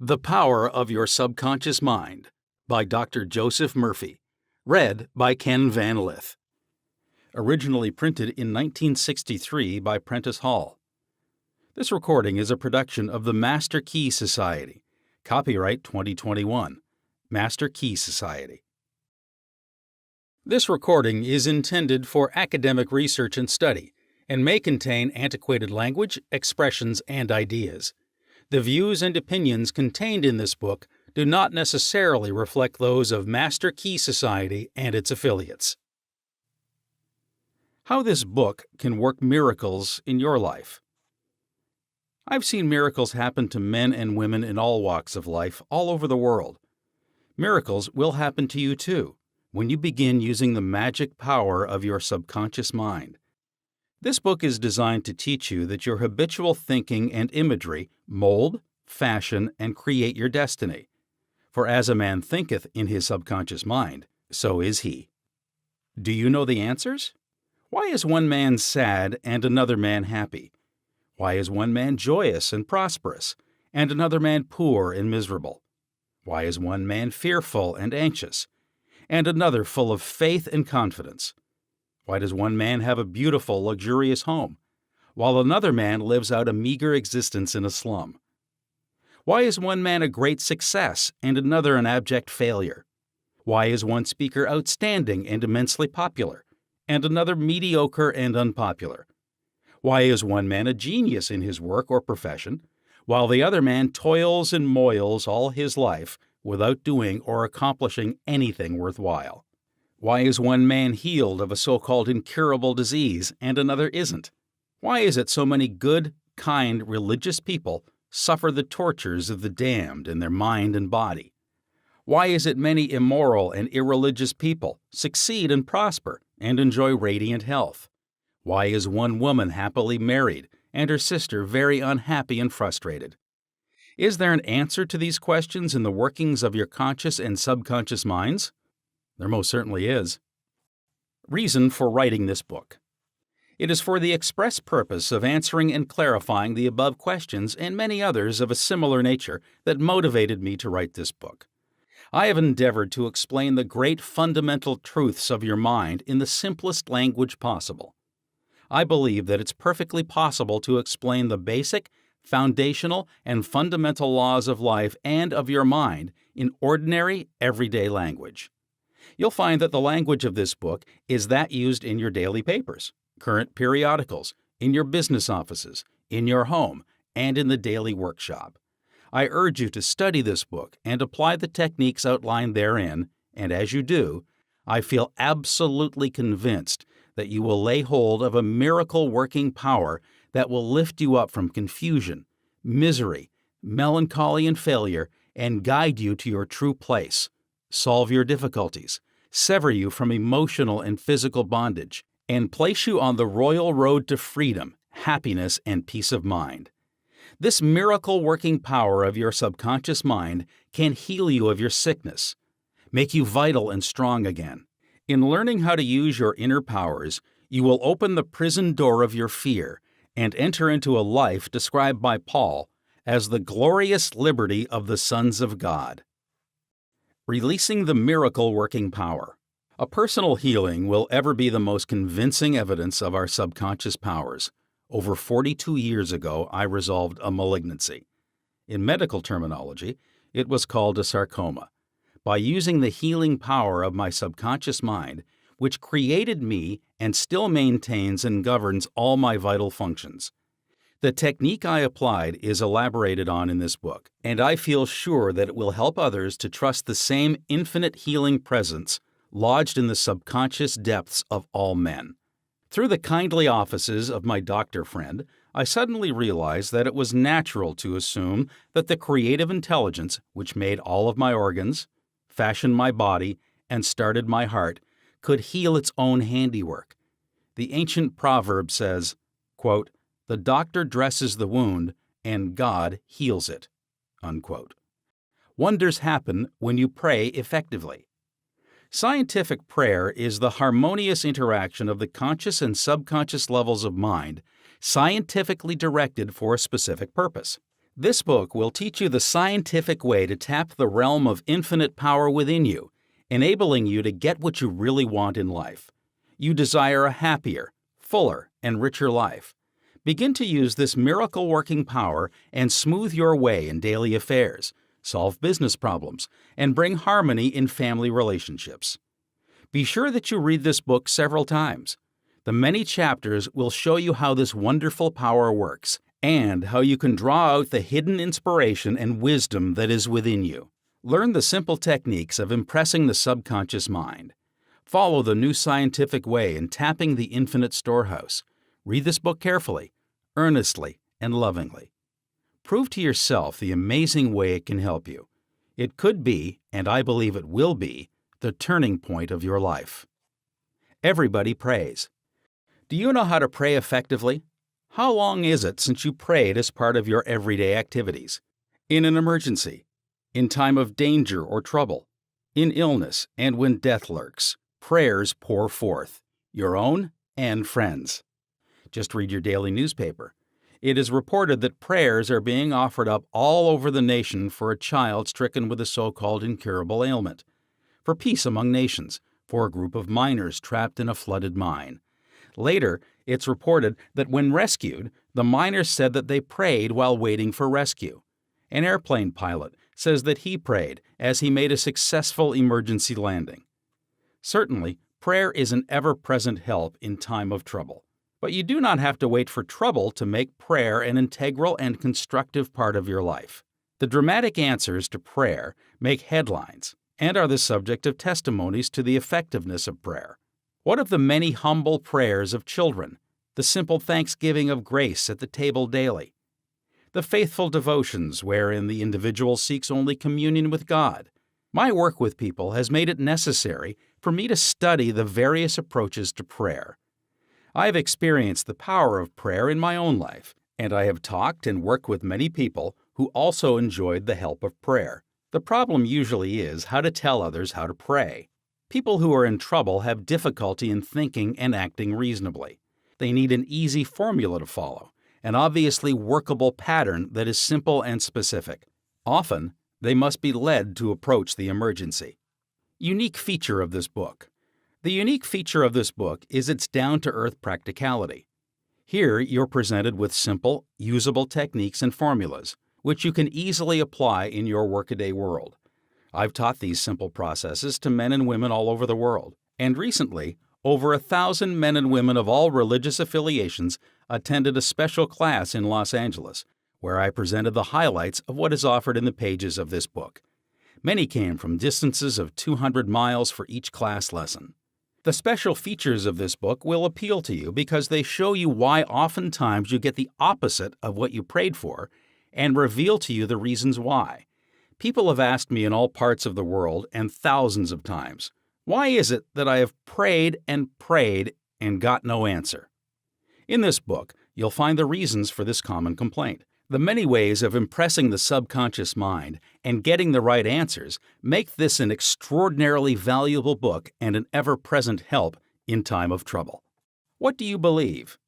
The Power of Your Subconscious Mind by Dr. Joseph Murphy. Read by Ken Van Lith. Originally printed in 1963 by Prentice Hall. This recording is a production of the Master Key Society. Copyright 2021. Master Key Society. This recording is intended for academic research and study and may contain antiquated language, expressions, and ideas. The views and opinions contained in this book do not necessarily reflect those of Master Key Society and its affiliates. How this book can work miracles in your life. I've seen miracles happen to men and women in all walks of life all over the world. Miracles will happen to you too when you begin using the magic power of your subconscious mind. This book is designed to teach you that your habitual thinking and imagery mold, fashion, and create your destiny. For as a man thinketh in his subconscious mind, so is he. Do you know the answers? Why is one man sad and another man happy? Why is one man joyous and prosperous, and another man poor and miserable? Why is one man fearful and anxious, and another full of faith and confidence? Why does one man have a beautiful, luxurious home, while another man lives out a meager existence in a slum? Why is one man a great success and another an abject failure? Why is one speaker outstanding and immensely popular, and another mediocre and unpopular? Why is one man a genius in his work or profession, while the other man toils and moils all his life without doing or accomplishing anything worthwhile? Why is one man healed of a so-called incurable disease and another isn't? Why is it so many good, kind, religious people suffer the tortures of the damned in their mind and body? Why is it many immoral and irreligious people succeed and prosper and enjoy radiant health? Why is one woman happily married and her sister very unhappy and frustrated? Is there an answer to these questions in the workings of your conscious and subconscious minds? There most certainly is. Reason for writing this book. It is for the express purpose of answering and clarifying the above questions and many others of a similar nature that motivated me to write this book. I have endeavored to explain the great fundamental truths of your mind in the simplest language possible. I believe that it's perfectly possible to explain the basic, foundational, and fundamental laws of life and of your mind in ordinary, everyday language. You'll find that the language of this book is that used in your daily papers, current periodicals, in your business offices, in your home, and in the daily workshop. I urge you to study this book and apply the techniques outlined therein, and as you do, I feel absolutely convinced that you will lay hold of a miracle-working power that will lift you up from confusion, misery, melancholy, and failure, and guide you to your true place, solve your difficulties, sever you from emotional and physical bondage, and place you on the royal road to freedom, happiness, and peace of mind. This miracle-working power of your subconscious mind can heal you of your sickness, make you vital and strong again. In learning how to use your inner powers, you will open the prison door of your fear and enter into a life described by Paul as the glorious liberty of the sons of God. Releasing the miracle-working power. A personal healing will ever be the most convincing evidence of our subconscious powers. Over 42 years ago, I resolved a malignancy. In medical terminology, it was called a sarcoma. By using the healing power of my subconscious mind, which created me and still maintains and governs all my vital functions. The technique I applied is elaborated on in this book, and I feel sure that it will help others to trust the same infinite healing presence lodged in the subconscious depths of all men. Through the kindly offices of my doctor friend, I suddenly realized that it was natural to assume that the creative intelligence which made all of my organs, fashioned my body, and started my heart could heal its own handiwork. The ancient proverb says, quote, "The doctor dresses the wound, and God heals it." Unquote. Wonders happen when you pray effectively. Scientific prayer is the harmonious interaction of the conscious and subconscious levels of mind, scientifically directed for a specific purpose. This book will teach you the scientific way to tap the realm of infinite power within you, enabling you to get what you really want in life. You desire a happier, fuller, and richer life. Begin to use this miracle-working power and smooth your way in daily affairs, solve business problems, and bring harmony in family relationships. Be sure that you read this book several times. The many chapters will show you how this wonderful power works and how you can draw out the hidden inspiration and wisdom that is within you. Learn the simple techniques of impressing the subconscious mind. Follow the new scientific way in tapping the infinite storehouse. Read this book carefully, earnestly, and lovingly. Prove to yourself the amazing way it can help you. It could be, and I believe it will be, the turning point of your life. Everybody prays. Do you know how to pray effectively? How long is it since you prayed as part of your everyday activities? In an emergency, in time of danger or trouble, in illness, and when death lurks, prayers pour forth, your own and friends. Just read your daily newspaper. It is reported that prayers are being offered up all over the nation for a child stricken with a so-called incurable ailment, for peace among nations, for a group of miners trapped in a flooded mine. Later, it's reported that when rescued, the miners said that they prayed while waiting for rescue. An airplane pilot says that he prayed as he made a successful emergency landing. Certainly, prayer is an ever-present help in time of trouble. But you do not have to wait for trouble to make prayer an integral and constructive part of your life. The dramatic answers to prayer make headlines and are the subject of testimonies to the effectiveness of prayer. What of the many humble prayers of children, the simple thanksgiving of grace at the table daily, the faithful devotions wherein the individual seeks only communion with God? My work with people has made it necessary for me to study the various approaches to prayer. I have experienced the power of prayer in my own life, and I have talked and worked with many people who also enjoyed the help of prayer. The problem usually is how to tell others how to pray. People who are in trouble have difficulty in thinking and acting reasonably. They need an easy formula to follow, an obviously workable pattern that is simple and specific. Often, they must be led to approach the emergency. Unique feature of this book. The unique feature of this book is its down-to-earth practicality. Here, you're presented with simple, usable techniques and formulas, which you can easily apply in your workaday world. I've taught these simple processes to men and women all over the world, and recently, over 1,000 men and women of all religious affiliations attended a special class in Los Angeles, where I presented the highlights of what is offered in the pages of this book. Many came from distances of 200 miles for each class lesson. The special features of this book will appeal to you because they show you why oftentimes you get the opposite of what you prayed for and reveal to you the reasons why. People have asked me in all parts of the world and thousands of times, why is it that I have prayed and got no answer? In this book, you'll find the reasons for this common complaint. The many ways of impressing the subconscious mind and getting the right answers make this an extraordinarily valuable book and an ever-present help in time of trouble. What do you believe?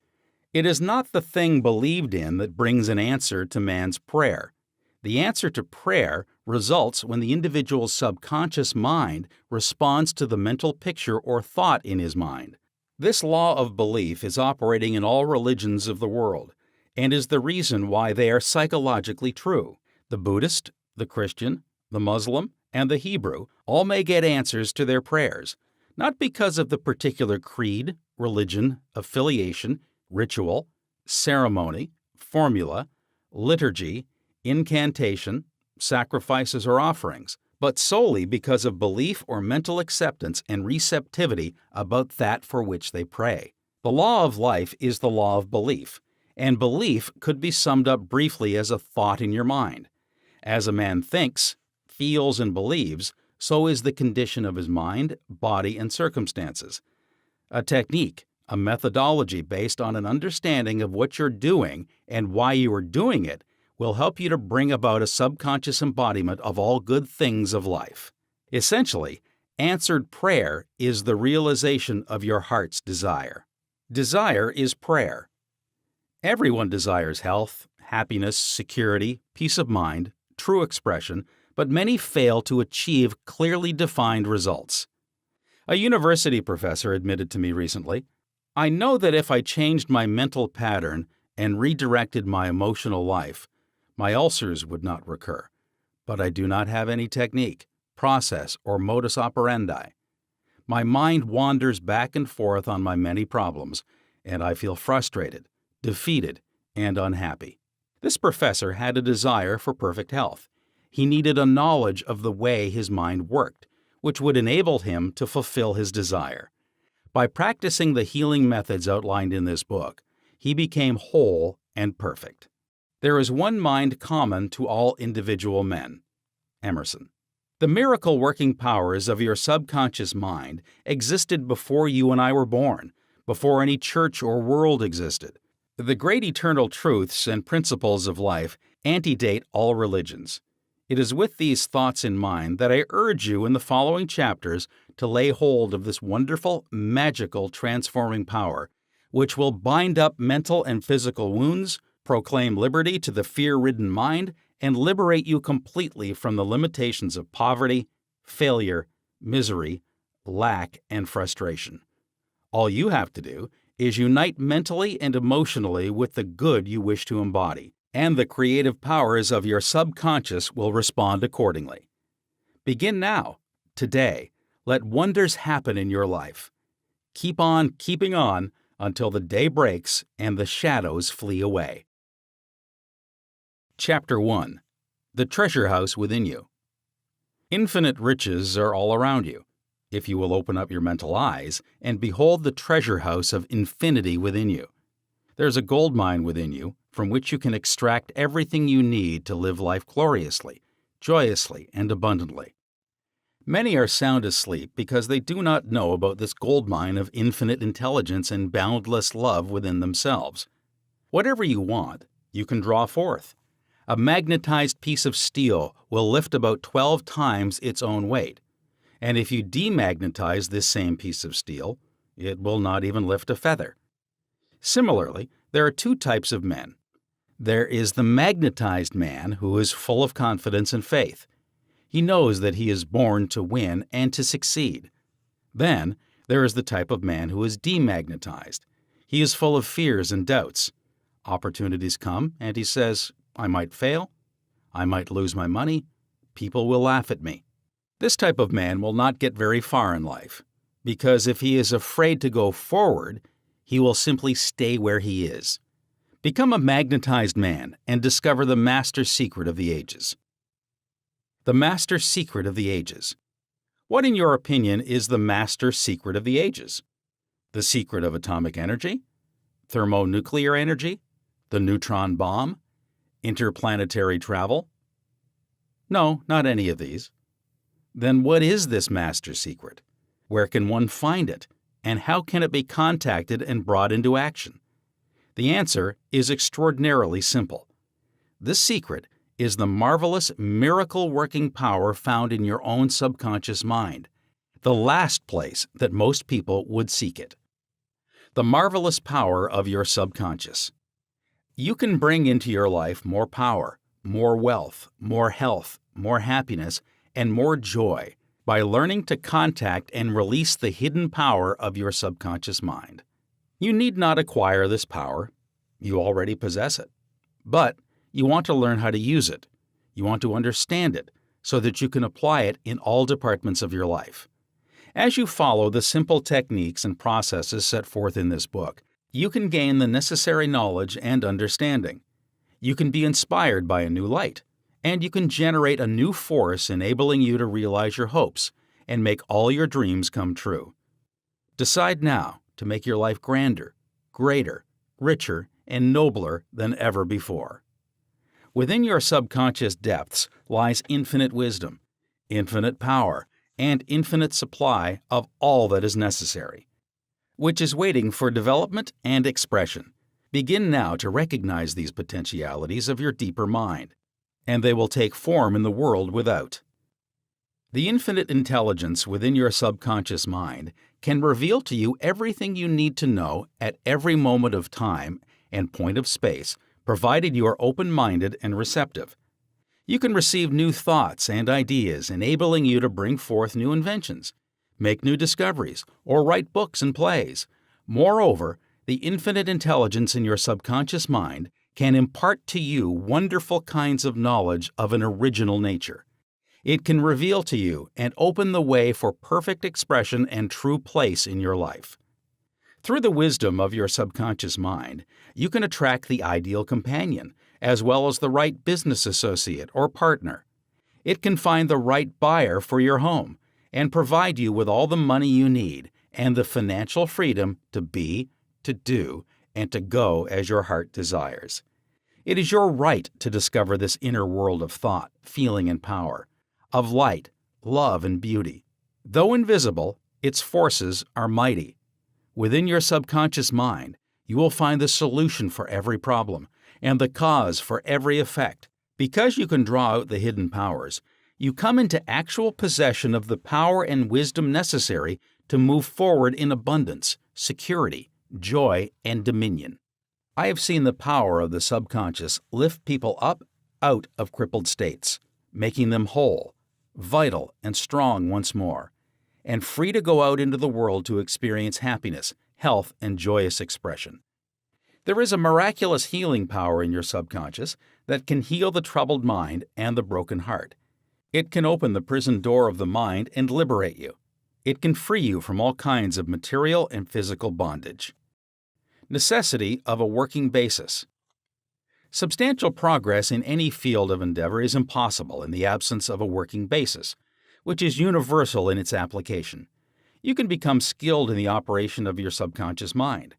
It is not the thing believed in that brings an answer to man's prayer. The answer to prayer results when the individual's subconscious mind responds to the mental picture or thought in his mind. This law of belief is operating in all religions of the world and is the reason why they are psychologically true. The Buddhist, the Christian, the Muslim, and the Hebrew all may get answers to their prayers, not because of the particular creed, religion, affiliation, ritual, ceremony, formula, liturgy, incantation, sacrifices, or offerings, but solely because of belief or mental acceptance and receptivity about that for which they pray. The law of life is the law of belief, and belief could be summed up briefly as a thought in your mind. As a man thinks, feels, and believes, so is the condition of his mind, body, and circumstances. A technique, a methodology based on an understanding of what you're doing and why you are doing it, will help you to bring about a subconscious embodiment of all good things of life. Essentially, answered prayer is the realization of your heart's desire. Desire is prayer. Everyone desires health, happiness, security, peace of mind, true expression, but many fail to achieve clearly defined results. A university professor admitted to me recently, "I know that if I changed my mental pattern and redirected my emotional life, my ulcers would not recur, but I do not have any technique, process, or modus operandi. My mind wanders back and forth on my many problems, and I feel frustrated, defeated, and unhappy." This professor had a desire for perfect health. He needed a knowledge of the way his mind worked, which would enable him to fulfill his desire. By practicing the healing methods outlined in this book, he became whole and perfect. There is one mind common to all individual men. Emerson. The miracle-working powers of your subconscious mind existed before you and I were born, before any church or world existed. The great eternal truths and principles of life antedate all religions. It is with these thoughts in mind that I urge you in the following chapters to lay hold of this wonderful, magical, transforming power, which will bind up mental and physical wounds, proclaim liberty to the fear-ridden mind, and liberate you completely from the limitations of poverty, failure, misery, lack, and frustration. All you have to do is unite mentally and emotionally with the good you wish to embody, and the creative powers of your subconscious will respond accordingly. Begin now, today. Let wonders happen in your life. Keep on keeping on until the day breaks and the shadows flee away. Chapter 1. The Treasure House Within You. Infinite riches are all around you, if you will open up your mental eyes and behold the treasure house of infinity within you. There's a gold mine within you from which you can extract everything you need to live life gloriously, joyously, and abundantly. Many are sound asleep because they do not know about this gold mine of infinite intelligence and boundless love within themselves. Whatever you want, you can draw forth. A magnetized piece of steel will lift about 12 times its own weight, and if you demagnetize this same piece of steel, it will not even lift a feather. Similarly, there are two types of men. There is the magnetized man who is full of confidence and faith. He knows that he is born to win and to succeed. Then, there is the type of man who is demagnetized. He is full of fears and doubts. Opportunities come, and he says, "I might fail. I might lose my money. People will laugh at me." This type of man will not get very far in life, because if he is afraid to go forward, he will simply stay where he is. Become a magnetized man and discover the master secret of the ages. The master secret of the ages. What, in your opinion, is the master secret of the ages? The secret of atomic energy? Thermonuclear energy? The neutron bomb? Interplanetary travel? No, not any of these. Then what is this master secret? Where can one find it? And how can it be contacted and brought into action? The answer is extraordinarily simple. This secret is the marvelous miracle-working power found in your own subconscious mind, the last place that most people would seek it. The marvelous power of your subconscious. You can bring into your life more power, more wealth, more health, more happiness, and more joy by learning to contact and release the hidden power of your subconscious mind. You need not acquire this power. You already possess it. But you want to learn how to use it. You want to understand it so that you can apply it in all departments of your life. As you follow the simple techniques and processes set forth in this book, you can gain the necessary knowledge and understanding. You can be inspired by a new light, and you can generate a new force enabling you to realize your hopes and make all your dreams come true. Decide now to make your life grander, greater, richer, and nobler than ever before. Within your subconscious depths lies infinite wisdom, infinite power, and infinite supply of all that is necessary, which is waiting for development and expression. Begin now to recognize these potentialities of your deeper mind, and they will take form in the world without. The infinite intelligence within your subconscious mind can reveal to you everything you need to know at every moment of time and point of space provided you are open-minded and receptive. You can receive new thoughts and ideas, enabling you to bring forth new inventions, make new discoveries, or write books and plays. Moreover, the infinite intelligence in your subconscious mind can impart to you wonderful kinds of knowledge of an original nature. It can reveal to you and open the way for perfect expression and true place in your life. Through the wisdom of your subconscious mind, you can attract the ideal companion, as well as the right business associate or partner. It can find the right buyer for your home and provide you with all the money you need and the financial freedom to be, to do, and to go as your heart desires. It is your right to discover this inner world of thought, feeling, and power, of light, love, and beauty. Though invisible, its forces are mighty. Within your subconscious mind, you will find the solution for every problem and the cause for every effect. Because you can draw out the hidden powers, you come into actual possession of the power and wisdom necessary to move forward in abundance, security, joy, and dominion. I have seen the power of the subconscious lift people up out of crippled states, making them whole, vital, and strong once more, and free to go out into the world to experience happiness, health, and joyous expression. There is a miraculous healing power in your subconscious that can heal the troubled mind and the broken heart. It can open the prison door of the mind and liberate you. It can free you from all kinds of material and physical bondage. Necessity of a working basis. Substantial progress in any field of endeavor is impossible in the absence of a working basis, which is universal in its application. You can become skilled in the operation of your subconscious mind.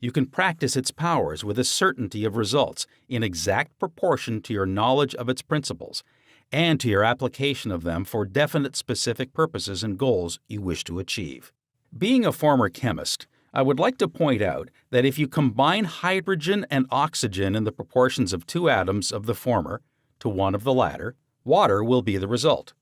You can practice its powers with a certainty of results in exact proportion to your knowledge of its principles and to your application of them for definite specific purposes and goals you wish to achieve. Being a former chemist, I would like to point out that if you combine hydrogen and oxygen in the proportions of 2 atoms of the former to 1 of the latter, water will be the result.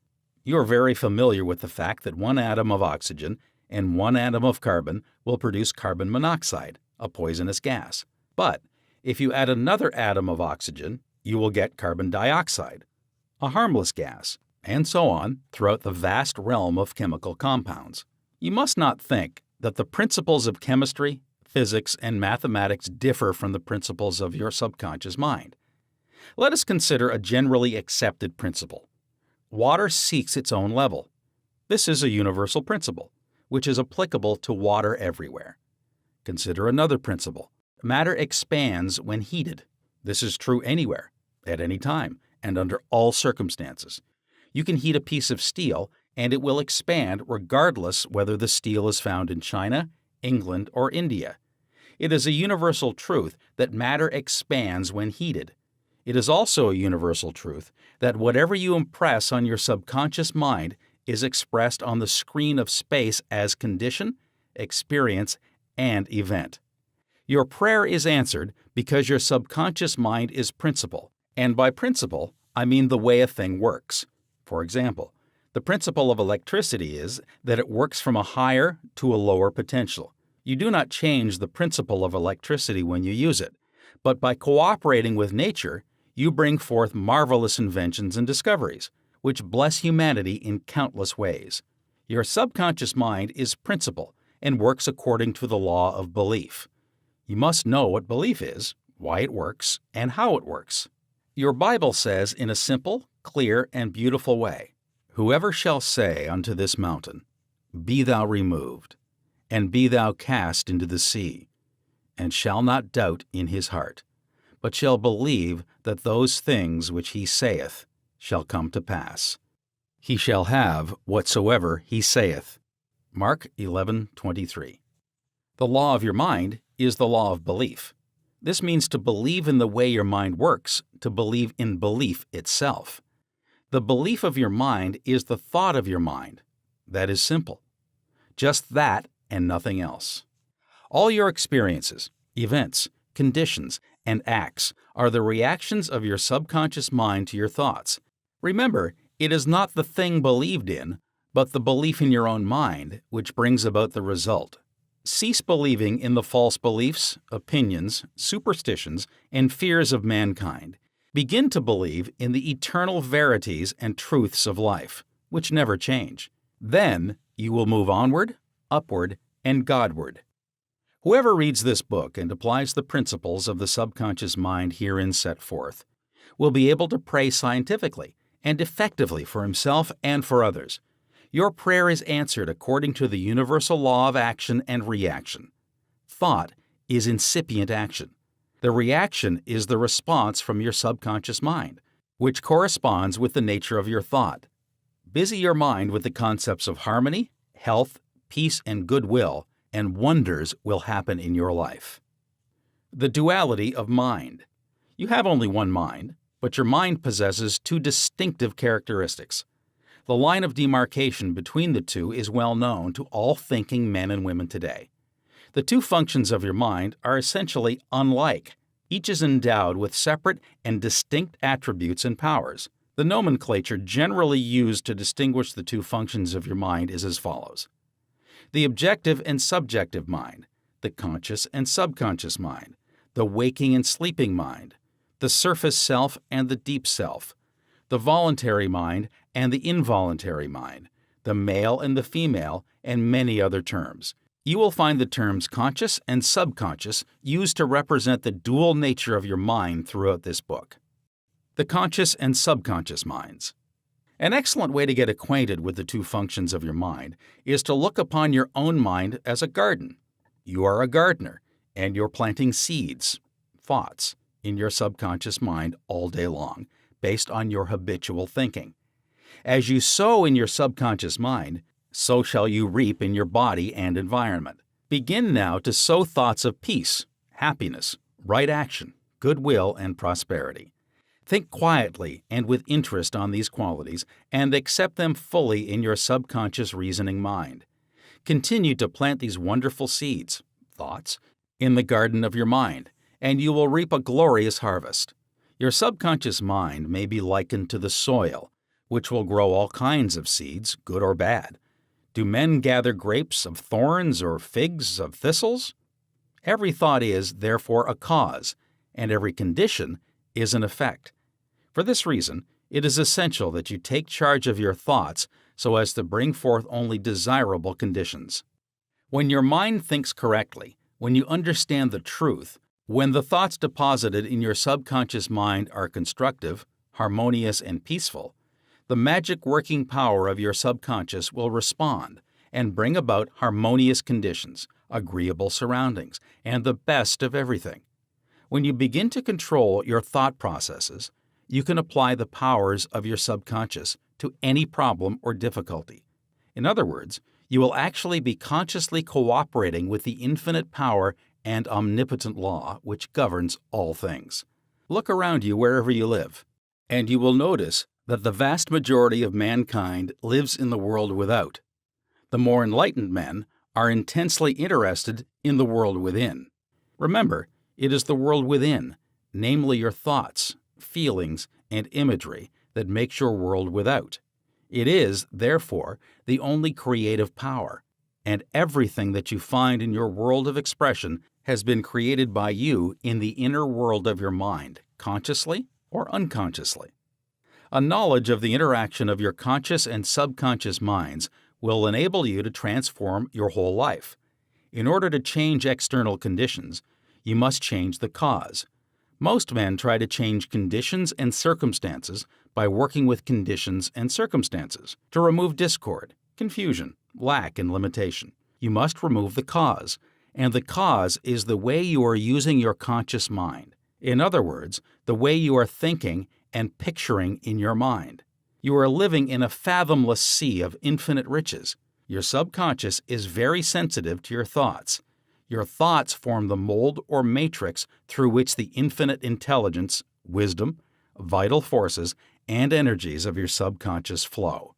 You are very familiar with the fact that 1 atom of oxygen and 1 atom of carbon will produce carbon monoxide, a poisonous gas. But if you add another atom of oxygen, you will get carbon dioxide, a harmless gas, and so on throughout the vast realm of chemical compounds. You must not think that the principles of chemistry, physics, and mathematics differ from the principles of your subconscious mind. Let us consider a generally accepted principle. Water seeks its own level. This is a universal principle, which is applicable to water everywhere. Consider another principle. Matter expands when heated. This is true anywhere, at any time, and under all circumstances. You can heat a piece of steel, and it will expand regardless whether the steel is found in China, England, or India. It is a universal truth that matter expands when heated. It is also a universal truth that whatever you impress on your subconscious mind is expressed on the screen of space as condition, experience, and event. Your prayer is answered because your subconscious mind is principle, and by principle, I mean the way a thing works. For example, the principle of electricity is that it works from a higher to a lower potential. You do not change the principle of electricity when you use it, but by cooperating with nature, you bring forth marvelous inventions and discoveries, which bless humanity in countless ways. Your subconscious mind is principle and works according to the law of belief. You must know what belief is, why it works, and how it works. Your Bible says in a simple, clear, and beautiful way, "Whoever shall say unto this mountain, Be thou removed, and be thou cast into the sea, and shall not doubt in his heart, but shall believe that those things which he saith shall come to pass, he shall have whatsoever he saith." Mark 11:23. The law of your mind is the law of belief. This means to believe in the way your mind works, to believe in belief itself. The belief of your mind is the thought of your mind. That is simple. Just that and nothing else. All your experiences, events, conditions, and acts are the reactions of your subconscious mind to your thoughts. Remember, it is not the thing believed in, but the belief in your own mind which brings about the result. Cease believing in the false beliefs, opinions, superstitions, and fears of mankind. Begin to believe in the eternal verities and truths of life, which never change. Then you will move onward, upward, and Godward. Whoever reads this book and applies the principles of the subconscious mind herein set forth will be able to pray scientifically and effectively for himself and for others. Your prayer is answered according to the universal law of action and reaction. Thought is incipient action. The reaction is the response from your subconscious mind, which corresponds with the nature of your thought. Busy your mind with the concepts of harmony, health, peace, and goodwill, and wonders will happen in your life. The duality of mind. You have only one mind, but your mind possesses two distinctive characteristics. The line of demarcation between the two is well known to all thinking men and women today. The two functions of your mind are essentially unlike. Each is endowed with separate and distinct attributes and powers. The nomenclature generally used to distinguish the two functions of your mind is as follows: the objective and subjective mind, the conscious and subconscious mind, the waking and sleeping mind, the surface self and the deep self, the voluntary mind and the involuntary mind, the male and the female, and many other terms. You will find the terms conscious and subconscious used to represent the dual nature of your mind throughout this book. The conscious and subconscious minds. An excellent way to get acquainted with the two functions of your mind is to look upon your own mind as a garden. You are a gardener, and you're planting seeds, thoughts, in your subconscious mind all day long, based on your habitual thinking. As you sow in your subconscious mind, so shall you reap in your body and environment. Begin now to sow thoughts of peace, happiness, right action, goodwill, and prosperity. Think quietly and with interest on these qualities and accept them fully in your subconscious reasoning mind. Continue to plant these wonderful seeds, thoughts, in the garden of your mind, and you will reap a glorious harvest. Your subconscious mind may be likened to the soil, which will grow all kinds of seeds, good or bad. Do men gather grapes of thorns or figs of thistles? Every thought is, therefore, a cause, and every condition is an effect. For this reason, it is essential that you take charge of your thoughts so as to bring forth only desirable conditions. When your mind thinks correctly, when you understand the truth, when the thoughts deposited in your subconscious mind are constructive, harmonious, and peaceful, the magic working power of your subconscious will respond and bring about harmonious conditions, agreeable surroundings, and the best of everything. When you begin to control your thought processes, you can apply the powers of your subconscious to any problem or difficulty. In other words, you will actually be consciously cooperating with the infinite power and omnipotent law which governs all things. Look around you wherever you live, and you will notice that the vast majority of mankind lives in the world without. The more enlightened men are intensely interested in the world within. Remember, it is the world within, namely your thoughts, feelings, and imagery, that makes your world without. It is, therefore, the only creative power, and everything that you find in your world of expression has been created by you in the inner world of your mind, consciously or unconsciously. A knowledge of the interaction of your conscious and subconscious minds will enable you to transform your whole life. In order to change external conditions, you must change the cause. Most men try to change conditions and circumstances by working with conditions and circumstances to remove discord, confusion, lack, and limitation. You must remove the cause, and the cause is the way you are using your conscious mind. In other words, the way you are thinking and picturing in your mind. You are living in a fathomless sea of infinite riches. Your subconscious is very sensitive to your thoughts. Your thoughts form the mold or matrix through which the infinite intelligence, wisdom, vital forces, and energies of your subconscious flow.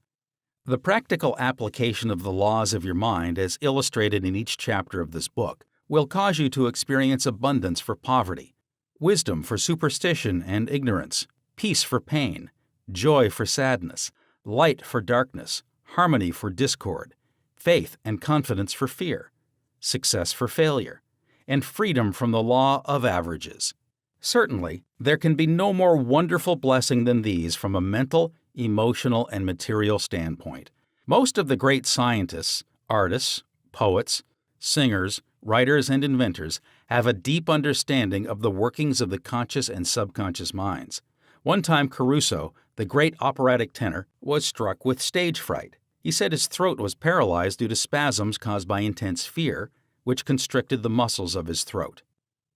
The practical application of the laws of your mind, as illustrated in each chapter of this book, will cause you to experience abundance for poverty, wisdom for superstition and ignorance, peace for pain, joy for sadness, light for darkness, harmony for discord, faith and confidence for fear. success for failure, and freedom from the law of averages. Certainly, there can be no more wonderful blessing than these from a mental, emotional, and material standpoint. Most of the great scientists, artists, poets, singers, writers, and inventors have a deep understanding of the workings of the conscious and subconscious minds. One time Caruso, the great operatic tenor, was struck with stage fright. He said his throat was paralyzed due to spasms caused by intense fear, which constricted the muscles of his throat.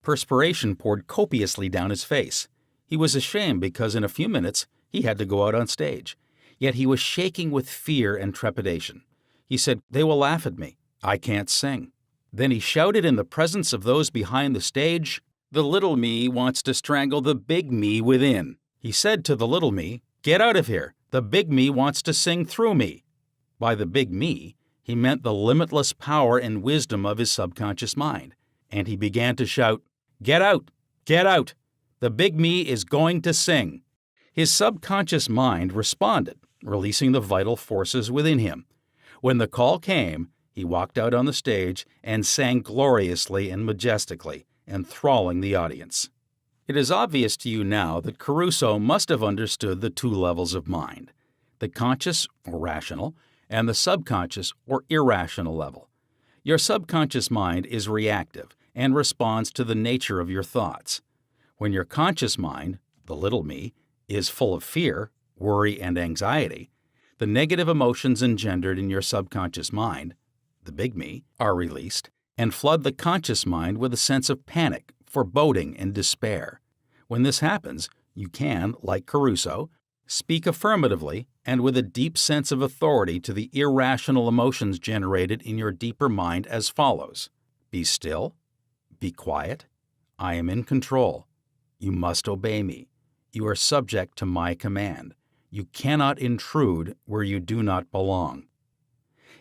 Perspiration poured copiously down his face. He was ashamed because in a few minutes he had to go out on stage. Yet he was shaking with fear and trepidation. He said, "They will laugh at me. I can't sing." Then he shouted in the presence of those behind the stage, "The little me wants to strangle the big me within." He said to the little me, "Get out of here. The big me wants to sing through me." By the big me, he meant the limitless power and wisdom of his subconscious mind. And he began to shout, "Get out! Get out! The big me is going to sing." His subconscious mind responded, releasing the vital forces within him. When the call came, he walked out on the stage and sang gloriously and majestically, enthralling the audience. It is obvious to you now that Caruso must have understood the two levels of mind, the conscious or rational, and the subconscious or irrational level. Your subconscious mind is reactive and responds to the nature of your thoughts. When your conscious mind, the little me, is full of fear, worry, and anxiety, the negative emotions engendered in your subconscious mind, the big me, are released and flood the conscious mind with a sense of panic, foreboding, and despair. When this happens, you can, like Caruso, speak affirmatively and with a deep sense of authority to the irrational emotions generated in your deeper mind as follows: Be still. Be quiet. I am in control. You must obey me. You are subject to my command. You cannot intrude where you do not belong.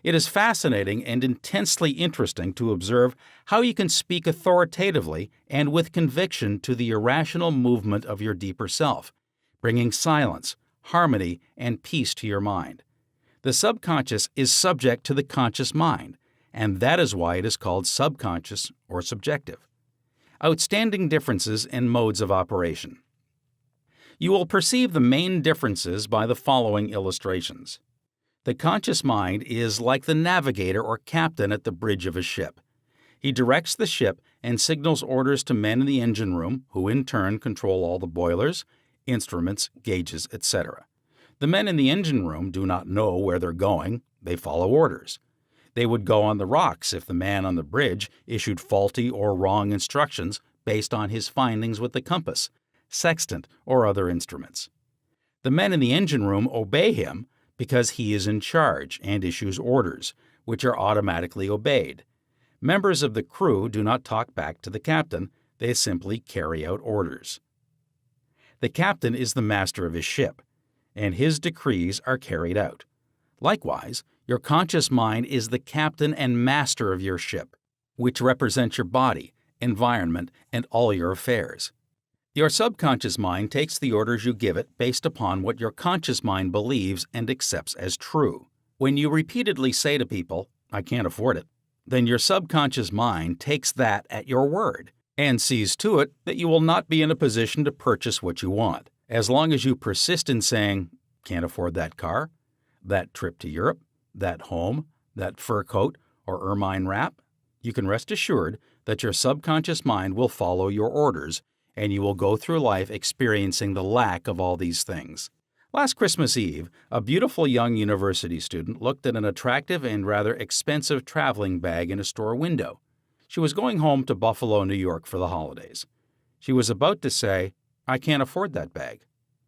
It is fascinating and intensely interesting to observe how you can speak authoritatively and with conviction to the irrational movement of your deeper self, bringing silence, harmony, and peace to your mind. The subconscious is subject to the conscious mind, and that is why it is called subconscious or subjective. Outstanding differences and modes of operation. You will perceive the main differences by the following illustrations. The conscious mind is like the navigator or captain at the bridge of a ship. He directs the ship and signals orders to men in the engine room, who in turn control all the boilers, instruments, gauges, etc. The men in the engine room do not know where they're going. They follow orders. They would go on the rocks if the man on the bridge issued faulty or wrong instructions based on his findings with the compass, sextant, or other instruments. The men in the engine room obey him because he is in charge and issues orders, which are automatically obeyed. Members of the crew do not talk back to the captain, they simply carry out orders. The captain is the master of his ship, and his decrees are carried out. Likewise, your conscious mind is the captain and master of your ship, which represents your body, environment, and all your affairs. Your subconscious mind takes the orders you give it based upon what your conscious mind believes and accepts as true. When you repeatedly say to people, "I can't afford it," then your subconscious mind takes that at your word and sees to it that you will not be in a position to purchase what you want. As long as you persist in saying, "Can't afford that car, that trip to Europe, that home, that fur coat, or ermine wrap," you can rest assured that your subconscious mind will follow your orders, and you will go through life experiencing the lack of all these things. Last Christmas Eve, a beautiful young university student looked at an attractive and rather expensive traveling bag in a store window. She was going home to Buffalo, New York for the holidays. She was about to say, "I can't afford that bag,"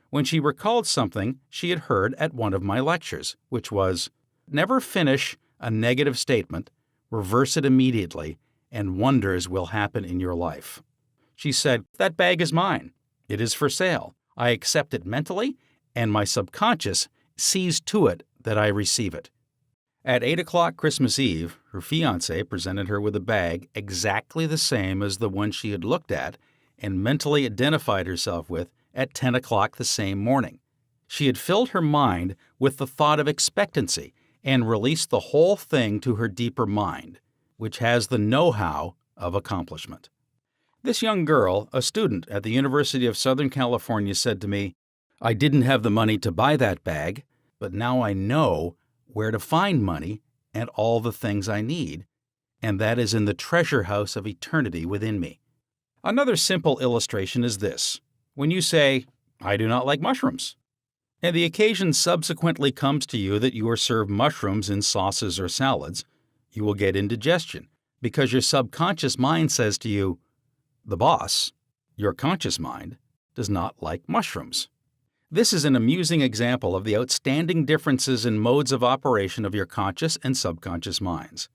when she recalled something she had heard at one of my lectures, which was, "Never finish a negative statement, reverse it immediately, and wonders will happen in your life." She said, "That bag is mine. It is for sale. I accept it mentally, and my subconscious sees to it that I receive it." At 8 o'clock Christmas Eve, her fiancé presented her with a bag exactly the same as the one she had looked at and mentally identified herself with at 10 o'clock the same morning. She had filled her mind with the thought of expectancy and released the whole thing to her deeper mind. which has the know-how of accomplishment. This young girl, a student at the University of Southern California, said to me, "I didn't have the money to buy that bag, but now I know where to find money and all the things I need, and that is in the treasure house of eternity within me." Another simple illustration is this. When you say, "I do not like mushrooms," and the occasion subsequently comes to you that you are served mushrooms in sauces or salads, you will get indigestion because your subconscious mind says to you, "The boss, your conscious mind, does not like mushrooms." This is an amusing example of the outstanding differences in modes of operation of your conscious and subconscious minds.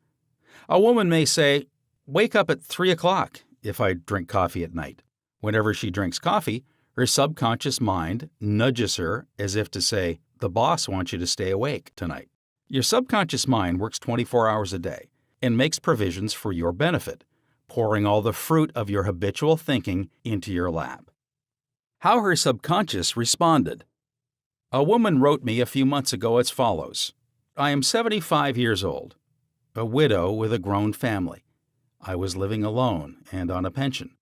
A woman may say, "Wake up at 3 o'clock if I drink coffee at night." Whenever she drinks coffee, her subconscious mind nudges her as if to say, "The boss wants you to stay awake tonight." Your subconscious mind works 24 hours a day and makes provisions for your benefit, pouring all the fruit of your habitual thinking into your lap. How her subconscious responded. A woman wrote me a few months ago as follows. "I am 75 years old, a widow with a grown family. I was living alone and on a pension.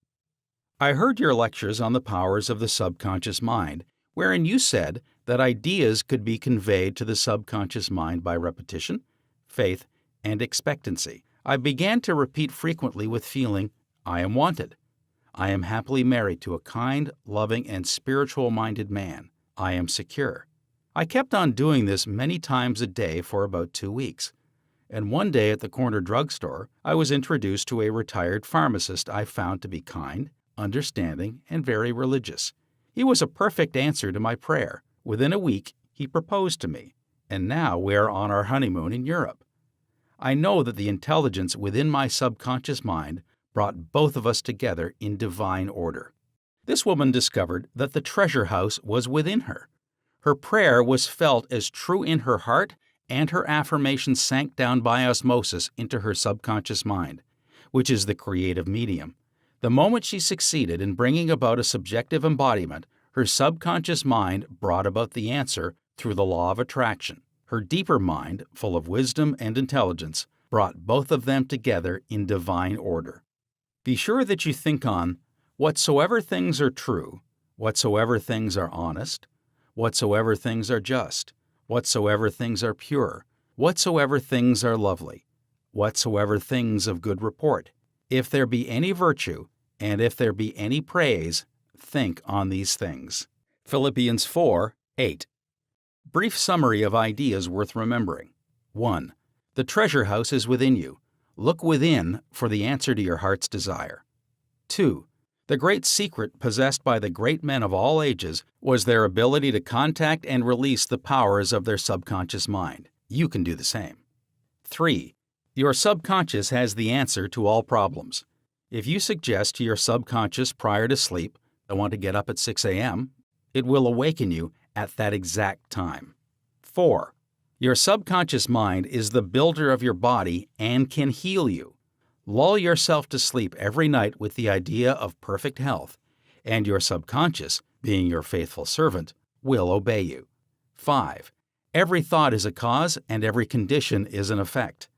I heard your lectures on the powers of the subconscious mind, wherein you said that ideas could be conveyed to the subconscious mind by repetition, faith, and expectancy. I began to repeat frequently with feeling, 'I am wanted. I am happily married to a kind, loving, and spiritual-minded man. I am secure.' I kept on doing this many times a day for about 2 weeks. And one day at the corner drugstore, I was introduced to a retired pharmacist I found to be kind, understanding, and very religious. He was a perfect answer to my prayer. Within a week, he proposed to me, and now we are on our honeymoon in Europe. I know that the intelligence within my subconscious mind brought both of us together in divine order." This woman discovered that the treasure house was within her. Her prayer was felt as true in her heart, and her affirmations sank down by osmosis into her subconscious mind, which is the creative medium. The moment she succeeded in bringing about a subjective embodiment, her subconscious mind brought about the answer through the law of attraction. Her deeper mind, full of wisdom and intelligence, brought both of them together in divine order. Be sure that you think on whatsoever things are true, whatsoever things are honest, whatsoever things are just, whatsoever things are pure, whatsoever things are lovely, whatsoever things of good report. If there be any virtue, and if there be any praise, think on these things. Philippians 4:8. Brief summary of ideas worth remembering. 1. The treasure house is within you. Look within for the answer to your heart's desire. 2. The great secret possessed by the great men of all ages was their ability to contact and release the powers of their subconscious mind. You can do the same. 3. Your subconscious has the answer to all problems. If you suggest to your subconscious prior to sleep, "I want to get up at 6 a.m., it will awaken you at that exact time. 4. Your subconscious mind is the builder of your body and can heal you. Lull yourself to sleep every night with the idea of perfect health, and your subconscious, being your faithful servant, will obey you. 5. Every thought is a cause and every condition is an effect.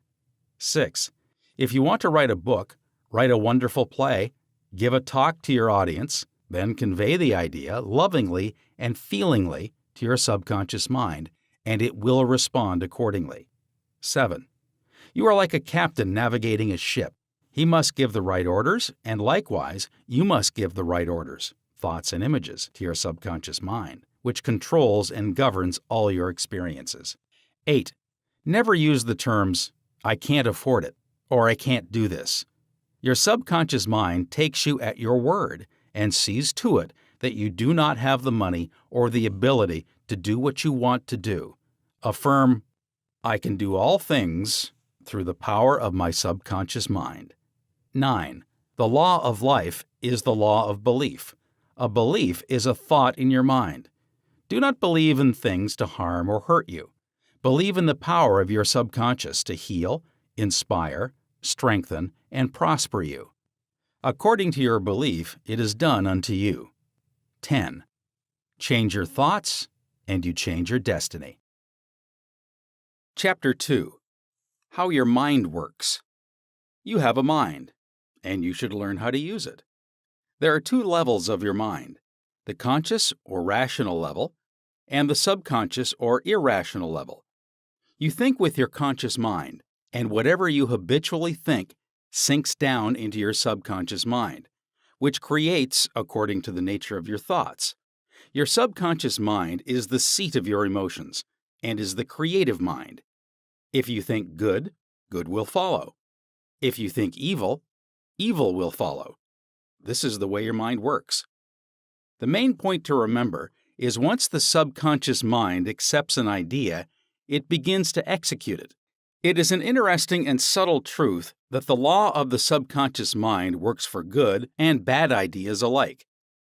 6. If you want to write a book, write a wonderful play, give a talk to your audience, then convey the idea lovingly and feelingly to your subconscious mind, and it will respond accordingly. 7. You are like a captain navigating a ship. He must give the right orders, and likewise, you must give the right orders, thoughts and images, to your subconscious mind, which controls and governs all your experiences. 8. Never use the terms, "I can't afford it," or "I can't do this." Your subconscious mind takes you at your word and sees to it that you do not have the money or the ability to do what you want to do. Affirm, "I can do all things through the power of my subconscious mind." 9. The law of life is the law of belief. A belief is a thought in your mind. Do not believe in things to harm or hurt you. Believe in the power of your subconscious to heal, inspire, strengthen, and prosper you. According to your belief, it is done unto you. 10. Change your thoughts, and you change your destiny. Chapter 2. How your mind works. You have a mind, and you should learn how to use it. There are two levels of your mind: the conscious or rational level, and the subconscious or irrational level. You think with your conscious mind, and whatever you habitually think sinks down into your subconscious mind, which creates according to the nature of your thoughts. Your subconscious mind is the seat of your emotions and is the creative mind. If you think good, good will follow. If you think evil, evil will follow. This is the way your mind works. The main point to remember is once the subconscious mind accepts an idea, it begins to execute it. It is an interesting and subtle truth that the law of the subconscious mind works for good and bad ideas alike.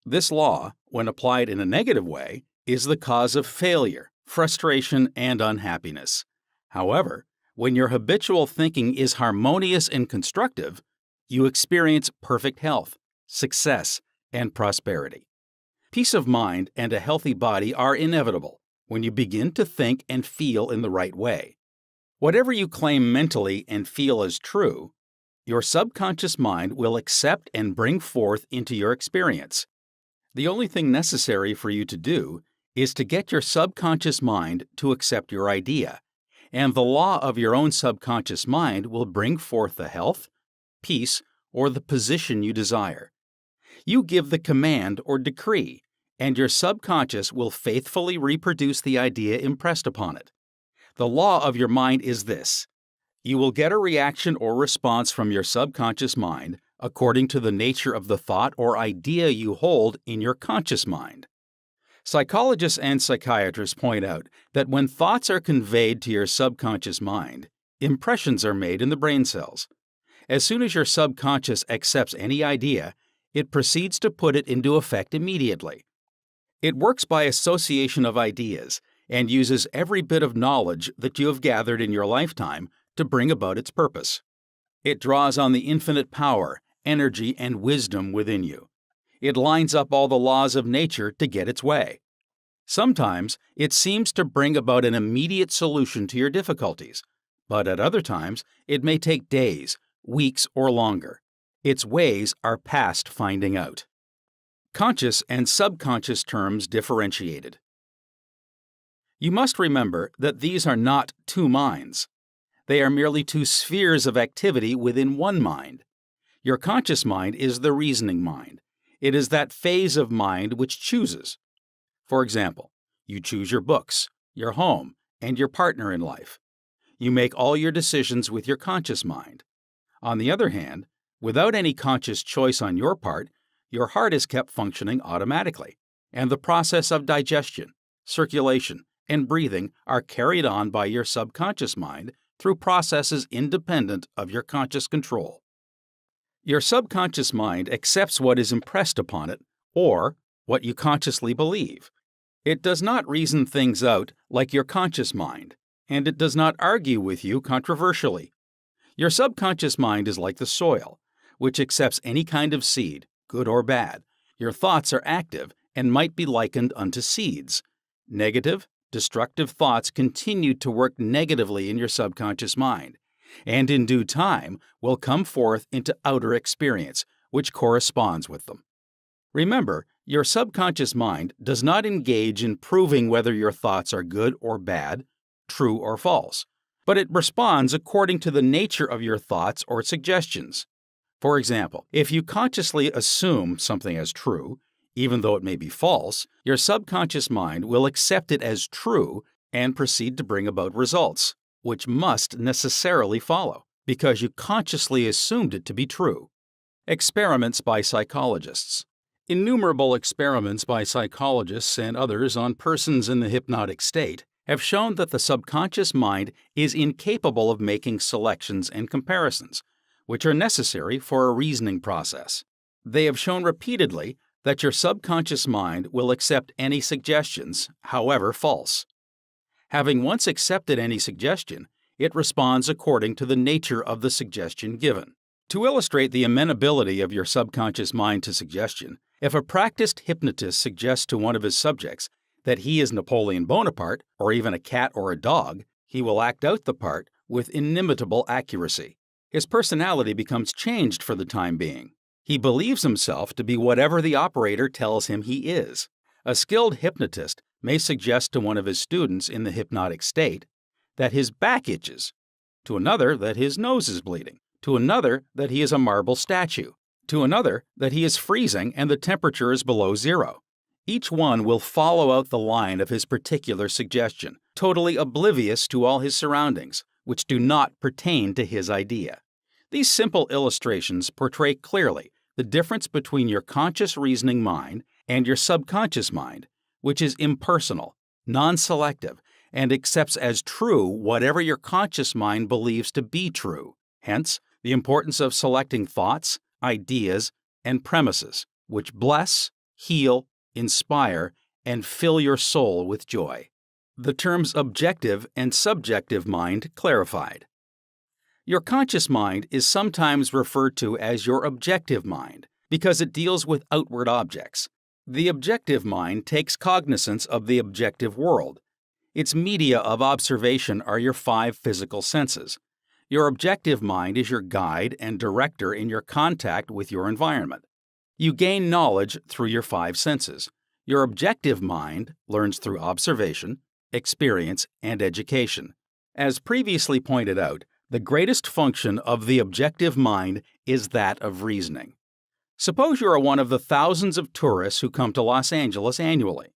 This law, when applied in a negative way, is the cause of failure, frustration, and unhappiness. However, when your habitual thinking is harmonious and constructive, you experience perfect health, success, and prosperity. Peace of mind and a healthy body are inevitable when you begin to think and feel in the right way. Whatever you claim mentally and feel as true, your subconscious mind will accept and bring forth into your experience. The only thing necessary for you to do is to get your subconscious mind to accept your idea, and the law of your own subconscious mind will bring forth the health, peace, or the position you desire. You give the command or decree, and your subconscious will faithfully reproduce the idea impressed upon it. The law of your mind is this: you will get a reaction or response from your subconscious mind according to the nature of the thought or idea you hold in your conscious mind. Psychologists and psychiatrists point out that when thoughts are conveyed to your subconscious mind, impressions are made in the brain cells. As soon as your subconscious accepts any idea, it proceeds to put it into effect immediately. It works by association of ideas and uses every bit of knowledge that you have gathered in your lifetime to bring about its purpose. It draws on the infinite power, energy, and wisdom within you. It lines up all the laws of nature to get its way. Sometimes it seems to bring about an immediate solution to your difficulties, but at other times it may take days, weeks, or longer. Its ways are past finding out. Conscious and subconscious terms differentiated. You must remember that these are not two minds. They are merely two spheres of activity within one mind. Your conscious mind is the reasoning mind. It is that phase of mind which chooses. For example, you choose your books, your home, and your partner in life. You make all your decisions with your conscious mind. On the other hand, without any conscious choice on your part, your heart is kept functioning automatically, and the process of digestion, circulation, and breathing are carried on by your subconscious mind through processes independent of your conscious control. Your subconscious mind accepts what is impressed upon it, or what you consciously believe. It does not reason things out like your conscious mind, and it does not argue with you controversially. Your subconscious mind is like the soil, which accepts any kind of seed, good or bad. Your thoughts are active and might be likened unto seeds. Negative, destructive thoughts continue to work negatively in your subconscious mind, and in due time will come forth into outer experience, which corresponds with them. Remember, your subconscious mind does not engage in proving whether your thoughts are good or bad, true or false, but it responds according to the nature of your thoughts or suggestions. For example, if you consciously assume something as true, even though it may be false, your subconscious mind will accept it as true and proceed to bring about results, which must necessarily follow, because you consciously assumed it to be true. Experiments by psychologists. Innumerable experiments by psychologists and others on persons in the hypnotic state have shown that the subconscious mind is incapable of making selections and comparisons, which are necessary for a reasoning process. They have shown repeatedly that your subconscious mind will accept any suggestions, however false. Having once accepted any suggestion, it responds according to the nature of the suggestion given. To illustrate the amenability of your subconscious mind to suggestion, if a practiced hypnotist suggests to one of his subjects that he is Napoleon Bonaparte, or even a cat or a dog, he will act out the part with inimitable accuracy. His personality becomes changed for the time being. He believes himself to be whatever the operator tells him he is. A skilled hypnotist may suggest to one of his students in the hypnotic state that his back itches, to another that his nose is bleeding, to another that he is a marble statue, to another that he is freezing and the temperature is below zero. Each one will follow out the line of his particular suggestion, totally oblivious to all his surroundings, which do not pertain to his idea. These simple illustrations portray clearly the difference between your conscious reasoning mind and your subconscious mind, which is impersonal, non-selective, and accepts as true whatever your conscious mind believes to be true. Hence, the importance of selecting thoughts, ideas, and premises which bless, heal, inspire, and fill your soul with joy. The terms objective and subjective mind clarified. Your conscious mind is sometimes referred to as your objective mind because it deals with outward objects. The objective mind takes cognizance of the objective world. Its media of observation are your 5 physical senses. Your objective mind is your guide and director in your contact with your environment. You gain knowledge through your 5 senses. Your objective mind learns through observation, experience, and education. As previously pointed out, the greatest function of the objective mind is that of reasoning. Suppose you are one of the thousands of tourists who come to Los Angeles annually.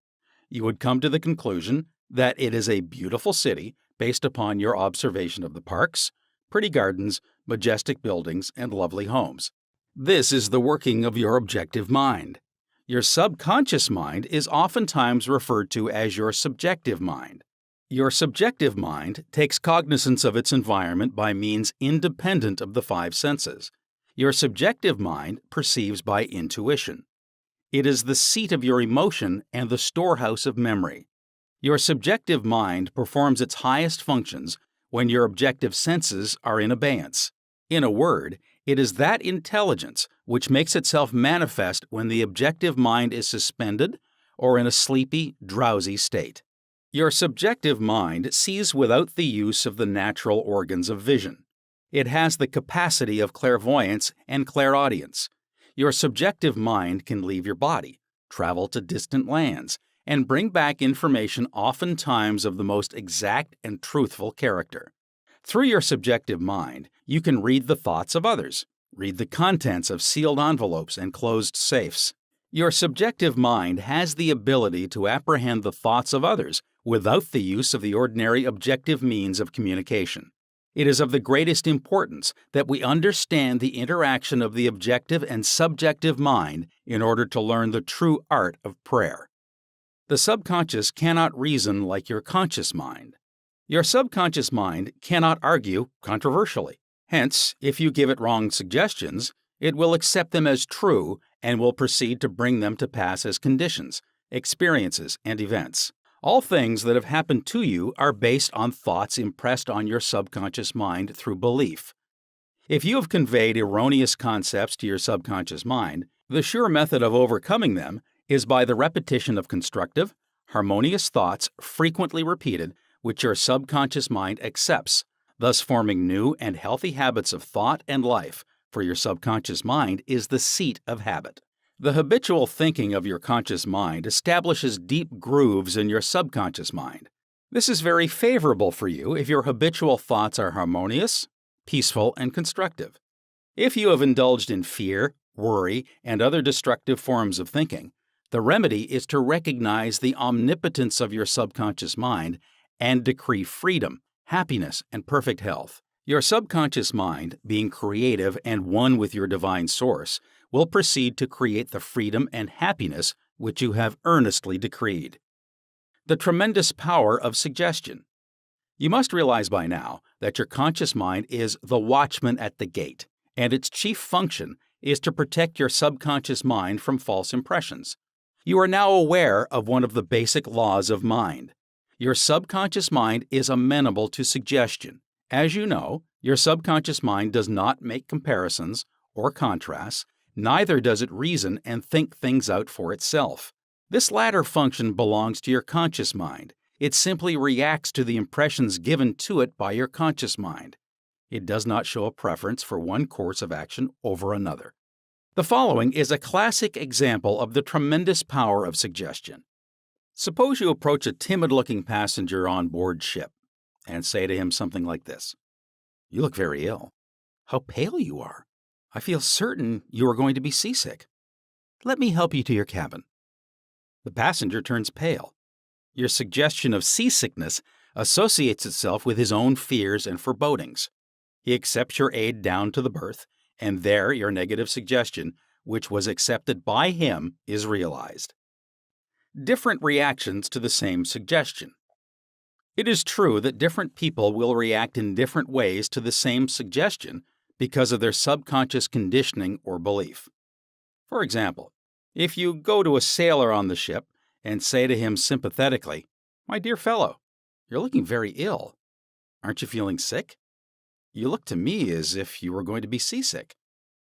You would come to the conclusion that it is a beautiful city based upon your observation of the parks, pretty gardens, majestic buildings, and lovely homes. This is the working of your objective mind. Your subconscious mind is oftentimes referred to as your subjective mind. Your subjective mind takes cognizance of its environment by means independent of the 5 senses. Your subjective mind perceives by intuition. It is the seat of your emotion and the storehouse of memory. Your subjective mind performs its highest functions when your objective senses are in abeyance. In a word, it is that intelligence which makes itself manifest when the objective mind is suspended or in a sleepy, drowsy state. Your subjective mind sees without the use of the natural organs of vision. It has the capacity of clairvoyance and clairaudience. Your subjective mind can leave your body, travel to distant lands, and bring back information oftentimes of the most exact and truthful character. Through your subjective mind, you can read the thoughts of others, read the contents of sealed envelopes and closed safes. Your subjective mind has the ability to apprehend the thoughts of others without the use of the ordinary objective means of communication. It is of the greatest importance that we understand the interaction of the objective and subjective mind in order to learn the true art of prayer. The subconscious cannot reason like your conscious mind. Your subconscious mind cannot argue controversially. Hence, if you give it wrong suggestions, it will accept them as true and will proceed to bring them to pass as conditions, experiences, and events. All things that have happened to you are based on thoughts impressed on your subconscious mind through belief. If you have conveyed erroneous concepts to your subconscious mind, the sure method of overcoming them is by the repetition of constructive, harmonious thoughts frequently repeated, which your subconscious mind accepts, thus forming new and healthy habits of thought and life, for your subconscious mind is the seat of habit. The habitual thinking of your conscious mind establishes deep grooves in your subconscious mind. This is very favorable for you if your habitual thoughts are harmonious, peaceful, and constructive. If you have indulged in fear, worry, and other destructive forms of thinking, the remedy is to recognize the omnipotence of your subconscious mind and decree freedom, happiness, and perfect health. Your subconscious mind, being creative and one with your divine source, will proceed to create the freedom and happiness which you have earnestly decreed. The tremendous power of suggestion. You must realize by now that your conscious mind is the watchman at the gate, and its chief function is to protect your subconscious mind from false impressions. You are now aware of one of the basic laws of mind. Your subconscious mind is amenable to suggestion. As you know, your subconscious mind does not make comparisons or contrasts, neither does it reason and think things out for itself. This latter function belongs to your conscious mind. It simply reacts to the impressions given to it by your conscious mind. It does not show a preference for one course of action over another. The following is a classic example of the tremendous power of suggestion. Suppose you approach a timid-looking passenger on board ship and say to him something like this: "You look very ill. How pale you are. I feel certain you are going to be seasick. Let me help you to your cabin." The passenger turns pale. Your suggestion of seasickness associates itself with his own fears and forebodings. He accepts your aid down to the berth, and there your negative suggestion, which was accepted by him, is realized. Different reactions to the same suggestion. It is true that different people will react in different ways to the same suggestion because of their subconscious conditioning or belief. For example, if you go to a sailor on the ship and say to him sympathetically, "My dear fellow, you're looking very ill. Aren't you feeling sick? You look to me as if you were going to be seasick."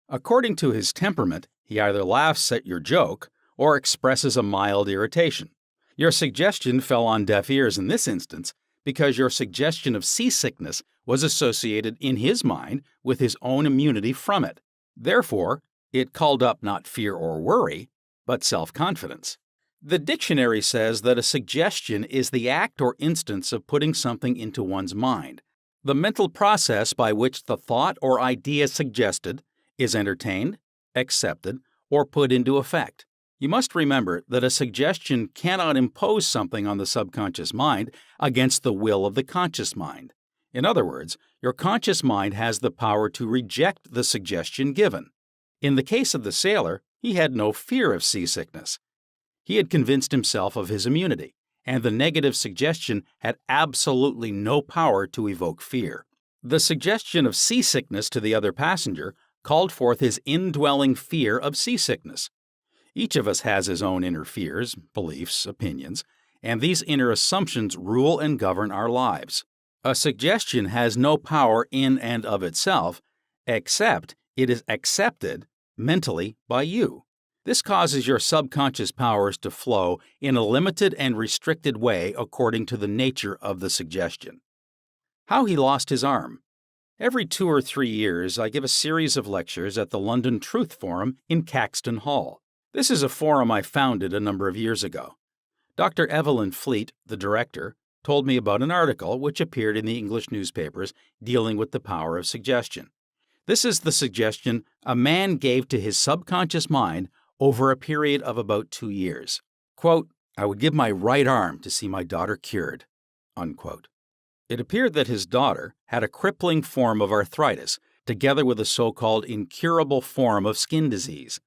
According to his temperament, he either laughs at your joke or expresses a mild irritation. Your suggestion fell on deaf ears in this instance because your suggestion of seasickness was associated in his mind with his own immunity from it. Therefore, it called up not fear or worry, but self-confidence. The dictionary says that a suggestion is the act or instance of putting something into one's mind, the mental process by which the thought or idea suggested is entertained, accepted, or put into effect. You must remember that a suggestion cannot impose something on the subconscious mind against the will of the conscious mind. In other words, your conscious mind has the power to reject the suggestion given. In the case of the sailor, he had no fear of seasickness. He had convinced himself of his immunity, and the negative suggestion had absolutely no power to evoke fear. The suggestion of seasickness to the other passenger called forth his indwelling fear of seasickness. Each of us has his own inner fears, beliefs, opinions, and these inner assumptions rule and govern our lives. A suggestion has no power in and of itself, except it is accepted mentally by you. This causes your subconscious powers to flow in a limited and restricted way according to the nature of the suggestion. How he lost his arm. Every 2 or 3 years, I give a series of lectures at the London Truth Forum in Caxton Hall. This is a forum I founded a number of years ago. Dr. Evelyn Fleet, the director, told me about an article which appeared in the English newspapers dealing with the power of suggestion. This is the suggestion a man gave to his subconscious mind over a period of about 2 years. Quote, "I would give my right arm to see my daughter cured." Unquote. It appeared that his daughter had a crippling form of arthritis, together with a so-called incurable form of skin disease.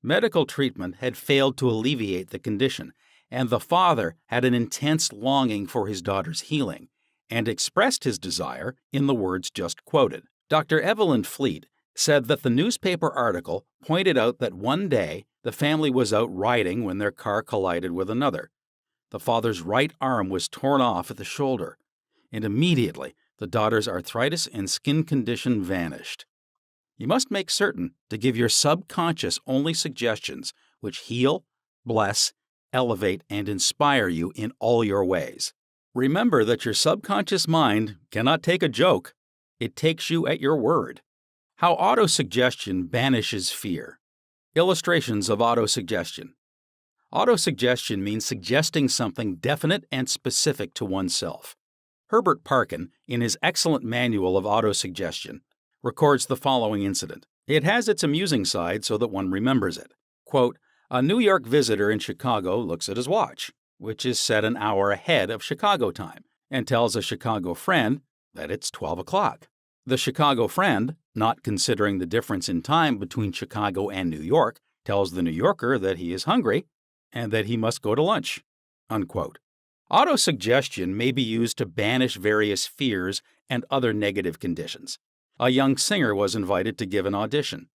Medical treatment had failed to alleviate the condition, and the father had an intense longing for his daughter's healing, and expressed his desire in the words just quoted. Dr. Evelyn Fleet said that the newspaper article pointed out that one day the family was out riding when their car collided with another. The father's right arm was torn off at the shoulder, and immediately the daughter's arthritis and skin condition vanished. You must make certain to give your subconscious only suggestions which heal, bless, elevate, and inspire you in all your ways. Remember that your subconscious mind cannot take a joke. It takes you at your word. How autosuggestion banishes fear. Illustrations of autosuggestion. Autosuggestion means suggesting something definite and specific to oneself. Herbert Parkin, in his excellent manual of autosuggestion, records the following incident. It has its amusing side so that one remembers it. Quote, "A New York visitor in Chicago looks at his watch, which is set an hour ahead of Chicago time, and tells a Chicago friend that it's 12 o'clock. The Chicago friend, not considering the difference in time between Chicago and New York, tells the New Yorker that he is hungry and that he must go to lunch." Unquote. Autosuggestion may be used to banish various fears and other negative conditions. A young singer was invited to give an audition.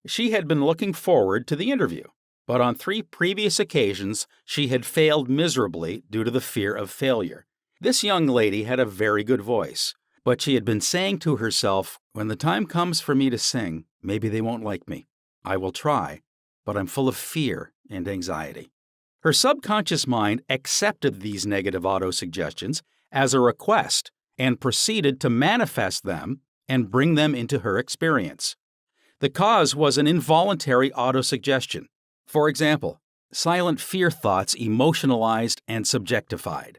She had been looking forward to the interview, but on 3 previous occasions she had failed miserably due to the fear of failure. This young lady had a very good voice, but she had been saying to herself, "When the time comes for me to sing, maybe they won't like me. I will try, but I'm full of fear and anxiety." Her subconscious mind accepted these negative autosuggestions as a request and proceeded to manifest them and bring them into her experience. The cause was an involuntary autosuggestion. For example, silent fear thoughts emotionalized and subjectified.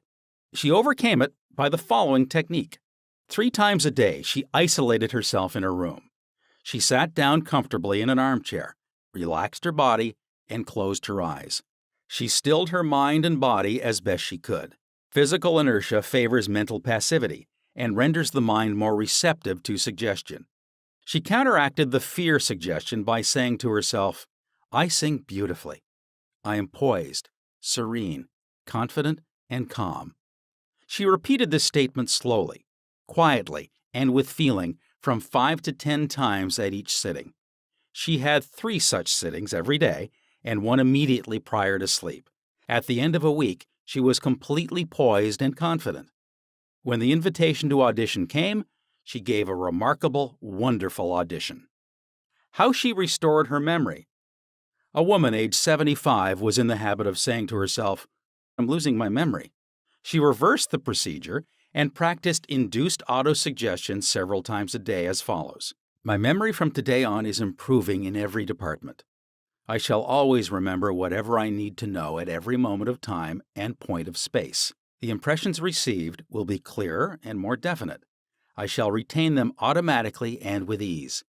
She overcame it by the following technique. 3 times a day, she isolated herself in her room. She sat down comfortably in an armchair, relaxed her body, and closed her eyes. She stilled her mind and body as best she could. Physical inertia favors mental passivity and renders the mind more receptive to suggestion. She counteracted the fear suggestion by saying to herself, "I sing beautifully. I am poised, serene, confident, and calm." She repeated this statement slowly, quietly, and with feeling from 5 to 10 times at each sitting. She had 3 such sittings every day and one immediately prior to sleep. At the end of a week, she was completely poised and confident. When the invitation to audition came, she gave a remarkable, wonderful audition. How she restored her memory. A woman aged 75 was in the habit of saying to herself, "I'm losing my memory." She reversed the procedure and practiced induced autosuggestion several times a day as follows. "My memory from today on is improving in every department. I shall always remember whatever I need to know at every moment of time and point of space. The impressions received will be clearer and more definite. I shall retain them automatically and with ease.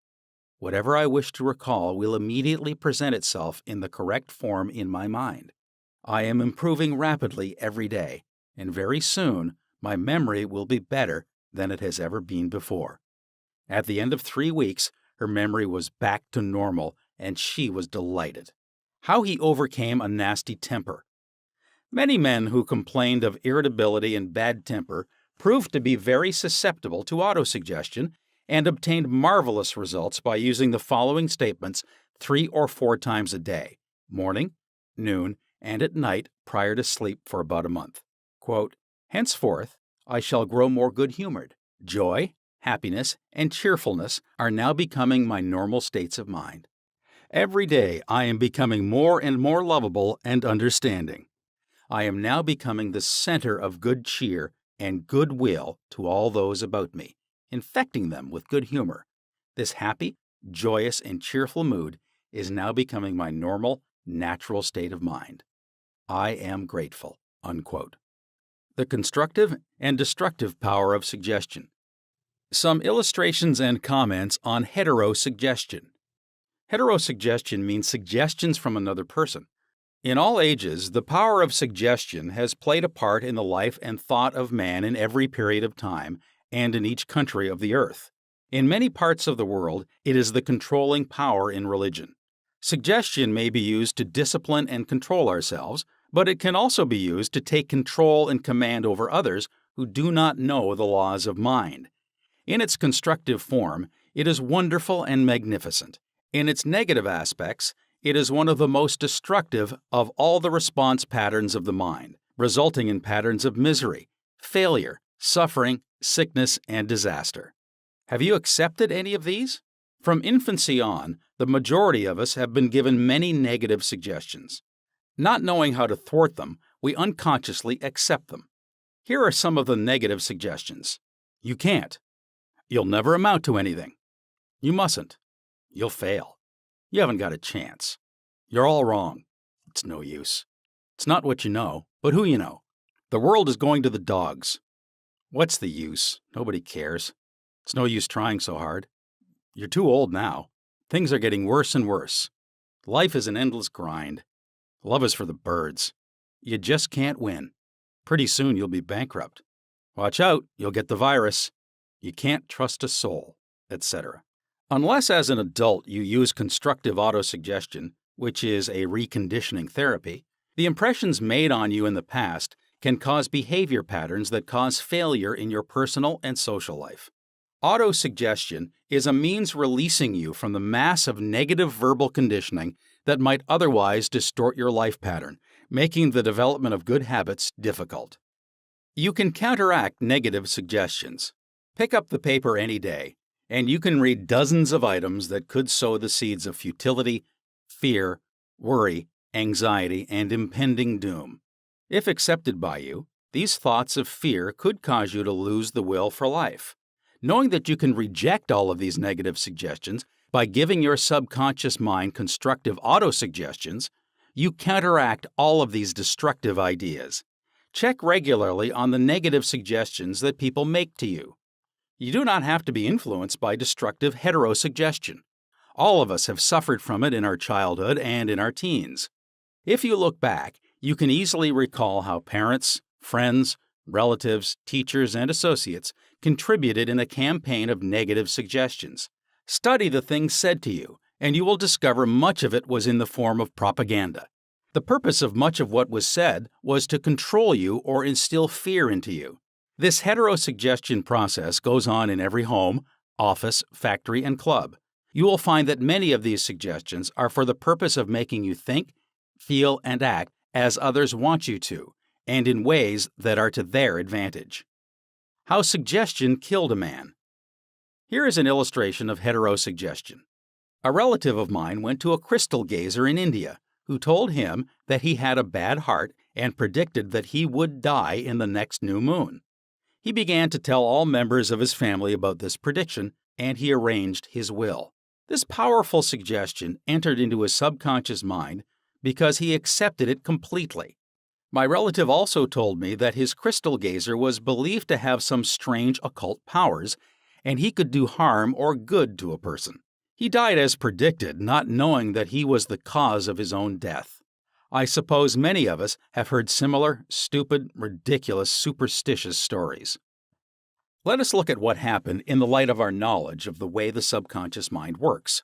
Whatever I wish to recall will immediately present itself in the correct form in my mind. I am improving rapidly every day, and very soon my memory will be better than it has ever been before." At the end of 3 weeks, her memory was back to normal, and she was delighted. How he overcame a nasty temper. Many men who complained of irritability and bad temper proved to be very susceptible to autosuggestion and obtained marvelous results by using the following statements 3 or 4 times a day, morning, noon, and at night prior to sleep for about a month. Quote, "Henceforth, I shall grow more good-humored. Joy, happiness, and cheerfulness are now becoming my normal states of mind. Every day I am becoming more and more lovable and understanding. I am now becoming the center of good cheer and goodwill to all those about me, infecting them with good humor. This happy, joyous, and cheerful mood is now becoming my normal, natural state of mind. I am grateful." Unquote. The constructive and destructive power of suggestion. Some illustrations and comments on heterosuggestion. Heterosuggestion means suggestions from another person. In all ages, the power of suggestion has played a part in the life and thought of man in every period of time and in each country of the earth. In many parts of the world, it is the controlling power in religion. Suggestion may be used to discipline and control ourselves, but it can also be used to take control and command over others who do not know the laws of mind. In its constructive form, it is wonderful and magnificent. In its negative aspects, it is one of the most destructive of all the response patterns of the mind, resulting in patterns of misery, failure, suffering, sickness, and disaster. Have you accepted any of these? From infancy on, the majority of us have been given many negative suggestions. Not knowing how to thwart them, we unconsciously accept them. Here are some of the negative suggestions. You can't. You'll never amount to anything. You mustn't. You'll fail. You haven't got a chance. You're all wrong. It's no use. It's not what you know, but who you know. The world is going to the dogs. What's the use? Nobody cares. It's no use trying so hard. You're too old now. Things are getting worse and worse. Life is an endless grind. Love is for the birds. You just can't win. Pretty soon you'll be bankrupt. Watch out, you'll get the virus. You can't trust a soul, etc. Unless as an adult you use constructive autosuggestion, which is a reconditioning therapy, the impressions made on you in the past can cause behavior patterns that cause failure in your personal and social life. Autosuggestion is a means releasing you from the mass of negative verbal conditioning that might otherwise distort your life pattern, making the development of good habits difficult. You can counteract negative suggestions. Pick up the paper any day, and you can read dozens of items that could sow the seeds of futility, fear, worry, anxiety, and impending doom. If accepted by you, these thoughts of fear could cause you to lose the will for life. Knowing that you can reject all of these negative suggestions by giving your subconscious mind constructive autosuggestions, you counteract all of these destructive ideas. Check regularly on the negative suggestions that people make to you. You do not have to be influenced by destructive heterosuggestion. All of us have suffered from it in our childhood and in our teens. If you look back, you can easily recall how parents, friends, relatives, teachers, and associates contributed in a campaign of negative suggestions. Study the things said to you, and you will discover much of it was in the form of propaganda. The purpose of much of what was said was to control you or instill fear into you. This heterosuggestion process goes on in every home, office, factory, and club. You will find that many of these suggestions are for the purpose of making you think, feel, and act as others want you to, and in ways that are to their advantage. How suggestion killed a man. Here is an illustration of heterosuggestion. A relative of mine went to a crystal gazer in India who told him that he had a bad heart and predicted that he would die in the next new moon. He began to tell all members of his family about this prediction, and he arranged his will. This powerful suggestion entered into his subconscious mind because he accepted it completely. My relative also told me that his crystal gazer was believed to have some strange occult powers, and he could do harm or good to a person. He died as predicted, not knowing that he was the cause of his own death. I suppose many of us have heard similar, stupid, ridiculous, superstitious stories. Let us look at what happened in the light of our knowledge of the way the subconscious mind works.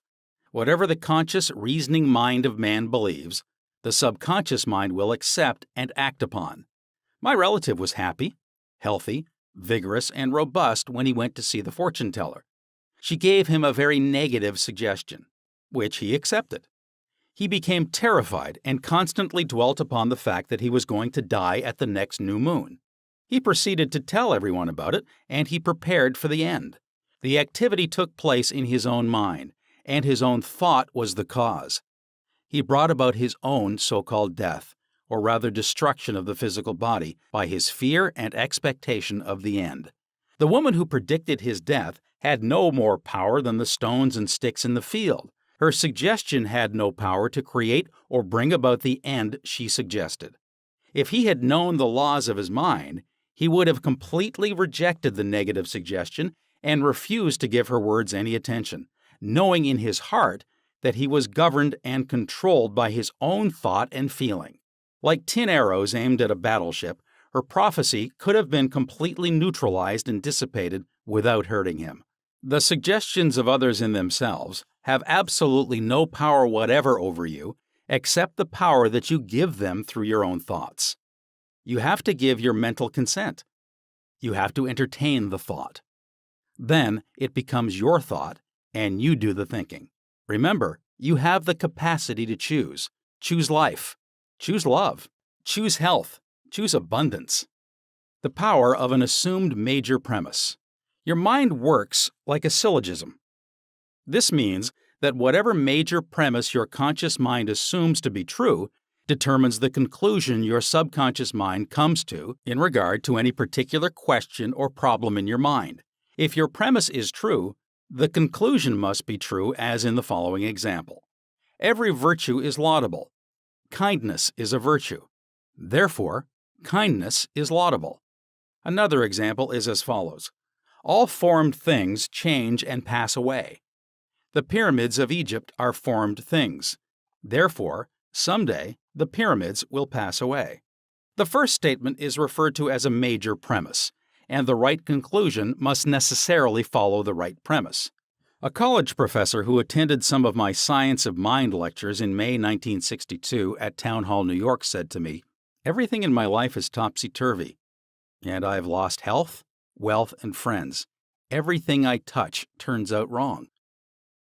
Whatever the conscious, reasoning mind of man believes, the subconscious mind will accept and act upon. My relative was happy, healthy, vigorous, and robust when he went to see the fortune teller. She gave him a very negative suggestion, which he accepted. He became terrified and constantly dwelt upon the fact that he was going to die at the next new moon. He proceeded to tell everyone about it, and he prepared for the end. The activity took place in his own mind, and his own thought was the cause. He brought about his own so-called death, or rather destruction of the physical body, by his fear and expectation of the end. The woman who predicted his death had no more power than the stones and sticks in the field. Her suggestion had no power to create or bring about the end she suggested. If he had known the laws of his mind, he would have completely rejected the negative suggestion and refused to give her words any attention, knowing in his heart that he was governed and controlled by his own thought and feeling. Like tin arrows aimed at a battleship, her prophecy could have been completely neutralized and dissipated without hurting him. The suggestions of others in themselves have absolutely no power whatever over you, except the power that you give them through your own thoughts. You have to give your mental consent. You have to entertain the thought. Then it becomes your thought, and you do the thinking. Remember, you have the capacity to choose. Choose life. Choose love. Choose health. Choose abundance. The power of an assumed major premise. Your mind works like a syllogism. This means that whatever major premise your conscious mind assumes to be true determines the conclusion your subconscious mind comes to in regard to any particular question or problem in your mind. If your premise is true, the conclusion must be true, as in the following example. Every virtue is laudable. Kindness is a virtue. Therefore, kindness is laudable. Another example is as follows. All formed things change and pass away. The pyramids of Egypt are formed things. Therefore, someday, the pyramids will pass away. The first statement is referred to as a major premise, and the right conclusion must necessarily follow the right premise. A college professor who attended some of my Science of Mind lectures in May 1962 at Town Hall, New York, said to me, "Everything in my life is topsy-turvy, and I have lost health, wealth, and friends. Everything I touch turns out wrong."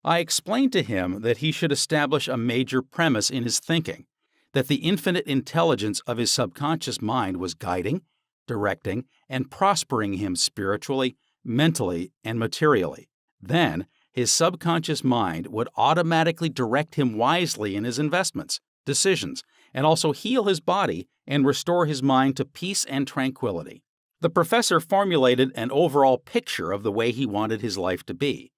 I explained to him that he should establish a major premise in his thinking, that the infinite intelligence of his subconscious mind was guiding, directing, and prospering him spiritually, mentally, and materially. Then, his subconscious mind would automatically direct him wisely in his investments, decisions, and also heal his body and restore his mind to peace and tranquility. The professor formulated an overall picture of the way he wanted his life to be,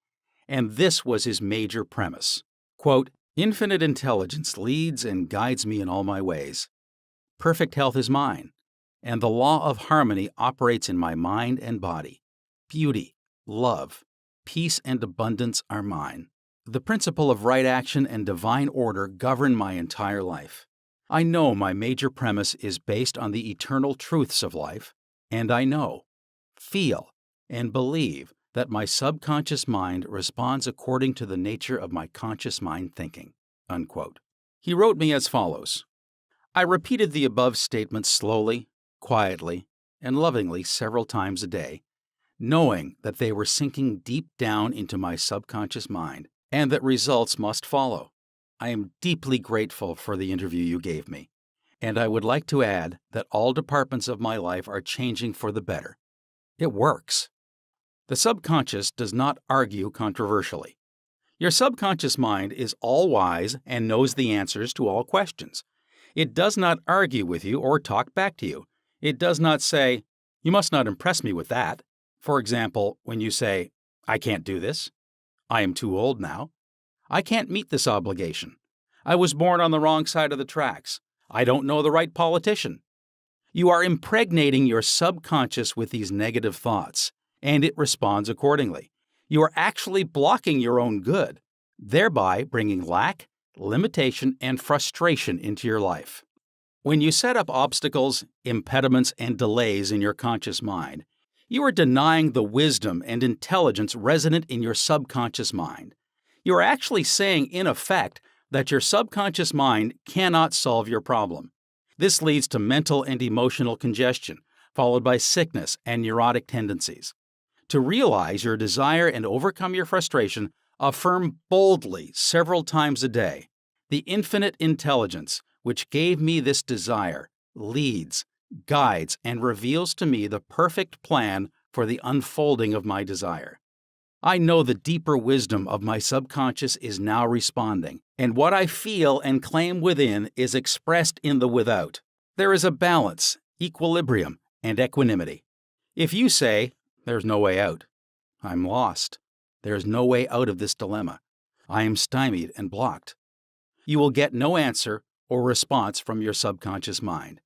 and this was his major premise. Quote, "Infinite intelligence leads and guides me in all my ways. Perfect health is mine, and the law of harmony operates in my mind and body. Beauty, love, peace, and abundance are mine. The principle of right action and divine order govern my entire life. I know my major premise is based on the eternal truths of life, and I know, feel, and believe that my subconscious mind responds according to the nature of my conscious mind thinking." Unquote. He wrote me as follows. I repeated the above statements slowly, quietly, and lovingly several times a day, knowing that they were sinking deep down into my subconscious mind and that results must follow. I am deeply grateful for the interview you gave me, and I would like to add that all departments of my life are changing for the better. It works. The subconscious does not argue controversially. Your subconscious mind is all-wise and knows the answers to all questions. It does not argue with you or talk back to you. It does not say, "You must not impress me with that." For example, when you say, "I can't do this," "I am too old now," "I can't meet this obligation," "I was born on the wrong side of the tracks," "I don't know the right politician." You are impregnating your subconscious with these negative thoughts, and it responds accordingly. You are actually blocking your own good, thereby bringing lack, limitation, and frustration into your life. When you set up obstacles, impediments, and delays in your conscious mind, you are denying the wisdom and intelligence resident in your subconscious mind. You are actually saying, in effect, that your subconscious mind cannot solve your problem. This leads to mental and emotional congestion, followed by sickness and neurotic tendencies. To realize your desire and overcome your frustration, affirm boldly several times a day, "The infinite intelligence which gave me this desire leads, guides, and reveals to me the perfect plan for the unfolding of my desire. I know the deeper wisdom of my subconscious is now responding, and what I feel and claim within is expressed in the without. There is a balance, equilibrium, and equanimity. If you say, 'There's no way out,' I'm lost. There is no way out of this dilemma. I am stymied and blocked. You will get no answer or response from your subconscious mind.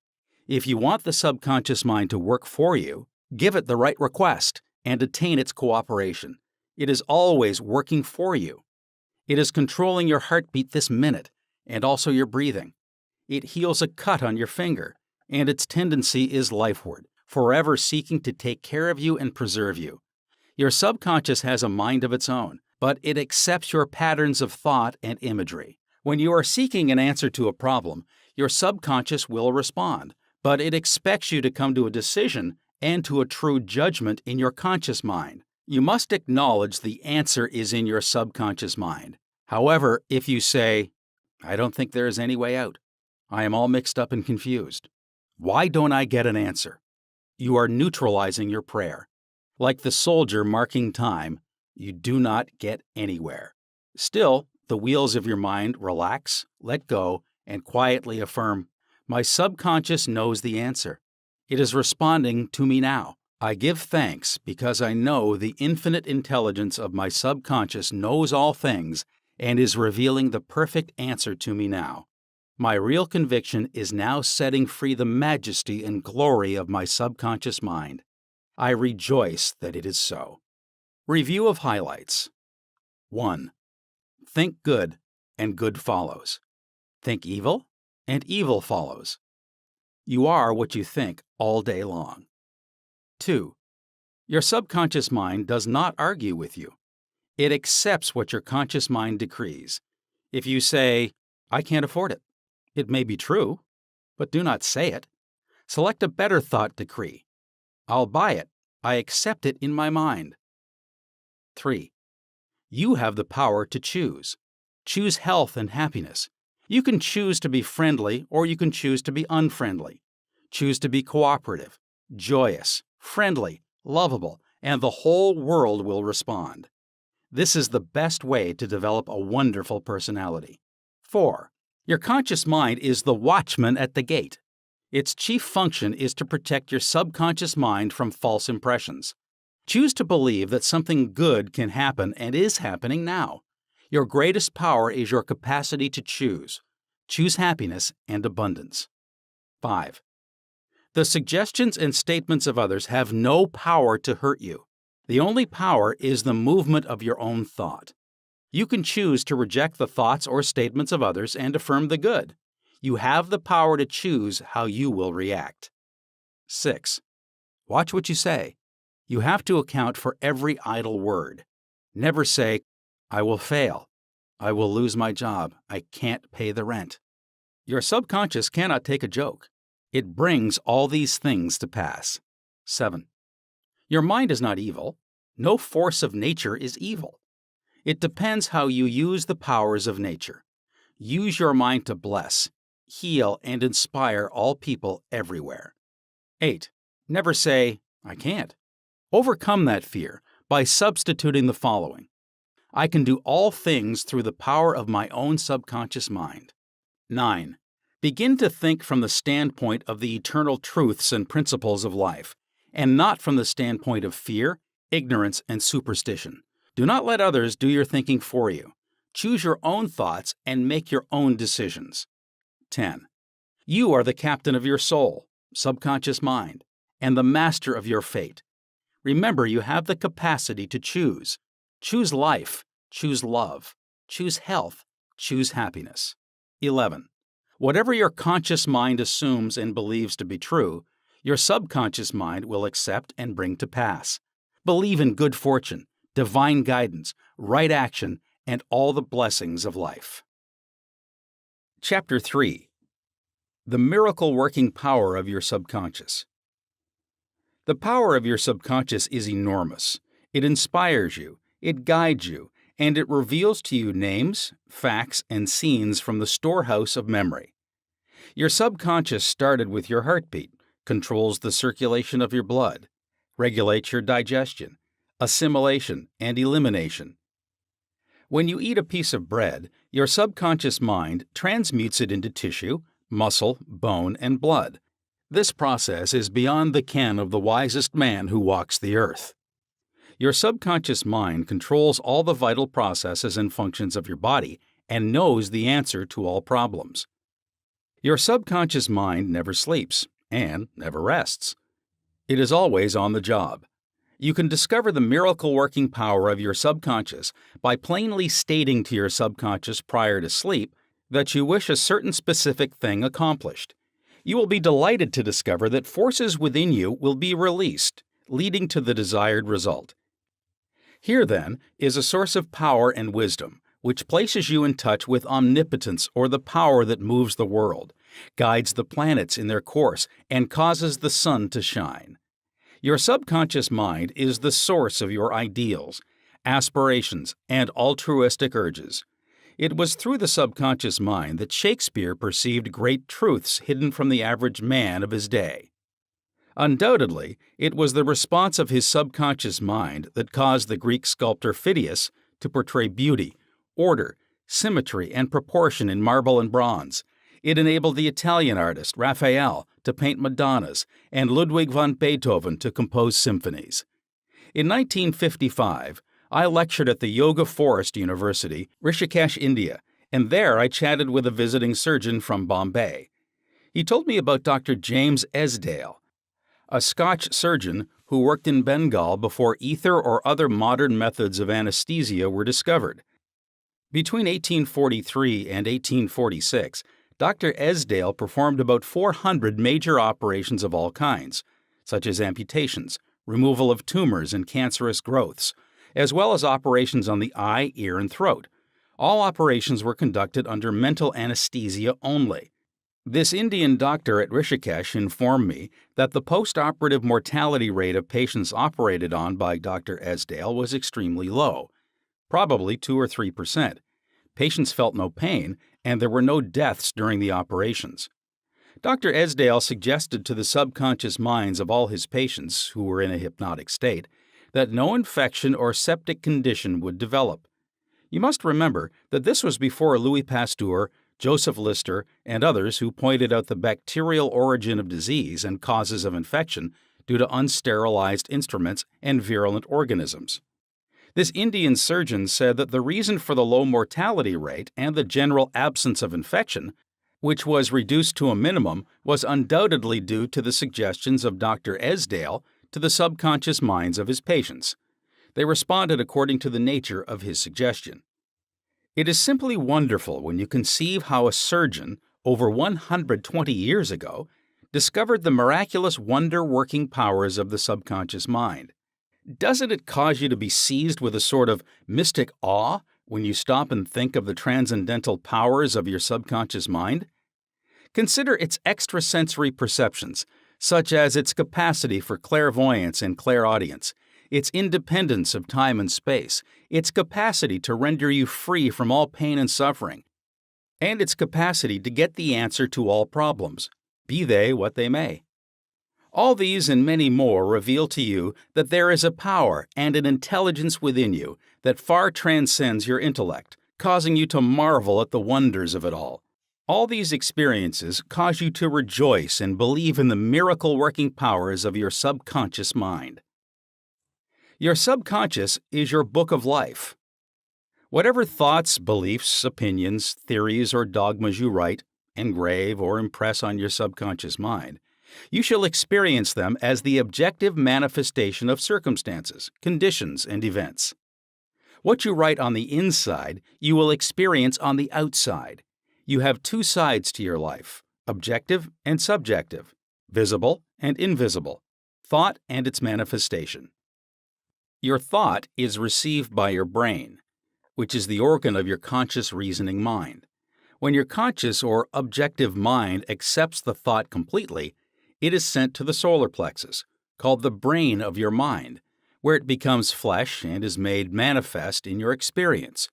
If you want the subconscious mind to work for you, give it the right request and attain its cooperation. It is always working for you. It is controlling your heartbeat this minute and also your breathing. It heals a cut on your finger, and its tendency is lifeward, forever seeking to take care of you and preserve you. Your subconscious has a mind of its own, but it accepts your patterns of thought and imagery. When you are seeking an answer to a problem, your subconscious will respond, but it expects you to come to a decision and to a true judgment in your conscious mind. You must acknowledge the answer is in your subconscious mind. However, if you say, "I don't think there is any way out. I am all mixed up and confused. Why don't I get an answer?" you are neutralizing your prayer. Like the soldier marking time, you do not get anywhere. Still, the wheels of your mind relax, let go, and quietly affirm, "My subconscious knows the answer. It is responding to me now. I give thanks because I know the infinite intelligence of my subconscious knows all things and is revealing the perfect answer to me now. My real conviction is now setting free the majesty and glory of my subconscious mind. I rejoice that it is so." Review of highlights. 1. Think good, and good follows. Think evil, and evil follows. You are what you think all day long. 2. Your subconscious mind does not argue with you. It accepts what your conscious mind decrees. If you say, "I can't afford it," it may be true, but do not say it. Select a better thought decree. "I'll buy it. I accept it in my mind." 3. You have the power to choose. Choose health and happiness. You can choose to be friendly or you can choose to be unfriendly. Choose to be cooperative, joyous, friendly, lovable, and the whole world will respond. This is the best way to develop a wonderful personality. 4. Your conscious mind is the watchman at the gate. Its chief function is to protect your subconscious mind from false impressions. Choose to believe that something good can happen and is happening now. Your greatest power is your capacity to choose. Choose happiness and abundance. 5. The suggestions and statements of others have no power to hurt you. The only power is the movement of your own thought. You can choose to reject the thoughts or statements of others and affirm the good. You have the power to choose how you will react. 6. Watch what you say. You have to account for every idle word. Never say, "I will fail. I will lose my job. I can't pay the rent." Your subconscious cannot take a joke. It brings all these things to pass. 7. Your mind is not evil. No force of nature is evil. It depends how you use the powers of nature. Use your mind to bless, heal, and inspire all people everywhere. 8. Never say, "I can't." Overcome that fear by substituting the following: I can do all things through the power of my own subconscious mind. 9. Begin to think from the standpoint of the eternal truths and principles of life, and not from the standpoint of fear, ignorance, and superstition. Do not let others do your thinking for you. Choose your own thoughts and make your own decisions. 10. You are the captain of your soul, subconscious mind, and the master of your fate. Remember, you have the capacity to choose. Choose life, choose love, choose health, choose happiness. 11. Whatever your conscious mind assumes and believes to be true, your subconscious mind will accept and bring to pass. Believe in good fortune, divine guidance, right action, and all the blessings of life. Chapter 3. The miracle-working power of your subconscious. The power of your subconscious is enormous. It inspires you, it guides you, and it reveals to you names, facts, and scenes from the storehouse of memory. Your subconscious started with your heartbeat, controls the circulation of your blood, regulates your digestion, assimilation, and elimination. When you eat a piece of bread, your subconscious mind transmutes it into tissue, muscle, bone, and blood. This process is beyond the ken of the wisest man who walks the earth. Your subconscious mind controls all the vital processes and functions of your body and knows the answer to all problems. Your subconscious mind never sleeps and never rests. It is always on the job. You can discover the miracle-working power of your subconscious by plainly stating to your subconscious prior to sleep that you wish a certain specific thing accomplished. You will be delighted to discover that forces within you will be released, leading to the desired result. Here, then, is a source of power and wisdom, which places you in touch with omnipotence, or the power that moves the world, guides the planets in their course, and causes the sun to shine. Your subconscious mind is the source of your ideals, aspirations, and altruistic urges. It was through the subconscious mind that Shakespeare perceived great truths hidden from the average man of his day. Undoubtedly, it was the response of his subconscious mind that caused the Greek sculptor Phidias to portray beauty, order, symmetry, and proportion in marble and bronze. It enabled the Italian artist Raphael to paint Madonnas and Ludwig van Beethoven to compose symphonies. In 1955, I lectured at the Yoga Forest University, Rishikesh, India, and there I chatted with a visiting surgeon from Bombay. He told me about Dr. James Esdale, a Scotch surgeon who worked in Bengal before ether or other modern methods of anesthesia were discovered. Between 1843 and 1846, Dr. Esdale performed about 400 major operations of all kinds, such as amputations, removal of tumors and cancerous growths, as well as operations on the eye, ear, and throat. All operations were conducted under mental anesthesia only. This Indian doctor at Rishikesh informed me that the post-operative mortality rate of patients operated on by Dr. Esdale was extremely low, probably 2 or 3%. Patients felt no pain, and there were no deaths during the operations. Dr. Esdale suggested to the subconscious minds of all his patients, who were in a hypnotic state, that no infection or septic condition would develop. You must remember that this was before Louis Pasteur, Joseph Lister, and others who pointed out the bacterial origin of disease and causes of infection due to unsterilized instruments and virulent organisms. This Indian surgeon said that the reason for the low mortality rate and the general absence of infection, which was reduced to a minimum, was undoubtedly due to the suggestions of Dr. Esdale to the subconscious minds of his patients. They responded according to the nature of his suggestion. It is simply wonderful when you conceive how a surgeon, over 120 years ago, discovered the miraculous wonder-working powers of the subconscious mind. Doesn't it cause you to be seized with a sort of mystic awe when you stop and think of the transcendental powers of your subconscious mind? Consider its extrasensory perceptions, such as its capacity for clairvoyance and clairaudience, its independence of time and space, its capacity to render you free from all pain and suffering, and its capacity to get the answer to all problems, be they what they may. All these and many more reveal to you that there is a power and an intelligence within you that far transcends your intellect, causing you to marvel at the wonders of it all. All these experiences cause you to rejoice and believe in the miracle-working powers of your subconscious mind. Your subconscious is your book of life. Whatever thoughts, beliefs, opinions, theories, or dogmas you write, engrave, or impress on your subconscious mind, you shall experience them as the objective manifestation of circumstances, conditions, and events. What you write on the inside, you will experience on the outside. You have two sides to your life, objective and subjective, visible and invisible, thought and its manifestation. Your thought is received by your brain, which is the organ of your conscious reasoning mind. When your conscious or objective mind accepts the thought completely, it is sent to the solar plexus, called the brain of your mind, where it becomes flesh and is made manifest in your experience.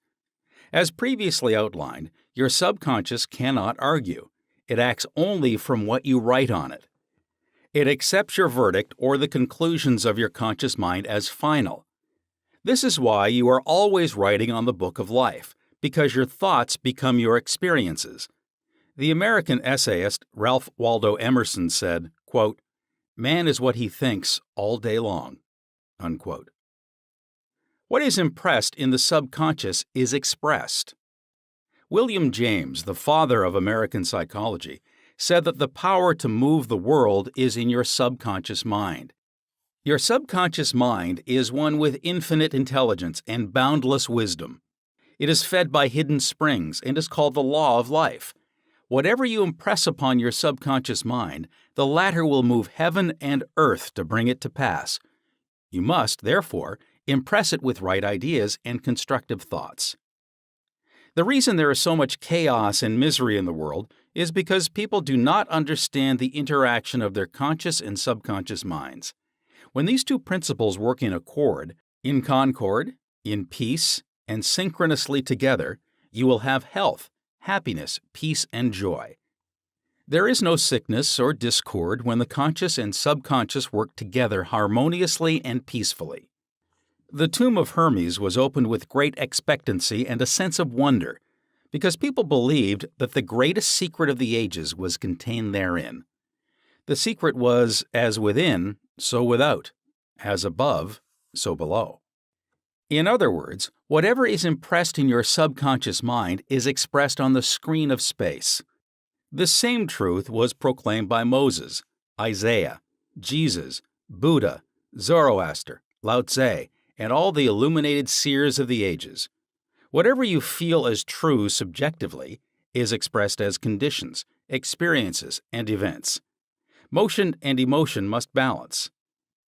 As previously outlined, your subconscious cannot argue. It acts only from what you write on it. It accepts your verdict or the conclusions of your conscious mind as final. This is why you are always writing on the book of life, because your thoughts become your experiences. The American essayist Ralph Waldo Emerson said, quote, "Man is what he thinks all day long." Unquote. What is impressed in the subconscious is expressed. William James, the father of American psychology, said that the power to move the world is in your subconscious mind. Your subconscious mind is one with infinite intelligence and boundless wisdom. It is fed by hidden springs and is called the law of life. Whatever you impress upon your subconscious mind, the latter will move heaven and earth to bring it to pass. You must, therefore, impress it with right ideas and constructive thoughts. The reason there is so much chaos and misery in the world is because people do not understand the interaction of their conscious and subconscious minds. When these two principles work in accord, in concord, in peace, and synchronously together, you will have health, happiness, peace, and joy. There is no sickness or discord when the conscious and subconscious work together harmoniously and peacefully. The tomb of Hermes was opened with great expectancy and a sense of wonder, because people believed that the greatest secret of the ages was contained therein. The secret was, as within, so without, as above, so below. In other words, whatever is impressed in your subconscious mind is expressed on the screen of space. The same truth was proclaimed by Moses, Isaiah, Jesus, Buddha, Zoroaster, Lao Tse, and all the illuminated seers of the ages. Whatever you feel as true subjectively is expressed as conditions, experiences, and events. Motion and emotion must balance.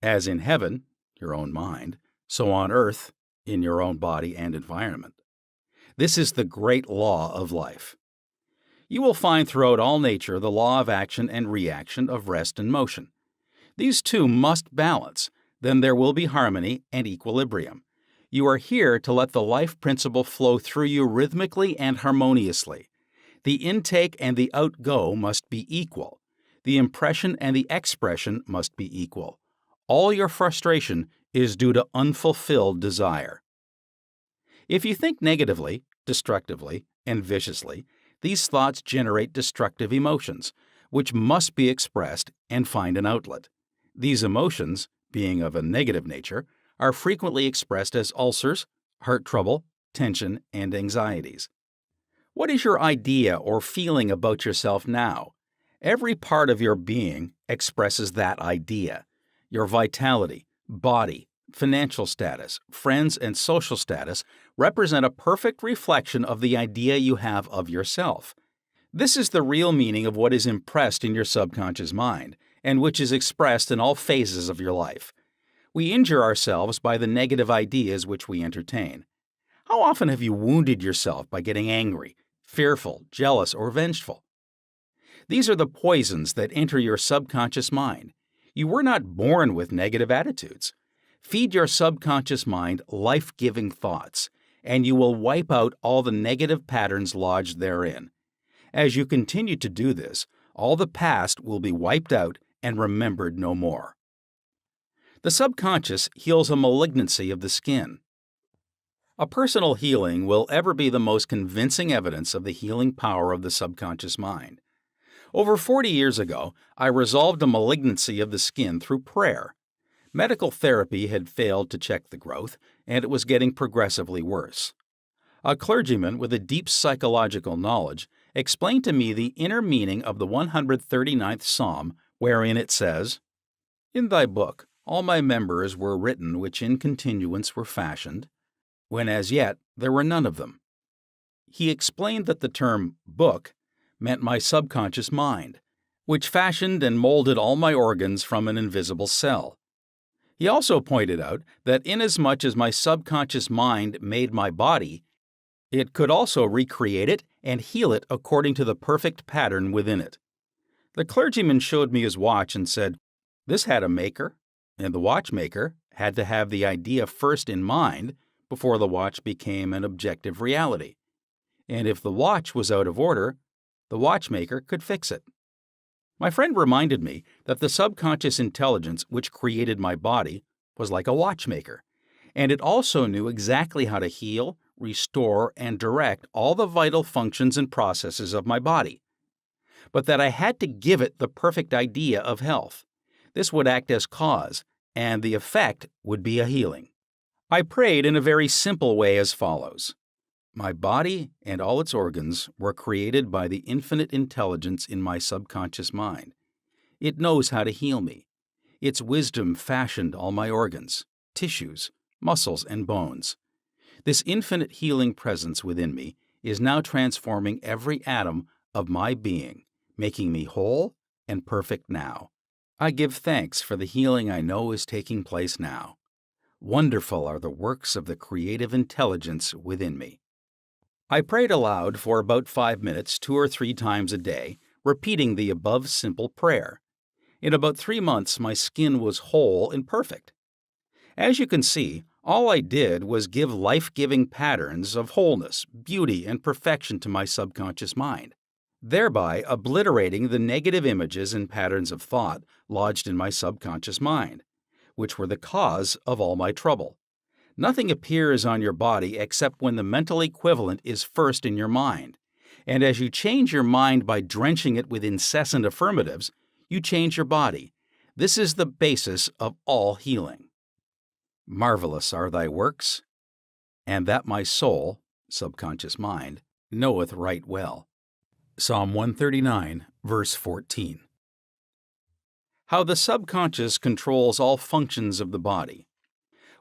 As in heaven, your own mind, so on earth, in your own body and environment. This is the great law of life. You will find throughout all nature the law of action and reaction, of rest and motion. These two must balance, then there will be harmony and equilibrium. You are here to let the life principle flow through you rhythmically and harmoniously. The intake and the outgo must be equal. The impression and the expression must be equal. All your frustration is due to unfulfilled desire. If you think negatively, destructively, and viciously, these thoughts generate destructive emotions, which must be expressed and find an outlet. These emotions, being of a negative nature, are frequently expressed as ulcers, heart trouble, tension, and anxieties. What is your idea or feeling about yourself now? Every part of your being expresses that idea. Your vitality, body, financial status, friends, and social status represent a perfect reflection of the idea you have of yourself. This is the real meaning of what is impressed in your subconscious mind, and which is expressed in all phases of your life. We injure ourselves by the negative ideas which we entertain. How often have you wounded yourself by getting angry, fearful, jealous, or vengeful? These are the poisons that enter your subconscious mind. You were not born with negative attitudes. Feed your subconscious mind life-giving thoughts, and you will wipe out all the negative patterns lodged therein. As you continue to do this, all the past will be wiped out and remembered no more. The subconscious heals a malignancy of the skin. A personal healing will ever be the most convincing evidence of the healing power of the subconscious mind. Over 40 years ago, I resolved a malignancy of the skin through prayer. Medical therapy had failed to check the growth, and it was getting progressively worse. A clergyman with a deep psychological knowledge explained to me the inner meaning of the 139th Psalm, wherein it says, "In thy book all my members were written which in continuance were fashioned, when as yet there were none of them." He explained that the term book meant my subconscious mind, which fashioned and molded all my organs from an invisible cell. He also pointed out that inasmuch as my subconscious mind made my body, it could also recreate it and heal it according to the perfect pattern within it. The clergyman showed me his watch and said, "This had a maker, and the watchmaker had to have the idea first in mind before the watch became an objective reality. And if the watch was out of order, the watchmaker could fix it." My friend reminded me that the subconscious intelligence which created my body was like a watchmaker, and it also knew exactly how to heal, restore, and direct all the vital functions and processes of my body. But that I had to give it the perfect idea of health. This would act as cause, and the effect would be a healing. I prayed in a very simple way as follows. My body and all its organs were created by the infinite intelligence in my subconscious mind. It knows how to heal me. Its wisdom fashioned all my organs, tissues, muscles, and bones. This infinite healing presence within me is now transforming every atom of my being, making me whole and perfect now. I give thanks for the healing I know is taking place now. Wonderful are the works of the creative intelligence within me. I prayed aloud for about 5 minutes 2 or 3 times a day, repeating the above simple prayer. In about 3 months, my skin was whole and perfect. As you can see, all I did was give life-giving patterns of wholeness, beauty, and perfection to my subconscious mind, thereby obliterating the negative images and patterns of thought lodged in my subconscious mind, which were the cause of all my trouble. Nothing appears on your body except when the mental equivalent is first in your mind, and as you change your mind by drenching it with incessant affirmatives, you change your body. This is the basis of all healing. Marvelous are thy works, and that my soul, subconscious mind, knoweth right well. Psalm 139, verse 14. How the subconscious controls all functions of the body.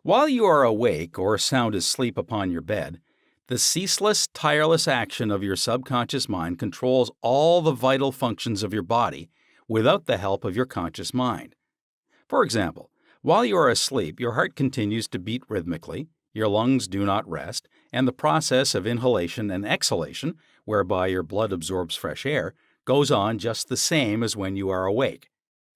While you are awake or sound asleep upon your bed, the ceaseless, tireless action of your subconscious mind controls all the vital functions of your body without the help of your conscious mind. For example, while you are asleep, your heart continues to beat rhythmically, your lungs do not rest, and the process of inhalation and exhalation, whereby your blood absorbs fresh air, goes on just the same as when you are awake.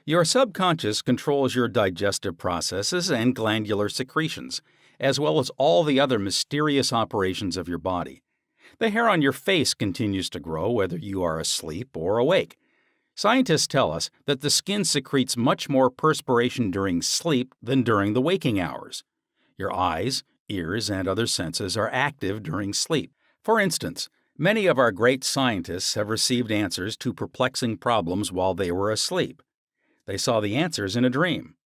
Your subconscious controls your digestive processes and glandular secretions, as well as all the other mysterious operations of your body. The hair on your face continues to grow whether you are asleep or awake. Scientists tell us that the skin secretes much more perspiration during sleep than during the waking hours. Your eyes, ears, and other senses are active during sleep. For instance, Many of our great scientists have received answers to perplexing problems while they were asleep. They saw the answers in a dream.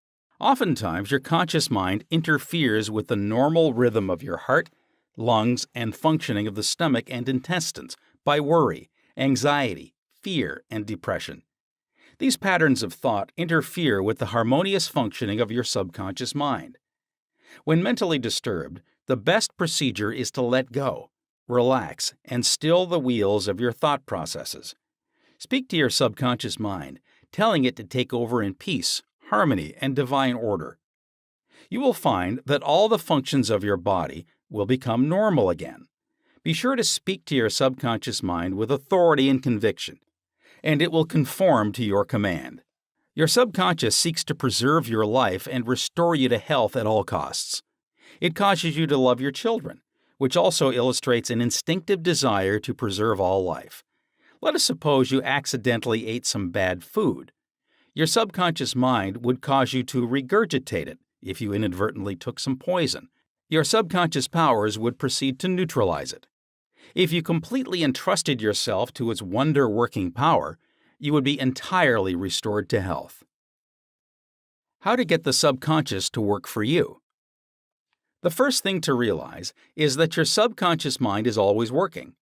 Oftentimes, your conscious mind interferes with the normal rhythm of your heart, lungs, and functioning of the stomach and intestines by worry, anxiety, fear, and depression. These patterns of thought interfere with the harmonious functioning of your subconscious mind. When mentally disturbed, the best procedure is to let go, relax, and still the wheels of your thought processes. Speak to your subconscious mind, telling it to take over in peace, harmony, and divine order. You will find that all the functions of your body will become normal again. Be sure to speak to your subconscious mind with authority and conviction, and it will conform to your command. Your subconscious seeks to preserve your life and restore you to health at all costs. It causes you to love your children, which also illustrates an instinctive desire to preserve all life. Let us suppose you accidentally ate some bad food. Your subconscious mind would cause you to regurgitate it if you inadvertently took some poison. Your subconscious powers would proceed to neutralize it. If you completely entrusted yourself to its wonder-working power, you would be entirely restored to health. How to get the subconscious to work for you. The first thing to realize is that your subconscious mind is always working.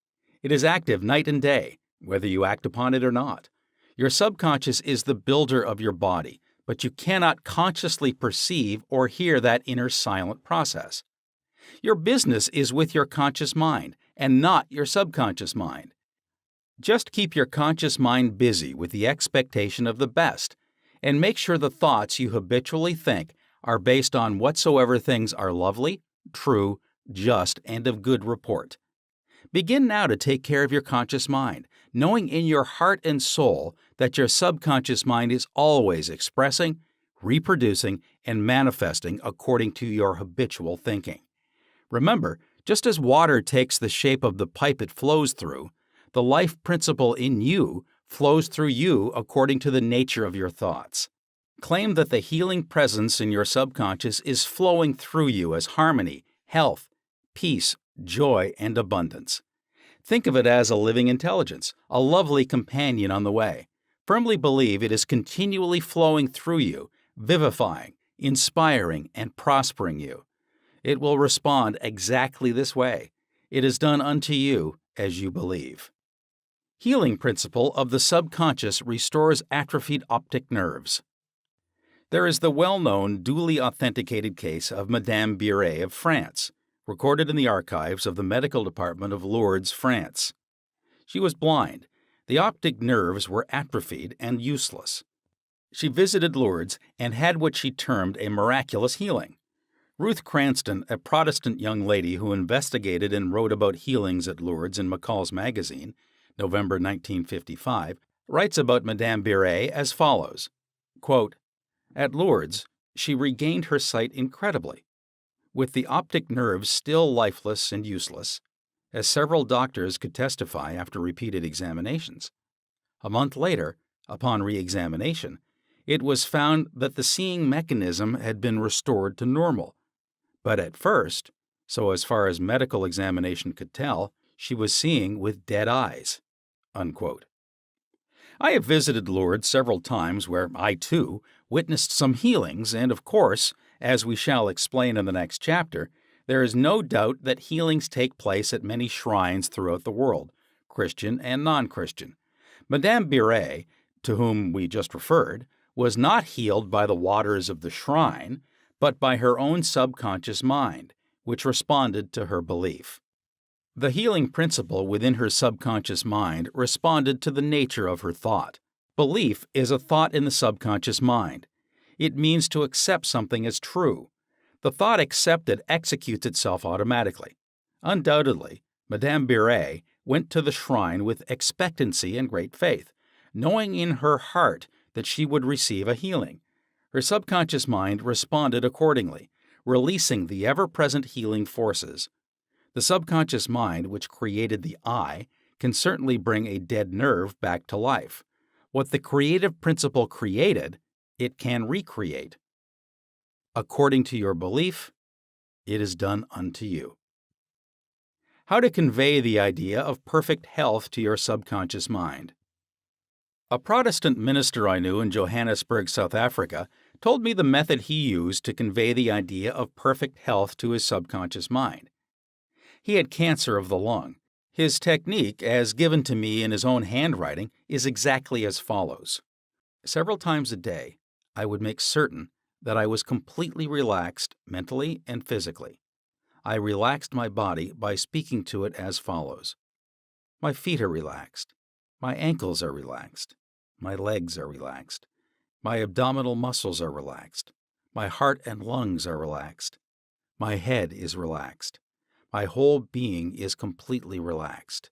It is active night and day, whether you act upon it or not. Your subconscious is the builder of your body, but you cannot consciously perceive or hear that inner silent process. Your business is with your conscious mind and not your subconscious mind. Just keep your conscious mind busy with the expectation of the best, and make sure the thoughts you habitually think are based on whatsoever things are lovely, true, just, and of good report. Begin now to take care of your conscious mind, knowing in your heart and soul that your subconscious mind is always expressing, reproducing, and manifesting according to your habitual thinking. Remember, just as water takes the shape of the pipe it flows through, the life principle in you flows through you according to the nature of your thoughts. Claim that the healing presence in your subconscious is flowing through you as harmony, health, peace, joy, and abundance. Think of it as a living intelligence, a lovely companion on the way. Firmly believe it is continually flowing through you, vivifying, inspiring, and prospering you. It will respond exactly this way. It is done unto you as you believe. Healing principle of the subconscious restores atrophied optic nerves. There is the well-known, duly authenticated case of Madame Biret of France, recorded in the archives of the medical department of Lourdes, France. She was blind. The optic nerves were atrophied and useless. She visited Lourdes and had what she termed a miraculous healing. Ruth Cranston, a Protestant young lady who investigated and wrote about healings at Lourdes in McCall's magazine, November 1955, writes about Madame Biret as follows, quote, "At Lourdes, she regained her sight incredibly, with the optic nerves still lifeless and useless, as several doctors could testify after repeated examinations. A month later, upon re-examination, it was found that the seeing mechanism had been restored to normal. But at first, so as far as medical examination could tell, she was seeing with dead eyes." Unquote. I have visited Lourdes several times where I, too, witnessed some healings, and of course, as we shall explain in the next chapter, there is no doubt that healings take place at many shrines throughout the world, Christian and non-Christian. Madame Biret, to whom we just referred, was not healed by the waters of the shrine, but by her own subconscious mind, which responded to her belief. The healing principle within her subconscious mind responded to the nature of her thought. Belief is a thought in the subconscious mind. It means to accept something as true. The thought accepted executes itself automatically. Undoubtedly, Madame Biret went to the shrine with expectancy and great faith, knowing in her heart that she would receive a healing. Her subconscious mind responded accordingly, releasing the ever-present healing forces. The subconscious mind, which created the eye, can certainly bring a dead nerve back to life. What the creative principle created, it can recreate. According to your belief, it is done unto you. How to convey the idea of perfect health to your subconscious mind. A Protestant minister I knew in Johannesburg, South Africa, told me the method he used to convey the idea of perfect health to his subconscious mind. He had cancer of the lung. His technique, as given to me in his own handwriting, is exactly as follows. Several times a day, I would make certain that I was completely relaxed mentally and physically. I relaxed my body by speaking to it as follows. My feet are relaxed. My ankles are relaxed. My legs are relaxed. My abdominal muscles are relaxed. My heart and lungs are relaxed. My head is relaxed. My whole being is completely relaxed.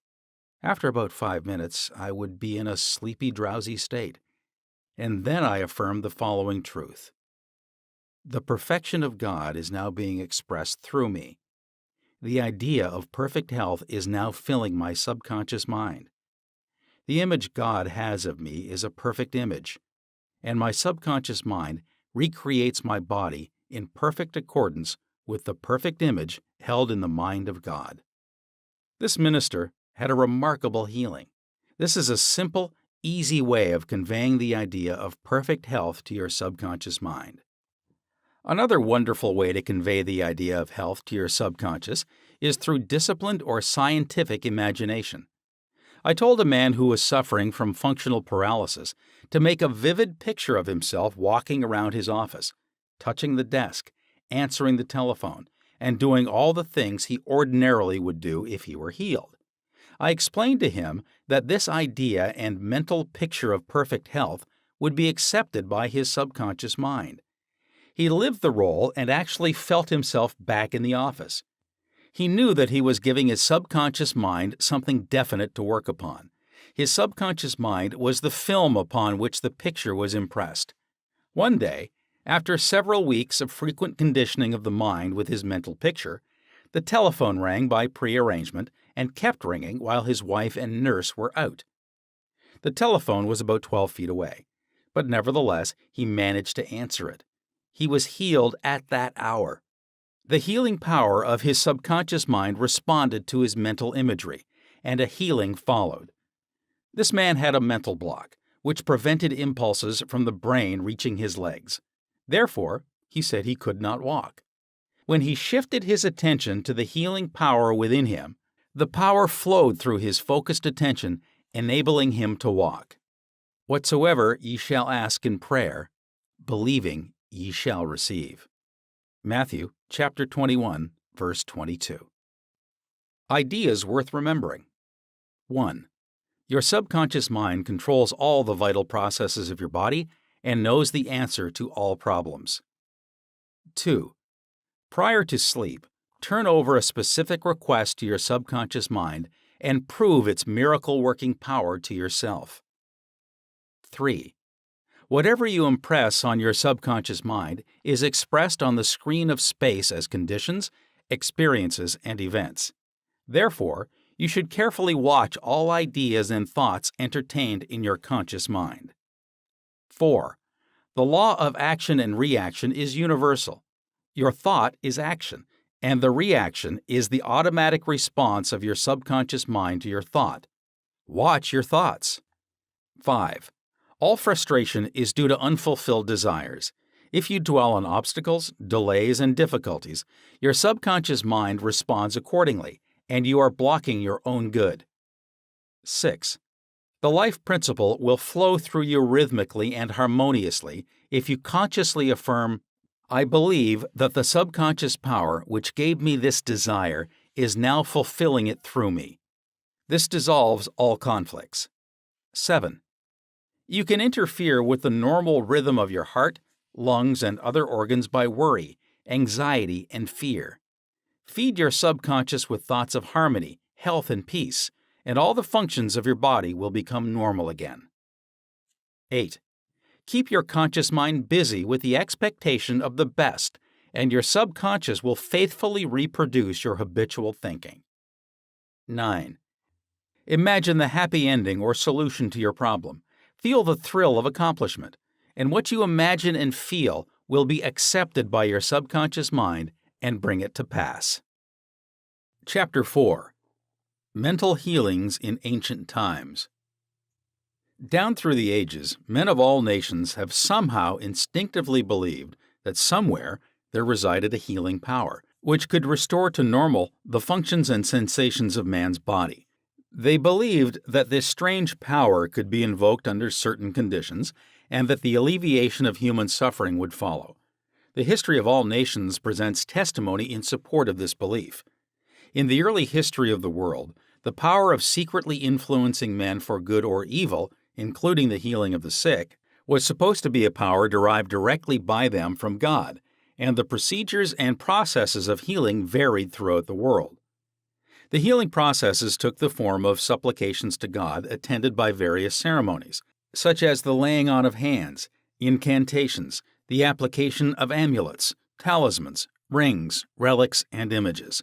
After about 5 minutes, I would be in a sleepy, drowsy state. And then I affirmed the following truth. The perfection of God is now being expressed through me. The idea of perfect health is now filling my subconscious mind. The image God has of me is a perfect image, and my subconscious mind recreates my body in perfect accordance with the perfect image held in the mind of God. This minister had a remarkable healing. This is a simple, easy way of conveying the idea of perfect health to your subconscious mind. Another wonderful way to convey the idea of health to your subconscious is through disciplined or scientific imagination. I told a man who was suffering from functional paralysis to make a vivid picture of himself walking around his office, touching the desk, answering the telephone, and doing all the things he ordinarily would do if he were healed. I explained to him that this idea and mental picture of perfect health would be accepted by his subconscious mind. He lived the role and actually felt himself back in the office. He knew that he was giving his subconscious mind something definite to work upon. His subconscious mind was the film upon which the picture was impressed. One day, after several weeks of frequent conditioning of the mind with his mental picture, the telephone rang by prearrangement and kept ringing while his wife and nurse were out. The telephone was about 12 feet away, but nevertheless he managed to answer it. He was healed at that hour. The healing power of his subconscious mind responded to his mental imagery, and a healing followed. This man had a mental block, which prevented impulses from the brain reaching his legs. Therefore, he said he could not walk. When he shifted his attention to the healing power within him, the power flowed through his focused attention, enabling him to walk. Whatsoever ye shall ask in prayer, believing ye shall receive. Matthew chapter 21, verse 22. Ideas worth remembering. 1. Your subconscious mind controls all the vital processes of your body and knows the answer to all problems. 2. Prior to sleep, turn over a specific request to your subconscious mind and prove its miracle-working power to yourself. 3. Whatever you impress on your subconscious mind is expressed on the screen of space as conditions, experiences, and events. Therefore, you should carefully watch all ideas and thoughts entertained in your conscious mind. 4. The law of action and reaction is universal. Your thought is action, and the reaction is the automatic response of your subconscious mind to your thought. Watch your thoughts. 5. All frustration is due to unfulfilled desires. If you dwell on obstacles, delays, and difficulties, your subconscious mind responds accordingly, and you are blocking your own good. 6. The life principle will flow through you rhythmically and harmoniously if you consciously affirm, I believe that the subconscious power which gave me this desire is now fulfilling it through me. This dissolves all conflicts. 7. You can interfere with the normal rhythm of your heart, lungs, and other organs by worry, anxiety, and fear. Feed your subconscious with thoughts of harmony, health, and peace, and all the functions of your body will become normal again. 8. Keep your conscious mind busy with the expectation of the best, and your subconscious will faithfully reproduce your habitual thinking. 9. Imagine the happy ending or solution to your problem. Feel the thrill of accomplishment, and what you imagine and feel will be accepted by your subconscious mind and bring it to pass. Chapter 4. Mental healings in ancient times. Down through the ages, men of all nations have somehow instinctively believed that somewhere there resided a healing power, which could restore to normal the functions and sensations of man's body. They believed that this strange power could be invoked under certain conditions, and that the alleviation of human suffering would follow. The history of all nations presents testimony in support of this belief. In the early history of the world, the power of secretly influencing men for good or evil, including the healing of the sick, was supposed to be a power derived directly by them from God, and the procedures and processes of healing varied throughout the world. The healing processes took the form of supplications to God attended by various ceremonies, such as the laying on of hands, incantations, the application of amulets, talismans, rings, relics, and images.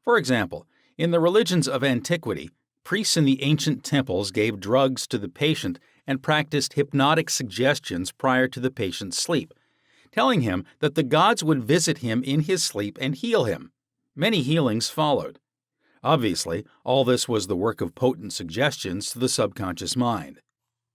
For example, in the religions of antiquity, priests in the ancient temples gave drugs to the patient and practiced hypnotic suggestions prior to the patient's sleep, telling him that the gods would visit him in his sleep and heal him. Many healings followed. Obviously, all this was the work of potent suggestions to the subconscious mind.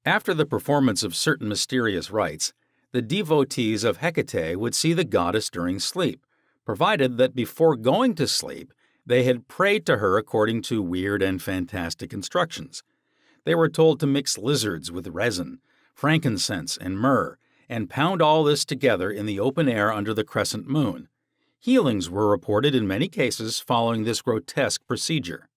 After the performance of certain mysterious rites, the devotees of Hecate would see the goddess during sleep, provided that before going to sleep, they had prayed to her according to weird and fantastic instructions. They were told to mix lizards with resin, frankincense, and myrrh, and pound all this together in the open air under the crescent moon. Healings were reported in many cases following this grotesque procedure.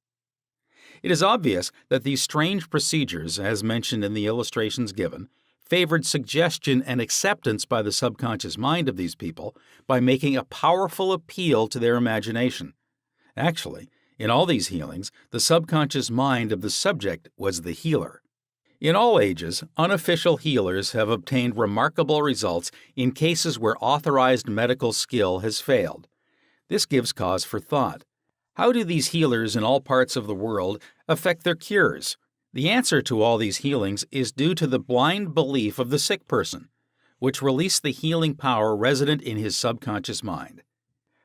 It is obvious that these strange procedures, as mentioned in the illustrations given, favored suggestion and acceptance by the subconscious mind of these people by making a powerful appeal to their imagination. Actually, in all these healings, the subconscious mind of the subject was the healer. In all ages, unofficial healers have obtained remarkable results in cases where authorized medical skill has failed. This gives cause for thought. How do these healers in all parts of the world affect their cures? The answer to all these healings is due to the blind belief of the sick person, which released the healing power resident in his subconscious mind.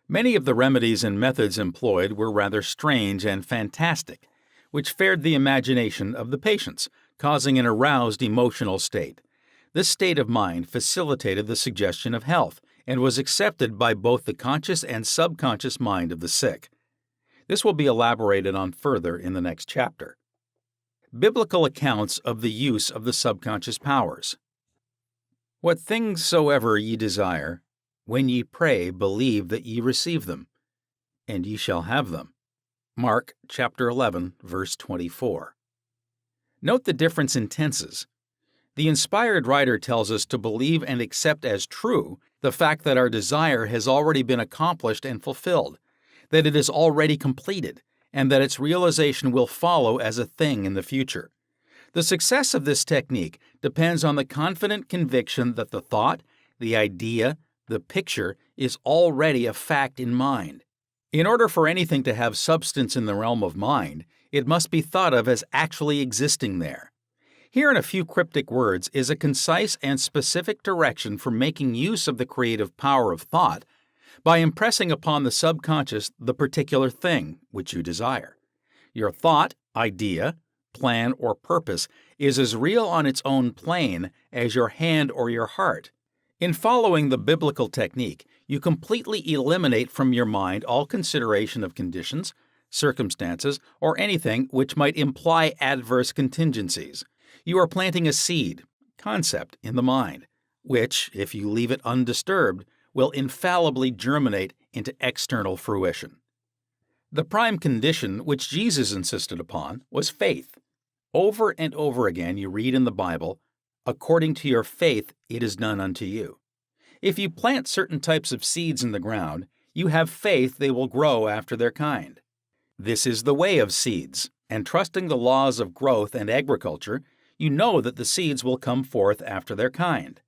Many of the remedies and methods employed were rather strange and fantastic, which fared the imagination of the patients, causing an aroused emotional state. This state of mind facilitated the suggestion of health and was accepted by both the conscious and subconscious mind of the sick. This will be elaborated on further in the next chapter. Biblical accounts of the use of the subconscious powers. What things soever ye desire, when ye pray, believe that ye receive them, and ye shall have them. Mark chapter 11, verse 24. Note the difference in tenses. The inspired writer tells us to believe and accept as true the fact that our desire has already been accomplished and fulfilled, that it is already completed, and that its realization will follow as a thing in the future. The success of this technique depends on the confident conviction that the thought, the idea, the picture is already a fact in mind. In order for anything to have substance in the realm of mind, it must be thought of as actually existing there. Here in a few cryptic words is a concise and specific direction for making use of the creative power of thought by impressing upon the subconscious the particular thing which you desire. Your thought, idea, plan, or purpose is as real on its own plane as your hand or your heart. In following the biblical technique, you completely eliminate from your mind all consideration of conditions, circumstances, or anything which might imply adverse contingencies. You are planting a seed, concept, in the mind, which, if you leave it undisturbed, will infallibly germinate into external fruition. The prime condition which Jesus insisted upon was faith. Over and over again you read in the Bible, "According to your faith it is done unto you." If you plant certain types of seeds in the ground, you have faith they will grow after their kind. This is the way of seeds, and trusting the laws of growth and agriculture, you know that the seeds will come forth after their kind.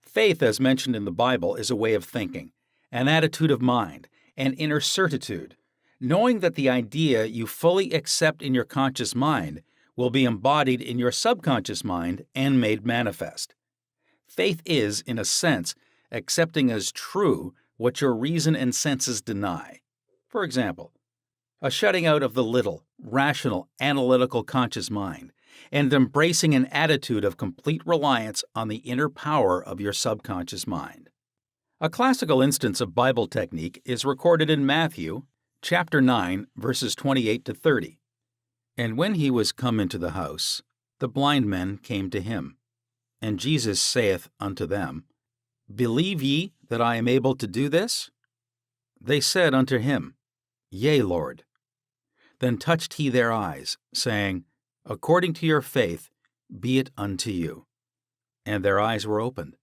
Faith, as mentioned in the Bible, is a way of thinking, an attitude of mind, an inner certitude, knowing that the idea you fully accept in your conscious mind will be embodied in your subconscious mind and made manifest. Faith is, in a sense, accepting as true what your reason and senses deny. For example, a shutting out of the little rational, analytical conscious mind, and embracing an attitude of complete reliance on the inner power of your subconscious mind. A classical instance of Bible technique is recorded in Matthew, chapter 9, verses 28 to 30. And when he was come into the house, the blind men came to him. And Jesus saith unto them, Believe ye that I am able to do this? They said unto him, Yea, Lord. Then touched he their eyes, saying, According to your faith, be it unto you. And their eyes were opened.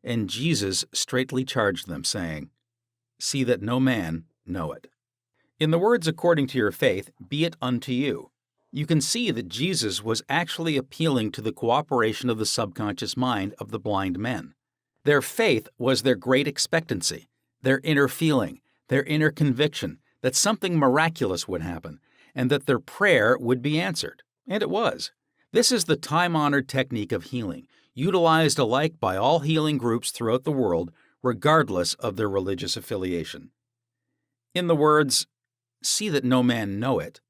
And Jesus straitly charged them, saying, See that no man know it. In the words, according to your faith, be it unto you, you can see that Jesus was actually appealing to the cooperation of the subconscious mind of the blind men. Their faith was their great expectancy, their inner feeling, their inner conviction that something miraculous would happen, and that their prayer would be answered. And it was. This is the time-honored technique of healing, utilized alike by all healing groups throughout the world, regardless of their religious affiliation. In the words, see that no man know it,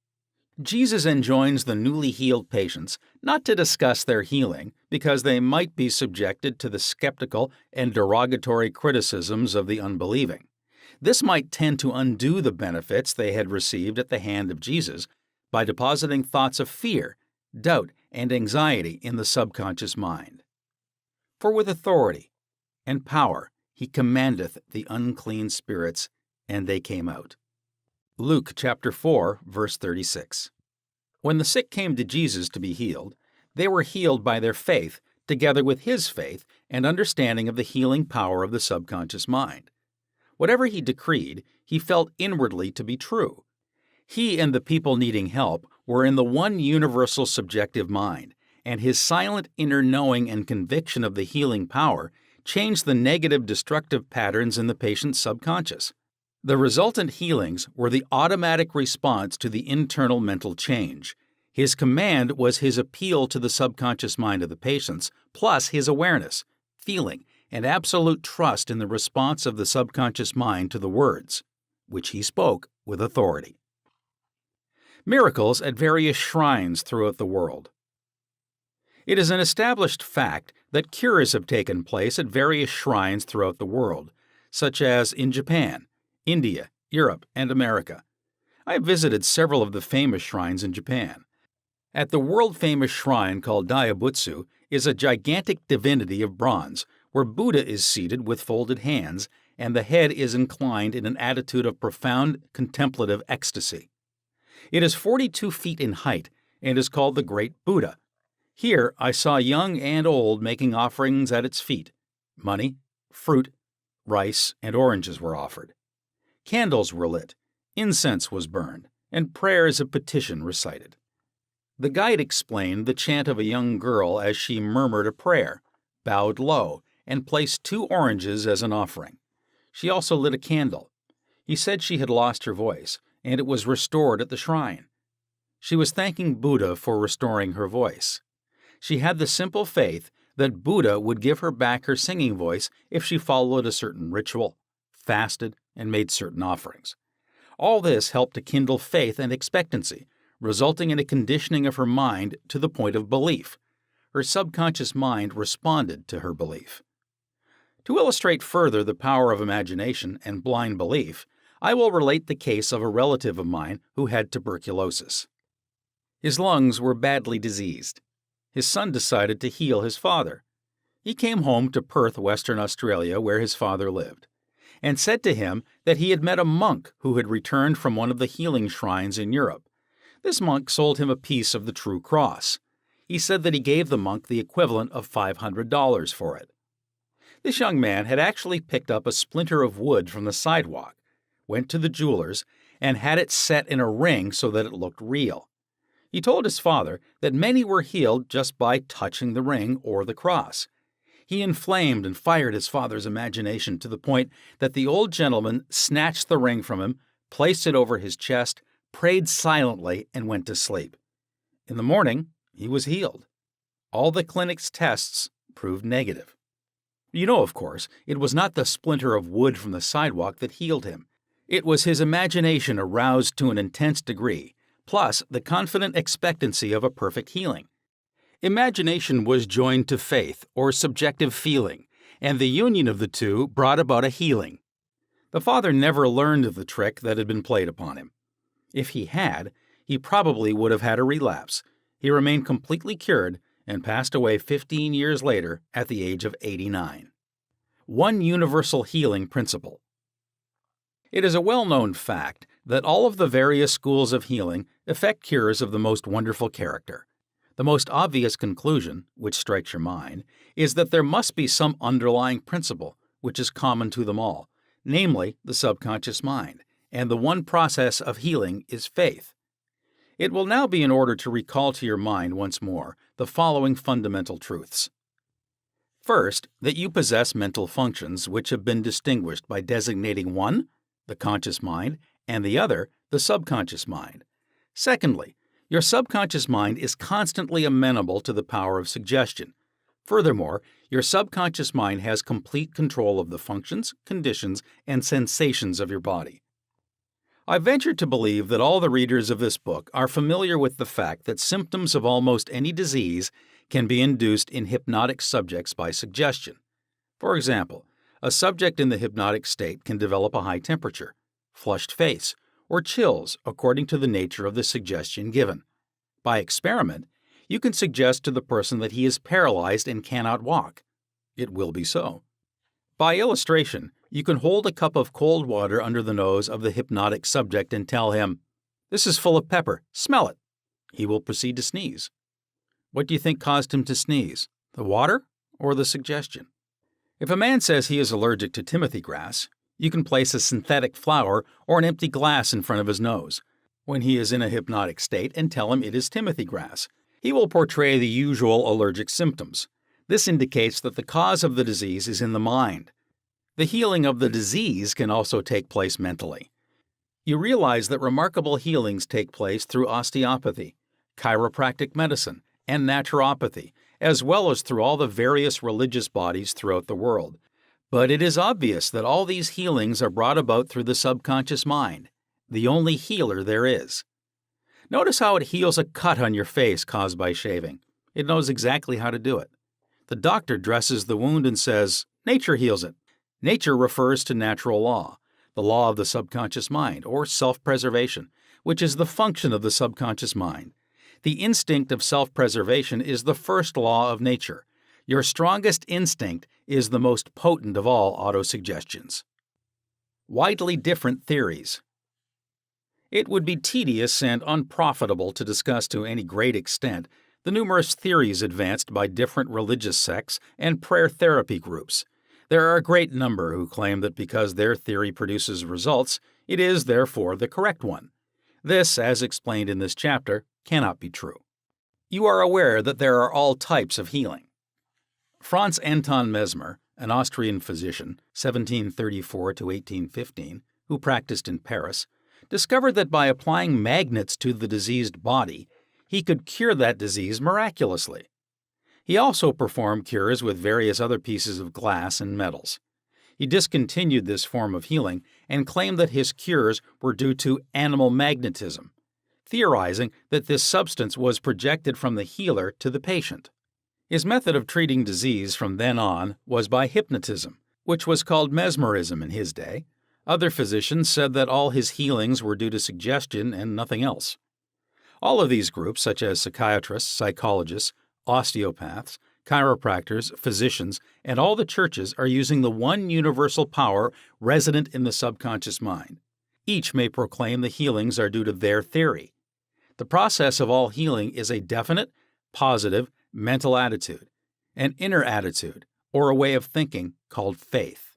Jesus enjoins the newly healed patients not to discuss their healing because they might be subjected to the skeptical and derogatory criticisms of the unbelieving. This might tend to undo the benefits they had received at the hand of Jesus by depositing thoughts of fear, doubt, and anxiety in the subconscious mind. For with authority and power he commandeth the unclean spirits, and they came out. Luke chapter 4, verse 36. When the sick came to Jesus to be healed, they were healed by their faith, together with his faith and understanding of the healing power of the subconscious mind. Whatever he decreed, he felt inwardly to be true. He and the people needing help were in the one universal subjective mind, and his silent inner knowing and conviction of the healing power changed the negative destructive patterns in the patient's subconscious. The resultant healings were the automatic response to the internal mental change. His command was his appeal to the subconscious mind of the patients, plus his awareness, feeling, and absolute trust in the response of the subconscious mind to the words, which he spoke with authority. Miracles at various shrines throughout the world. It is an established fact that cures have taken place at various shrines throughout the world, such as in Japan, India, Europe, and America. I have visited several of the famous shrines in Japan. At the world-famous shrine called Daibutsu is a gigantic divinity of bronze, where Buddha is seated with folded hands, and the head is inclined in an attitude of profound contemplative ecstasy. It is 42 feet in height and is called the Great Buddha. Here I saw young and old making offerings at its feet. Money, fruit, rice, and oranges were offered. Candles were lit, incense was burned, and prayers of petition recited. The guide explained the chant of a young girl as she murmured a prayer, bowed low, and placed 2 oranges as an offering. She also lit a candle. He said she had lost her voice, and it was restored at the shrine. She was thanking Buddha for restoring her voice. She had the simple faith that Buddha would give her back her singing voice if she followed a certain ritual, fasted, and made certain offerings. All this helped to kindle faith and expectancy, resulting in a conditioning of her mind to the point of belief. Her subconscious mind responded to her belief. To illustrate further the power of imagination and blind belief, I will relate the case of a relative of mine who had tuberculosis. His lungs were badly diseased. His son decided to heal his father. He came home to Perth, Western Australia, where his father lived, and said to him that he had met a monk who had returned from one of the healing shrines in Europe. This monk sold him a piece of the true cross. He said that he gave the monk the equivalent of $500 for it. This young man had actually picked up a splinter of wood from the sidewalk, went to the jeweler's, and had it set in a ring so that it looked real. He told his father that many were healed just by touching the ring or the cross. He inflamed and fired his father's imagination to the point that the old gentleman snatched the ring from him, placed it over his chest, prayed silently, and went to sleep. In the morning, he was healed. All the clinic's tests proved negative. You know, of course, it was not the splinter of wood from the sidewalk that healed him. It was his imagination aroused to an intense degree plus the confident expectancy of a perfect healing. Imagination was joined to faith or subjective feeling, and the union of the two brought about a healing. The father never learned of the trick that had been played upon him. If he had, he probably would have had a relapse. He remained completely cured and passed away 15 years later at the age of 89. One universal healing principle. It is a well-known fact that all of the various schools of healing effect cures of the most wonderful character. The most obvious conclusion, which strikes your mind, is that there must be some underlying principle which is common to them all, namely the subconscious mind, and the one process of healing is faith. It will now be in order to recall to your mind once more the following fundamental truths. First, that you possess mental functions which have been distinguished by designating one, the conscious mind, and the other, the subconscious mind. Secondly, your subconscious mind is constantly amenable to the power of suggestion. Furthermore, your subconscious mind has complete control of the functions, conditions, and sensations of your body. I venture to believe that all the readers of this book are familiar with the fact that symptoms of almost any disease can be induced in hypnotic subjects by suggestion. For example, a subject in the hypnotic state can develop a high temperature, flushed face, or chills according to the nature of the suggestion given. By experiment, you can suggest to the person that he is paralyzed and cannot walk. It will be so. By illustration, you can hold a cup of cold water under the nose of the hypnotic subject and tell him, "This is full of pepper, smell it." He will proceed to sneeze. What do you think caused him to sneeze? The water or the suggestion? If a man says he is allergic to timothy grass, you can place a synthetic flower or an empty glass in front of his nose when he is in a hypnotic state and tell him it is timothy grass. He will portray the usual allergic symptoms. This indicates that the cause of the disease is in the mind. The healing of the disease can also take place mentally. You realize that remarkable healings take place through osteopathy, chiropractic medicine, and naturopathy, as well as through all the various religious bodies throughout the world. But it is obvious that all these healings are brought about through the subconscious mind, the only healer there is. Notice how it heals a cut on your face caused by shaving. It knows exactly how to do it. The doctor dresses the wound and says, "Nature heals it." Nature refers to natural law, the law of the subconscious mind, or self-preservation, which is the function of the subconscious mind. The instinct of self-preservation is the first law of nature. Your strongest instinct is the most potent of all autosuggestions. Widely different theories. It would be tedious and unprofitable to discuss to any great extent the numerous theories advanced by different religious sects and prayer therapy groups. There are a great number who claim that because their theory produces results, it is therefore the correct one. This, as explained in this chapter, cannot be true. You are aware that there are all types of healing. Franz Anton Mesmer, an Austrian physician, 1734 to 1815, who practiced in Paris, discovered that by applying magnets to the diseased body, he could cure that disease miraculously. He also performed cures with various other pieces of glass and metals. He discontinued this form of healing and claimed that his cures were due to animal magnetism, theorizing that this substance was projected from the healer to the patient. His method of treating disease from then on was by hypnotism, which was called mesmerism in his day. Other physicians said that all his healings were due to suggestion and nothing else. All of these groups, such as psychiatrists, psychologists, osteopaths, chiropractors, physicians, and all the churches are using the one universal power resident in the subconscious mind. Each may proclaim the healings are due to their theory. The process of all healing is a definite, positive, mental attitude, an inner attitude, or a way of thinking called faith.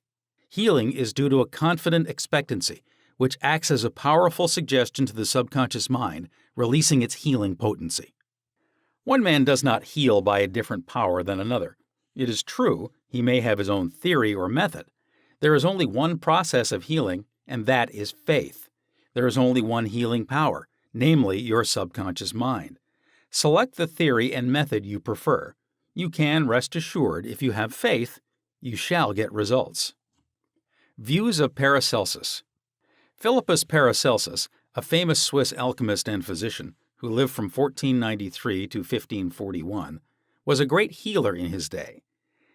Healing is due to a confident expectancy, which acts as a powerful suggestion to the subconscious mind, releasing its healing potency. One man does not heal by a different power than another. It is true, he may have his own theory or method. There is only one process of healing, and that is faith. There is only one healing power, namely your subconscious mind. Select the theory and method you prefer. You can rest assured, if you have faith, you shall get results. Views of Paracelsus. Philippus Paracelsus, a famous Swiss alchemist and physician who lived from 1493 to 1541, was a great healer in his day.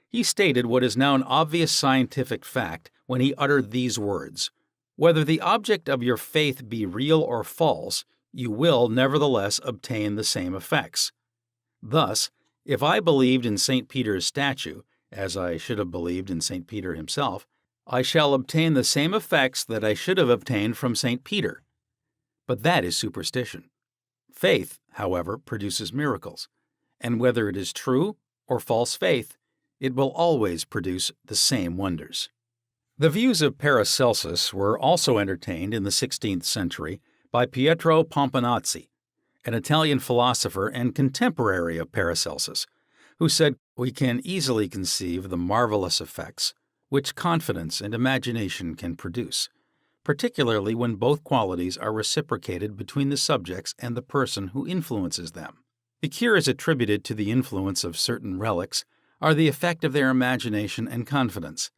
He stated what is now an obvious scientific fact when he uttered these words: "Whether the object of your faith be real or false, you will nevertheless obtain the same effects." Thus, if I believed in St. Peter's statue, as I should have believed in St. Peter himself, I shall obtain the same effects that I should have obtained from St. Peter. But that is superstition. Faith, however, produces miracles, and whether it is true or false faith, it will always produce the same wonders. The views of Paracelsus were also entertained in the 16th century by Pietro Pomponazzi, an Italian philosopher and contemporary of Paracelsus, who said, "We can easily conceive the marvelous effects which confidence and imagination can produce, particularly when both qualities are reciprocated between the subjects and the person who influences them. The cures attributed to the influence of certain relics are the effect of their imagination and confidence.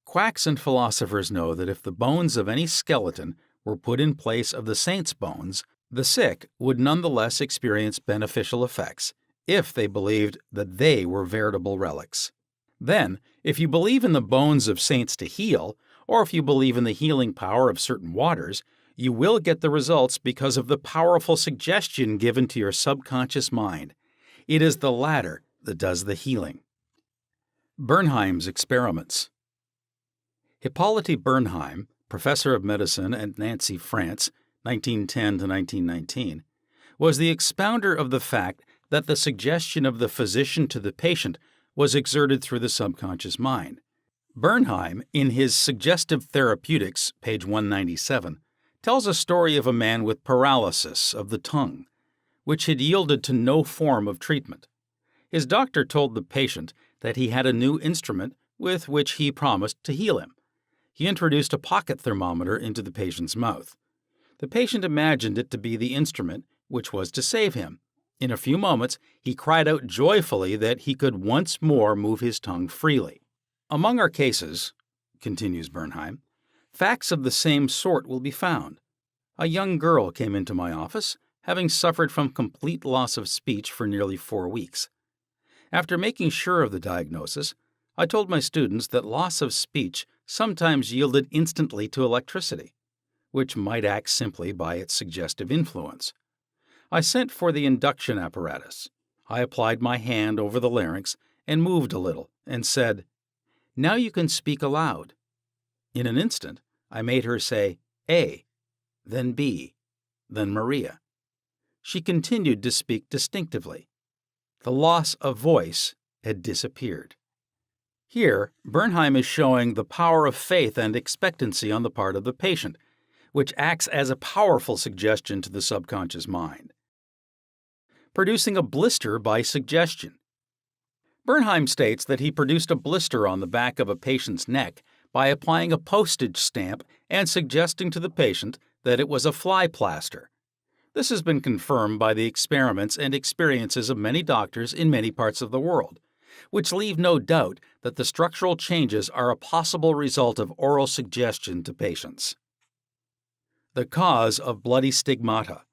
Quacks and philosophers know that if the bones of any skeleton were put in place of the saint's bones, the sick would nonetheless experience beneficial effects, if they believed that they were veritable relics. Then, if you believe in the bones of saints to heal, or if you believe in the healing power of certain waters, you will get the results because of the powerful suggestion given to your subconscious mind. It is the latter that does the healing." Bernheim's experiments. Hippolyte Bernheim, professor of medicine at Nancy, France, 1910 to 1919, was the expounder of the fact that the suggestion of the physician to the patient was exerted through the subconscious mind. Bernheim, in his Suggestive Therapeutics, page 197, tells a story of a man with paralysis of the tongue, which had yielded to no form of treatment. His doctor told the patient that he had a new instrument with which he promised to heal him. He introduced a pocket thermometer into the patient's mouth. The patient imagined it to be the instrument which was to save him. In a few moments, he cried out joyfully that he could once more move his tongue freely. "Among our cases," continues Bernheim, "facts of the same sort will be found. A young girl came into my office, having suffered from complete loss of speech for nearly 4 weeks. After making sure of the diagnosis, I told my students that loss of speech sometimes yielded instantly to electricity, which might act simply by its suggestive influence. I sent for the induction apparatus. I applied my hand over the larynx and moved a little and said, 'Now you can speak aloud.' In an instant, I made her say A, then B, then Maria. She continued to speak distinctively. The loss of voice had disappeared." Here, Bernheim is showing the power of faith and expectancy on the part of the patient, which acts as a powerful suggestion to the subconscious mind. Producing a blister by suggestion. Bernheim states that he produced a blister on the back of a patient's neck by applying a postage stamp and suggesting to the patient that it was a fly plaster. This has been confirmed by the experiments and experiences of many doctors in many parts of the world, which leave no doubt that the structural changes are a possible result of oral suggestion to patients. The cause of bloody stigmata.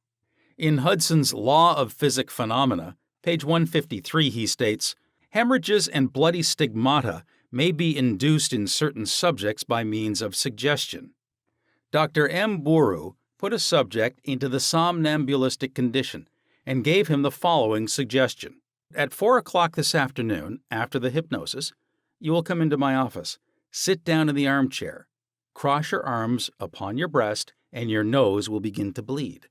In Hudson's Law of Physic Phenomena, page 153, he states, "Hemorrhages and bloody stigmata may be induced in certain subjects by means of suggestion." Dr. M. Bourou put a subject into the somnambulistic condition and gave him the following suggestion. "At 4 o'clock this afternoon, after the hypnosis, you will come into my office, sit down in the armchair, cross your arms upon your breast, and your nose will begin to bleed."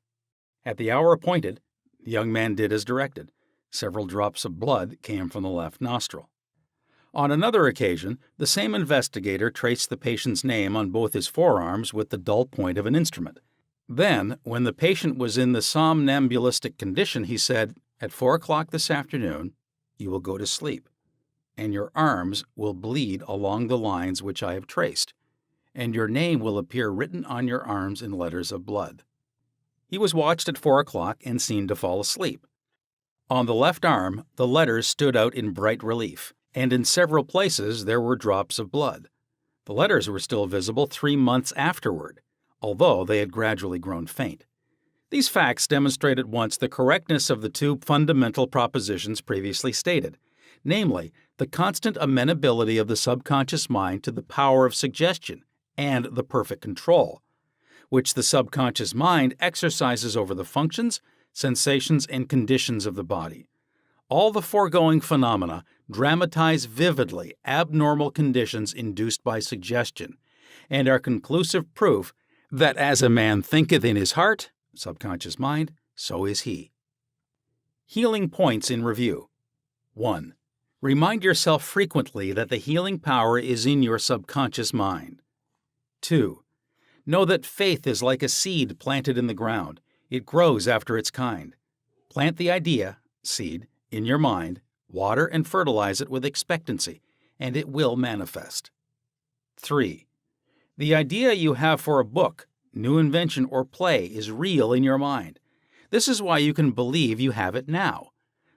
At the hour appointed, the young man did as directed. Several drops of blood came from the left nostril. On another occasion, the same investigator traced the patient's name on both his forearms with the dull point of an instrument. Then, when the patient was in the somnambulistic condition, he said, "At 4 o'clock this afternoon, you will go to sleep, and your arms will bleed along the lines which I have traced, and your name will appear written on your arms in letters of blood." He was watched at 4 o'clock and seen to fall asleep. On the left arm, the letters stood out in bright relief, and in several places there were drops of blood. The letters were still visible 3 months afterward, although they had gradually grown faint. These facts demonstrate at once the correctness of the two fundamental propositions previously stated, namely, the constant amenability of the subconscious mind to the power of suggestion and the perfect control, which the subconscious mind exercises over the functions, sensations, and conditions of the body. All the foregoing phenomena dramatize vividly abnormal conditions induced by suggestion, and are conclusive proof that as a man thinketh in his heart, subconscious mind, so is he. Healing points in review. 1. Remind yourself frequently that the healing power is in your subconscious mind. 2. Know that faith is like a seed planted in the ground. It grows after its kind. Plant the idea, seed, in your mind, water and fertilize it with expectancy, and it will manifest. 3. The idea you have for a book, new invention, or play is real in your mind. This is why you can believe you have it now.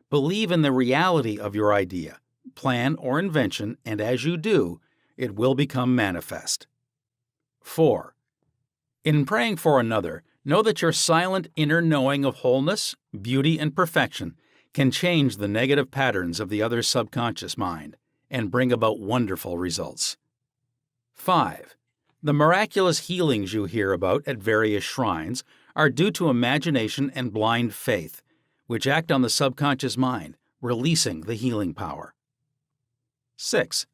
Believe in the reality of your idea, plan, or invention, and as you do, it will become manifest. 4. In praying for another, know that your silent inner knowing of wholeness, beauty, and perfection can change the negative patterns of the other's subconscious mind and bring about wonderful results. 5. The miraculous healings you hear about at various shrines are due to imagination and blind faith, which act on the subconscious mind, releasing the healing power. 6.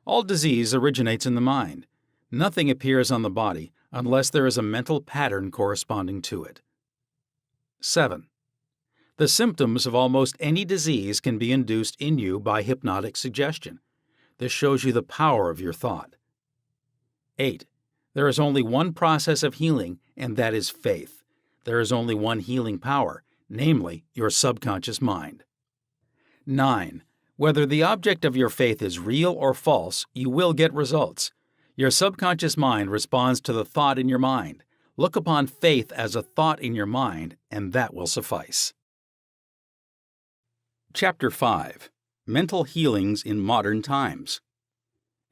All disease originates in the mind. Nothing appears on the body unless there is a mental pattern corresponding to it. 7. The symptoms of almost any disease can be induced in you by hypnotic suggestion. This shows you the power of your thought. 8. There is only one process of healing, and that is faith. There is only one healing power, namely your subconscious mind. 9. Whether the object of your faith is real or false, you will get results. Your subconscious mind responds to the thought in your mind. Look upon faith as a thought in your mind, and that will suffice. Chapter 5. Mental Healings in Modern Times.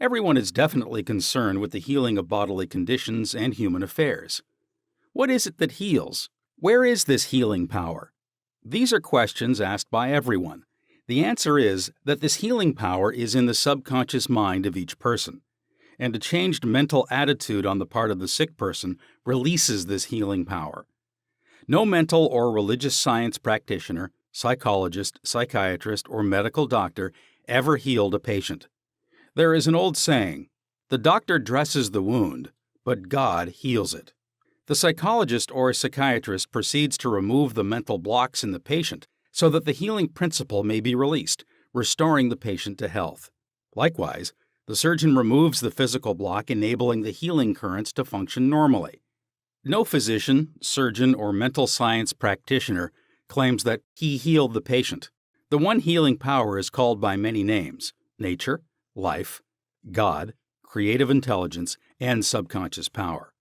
Everyone is definitely concerned with the healing of bodily conditions and human affairs. What is it that heals? Where is this healing power? These are questions asked by everyone. The answer is that this healing power is in the subconscious mind of each person, and a changed mental attitude on the part of the sick person releases this healing power. No mental or religious science practitioner, psychologist, psychiatrist, or medical doctor ever healed a patient. There is an old saying, "The doctor dresses the wound, but God heals it." The psychologist or psychiatrist proceeds to remove the mental blocks in the patient so that the healing principle may be released, restoring the patient to health. Likewise, the surgeon removes the physical block, enabling the healing currents to function normally. No physician, surgeon, or mental science practitioner claims that he healed the patient. The one healing power is called by many names: nature, life, God, creative intelligence, and subconscious power.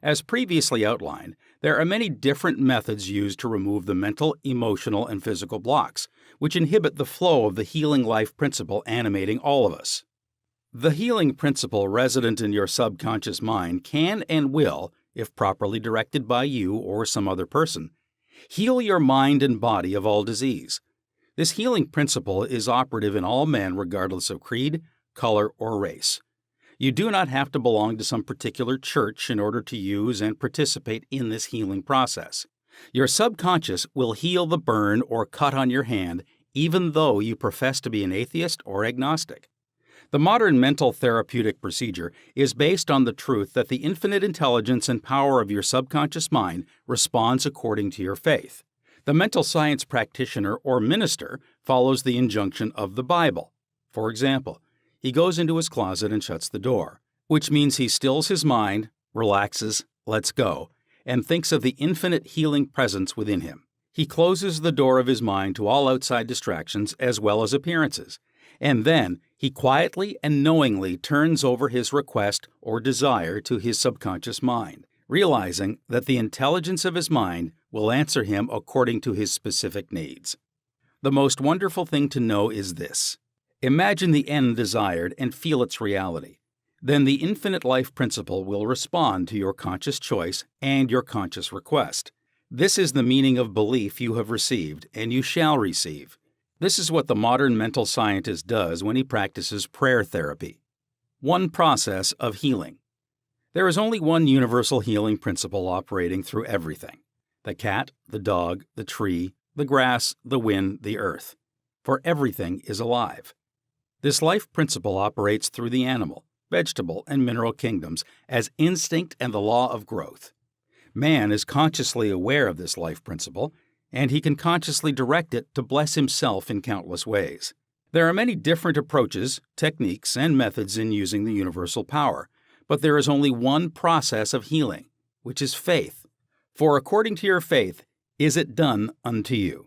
As previously outlined, there are many different methods used to remove the mental, emotional, and physical blocks, which inhibit the flow of the healing life principle animating all of us. The healing principle resident in your subconscious mind can and will, if properly directed by you or some other person, heal your mind and body of all disease. This healing principle is operative in all men regardless of creed, color, or race. You do not have to belong to some particular church in order to use and participate in this healing process. Your subconscious will heal the burn or cut on your hand even though you profess to be an atheist or agnostic. The modern mental therapeutic procedure is based on the truth that the infinite intelligence and power of your subconscious mind responds according to your faith. The mental science practitioner or minister follows the injunction of the Bible. For example, he goes into his closet and shuts the door, which means he stills his mind, relaxes, lets go, and thinks of the infinite healing presence within him. He closes the door of his mind to all outside distractions as well as appearances, and then he quietly and knowingly turns over his request or desire to his subconscious mind, realizing that the intelligence of his mind will answer him according to his specific needs. The most wonderful thing to know is this: imagine the end desired and feel its reality. Then the infinite life principle will respond to your conscious choice and your conscious request. This is the meaning of belief you have received, and you shall receive. This is what the modern mental scientist does when he practices prayer therapy. One process of healing. There is only one universal healing principle operating through everything: the cat, the dog, the tree, the grass, the wind, the earth. For everything is alive. This life principle operates through the animal, vegetable, and mineral kingdoms as instinct and the law of growth. Man is consciously aware of this life principle, and he can consciously direct it to bless himself in countless ways. There are many different approaches, techniques, and methods in using the universal power, but there is only one process of healing, which is faith. For according to your faith is it done unto you.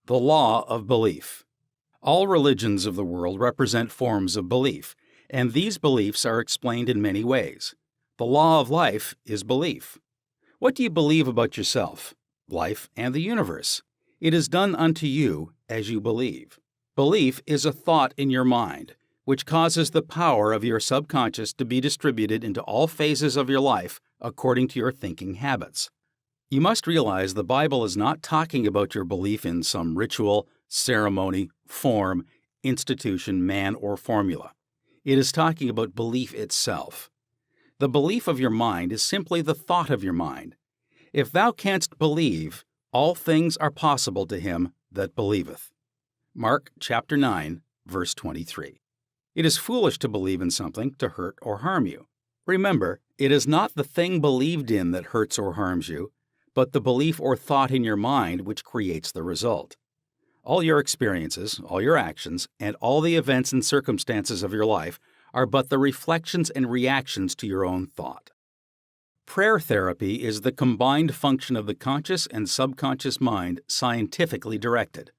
The law of belief. All religions of the world represent forms of belief, and these beliefs are explained in many ways. The law of life is belief. What do you believe about yourself, life, and the universe? It is done unto you as you believe. Belief is a thought in your mind, which causes the power of your subconscious to be distributed into all phases of your life according to your thinking habits. You must realize the Bible is not talking about your belief in some ritual, ceremony, form, institution, man, or formula. It is talking about belief itself. The belief of your mind is simply the thought of your mind. If thou canst believe, all things are possible to him that believeth. Mark chapter 9, verse 23. It is foolish to believe in something to hurt or harm you. Remember, it is not the thing believed in that hurts or harms you, but the belief or thought in your mind which creates the result. All your experiences, all your actions, and all the events and circumstances of your life are but the reflections and reactions to your own thought. Prayer therapy is the combined function of the conscious and subconscious mind scientifically directed.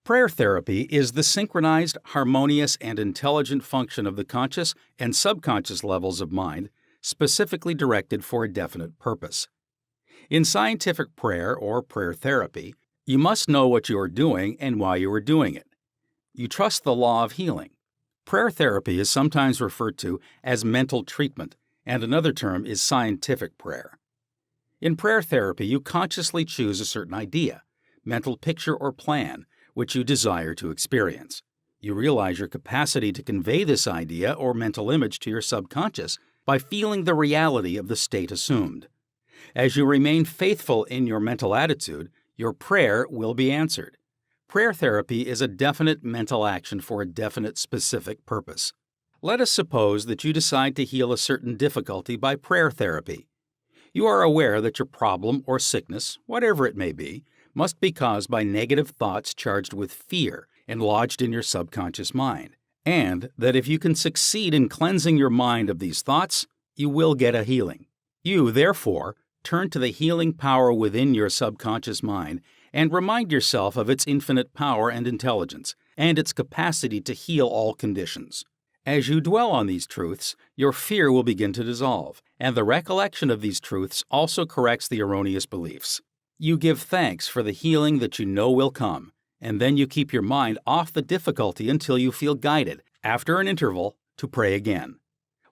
Prayer therapy is the synchronized, harmonious, and intelligent function of the conscious and subconscious levels of mind, specifically directed for a definite purpose. In scientific prayer or prayer therapy, you must know what you are doing and why you are doing it. You trust the law of healing. Prayer therapy is sometimes referred to as mental treatment, and another term is scientific prayer. In prayer therapy, you consciously choose a certain idea, mental picture or plan, which you desire to experience. You realize your capacity to convey this idea or mental image to your subconscious by feeling the reality of the state assumed. As you remain faithful in your mental attitude, your prayer will be answered. Prayer therapy is a definite mental action for a definite specific purpose. Let us suppose that you decide to heal a certain difficulty by prayer therapy. You are aware that your problem or sickness, whatever it may be, must be caused by negative thoughts charged with fear and lodged in your subconscious mind, and that if you can succeed in cleansing your mind of these thoughts, you will get a healing. You, therefore, turn to the healing power within your subconscious mind and remind yourself of its infinite power and intelligence, and its capacity to heal all conditions. As you dwell on these truths, your fear will begin to dissolve, and the recollection of these truths also corrects the erroneous beliefs. You give thanks for the healing that you know will come, and then you keep your mind off the difficulty until you feel guided, after an interval, to pray again.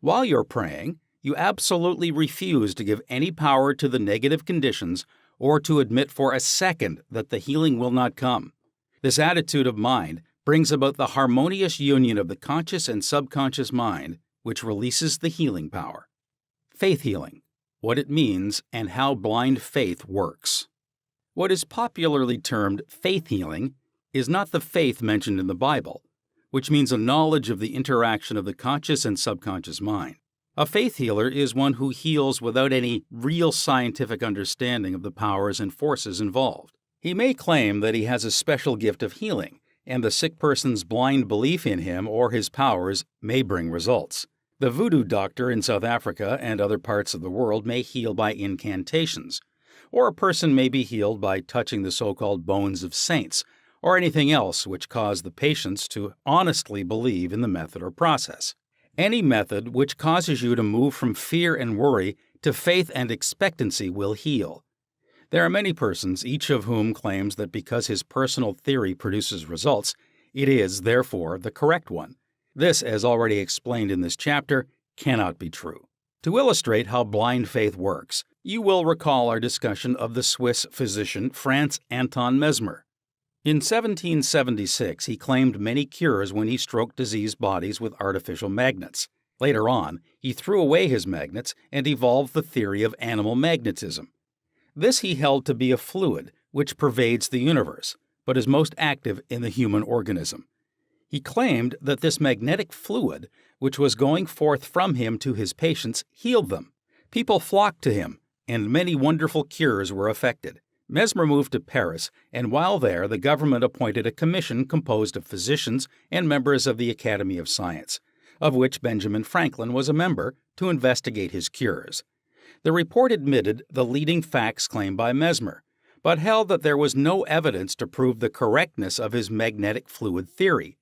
While you're praying, you absolutely refuse to give any power to the negative conditions or to admit for a second that the healing will not come. This attitude of mind brings about the harmonious union of the conscious and subconscious mind, which releases the healing power. Faith healing, what it means and how blind faith works. What is popularly termed faith healing is not the faith mentioned in the Bible, which means a knowledge of the interaction of the conscious and subconscious mind. A faith healer is one who heals without any real scientific understanding of the powers and forces involved. He may claim that he has a special gift of healing, and the sick person's blind belief in him or his powers may bring results. The voodoo doctor in South Africa and other parts of the world may heal by incantations, or a person may be healed by touching the so-called bones of saints, or anything else which cause the patients to honestly believe in the method or process. Any method which causes you to move from fear and worry to faith and expectancy will heal. There are many persons, each of whom claims that because his personal theory produces results, it is, therefore, the correct one. This, as already explained in this chapter, cannot be true. To illustrate how blind faith works, you will recall our discussion of the Swiss physician Franz Anton Mesmer. In 1776, he claimed many cures when he stroked diseased bodies with artificial magnets. Later on, he threw away his magnets and evolved the theory of animal magnetism. This he held to be a fluid which pervades the universe, but is most active in the human organism. He claimed that this magnetic fluid, which was going forth from him to his patients, healed them. People flocked to him, and many wonderful cures were effected. Mesmer moved to Paris, and while there, the government appointed a commission composed of physicians and members of the Academy of Science, of which Benjamin Franklin was a member, to investigate his cures. The report admitted the leading facts claimed by Mesmer, but held that there was no evidence to prove the correctness of his magnetic fluid theory,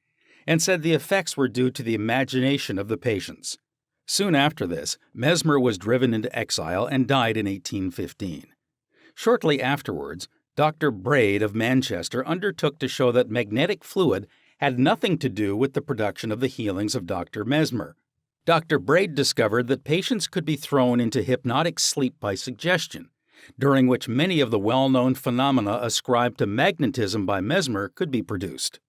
and said the effects were due to the imagination of the patients. Soon after this, Mesmer was driven into exile and died in 1815. Shortly afterwards, Dr. Braid of Manchester undertook to show that magnetic fluid had nothing to do with the production of the healings of Dr. Mesmer. Dr. Braid discovered that patients could be thrown into hypnotic sleep by suggestion, during which many of the well-known phenomena ascribed to magnetism by Mesmer could be produced.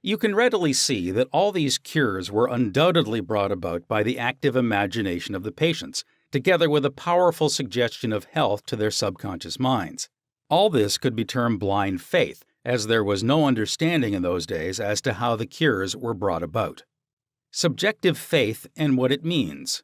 You can readily see that all these cures were undoubtedly brought about by the active imagination of the patients, together with a powerful suggestion of health to their subconscious minds. All this could be termed blind faith, as there was no understanding in those days as to how the cures were brought about. Subjective faith and what it means.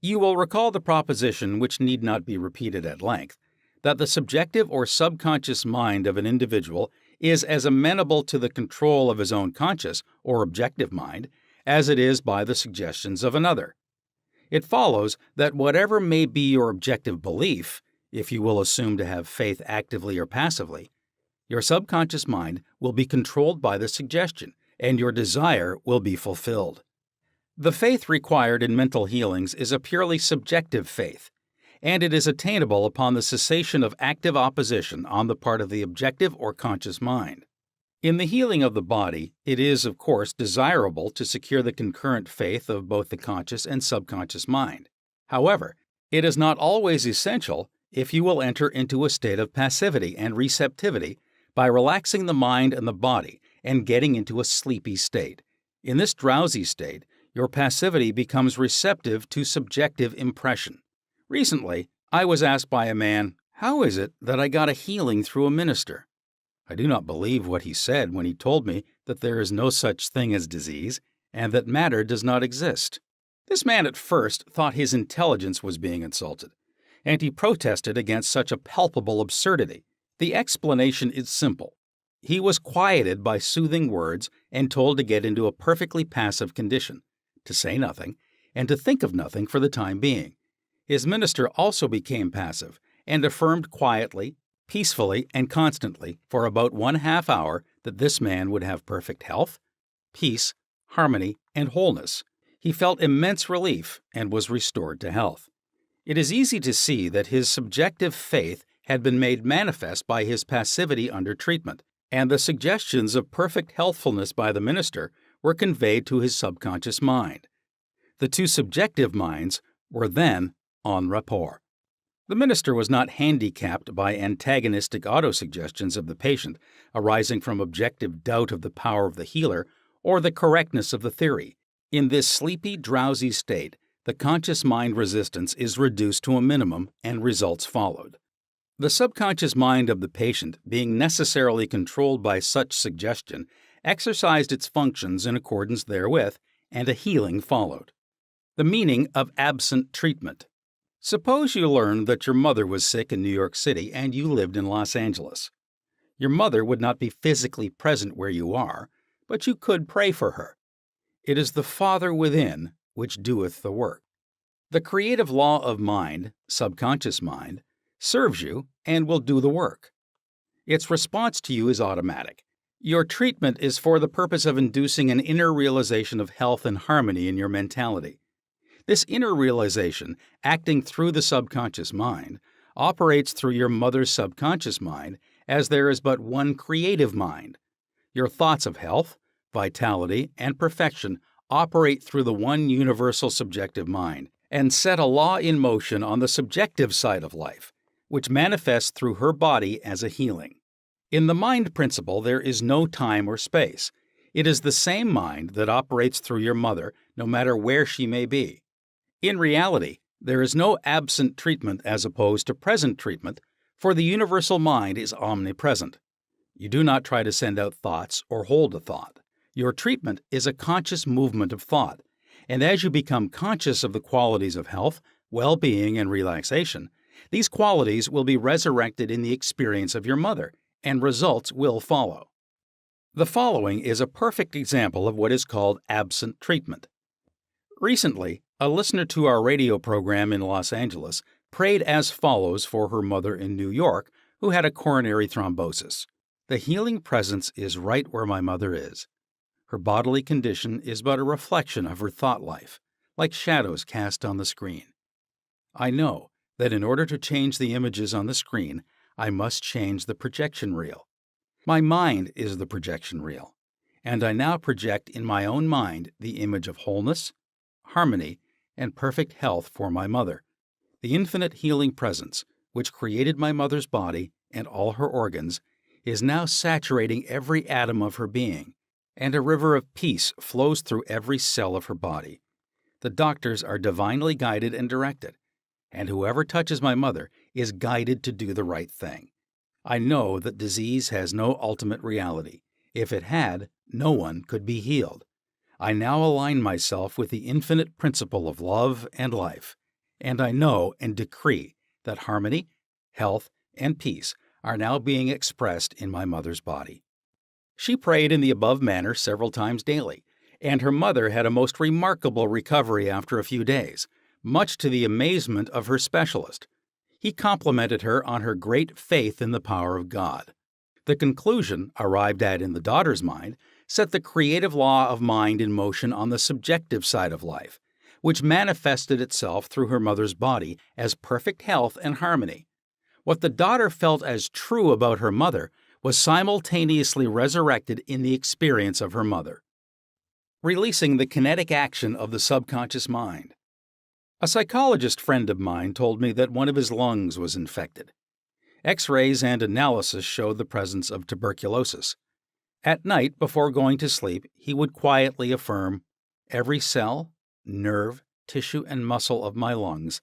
You will recall the proposition, which need not be repeated at length, that the subjective or subconscious mind of an individual is as amenable to the control of his own conscious or objective mind as it is by the suggestions of another. It follows that whatever may be your objective belief, if you will assume to have faith actively or passively, your subconscious mind will be controlled by the suggestion, and your desire will be fulfilled. The faith required in mental healings is a purely subjective faith, and it is attainable upon the cessation of active opposition on the part of the objective or conscious mind. In the healing of the body, it is, of course, desirable to secure the concurrent faith of both the conscious and subconscious mind. However, it is not always essential if you will enter into a state of passivity and receptivity by relaxing the mind and the body and getting into a sleepy state. In this drowsy state, your passivity becomes receptive to subjective impression. Recently, I was asked by a man, "How is it that I got a healing through a minister?" I do not believe what he said when he told me that there is no such thing as disease and that matter does not exist. This man at first thought his intelligence was being insulted, and he protested against such a palpable absurdity. The explanation is simple. He was quieted by soothing words and told to get into a perfectly passive condition, to say nothing, and to think of nothing for the time being. His minister also became passive and affirmed quietly, peacefully, and constantly for about 1/2 hour that this man would have perfect health, peace, harmony, and wholeness. He felt immense relief and was restored to health. It is easy to see that his subjective faith had been made manifest by his passivity under treatment, and the suggestions of perfect healthfulness by the minister were conveyed to his subconscious mind. The two subjective minds were then en rapport. The minister was not handicapped by antagonistic autosuggestions of the patient arising from objective doubt of the power of the healer or the correctness of the theory. In this sleepy, drowsy state, the conscious mind resistance is reduced to a minimum and results followed. The subconscious mind of the patient, being necessarily controlled by such suggestion, exercised its functions in accordance therewith, and a healing followed. The meaning of absent treatment. Suppose you learned that your mother was sick in New York City and you lived in Los Angeles. Your mother would not be physically present where you are, but you could pray for her. It is the Father within which doeth the work. The creative law of mind, subconscious mind, serves you and will do the work. Its response to you is automatic. Your treatment is for the purpose of inducing an inner realization of health and harmony in your mentality. This inner realization, acting through the subconscious mind, operates through your mother's subconscious mind, as there is but one creative mind. Your thoughts of health, vitality, and perfection operate through the one universal subjective mind, and set a law in motion on the subjective side of life, which manifests through her body as a healing. In the mind principle, there is no time or space. It is the same mind that operates through your mother, no matter where she may be. In reality, there is no absent treatment as opposed to present treatment, for the universal mind is omnipresent. You do not try to send out thoughts or hold a thought. Your treatment is a conscious movement of thought, and as you become conscious of the qualities of health, well-being, and relaxation, these qualities will be resurrected in the experience of your mother, and results will follow. The following is a perfect example of what is called absent treatment. Recently, a listener to our radio program in Los Angeles prayed as follows for her mother in New York, who had a coronary thrombosis. The healing presence is right where my mother is. Her bodily condition is but a reflection of her thought life, like shadows cast on the screen. I know that in order to change the images on the screen, I must change the projection reel. My mind is the projection reel, and I now project in my own mind the image of wholeness, harmony, and perfect health for my mother. The infinite healing presence, which created my mother's body and all her organs, is now saturating every atom of her being, and a river of peace flows through every cell of her body. The doctors are divinely guided and directed, and whoever touches my mother is guided to do the right thing. I know that disease has no ultimate reality. If it had, no one could be healed. I now align myself with the infinite principle of love and life, and I know and decree that harmony, health, and peace are now being expressed in my mother's body. She prayed in the above manner several times daily, and her mother had a most remarkable recovery after a few days, much to the amazement of her specialist. He complimented her on her great faith in the power of God. The conclusion, arrived at in the daughter's mind, set the creative law of mind in motion on the subjective side of life, which manifested itself through her mother's body as perfect health and harmony. What the daughter felt as true about her mother was simultaneously resurrected in the experience of her mother. Releasing the kinetic action of the subconscious mind. A psychologist friend of mine told me that one of his lungs was infected. X-rays and analysis showed the presence of tuberculosis. At night, before going to sleep, he would quietly affirm, "Every cell, nerve, tissue, and muscle of my lungs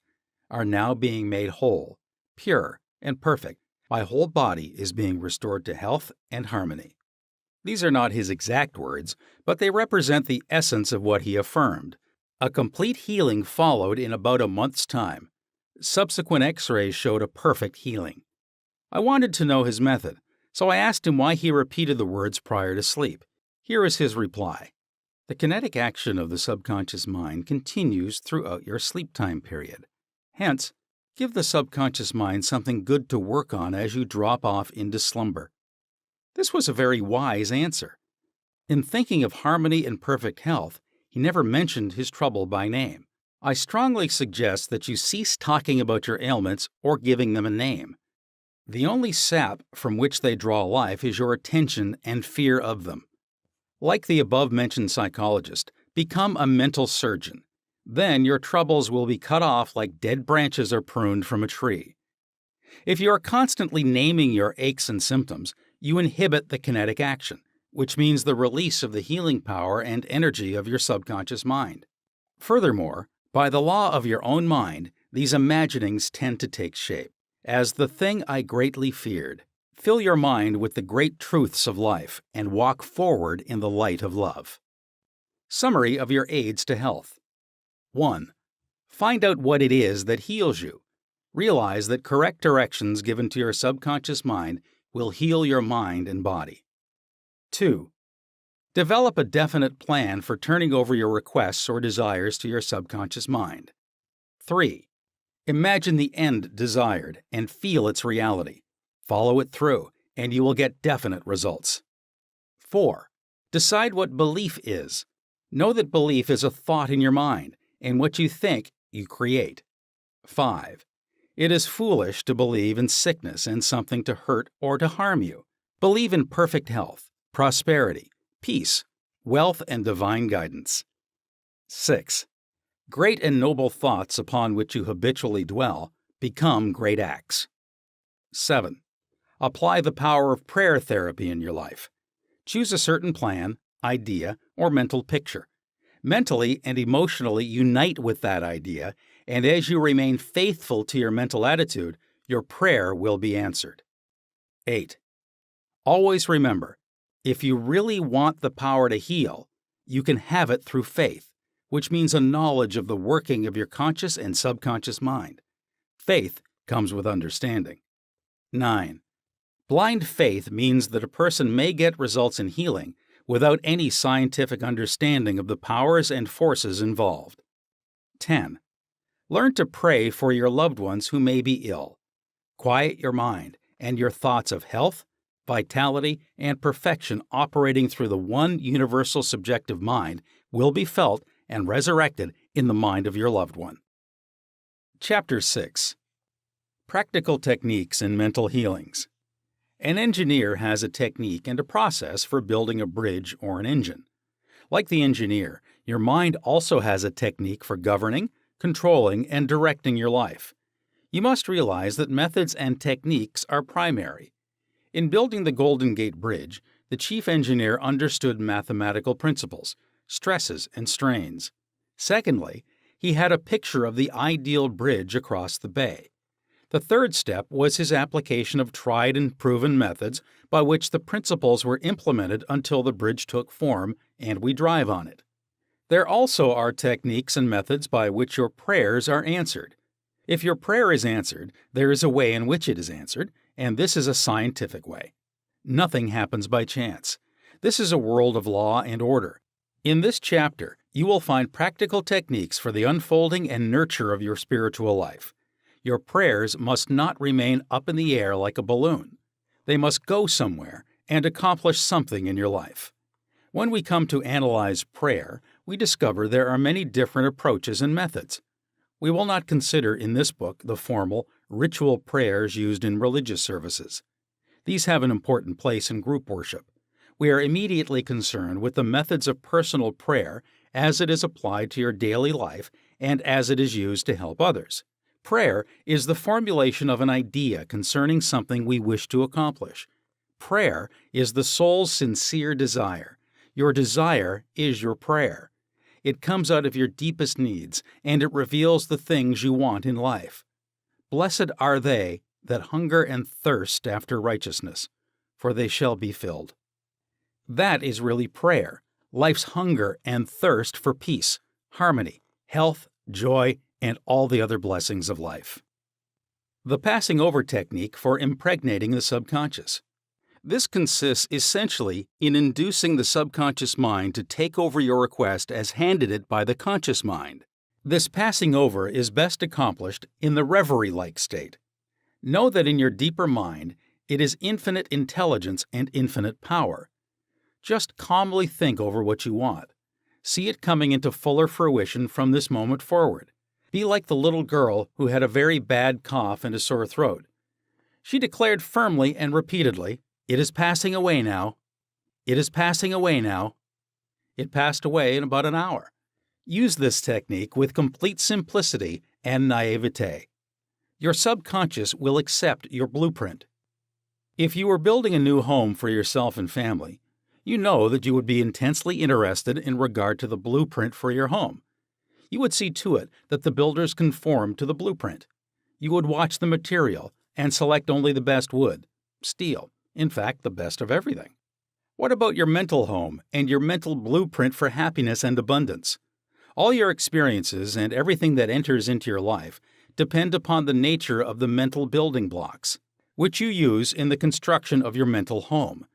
are now being made whole, pure, and perfect. My whole body is being restored to health and harmony." These are not his exact words, but they represent the essence of what he affirmed. A complete healing followed in about a month's time. Subsequent X-rays showed a perfect healing. I wanted to know his method, so I asked him why he repeated the words prior to sleep. Here is his reply. The kinetic action of the subconscious mind continues throughout your sleep time period. Hence, give the subconscious mind something good to work on as you drop off into slumber. This was a very wise answer. In thinking of harmony and perfect health, he never mentioned his trouble by name. I strongly suggest that you cease talking about your ailments or giving them a name. The only sap from which they draw life is your attention and fear of them. Like the above-mentioned psychologist, become a mental surgeon. Then your troubles will be cut off like dead branches are pruned from a tree. If you are constantly naming your aches and symptoms, you inhibit the kinetic action, which means the release of the healing power and energy of your subconscious mind. Furthermore, by the law of your own mind, these imaginings tend to take shape. As the thing I greatly feared, fill your mind with the great truths of life and walk forward in the light of love. Summary of your aids to health. 1. Find out what it is that heals you. Realize that correct directions given to your subconscious mind will heal your mind and body. 2. Develop a definite plan for turning over your requests or desires to your subconscious mind. 3. Imagine the end desired and feel its reality. Follow it through, and you will get definite results. 4. Decide what belief is. Know that belief is a thought in your mind, and what you think, you create. 5. It is foolish to believe in sickness and something to hurt or to harm you. Believe in perfect health, prosperity, peace, wealth, and divine guidance. 6. Great and noble thoughts upon which you habitually dwell become great acts. 7. Apply the power of prayer therapy in your life. Choose a certain plan, idea, or mental picture. Mentally and emotionally unite with that idea, and as you remain faithful to your mental attitude, your prayer will be answered. 8. Always remember, if you really want the power to heal, you can have it through faith, which means a knowledge of the working of your conscious and subconscious mind. Faith comes with understanding. 9. Blind faith means that a person may get results in healing without any scientific understanding of the powers and forces involved. 10. Learn to pray for your loved ones who may be ill. Quiet your mind and your thoughts of health, vitality, and perfection operating through the one universal subjective mind will be felt and resurrected in the mind of your loved one. Chapter 6. Practical Techniques in Mental Healings. An engineer has a technique and a process for building a bridge or an engine. Like the engineer, your mind also has a technique for governing, controlling, and directing your life. You must realize that methods and techniques are primary. In building the Golden Gate Bridge, the chief engineer understood mathematical principles, stresses, and strains. Secondly, he had a picture of the ideal bridge across the bay. The third step was his application of tried and proven methods by which the principles were implemented until the bridge took form and we drive on it. There also are techniques and methods by which your prayers are answered. If your prayer is answered, there is a way in which it is answered, and this is a scientific way. Nothing happens by chance. This is a world of law and order. In this chapter, you will find practical techniques for the unfolding and nurture of your spiritual life. Your prayers must not remain up in the air like a balloon. They must go somewhere and accomplish something in your life. When we come to analyze prayer, we discover there are many different approaches and methods. We will not consider in this book the formal, ritual prayers used in religious services. These have an important place in group worship. We are immediately concerned with the methods of personal prayer as it is applied to your daily life and as it is used to help others. Prayer is the formulation of an idea concerning something we wish to accomplish. Prayer is the soul's sincere desire. Your desire is your prayer. It comes out of your deepest needs, and it reveals the things you want in life. Blessed are they that hunger and thirst after righteousness, for they shall be filled. That is really prayer, life's hunger and thirst for peace, harmony, health, joy, and all the other blessings of life. The passing over technique for impregnating the subconscious. This consists essentially in inducing the subconscious mind to take over your request as handed it by the conscious mind. This passing over is best accomplished in the reverie-like state. Know that in your deeper mind, it is infinite intelligence and infinite power. Just calmly think over what you want. See it coming into fuller fruition from this moment forward. Be like the little girl who had a very bad cough and a sore throat. She declared firmly and repeatedly, "It is passing away now. It is passing away now." It passed away in about an hour. Use this technique with complete simplicity and naivete. Your subconscious will accept your blueprint. If you were building a new home for yourself and family, you know that you would be intensely interested in regard to the blueprint for your home. You would see to it that the builders conform to the blueprint. You would watch the material and select only the best wood, steel, in fact, the best of everything. What about your mental home and your mental blueprint for happiness and abundance? All your experiences and everything that enters into your life depend upon the nature of the mental building blocks, which you use in the construction of your mental home.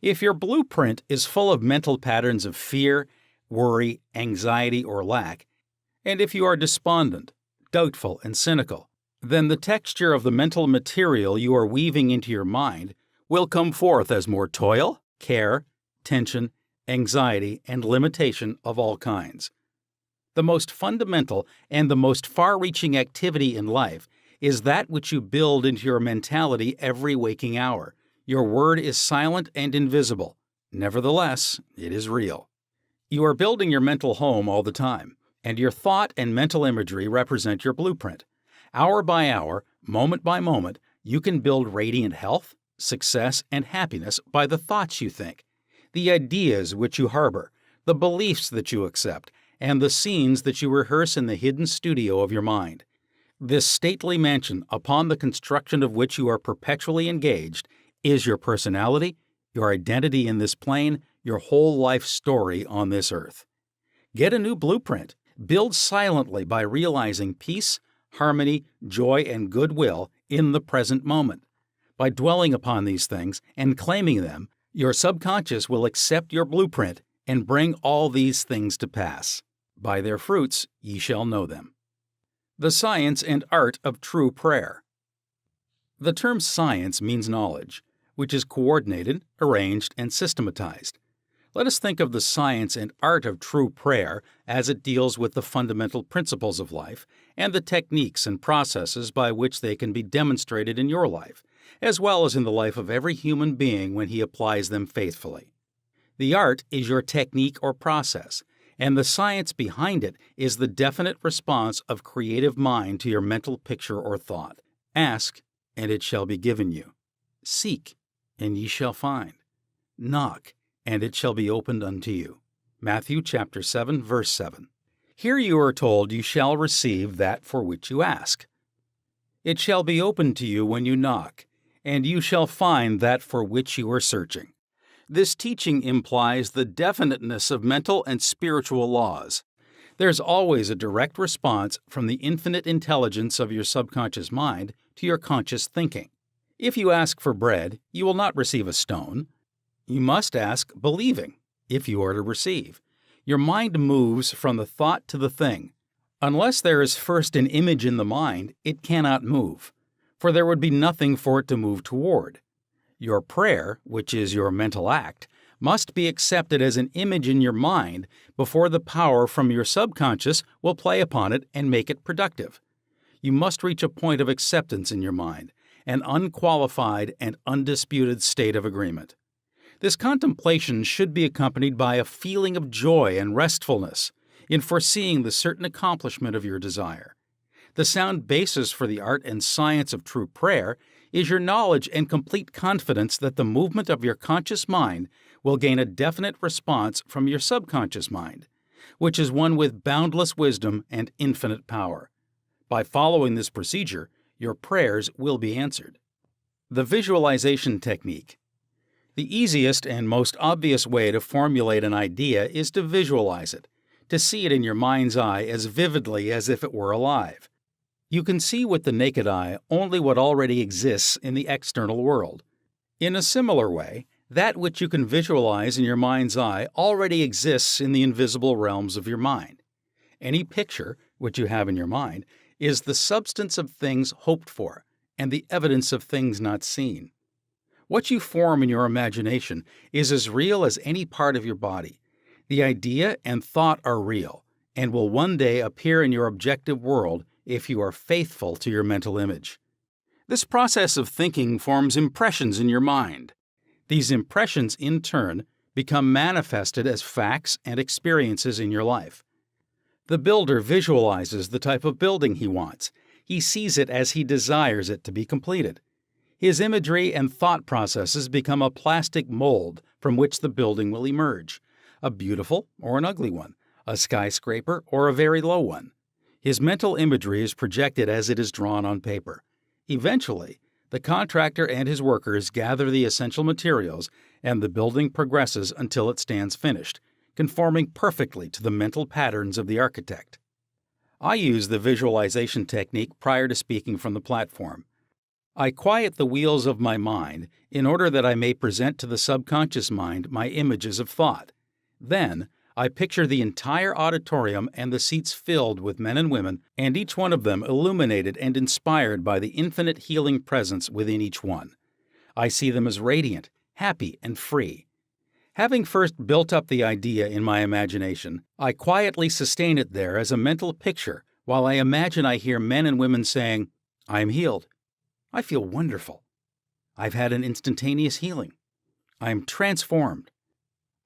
If your blueprint is full of mental patterns of fear, worry, anxiety, or lack, and if you are despondent, doubtful, and cynical, then the texture of the mental material you are weaving into your mind will come forth as more toil, care, tension, anxiety, and limitation of all kinds. The most fundamental and the most far-reaching activity in life is that which you build into your mentality every waking hour. Your word is silent and invisible. Nevertheless, it is real. You are building your mental home all the time, and your thought and mental imagery represent your blueprint. Hour by hour, moment by moment, you can build radiant health, success, and happiness by the thoughts you think, the ideas which you harbor, the beliefs that you accept, and the scenes that you rehearse in the hidden studio of your mind. This stately mansion, upon the construction of which you are perpetually engaged, is your personality, your identity in this plane, your whole life story on this earth. Get a new blueprint. Build silently by realizing peace, harmony, joy, and goodwill in the present moment. By dwelling upon these things and claiming them, your subconscious will accept your blueprint and bring all these things to pass. By their fruits ye shall know them. The science and art of true prayer. The term science means knowledge, which is coordinated, arranged, and systematized. Let us think of the science and art of true prayer as it deals with the fundamental principles of life and the techniques and processes by which they can be demonstrated in your life, as well as in the life of every human being when he applies them faithfully. The art is your technique or process, and the science behind it is the definite response of creative mind to your mental picture or thought. Ask, and it shall be given you. Seek, and ye shall find. Knock, and it shall be opened unto you. Matthew chapter 7, verse 7. Here you are told you shall receive that for which you ask. It shall be opened to you when you knock, and you shall find that for which you are searching. This teaching implies the definiteness of mental and spiritual laws. There's always a direct response from the infinite intelligence of your subconscious mind to your conscious thinking. If you ask for bread, you will not receive a stone. You must ask believing, if you are to receive. Your mind moves from the thought to the thing. Unless there is first an image in the mind, it cannot move, for there would be nothing for it to move toward. Your prayer, which is your mental act, must be accepted as an image in your mind before the power from your subconscious will play upon it and make it productive. You must reach a point of acceptance in your mind, an unqualified and undisputed state of agreement. This contemplation should be accompanied by a feeling of joy and restfulness in foreseeing the certain accomplishment of your desire. The sound basis for the art and science of true prayer is your knowledge and complete confidence that the movement of your conscious mind will gain a definite response from your subconscious mind, which is one with boundless wisdom and infinite power. By following this procedure, your prayers will be answered. The visualization technique. The easiest and most obvious way to formulate an idea is to visualize it, to see it in your mind's eye as vividly as if it were alive. You can see with the naked eye only what already exists in the external world. In a similar way, that which you can visualize in your mind's eye already exists in the invisible realms of your mind. Any picture, which you have in your mind, is the substance of things hoped for and the evidence of things not seen. What you form in your imagination is as real as any part of your body. The idea and thought are real and will one day appear in your objective world if you are faithful to your mental image. This process of thinking forms impressions in your mind. These impressions, in turn, become manifested as facts and experiences in your life. The builder visualizes the type of building he wants. He sees it as he desires it to be completed. His imagery and thought processes become a plastic mold from which the building will emerge, a beautiful or an ugly one, a skyscraper or a very low one. His mental imagery is projected as it is drawn on paper. Eventually, the contractor and his workers gather the essential materials, and the building progresses until it stands finished, conforming perfectly to the mental patterns of the architect. I use the visualization technique prior to speaking from the platform. I quiet the wheels of my mind in order that I may present to the subconscious mind my images of thought. Then, I picture the entire auditorium and the seats filled with men and women, and each one of them illuminated and inspired by the infinite healing presence within each one. I see them as radiant, happy, and free. Having first built up the idea in my imagination, I quietly sustain it there as a mental picture while I imagine I hear men and women saying, "I am healed. I feel wonderful. I've had an instantaneous healing. I am transformed."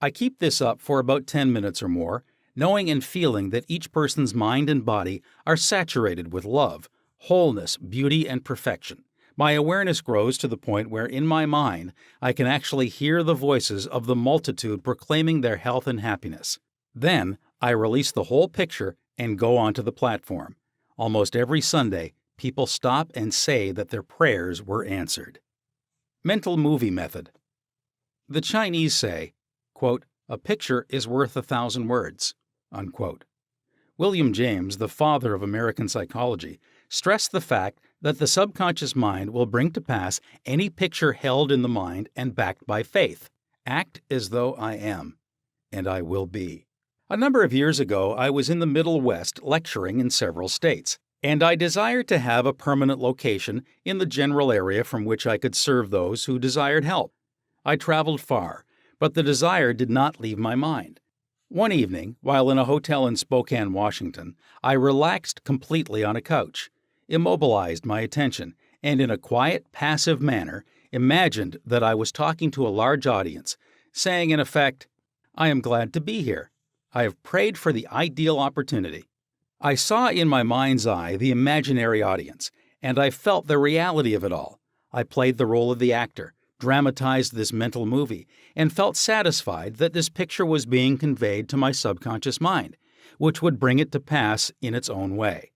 I keep this up for about 10 minutes or more, knowing and feeling that each person's mind and body are saturated with love, wholeness, beauty, and perfection. My awareness grows to the point where in my mind I can actually hear the voices of the multitude proclaiming their health and happiness. Then I release the whole picture and go onto the platform. Almost every Sunday, people stop and say that their prayers were answered. Mental movie method. The Chinese say, quote, "A picture is worth 1,000 words," unquote. William James, the father of American psychology, stressed the fact that the subconscious mind will bring to pass any picture held in the mind and backed by faith. Act as though I am, and I will be. A number of years ago, I was in the Middle West lecturing in several states, and I desired to have a permanent location in the general area from which I could serve those who desired help. I traveled far, but the desire did not leave my mind. One evening, while in a hotel in Spokane, Washington, I relaxed completely on a couch, immobilized my attention, and in a quiet, passive manner, imagined that I was talking to a large audience, saying in effect, "I am glad to be here. I have prayed for the ideal opportunity." I saw in my mind's eye the imaginary audience, and I felt the reality of it all. I played the role of the actor, dramatized this mental movie, and felt satisfied that this picture was being conveyed to my subconscious mind, which would bring it to pass in its own way.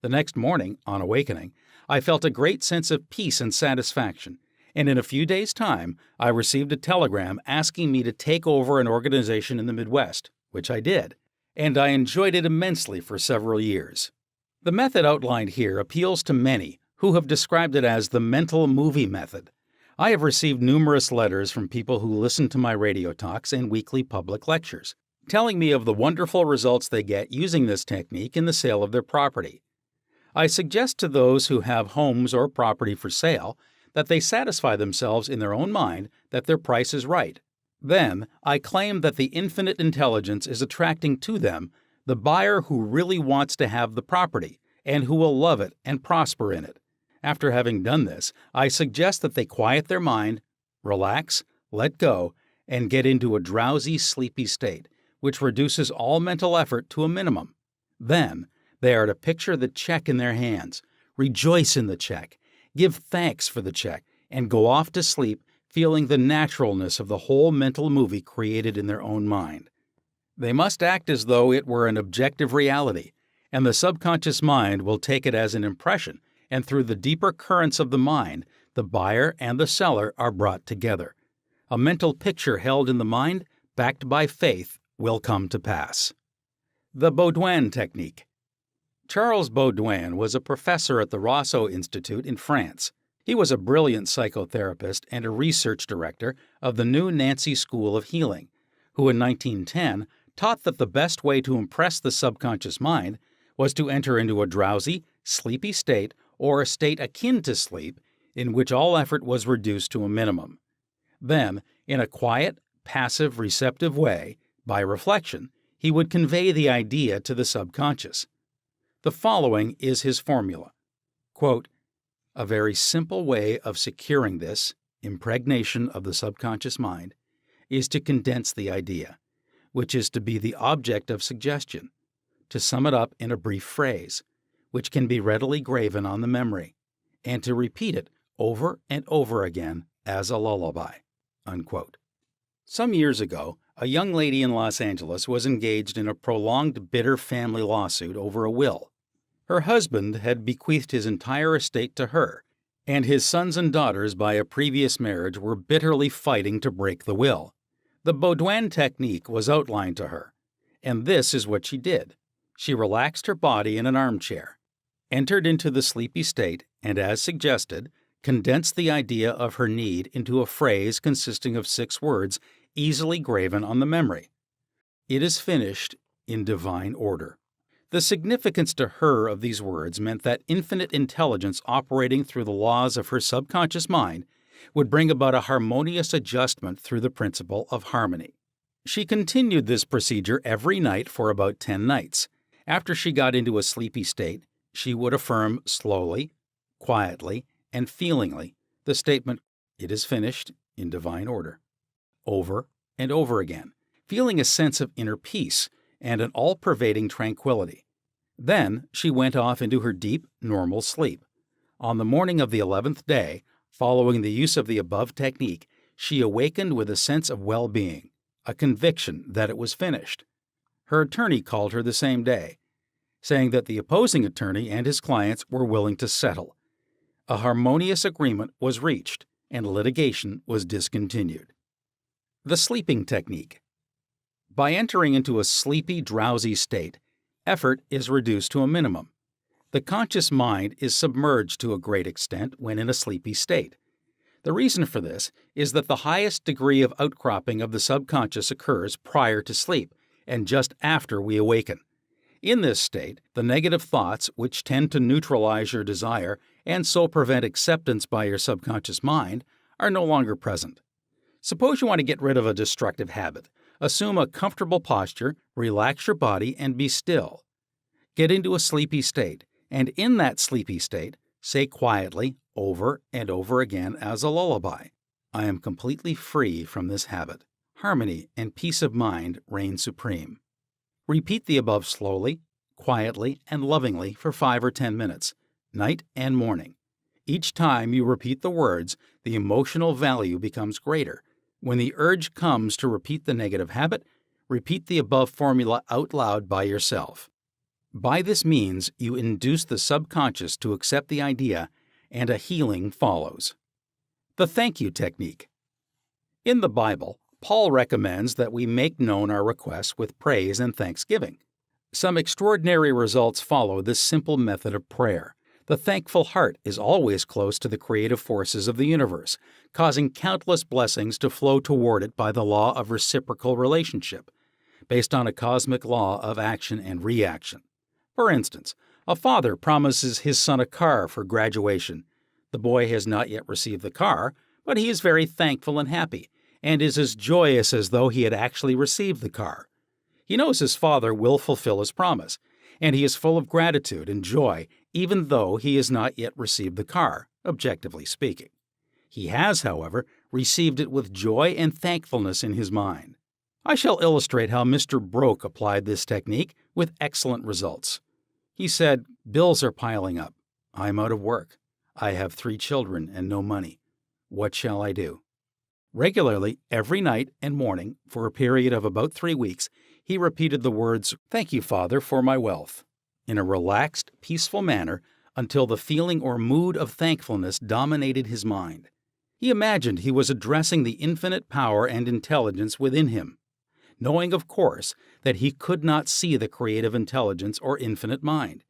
The next morning, on awakening, I felt a great sense of peace and satisfaction, and in a few days' time, I received a telegram asking me to take over an organization in the Midwest, which I did, and I enjoyed it immensely for several years. The method outlined here appeals to many who have described it as the mental movie method. I have received numerous letters from people who listen to my radio talks and weekly public lectures, telling me of the wonderful results they get using this technique in the sale of their property. I suggest to those who have homes or property for sale that they satisfy themselves in their own mind that their price is right. Then, I claim that the infinite intelligence is attracting to them the buyer who really wants to have the property and who will love it and prosper in it. After having done this, I suggest that they quiet their mind, relax, let go, and get into a drowsy, sleepy state, which reduces all mental effort to a minimum. Then, they are to picture the check in their hands, rejoice in the check, give thanks for the check, and go off to sleep feeling the naturalness of the whole mental movie created in their own mind. They must act as though it were an objective reality, and the subconscious mind will take it as an impression, and through the deeper currents of the mind, the buyer and the seller are brought together. A mental picture held in the mind, backed by faith, will come to pass. The Baudouin Technique. Charles Baudouin was a professor at the Rousseau Institute in France. He was a brilliant psychotherapist and a research director of the New Nancy School of Healing, who in 1910 taught that the best way to impress the subconscious mind was to enter into a drowsy, sleepy state or a state akin to sleep in which all effort was reduced to a minimum. Then, in a quiet, passive, receptive way, by reflection, he would convey the idea to the subconscious. The following is his formula. Quote, "A very simple way of securing this impregnation of the subconscious mind is to condense the idea, which is to be the object of suggestion, to sum it up in a brief phrase, which can be readily graven on the memory, and to repeat it over and over again as a lullaby." Unquote. Some years ago, a young lady in Los Angeles was engaged in a prolonged bitter family lawsuit over a will. Her husband had bequeathed his entire estate to her, and his sons and daughters by a previous marriage were bitterly fighting to break the will. The Baudouin technique was outlined to her, and this is what she did. She relaxed her body in an armchair, entered into the sleepy state, and as suggested, condensed the idea of her need into a phrase consisting of 6 words easily graven on the memory. "It is finished in divine order." The significance to her of these words meant that infinite intelligence operating through the laws of her subconscious mind would bring about a harmonious adjustment through the principle of harmony. She continued this procedure every night for about 10 nights. After she got into a sleepy state, she would affirm slowly, quietly, and feelingly the statement, "It is finished in divine order," over and over again, feeling a sense of inner peace and an all-pervading tranquility. Then she went off into her deep, normal sleep. On the morning of the 11th day, following the use of the above technique, she awakened with a sense of well-being, a conviction that it was finished. Her attorney called her the same day, saying that the opposing attorney and his clients were willing to settle. A harmonious agreement was reached, and litigation was discontinued. The sleeping technique. By entering into a sleepy, drowsy state, effort is reduced to a minimum. The conscious mind is submerged to a great extent when in a sleepy state. The reason for this is that the highest degree of outcropping of the subconscious occurs prior to sleep and just after we awaken. In this state, the negative thoughts, which tend to neutralize your desire and so prevent acceptance by your subconscious mind, are no longer present. Suppose you want to get rid of a destructive habit. Assume a comfortable posture, relax your body, and be still. Get into a sleepy state, and in that sleepy state, say quietly, over and over again as a lullaby, "I am completely free from this habit. Harmony and peace of mind reign supreme." Repeat the above slowly, quietly, and lovingly for 5 or 10 minutes, night and morning. Each time you repeat the words, the emotional value becomes greater. When the urge comes to repeat the negative habit, repeat the above formula out loud by yourself. By this means, you induce the subconscious to accept the idea, and a healing follows. The thank you technique. In the Bible, Paul recommends that we make known our requests with praise and thanksgiving. Some extraordinary results follow this simple method of prayer. The thankful heart is always close to the creative forces of the universe, causing countless blessings to flow toward it by the law of reciprocal relationship, based on a cosmic law of action and reaction. For instance, a father promises his son a car for graduation. The boy has not yet received the car, but he is very thankful and happy, and is as joyous as though he had actually received the car. He knows his father will fulfill his promise, and he is full of gratitude and joy, even though he has not yet received the car, objectively speaking. He has, however, received it with joy and thankfulness in his mind. I shall illustrate how Mr. Broke applied this technique with excellent results. He said, "Bills are piling up. I am out of work. I have 3 children and no money. What shall I do?" Regularly, every night and morning, for a period of about 3 weeks, he repeated the words, "Thank you, Father, for my wealth," in a relaxed, peaceful manner until the feeling or mood of thankfulness dominated his mind. He imagined he was addressing the infinite power and intelligence within him, knowing, of course, that he could not see the creative intelligence or infinite mind.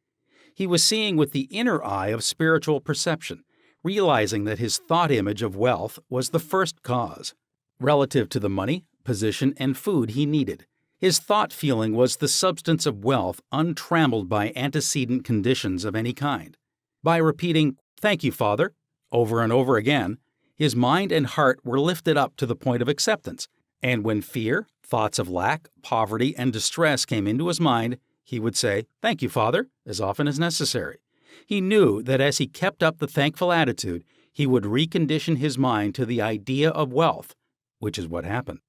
He was seeing with the inner eye of spiritual perception, realizing that his thought image of wealth was the first cause. Relative to the money, position, and food he needed, his thought feeling was the substance of wealth untrammeled by antecedent conditions of any kind. By repeating, "Thank you, Father," over and over again, his mind and heart were lifted up to the point of acceptance, and when fear, thoughts of lack, poverty, and distress came into his mind, he would say, "Thank you, Father," as often as necessary. He knew that as he kept up the thankful attitude, he would recondition his mind to the idea of wealth, which is what happened.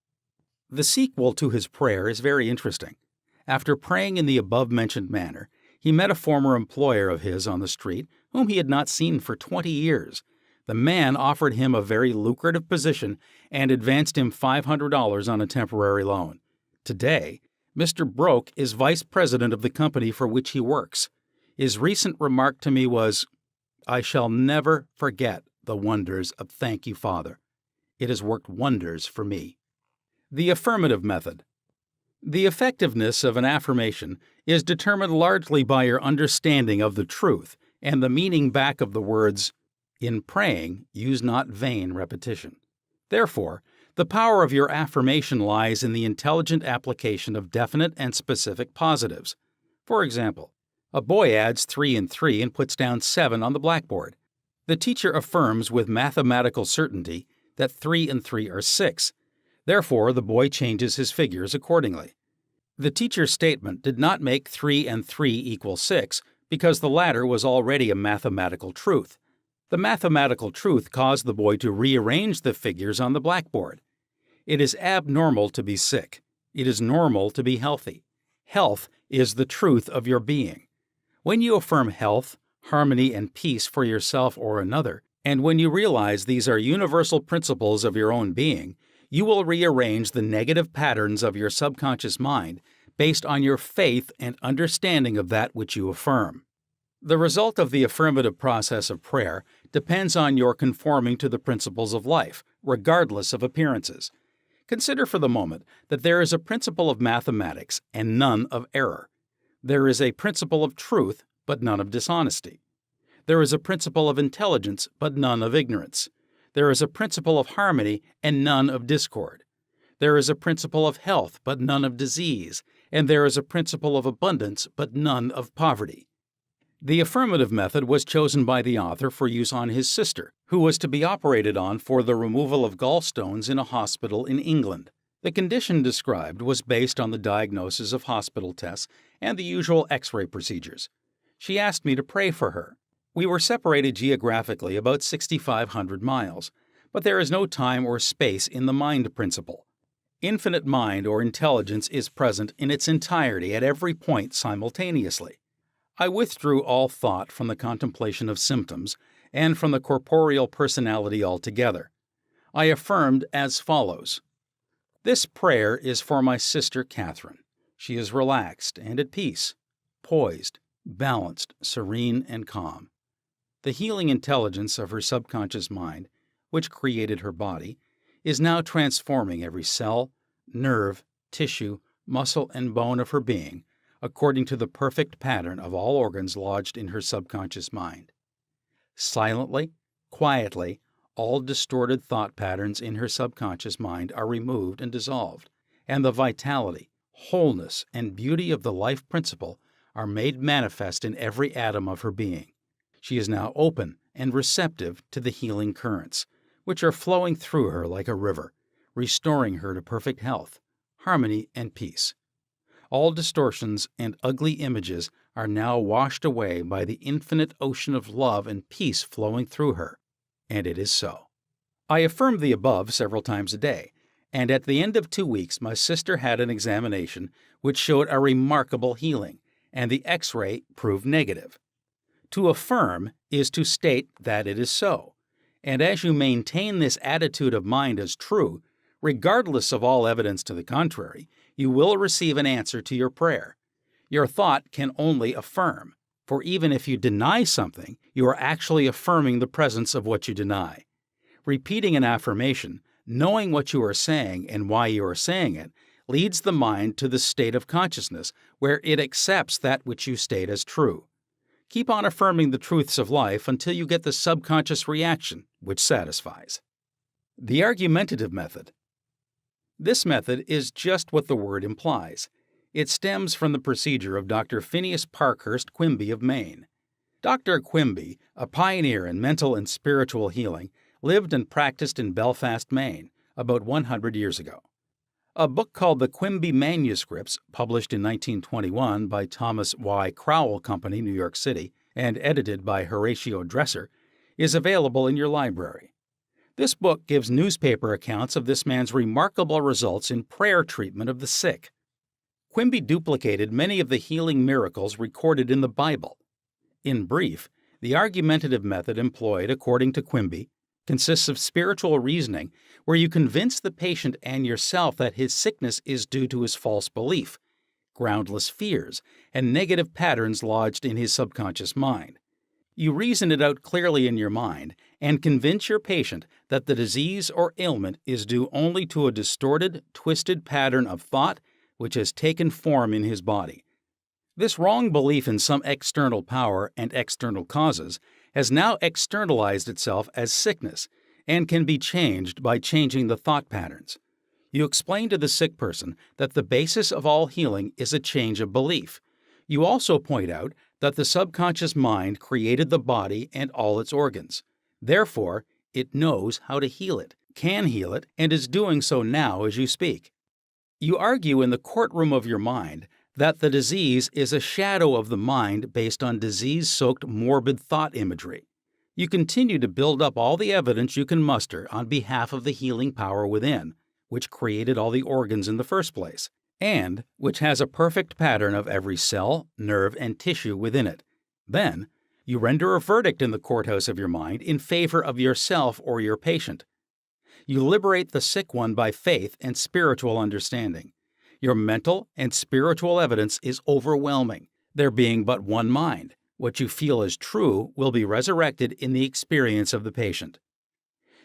The sequel to his prayer is very interesting. After praying in the above-mentioned manner, he met a former employer of his on the street whom he had not seen for 20 years. The man offered him a very lucrative position and advanced him $500 on a temporary loan. Today, Mr. Broke is vice president of the company for which he works. His recent remark to me was, "I shall never forget the wonders of Thank You, Father. It has worked wonders for me." The affirmative method. The effectiveness of an affirmation is determined largely by your understanding of the truth and the meaning back of the words, "In praying, use not vain repetition." Therefore, the power of your affirmation lies in the intelligent application of definite and specific positives. For example, a boy adds 3 and 3 and puts down 7 on the blackboard. The teacher affirms with mathematical certainty that 3 and 3 are 6. Therefore, the boy changes his figures accordingly. The teacher's statement did not make 3 and 3 equal 6 because the latter was already a mathematical truth. The mathematical truth caused the boy to rearrange the figures on the blackboard. It is abnormal to be sick. It is normal to be healthy. Health is the truth of your being. When you affirm health, harmony, and peace for yourself or another, and when you realize these are universal principles of your own being, you will rearrange the negative patterns of your subconscious mind based on your faith and understanding of that which you affirm. The result of the affirmative process of prayer depends on your conforming to the principles of life, regardless of appearances. Consider for the moment that there is a principle of mathematics and none of error. There is a principle of truth, but none of dishonesty. There is a principle of intelligence, but none of ignorance. There is a principle of harmony and none of discord. There is a principle of health, but none of disease, and there is a principle of abundance, but none of poverty. The affirmative method was chosen by the author for use on his sister, who was to be operated on for the removal of gallstones in a hospital in England. The condition described was based on the diagnosis of hospital tests and the usual X-ray procedures. She asked me to pray for her. We were separated geographically about 6,500 miles, but there is no time or space in the mind principle. Infinite mind or intelligence is present in its entirety at every point simultaneously. I withdrew all thought from the contemplation of symptoms and from the corporeal personality altogether. I affirmed as follows: "This prayer is for my sister Catherine. She is relaxed and at peace, poised, balanced, serene, and calm. The healing intelligence of her subconscious mind, which created her body, is now transforming every cell, nerve, tissue, muscle, and bone of her being, according to the perfect pattern of all organs lodged in her subconscious mind. Silently, quietly, all distorted thought patterns in her subconscious mind are removed and dissolved, and the vitality, wholeness, and beauty of the life principle are made manifest in every atom of her being. She is now open and receptive to the healing currents, which are flowing through her like a river, restoring her to perfect health, harmony, and peace. All distortions and ugly images are now washed away by the infinite ocean of love and peace flowing through her, and it is so." I affirmed the above several times a day, and at the end of 2 weeks my sister had an examination which showed a remarkable healing, and the X-ray proved negative. To affirm is to state that it is so, and as you maintain this attitude of mind as true, regardless of all evidence to the contrary, you will receive an answer to your prayer. Your thought can only affirm, for even if you deny something, you are actually affirming the presence of what you deny. Repeating an affirmation, knowing what you are saying and why you are saying it, leads the mind to the state of consciousness where it accepts that which you state as true. Keep on affirming the truths of life until you get the subconscious reaction, which satisfies. The argumentative method. This method is just what the word implies. It stems from the procedure of Dr. Phineas Parkhurst Quimby of Maine. Dr. Quimby, a pioneer in mental and spiritual healing, lived and practiced in Belfast, Maine, about 100 years ago. A book called The Quimby Manuscripts, published in 1921 by Thomas Y. Crowell Company, New York City, and edited by Horatio Dresser, is available in your library. This book gives newspaper accounts of this man's remarkable results in prayer treatment of the sick. Quimby duplicated many of the healing miracles recorded in the Bible. In brief, the argumentative method employed, according to Quimby, consists of spiritual reasoning where you convince the patient and yourself that his sickness is due to his false belief, groundless fears, and negative patterns lodged in his subconscious mind. You reason it out clearly in your mind and convince your patient that the disease or ailment is due only to a distorted, twisted pattern of thought which has taken form in his body. This wrong belief in some external power and external causes has now externalized itself as sickness and can be changed by changing the thought patterns. You explain to the sick person that the basis of all healing is a change of belief. You also point out that the subconscious mind created the body and all its organs. Therefore, it knows how to heal it, can heal it, and is doing so now as you speak. You argue in the courtroom of your mind that the disease is a shadow of the mind based on disease-soaked morbid thought imagery. You continue to build up all the evidence you can muster on behalf of the healing power within, which created all the organs in the first place, and which has a perfect pattern of every cell, nerve, and tissue within it. Then, you render a verdict in the courthouse of your mind in favor of yourself or your patient. You liberate the sick one by faith and spiritual understanding. Your mental and spiritual evidence is overwhelming, there being but one mind. What you feel is true will be resurrected in the experience of the patient.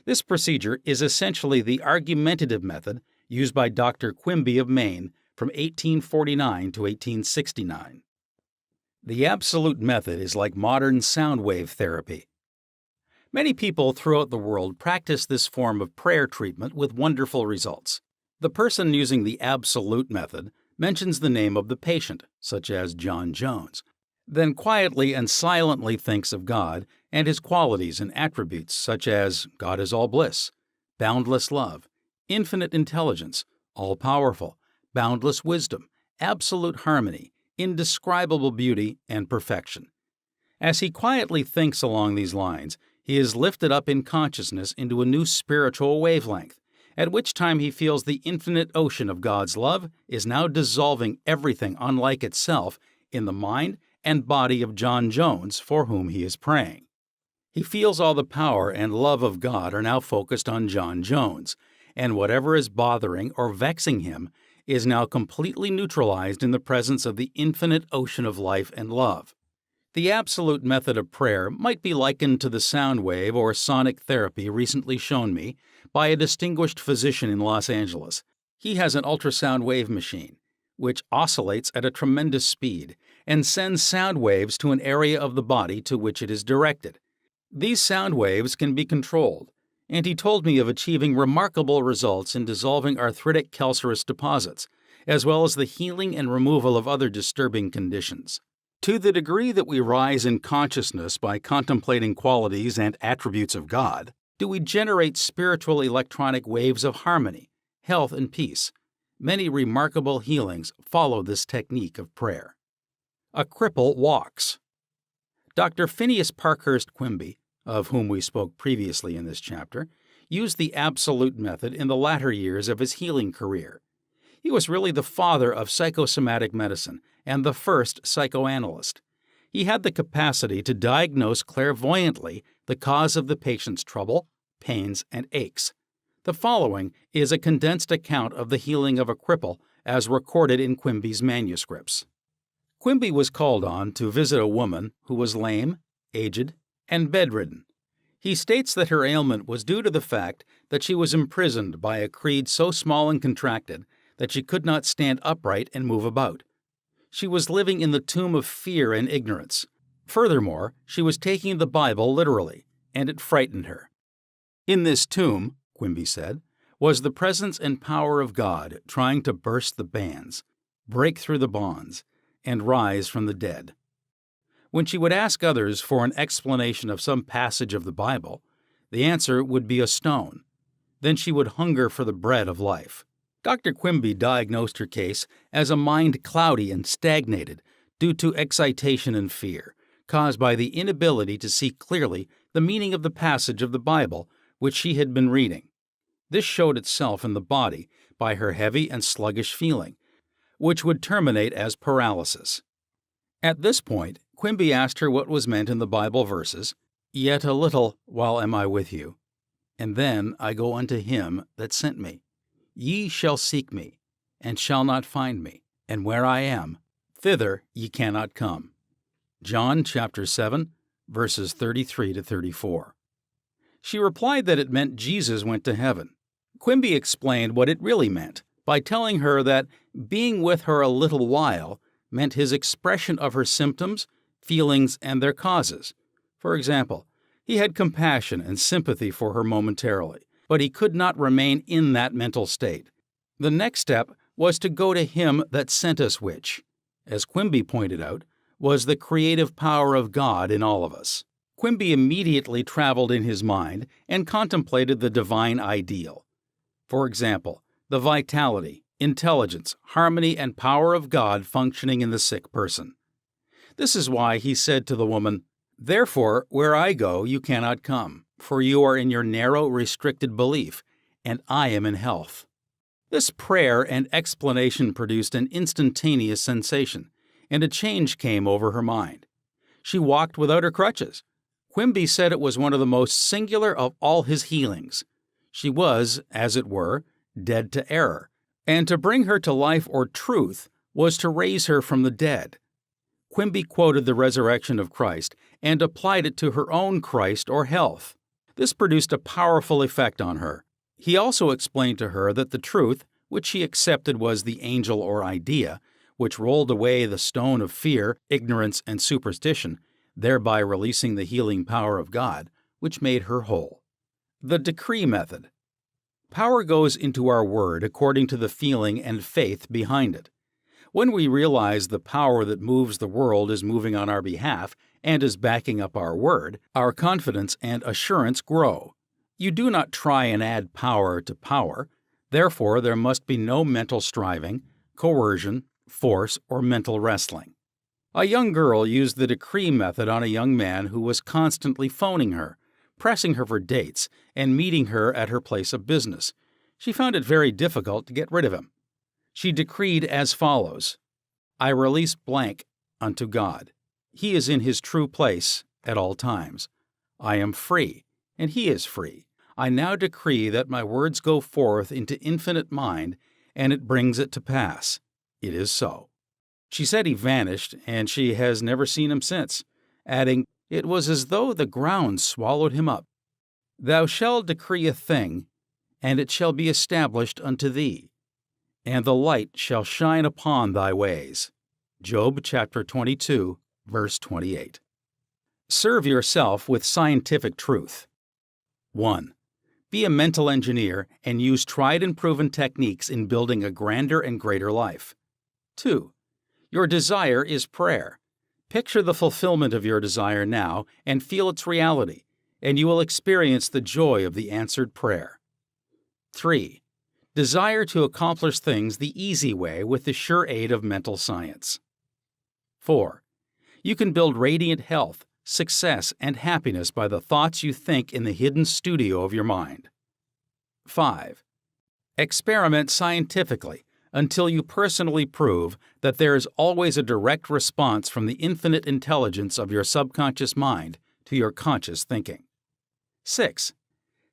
This procedure is essentially the argumentative method used by Dr. Quimby of Maine from 1849 to 1869. The absolute method is like modern sound wave therapy. Many people throughout the world practice this form of prayer treatment with wonderful results. The person using the absolute method mentions the name of the patient, such as John Jones, then quietly and silently thinks of God and His qualities and attributes such as God is all bliss, boundless love, infinite intelligence, all-powerful, boundless wisdom, absolute harmony, indescribable beauty, and perfection. As he quietly thinks along these lines, he is lifted up in consciousness into a new spiritual wavelength, at which time he feels the infinite ocean of God's love is now dissolving everything unlike itself in the mind and body of John Jones for whom he is praying. He feels all the power and love of God are now focused on John Jones, and whatever is bothering or vexing him is now completely neutralized in the presence of the infinite ocean of life and love. The absolute method of prayer might be likened to the sound wave or sonic therapy recently shown me by a distinguished physician in Los Angeles. He has an ultrasound wave machine, which oscillates at a tremendous speed and sends sound waves to an area of the body to which it is directed. These sound waves can be controlled, and he told me of achieving remarkable results in dissolving arthritic calcareous deposits, as well as the healing and removal of other disturbing conditions. To the degree that we rise in consciousness by contemplating qualities and attributes of God, do we generate spiritual electronic waves of harmony, health, and peace. Many remarkable healings follow this technique of prayer. A cripple walks. Dr. Phineas Parkhurst Quimby, of whom we spoke previously in this chapter, used the absolute method in the latter years of his healing career. He was really the father of psychosomatic medicine and the first psychoanalyst. He had the capacity to diagnose clairvoyantly the cause of the patient's trouble, pains, and aches. The following is a condensed account of the healing of a cripple as recorded in Quimby's manuscripts. Quimby was called on to visit a woman who was lame, aged, and bedridden. He states that her ailment was due to the fact that she was imprisoned by a creed so small and contracted that she could not stand upright and move about. She was living in the tomb of fear and ignorance. Furthermore, she was taking the Bible literally, and it frightened her. In this tomb, Quimby said, was the presence and power of God trying to burst the bands, break through the bonds, and rise from the dead. When she would ask others for an explanation of some passage of the Bible, the answer would be a stone. Then she would hunger for the bread of life. Dr. Quimby diagnosed her case as a mind cloudy and stagnated due to excitation and fear, caused by the inability to see clearly the meaning of the passage of the Bible which she had been reading. This showed itself in the body by her heavy and sluggish feeling, which would terminate as paralysis. At this point, Quimby asked her what was meant in the Bible verses, "Yet a little while am I with you, and then I go unto him that sent me. Ye shall seek me, and shall not find me, and where I am, thither ye cannot come." John chapter 7, verses 33 to 34. She replied that it meant Jesus went to heaven. Quimby explained what it really meant by telling her that being with her a little while meant his expression of her symptoms, feelings, and their causes. For example, he had compassion and sympathy for her momentarily, but he could not remain in that mental state. The next step was to go to him that sent us, which, as Quimby pointed out, was the creative power of God in all of us. Quimby immediately traveled in his mind and contemplated the divine ideal. For example, the vitality, intelligence, harmony, and power of God functioning in the sick person. This is why he said to the woman, "Therefore, where I go, you cannot come, for you are in your narrow, restricted belief, and I am in health." This prayer and explanation produced an instantaneous sensation, and a change came over her mind. She walked without her crutches. Quimby said it was one of the most singular of all his healings. She was, as it were, dead to error, and to bring her to life or truth was to raise her from the dead. Quimby quoted the resurrection of Christ and applied it to her own Christ or health. This produced a powerful effect on her. He also explained to her that the truth, which she accepted was the angel or idea, which rolled away the stone of fear, ignorance, and superstition, thereby releasing the healing power of God, which made her whole. The decree method. Power goes into our word according to the feeling and faith behind it. When we realize the power that moves the world is moving on our behalf and is backing up our word, our confidence and assurance grow. You do not try and add power to power. Therefore, there must be no mental striving, coercion, force, or mental wrestling. A young girl used the decree method on a young man who was constantly phoning her, pressing her for dates, and meeting her at her place of business. She found it very difficult to get rid of him. She decreed as follows: I release blank unto God. He is in his true place at all times. I am free, and he is free. I now decree that my words go forth into infinite mind, and it brings it to pass. It is so. She said he vanished, and she has never seen him since, adding, it was as though the ground swallowed him up. Thou shalt decree a thing, and it shall be established unto thee, and the light shall shine upon thy ways. Job chapter 22, verse 28. Serve yourself with scientific truth. 1. Be a mental engineer and use tried and proven techniques in building a grander and greater life. 2. Your desire is prayer. Picture the fulfillment of your desire now and feel its reality, and you will experience the joy of the answered prayer. 3. Desire to accomplish things the easy way with the sure aid of mental science. 4. You can build radiant health, success, and happiness by the thoughts you think in the hidden studio of your mind. 5. Experiment scientifically until you personally prove that there is always a direct response from the infinite intelligence of your subconscious mind to your conscious thinking. 6.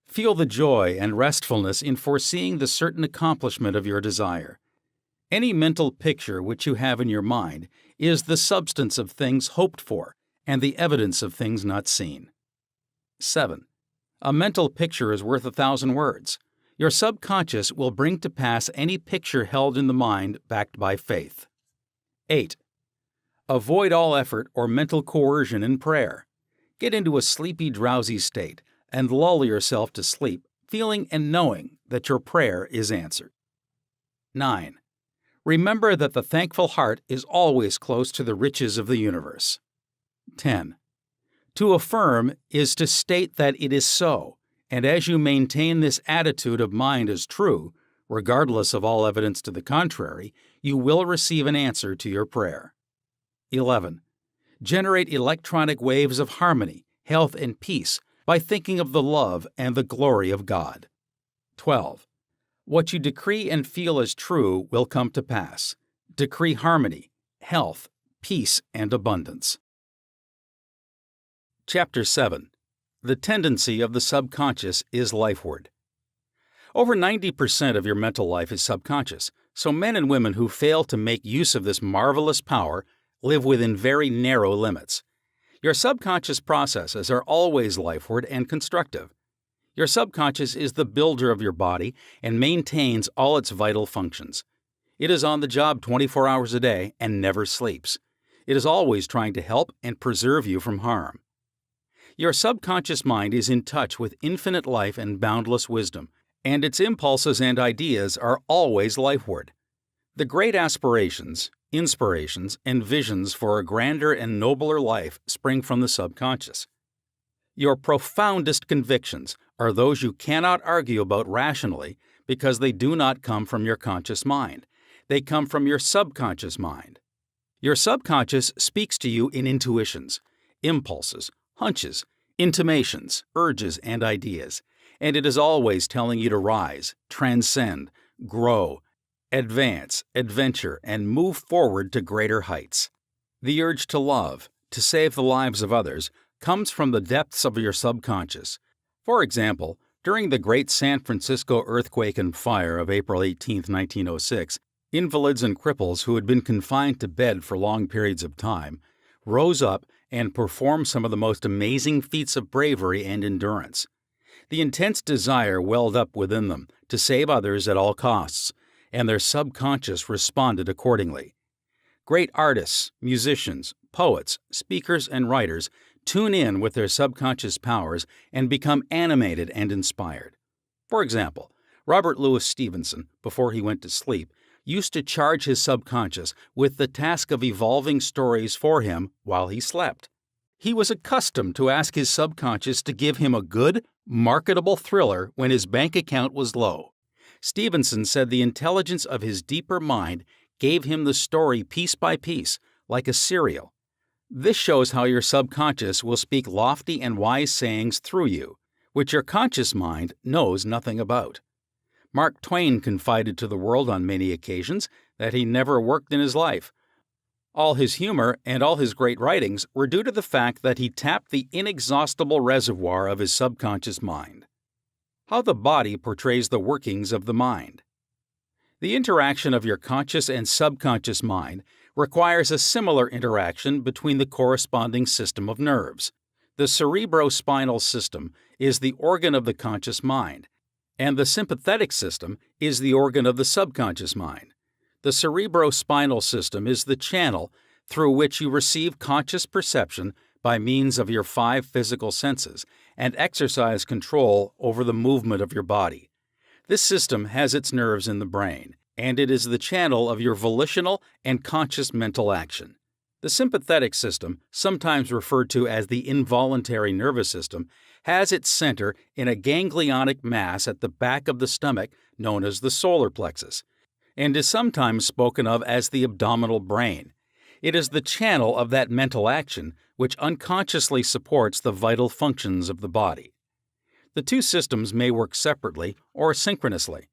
Feel the joy and restfulness in foreseeing the certain accomplishment of your desire. Any mental picture which you have in your mind is the substance of things hoped for and the evidence of things not seen. 7. A mental picture is worth 1,000 words. Your subconscious will bring to pass any picture held in the mind backed by faith. 8. Avoid all effort or mental coercion in prayer. Get into a sleepy, drowsy state and lull yourself to sleep, feeling and knowing that your prayer is answered. 9. Remember that the thankful heart is always close to the riches of the universe. 10. To affirm is to state that it is so, and as you maintain this attitude of mind as true, regardless of all evidence to the contrary, you will receive an answer to your prayer. 11. Generate electronic waves of harmony, health, and peace by thinking of the love and the glory of God. 12. What you decree and feel as true will come to pass. Decree harmony, health, peace, and abundance. Chapter 7. The tendency of the subconscious is lifeward. Over 90% of your mental life is subconscious, so men and women who fail to make use of this marvelous power live within very narrow limits. Your subconscious processes are always lifeward and constructive. Your subconscious is the builder of your body and maintains all its vital functions. It is on the job 24 hours a day and never sleeps. It is always trying to help and preserve you from harm. Your subconscious mind is in touch with infinite life and boundless wisdom, and its impulses and ideas are always lifeward. The great aspirations, inspirations, and visions for a grander and nobler life spring from the subconscious. Your profoundest convictions are those you cannot argue about rationally because they do not come from your conscious mind. They come from your subconscious mind. Your subconscious speaks to you in intuitions, impulses, hunches, intimations, urges, and ideas, and it is always telling you to rise, transcend, grow, advance, adventure, and move forward to greater heights. The urge to love, to save the lives of others, comes from the depths of your subconscious. For example, during the Great San Francisco earthquake and fire of April 18, 1906, invalids and cripples who had been confined to bed for long periods of time rose up and performed some of the most amazing feats of bravery and endurance. The intense desire welled up within them to save others at all costs, and their subconscious responded accordingly. Great artists, musicians, poets, speakers, and writers tune in with their subconscious powers and become animated and inspired. For example, Robert Louis Stevenson, before he went to sleep, used to charge his subconscious with the task of evolving stories for him while he slept. He was accustomed to ask his subconscious to give him a good, marketable thriller when his bank account was low. Stevenson said the intelligence of his deeper mind gave him the story piece by piece, like a serial. This shows how your subconscious will speak lofty and wise sayings through you, which your conscious mind knows nothing about. Mark Twain confided to the world on many occasions that he never worked in his life. All his humor and all his great writings were due to the fact that he tapped the inexhaustible reservoir of his subconscious mind. How the body portrays the workings of the mind. The interaction of your conscious and subconscious mind requires a similar interaction between the corresponding system of nerves. The cerebrospinal system is the organ of the conscious mind, and the sympathetic system is the organ of the subconscious mind. The cerebrospinal system is the channel through which you receive conscious perception by means of your 5 physical senses and exercise control over the movement of your body. This system has its nerves in the brain, and it is the channel of your volitional and conscious mental action. The sympathetic system, sometimes referred to as the involuntary nervous system, has its center in a ganglionic mass at the back of the stomach known as the solar plexus, and is sometimes spoken of as the abdominal brain. It is the channel of that mental action which unconsciously supports the vital functions of the body. The two systems may work separately or synchronously.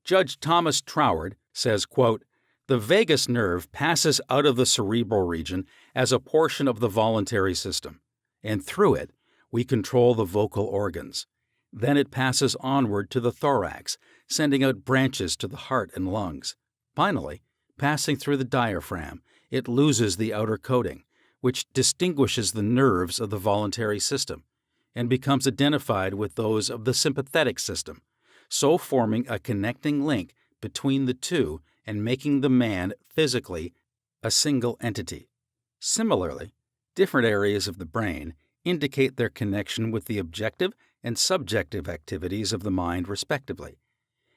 Judge Thomas Troward says, quote, "The vagus nerve passes out of the cerebral region as a portion of the voluntary system, and through it, we control the vocal organs. Then it passes onward to the thorax, sending out branches to the heart and lungs. Finally, passing through the diaphragm, it loses the outer coating, which distinguishes the nerves of the voluntary system, and becomes identified with those of the sympathetic system, so forming a connecting link between the two and making the man physically a single entity. Similarly, different areas of the brain indicate their connection with the objective and subjective activities of the mind respectively.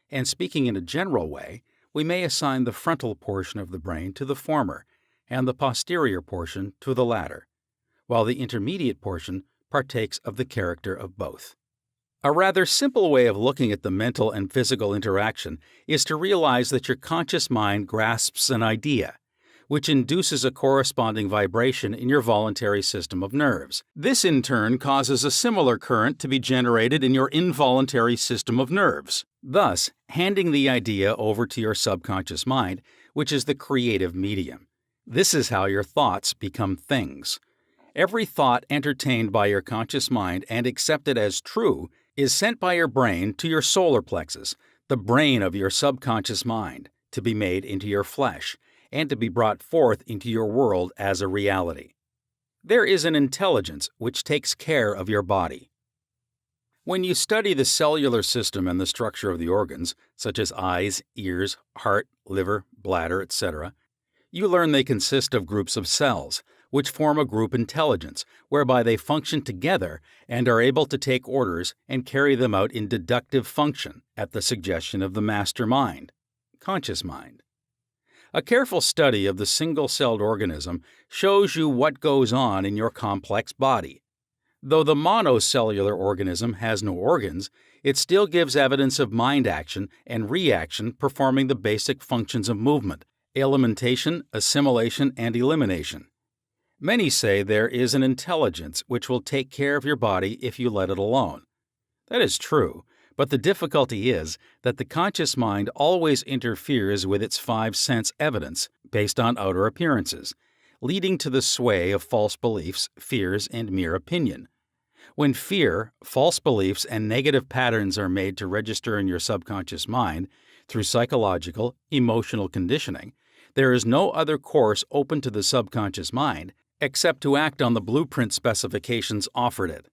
And speaking in a general way, we may assign the frontal portion of the brain to the former and the posterior portion to the latter, while the intermediate portion partakes of the character of both. A rather simple way of looking at the mental and physical interaction is to realize that your conscious mind grasps an idea, which induces a corresponding vibration in your voluntary system of nerves. This in turn causes a similar current to be generated in your involuntary system of nerves, thus handing the idea over to your subconscious mind, which is the creative medium. This is how your thoughts become things. Every thought entertained by your conscious mind and accepted as true is sent by your brain to your solar plexus, the brain of your subconscious mind, to be made into your flesh and to be brought forth into your world as a reality. There is an intelligence which takes care of your body. When you study the cellular system and the structure of the organs, such as eyes, ears, heart, liver, bladder, etc., you learn they consist of groups of cells, which form a group intelligence, whereby they function together and are able to take orders and carry them out in deductive function at the suggestion of the master mind, conscious mind. A careful study of the single-celled organism shows you what goes on in your complex body. Though the monocellular organism has no organs, it still gives evidence of mind action and reaction performing the basic functions of movement, alimentation, assimilation, and elimination. Many say there is an intelligence which will take care of your body if you let it alone. That is true, But the difficulty is that the conscious mind always interferes with its five sense evidence based on outer appearances, leading to the sway of false beliefs, fears, and mere opinion. When fear, false beliefs, and negative patterns are made to register in your subconscious mind through psychological, emotional conditioning, there is no other course open to the subconscious mind except to act on the blueprint specifications offered it.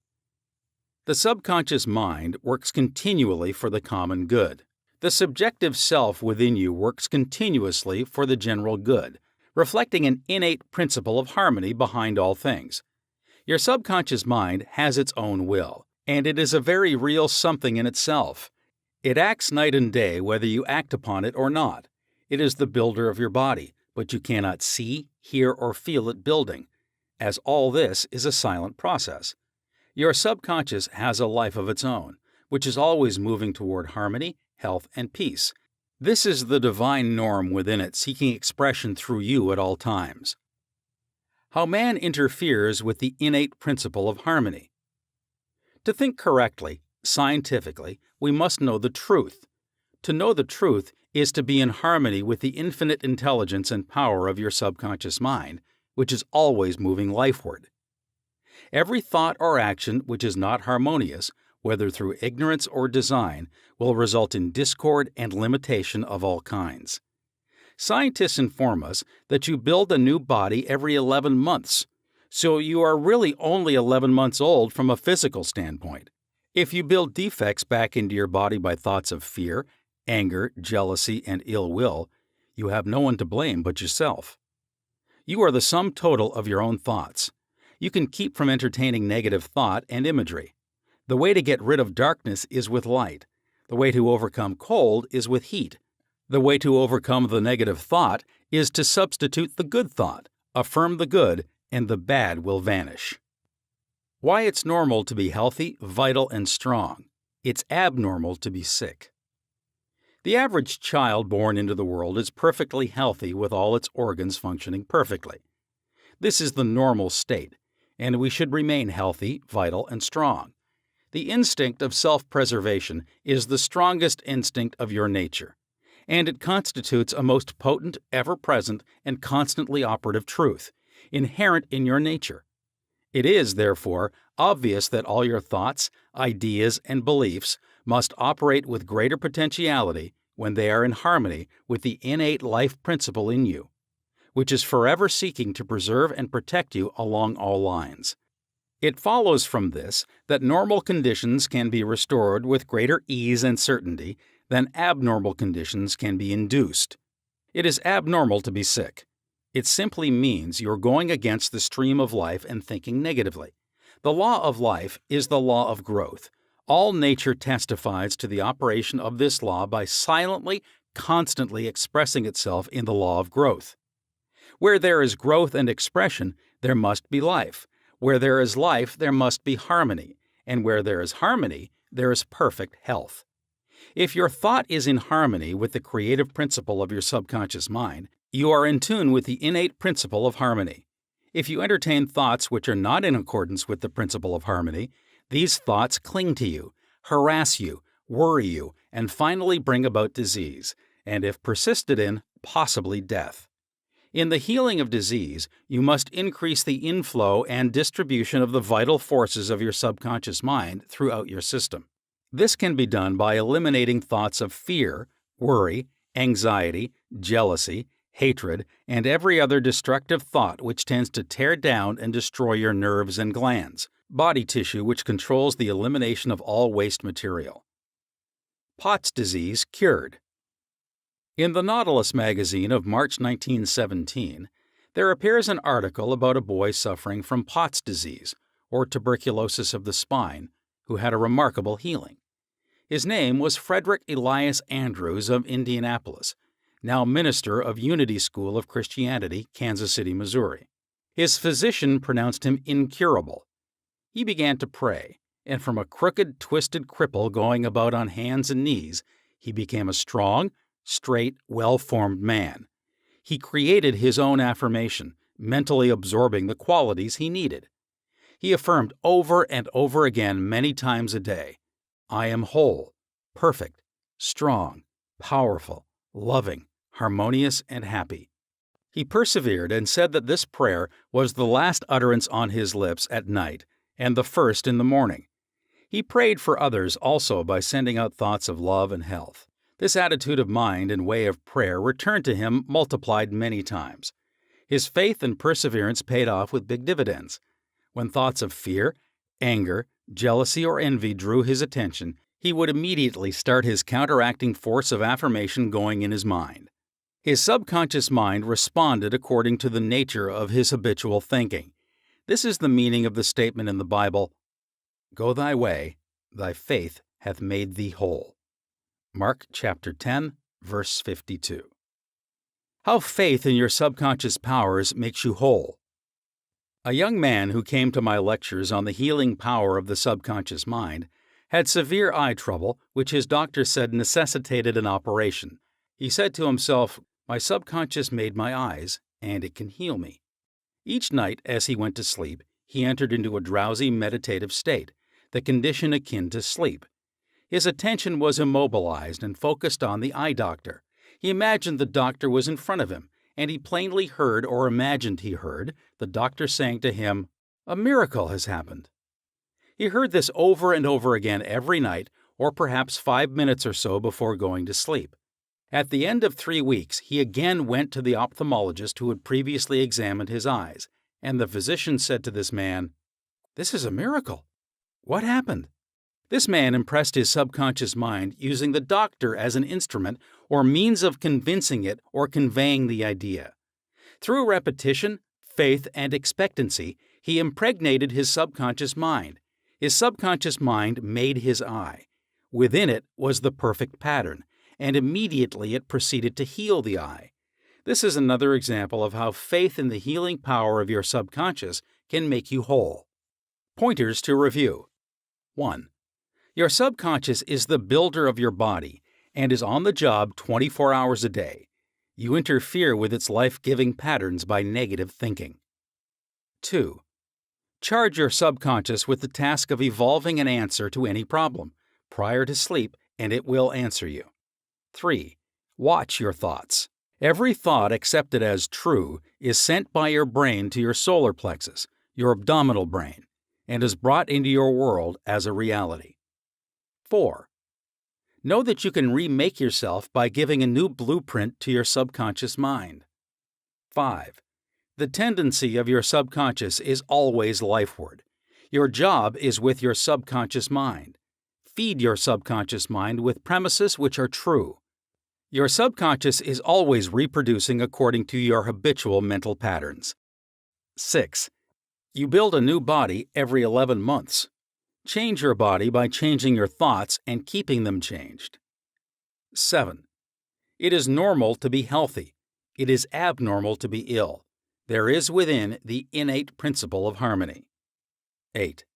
The subconscious mind works continually for the common good. The subjective self within you works continuously for the general good, reflecting an innate principle of harmony behind all things. Your subconscious mind has its own will, and it is a very real something in itself. It acts night and day whether you act upon it or not. It is the builder of your body, but you cannot see, hear, or feel it building, as all this is a silent process. Your subconscious has a life of its own, which is always moving toward harmony, health, and peace. This is the divine norm within it seeking expression through you at all times. How man interferes with the innate principle of harmony. To think correctly, scientifically, we must know the truth. To know the truth is to be in harmony with the infinite intelligence and power of your subconscious mind, which is always moving lifeward. Every thought or action which is not harmonious, whether through ignorance or design, will result in discord and limitation of all kinds. Scientists inform us that you build a new body every 11 months, so you are really only 11 months old from a physical standpoint. If you build defects back into your body by thoughts of fear, anger, jealousy, and ill will, you have no one to blame but yourself. You are the sum total of your own thoughts. You can keep from entertaining negative thought and imagery. The way to get rid of darkness is with light. The way to overcome cold is with heat. The way to overcome the negative thought is to substitute the good thought, affirm the good, and the bad will vanish. Why it's normal to be healthy, vital, and strong. It's abnormal to be sick. The average child born into the world is perfectly healthy with all its organs functioning perfectly. This is the normal state, and we should remain healthy, vital, and strong. The instinct of self-preservation is the strongest instinct of your nature, and it constitutes a most potent, ever-present, and constantly operative truth, inherent in your nature. It is, therefore, obvious that all your thoughts, ideas, and beliefs must operate with greater potentiality when they are in harmony with the innate life principle in you, which is forever seeking to preserve and protect you along all lines. It follows from this that normal conditions can be restored with greater ease and certainty than abnormal conditions can be induced. It is abnormal to be sick. It simply means you're going against the stream of life and thinking negatively. The law of life is the law of growth. All nature testifies to the operation of this law by silently, constantly expressing itself in the law of growth. Where there is growth and expression, there must be life. Where there is life, there must be harmony. And where there is harmony, there is perfect health. If your thought is in harmony with the creative principle of your subconscious mind, you are in tune with the innate principle of harmony. If you entertain thoughts which are not in accordance with the principle of harmony, these thoughts cling to you, harass you, worry you, and finally bring about disease, and if persisted in, possibly death. In the healing of disease, you must increase the inflow and distribution of the vital forces of your subconscious mind throughout your system. This can be done by eliminating thoughts of fear, worry, anxiety, jealousy, hatred, and every other destructive thought which tends to tear down and destroy your nerves and glands, body tissue which controls the elimination of all waste material. Pott's disease cured. In the Nautilus magazine of March 1917, there appears an article about a boy suffering from Pott's disease, or tuberculosis of the spine, who had a remarkable healing. His name was Frederick Elias Andrews of Indianapolis, now minister of Unity School of Christianity, Kansas City, Missouri. His physician pronounced him incurable. He began to pray, and from a crooked, twisted cripple going about on hands and knees, he became a strong, straight, well-formed man. He created his own affirmation, mentally absorbing the qualities he needed. He affirmed over and over again many times a day, "I am whole, perfect, strong, powerful, loving, harmonious, and happy. He persevered and said that this prayer was the last utterance on his lips at night and the first in the morning. He prayed for others also by sending out thoughts of love and health. This attitude of mind and way of prayer returned to him multiplied many times. His faith and perseverance paid off with big dividends. When thoughts of fear, anger, jealousy, or envy drew his attention, he would immediately start his counteracting force of affirmation going in his mind. His subconscious mind responded according to the nature of his habitual thinking. This is the meaning of the statement in the Bible, "Go thy way, thy faith hath made thee whole." Mark chapter 10, verse 52. How faith in your subconscious powers makes you whole. A young man who came to my lectures on the healing power of the subconscious mind had severe eye trouble, which his doctor said necessitated an operation. He said to himself, "My subconscious made my eyes, and it can heal me." Each night, as he went to sleep, he entered into a drowsy meditative state, the condition akin to sleep. His attention was immobilized and focused on the eye doctor. He imagined the doctor was in front of him, and he plainly heard or imagined he heard the doctor saying to him, "A miracle has happened." He heard this over and over again every night, or perhaps 5 minutes or so before going to sleep. At the end of 3 weeks, he again went to the ophthalmologist who had previously examined his eyes, and the physician said to this man, "This is a miracle. What happened?" This man impressed his subconscious mind using the doctor as an instrument or means of convincing it or conveying the idea. Through repetition, faith, and expectancy, he impregnated his subconscious mind. His subconscious mind made his eye. Within it was the perfect pattern, and immediately it proceeded to heal the eye. This is another example of how faith in the healing power of your subconscious can make you whole. Pointers to review. 1. Your subconscious is the builder of your body and is on the job 24 hours a day. You interfere with its life-giving patterns by negative thinking. 2. Charge your subconscious with the task of evolving an answer to any problem prior to sleep, and it will answer you. 3. Watch your thoughts. Every thought accepted as true is sent by your brain to your solar plexus, your abdominal brain, and is brought into your world as a reality. 4. Know that you can remake yourself by giving a new blueprint to your subconscious mind. 5. The tendency of your subconscious is always lifeward. Your job is with your subconscious mind. Feed your subconscious mind with premises which are true. Your subconscious is always reproducing according to your habitual mental patterns. 6. You build a new body every 11 months. Change your body by changing your thoughts and keeping them changed. 7. It is normal to be healthy. It is abnormal to be ill. There is within the innate principle of harmony. 8.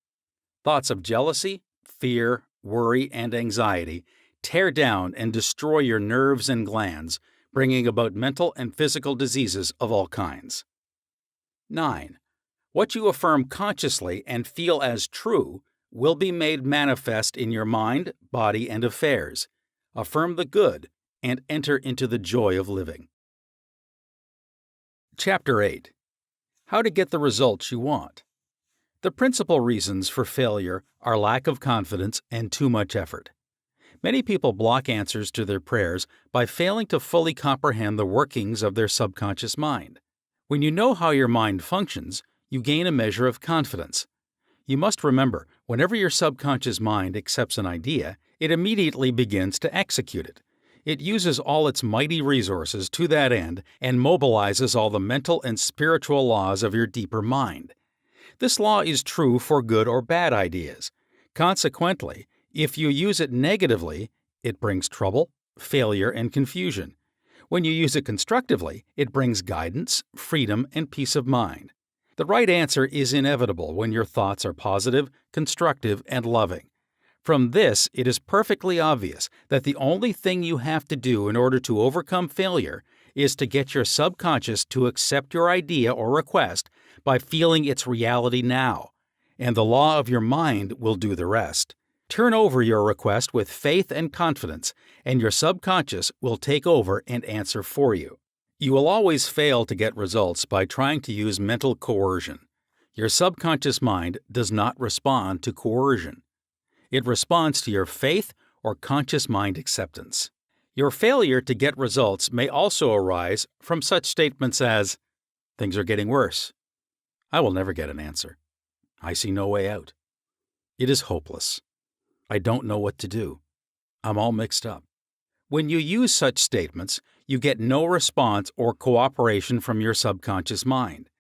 Thoughts of jealousy, fear, worry, and anxiety tear down and destroy your nerves and glands, bringing about mental and physical diseases of all kinds. 9. What you affirm consciously and feel as true will be made manifest in your mind, body, and affairs. Affirm the good and enter into the joy of living. Chapter 8. How to get the results you want. The principal reasons for failure are lack of confidence and too much effort. Many people block answers to their prayers by failing to fully comprehend the workings of their subconscious mind. When you know how your mind functions, you gain a measure of confidence. You must remember, whenever your subconscious mind accepts an idea, it immediately begins to execute it. It uses all its mighty resources to that end and mobilizes all the mental and spiritual laws of your deeper mind. This law is true for good or bad ideas. Consequently, if you use it negatively, it brings trouble, failure, and confusion. When you use it constructively, it brings guidance, freedom, and peace of mind. The right answer is inevitable when your thoughts are positive, constructive, and loving. From this, it is perfectly obvious that the only thing you have to do in order to overcome failure is to get your subconscious to accept your idea or request by feeling its reality now, and the law of your mind will do the rest. Turn over your request with faith and confidence, and your subconscious will take over and answer for you. You will always fail to get results by trying to use mental coercion. Your subconscious mind does not respond to coercion. It responds to your faith or conscious mind acceptance. Your failure to get results may also arise from such statements as, "Things are getting worse. I will never get an answer. I see no way out. It is hopeless. I don't know what to do. I'm all mixed up." When you use such statements, you get no response or cooperation from your subconscious mind.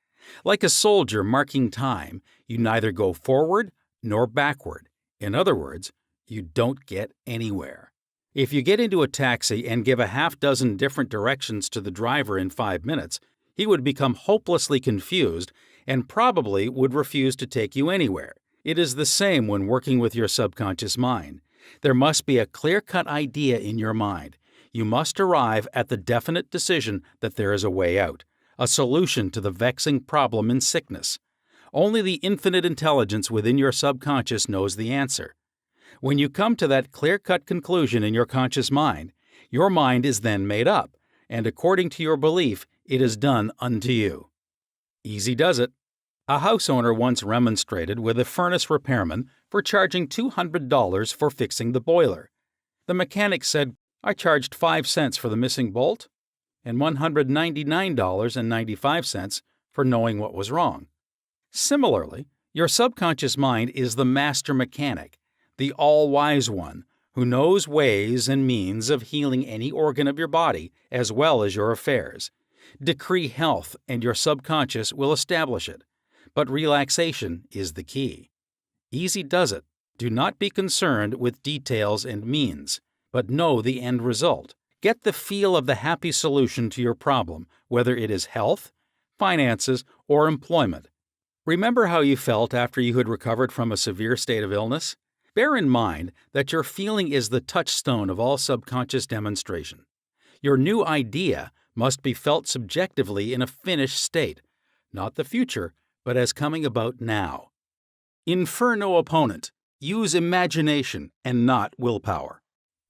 Like a soldier marking time, you neither go forward nor backward. In other words, you don't get anywhere. If you get into a taxi and give a half dozen different directions to the driver in 5 minutes, he would become hopelessly confused and probably would refuse to take you anywhere. It is the same when working with your subconscious mind. There must be a clear-cut idea in your mind. You must arrive at the definite decision that there is a way out, a solution to the vexing problem in sickness. Only the infinite intelligence within your subconscious knows the answer. When you come to that clear-cut conclusion in your conscious mind, your mind is then made up, and according to your belief, it is done unto you. Easy does it. A house owner once remonstrated with a furnace repairman for charging $200 for fixing the boiler. The mechanic said, "I charged 5 cents for the missing bolt and $199.95 for knowing what was wrong." Similarly, your subconscious mind is the master mechanic, the all-wise one, who knows ways and means of healing any organ of your body as well as your affairs. Decree health, and your subconscious will establish it. But relaxation is the key. Easy does it. Do not be concerned with details and means, but know the end result. Get the feel of the happy solution to your problem, whether it is health, finances, or employment. Remember how you felt after you had recovered from a severe state of illness? Bear in mind that your feeling is the touchstone of all subconscious demonstration. Your new idea must be felt subjectively in a finished state, not the future, but as coming about now. Infer no opponent. Use imagination and not willpower.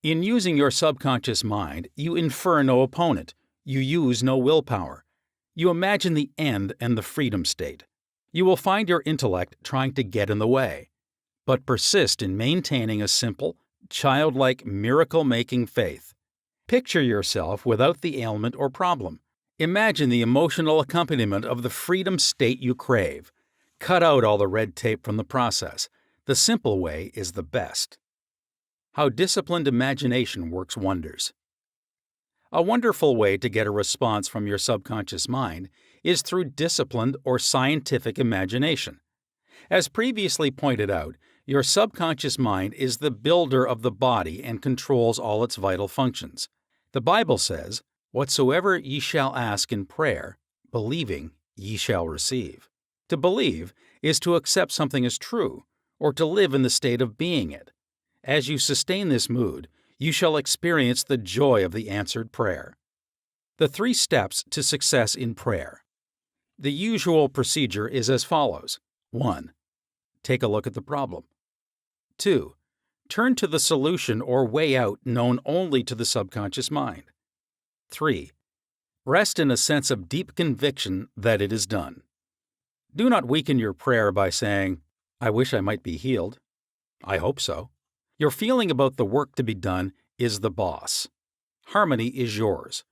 In using your subconscious mind, you infer no opponent. You use no willpower. You imagine the end and the freedom state. You will find your intellect trying to get in the way, but persist in maintaining a simple, childlike, miracle-making faith. Picture yourself without the ailment or problem. Imagine the emotional accompaniment of the freedom state you crave. Cut out all the red tape from the process. The simple way is the best. How disciplined imagination works wonders. A wonderful way to get a response from your subconscious mind is through disciplined or scientific imagination. As previously pointed out, your subconscious mind is the builder of the body and controls all its vital functions. The Bible says, "Whatsoever ye shall ask in prayer, believing, ye shall receive." To believe is to accept something as true, or to live in the state of being it. As you sustain this mood, you shall experience the joy of the answered prayer. The 3 steps to success in prayer. The usual procedure is as follows. 1. Take a look at the problem. 2. Turn to the solution or way out known only to the subconscious mind. 3. Rest in a sense of deep conviction that it is done. Do not weaken your prayer by saying, "I wish I might be healed." I hope so. Your feeling about the work to be done is the boss. Harmony is yours.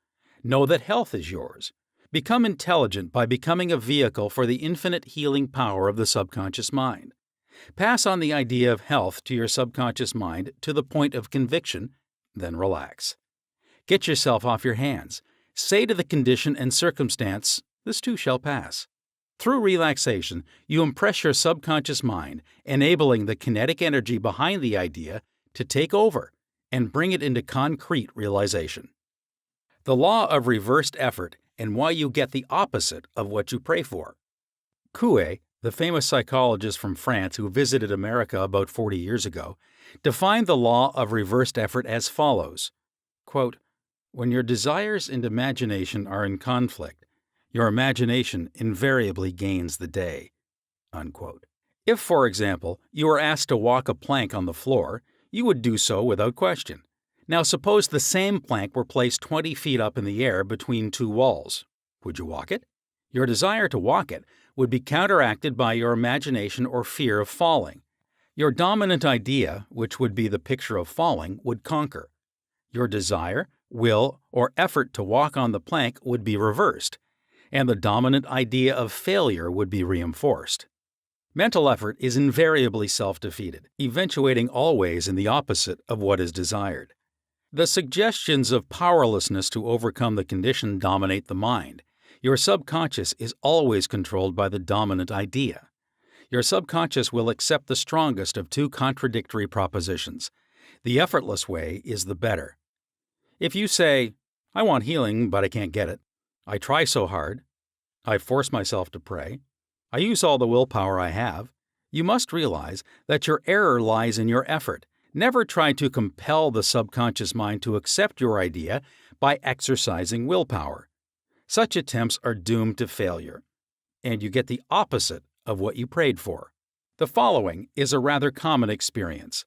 Know that health is yours. Become intelligent by becoming a vehicle for the infinite healing power of the subconscious mind. Pass on the idea of health to your subconscious mind to the point of conviction, then relax. Get yourself off your hands. Say to the condition and circumstance, "This too shall pass." Through relaxation, you impress your subconscious mind, enabling the kinetic energy behind the idea to take over and bring it into concrete realization. The law of reversed effort and why you get the opposite of what you pray for. Coué, the famous psychologist from France who visited America about 40 years ago, defined the law of reversed effort as follows, quote, "When your desires and imagination are in conflict, your imagination invariably gains the day." Unquote. If, for example, you were asked to walk a plank on the floor, you would do so without question. Now suppose the same plank were placed 20 feet up in the air between two walls. Would you walk it? Your desire to walk it would be counteracted by your imagination or fear of falling. Your dominant idea, which would be the picture of falling, would conquer. Your desire, will, or effort to walk on the plank would be reversed, and the dominant idea of failure would be reinforced. Mental effort is invariably self-defeated, eventuating always in the opposite of what is desired. The suggestions of powerlessness to overcome the condition dominate the mind. Your subconscious is always controlled by the dominant idea. Your subconscious will accept the strongest of two contradictory propositions. The effortless way is the better. If you say, "I want healing, but I can't get it. I try so hard. I force myself to pray. I use all the willpower I have," you must realize that your error lies in your effort. Never try to compel the subconscious mind to accept your idea by exercising willpower. Such attempts are doomed to failure, and you get the opposite of what you prayed for. The following is a rather common experience.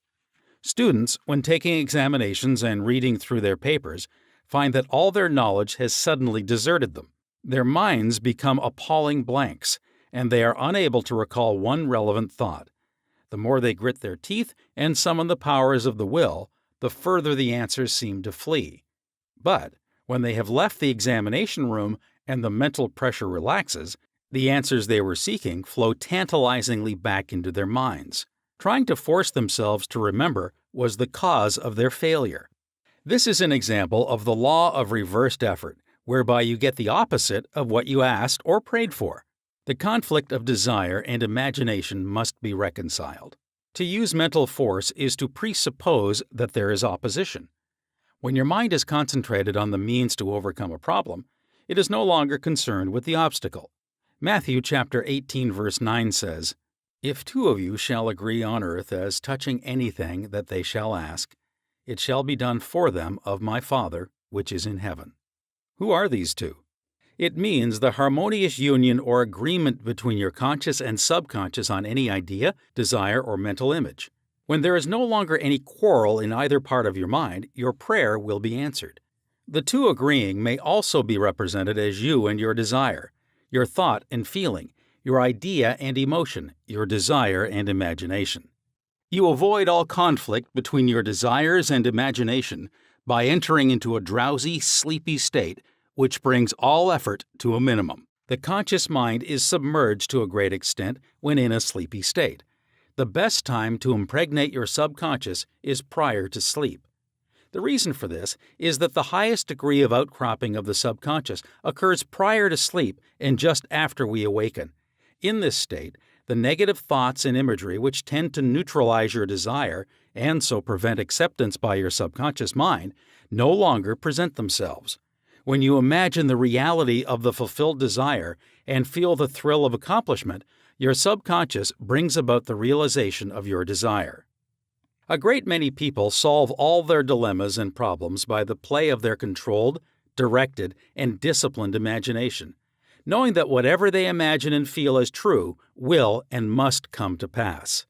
Students, when taking examinations and reading through their papers, find that all their knowledge has suddenly deserted them. Their minds become appalling blanks, and they are unable to recall one relevant thought. The more they grit their teeth and summon the powers of the will, the further the answers seem to flee. But when they have left the examination room and the mental pressure relaxes, the answers they were seeking flow tantalizingly back into their minds. Trying to force themselves to remember was the cause of their failure. This is an example of the law of reversed effort, whereby you get the opposite of what you asked or prayed for. The conflict of desire and imagination must be reconciled. To use mental force is to presuppose that there is opposition. When your mind is concentrated on the means to overcome a problem, it is no longer concerned with the obstacle. Matthew chapter 18 verse 9 says, "If two of you shall agree on earth as touching anything that they shall ask, it shall be done for them of my Father which is in heaven." Who are these two? It means the harmonious union or agreement between your conscious and subconscious on any idea, desire, or mental image. When there is no longer any quarrel in either part of your mind, your prayer will be answered. The two agreeing may also be represented as you and your desire, your thought and feeling, your idea and emotion, your desire and imagination. You avoid all conflict between your desires and imagination by entering into a drowsy, sleepy state which brings all effort to a minimum. The conscious mind is submerged to a great extent when in a sleepy state. The best time to impregnate your subconscious is prior to sleep. The reason for this is that the highest degree of outcropping of the subconscious occurs prior to sleep and just after we awaken. In this state, the negative thoughts and imagery which tend to neutralize your desire and so prevent acceptance by your subconscious mind no longer present themselves. When you imagine the reality of the fulfilled desire and feel the thrill of accomplishment, your subconscious brings about the realization of your desire. A great many people solve all their dilemmas and problems by the play of their controlled, directed, and disciplined imagination, knowing that whatever they imagine and feel as true will and must come to pass.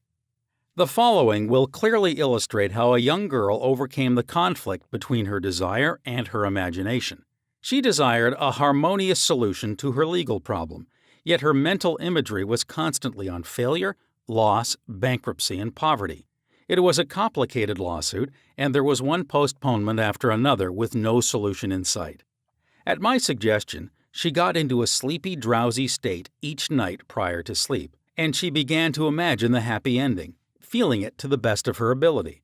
The following will clearly illustrate how a young girl overcame the conflict between her desire and her imagination. She desired a harmonious solution to her legal problem, yet her mental imagery was constantly on failure, loss, bankruptcy, and poverty. It was a complicated lawsuit, and there was one postponement after another with no solution in sight. At my suggestion, she got into a sleepy, drowsy state each night prior to sleep, and she began to imagine the happy ending, feeling it to the best of her ability.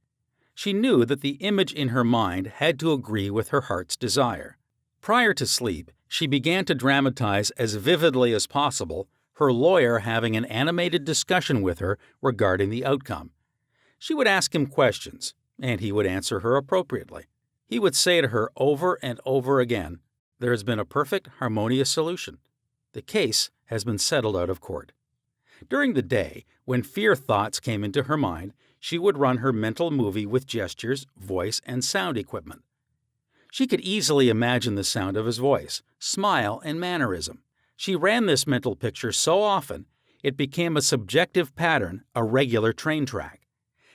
She knew that the image in her mind had to agree with her heart's desire. Prior to sleep, she began to dramatize as vividly as possible her lawyer having an animated discussion with her regarding the outcome. She would ask him questions, and he would answer her appropriately. He would say to her over and over again, "There has been a perfect, harmonious solution. The case has been settled out of court." During the day, when fear thoughts came into her mind, she would run her mental movie with gestures, voice, and sound equipment. She could easily imagine the sound of his voice, smile, and mannerism. She ran this mental picture so often, It became a subjective pattern, a regular train track.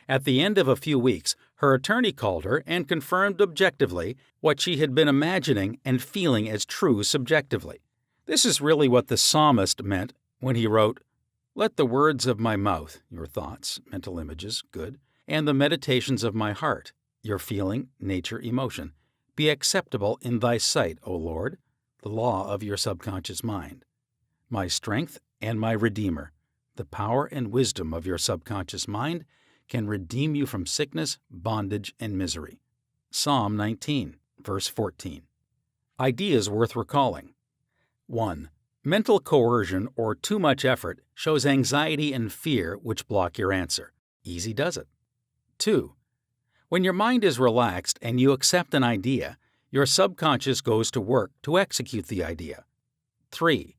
At the end of a few weeks, her attorney called her and confirmed objectively what she had been imagining and feeling as true subjectively. This is really what the psalmist meant when he wrote, "Let the words of my mouth," your thoughts, mental images, good, "and the meditations of my heart," your feeling, nature, emotion, "be acceptable in thy sight, O Lord," the law of your subconscious mind. "My strength and my Redeemer," the power and wisdom of your subconscious mind can redeem you from sickness, bondage, and misery. Psalm 19, verse 14. Ideas worth recalling. 1. Mental coercion or too much effort shows anxiety and fear which block your answer. Easy does it. 2. When your mind is relaxed and you accept an idea, your subconscious goes to work to execute the idea. 3.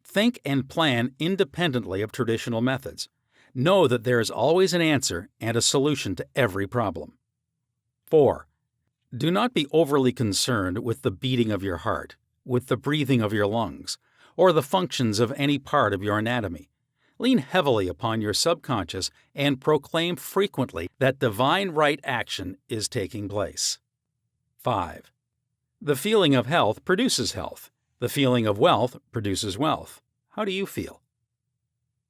Think and plan independently of traditional methods. Know that there is always an answer and a solution to every problem. 4. Do not be overly concerned with the beating of your heart, with the breathing of your lungs, or the functions of any part of your anatomy. Lean heavily upon your subconscious and proclaim frequently that divine right action is taking place. 5. The feeling of health produces health. The feeling of wealth produces wealth. How do you feel?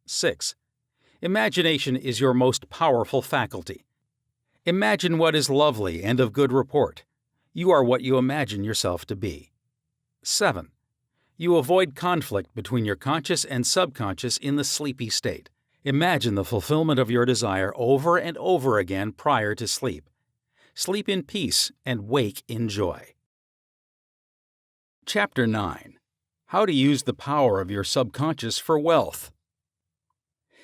6. Imagination is your most powerful faculty. Imagine what is lovely and of good report. You are what you imagine yourself to be. 7. You avoid conflict between your conscious and subconscious in the sleepy state. Imagine the fulfillment of your desire over and over again prior to sleep. Sleep in peace and wake in joy. Chapter 9. How to use the power of your subconscious for wealth.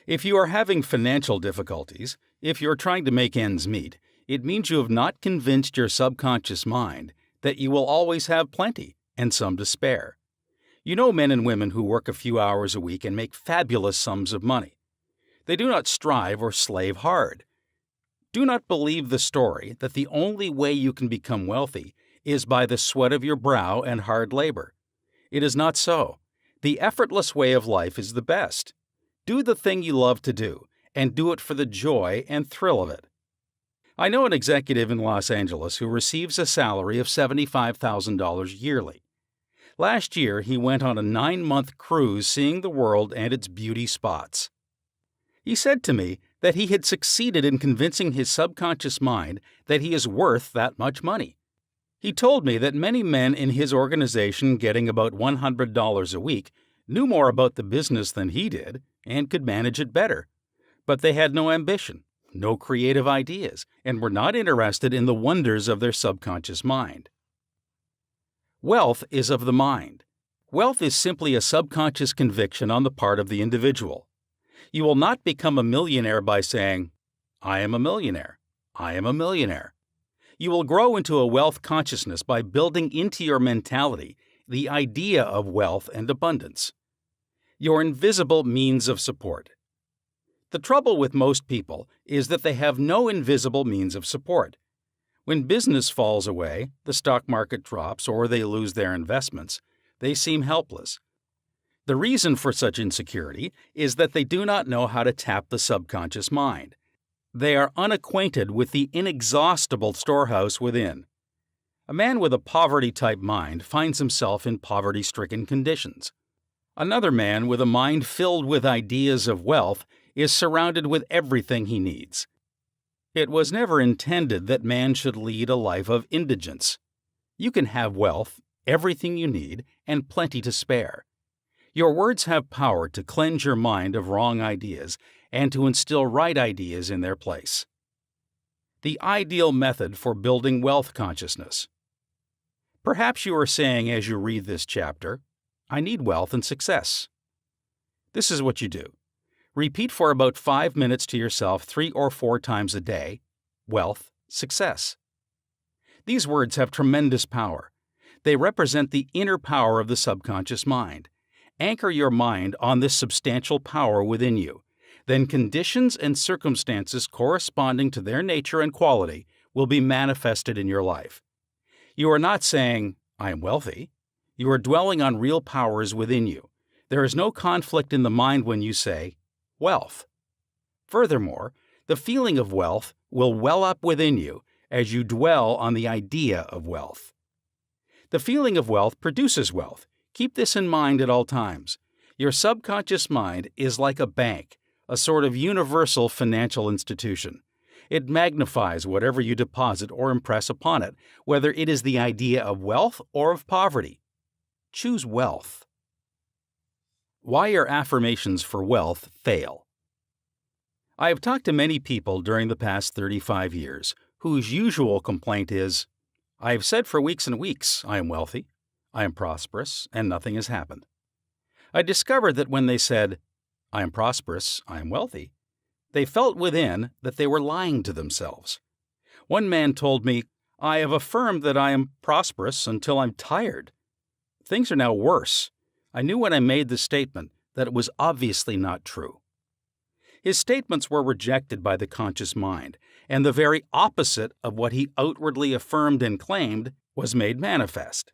If you are having financial difficulties, if you're trying to make ends meet, it means you have not convinced your subconscious mind that you will always have plenty and some to spare. You know men and women who work a few hours a week and make fabulous sums of money. They do not strive or slave hard. Do not believe the story that the only way you can become wealthy is by the sweat of your brow and hard labor. It is not so. The effortless way of life is the best. Do the thing you love to do, and do it for the joy and thrill of it. I know an executive in Los Angeles who receives a salary of $75,000 yearly. Last year, he went on a 9-month cruise seeing the world and its beauty spots. He said to me that he had succeeded in convincing his subconscious mind that he is worth that much money. He told me that many men in his organization getting about $100 a week knew more about the business than he did and could manage it better. But they had no ambition, no creative ideas, and were not interested in the wonders of their subconscious mind. Wealth is of the mind. Wealth is simply a subconscious conviction on the part of the individual. You will not become a millionaire by saying, "I am a millionaire. I am a millionaire." You will grow into a wealth consciousness by building into your mentality the idea of wealth and abundance. Your invisible means of support. The trouble with most people is that they have no invisible means of support. When business falls away, the stock market drops, or they lose their investments, they seem helpless. The reason for such insecurity is that they do not know how to tap the subconscious mind. They are unacquainted with the inexhaustible storehouse within. A man with a poverty-type mind finds himself in poverty-stricken conditions. Another man with a mind filled with ideas of wealth is surrounded with everything he needs. It was never intended that man should lead a life of indigence. You can have wealth, everything you need, and plenty to spare. Your words have power to cleanse your mind of wrong ideas and to instill right ideas in their place. The ideal method for building wealth consciousness. Perhaps you are saying as you read this chapter, "I need wealth and success." This is what you do. Repeat for about 5 minutes to yourself 3 or 4 times a day, "wealth, success." These words have tremendous power. They represent the inner power of the subconscious mind. Anchor your mind on this substantial power within you. Then conditions and circumstances corresponding to their nature and quality will be manifested in your life. You are not saying, "I am wealthy." You are dwelling on real powers within you. There is no conflict in the mind when you say, wealth. Furthermore, the feeling of wealth will well up within you as you dwell on the idea of wealth. The feeling of wealth produces wealth. Keep this in mind at all times. Your subconscious mind is like a bank, a sort of universal financial institution. It magnifies whatever you deposit or impress upon it, whether it is the idea of wealth or of poverty. Choose wealth. Why your affirmations for wealth fail. I have talked to many people during the past 35 years whose usual complaint is, I have said for weeks and weeks I am wealthy, I am prosperous, and nothing has happened. I discovered that when they said, I am prosperous, I am wealthy, they felt within that they were lying to themselves. One man told me, I have affirmed that I am prosperous until I'm tired. Things are now worse. I knew when I made the statement that it was obviously not true. His statements were rejected by the conscious mind, and the very opposite of what he outwardly affirmed and claimed was made manifest.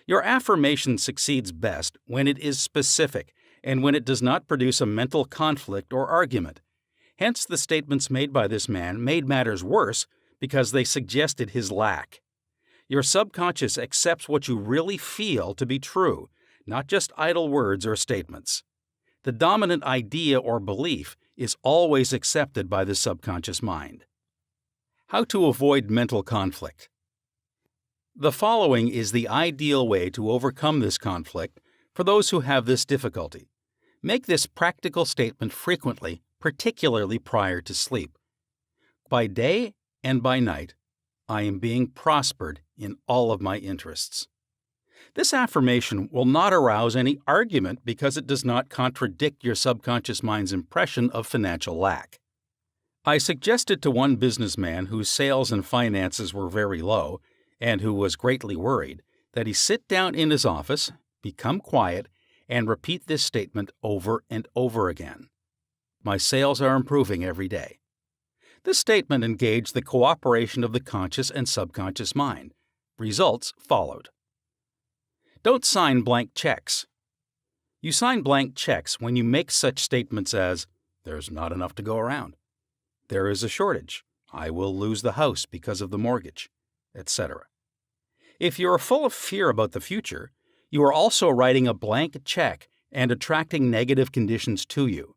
Your affirmation succeeds best when it is specific and when it does not produce a mental conflict or argument. Hence, the statements made by this man made matters worse because they suggested his lack. Your subconscious accepts what you really feel to be true, not just idle words or statements. The dominant idea or belief is always accepted by the subconscious mind. How to avoid mental conflict. The following is the ideal way to overcome this conflict for those who have this difficulty. Make this practical statement frequently, particularly prior to sleep. By day and by night, I am being prospered in all of my interests. This affirmation will not arouse any argument because it does not contradict your subconscious mind's impression of financial lack. I suggested to one businessman whose sales and finances were very low and who was greatly worried that he sit down in his office, become quiet, and repeat this statement over and over again. My sales are improving every day. This statement engaged the cooperation of the conscious and subconscious mind. Results followed. Don't sign blank checks. You sign blank checks when you make such statements as, there's not enough to go around. There is a shortage. I will lose the house because of the mortgage, etc. If you are full of fear about the future, you are also writing a blank check and attracting negative conditions to you.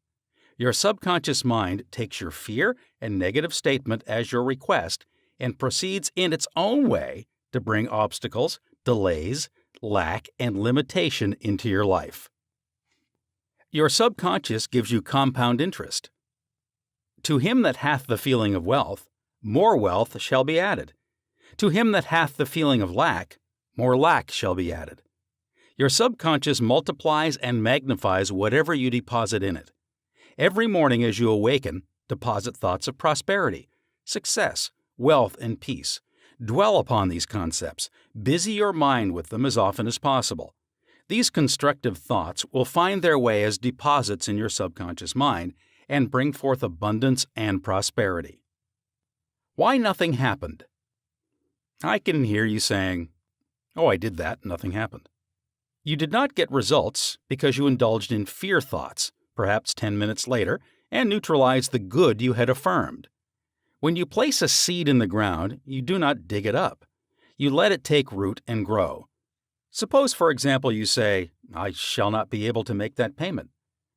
Your subconscious mind takes your fear and negative statement as your request and proceeds in its own way to bring obstacles, delays, lack, and limitation into your life. Your subconscious gives you compound interest. To him that hath the feeling of wealth, more wealth shall be added. To him that hath the feeling of lack, more lack shall be added. Your subconscious multiplies and magnifies whatever you deposit in it. Every morning as you awaken, deposit thoughts of prosperity, success, wealth, and peace. Dwell upon these concepts. Busy your mind with them as often as possible. These constructive thoughts will find their way as deposits in your subconscious mind and bring forth abundance and prosperity. Why nothing happened? I can hear you saying, "Oh, I did that, nothing happened." You did not get results because you indulged in fear thoughts, perhaps 10 minutes later, and neutralized the good you had affirmed. When you place a seed in the ground, you do not dig it up. You let it take root and grow. Suppose, for example, you say, I shall not be able to make that payment.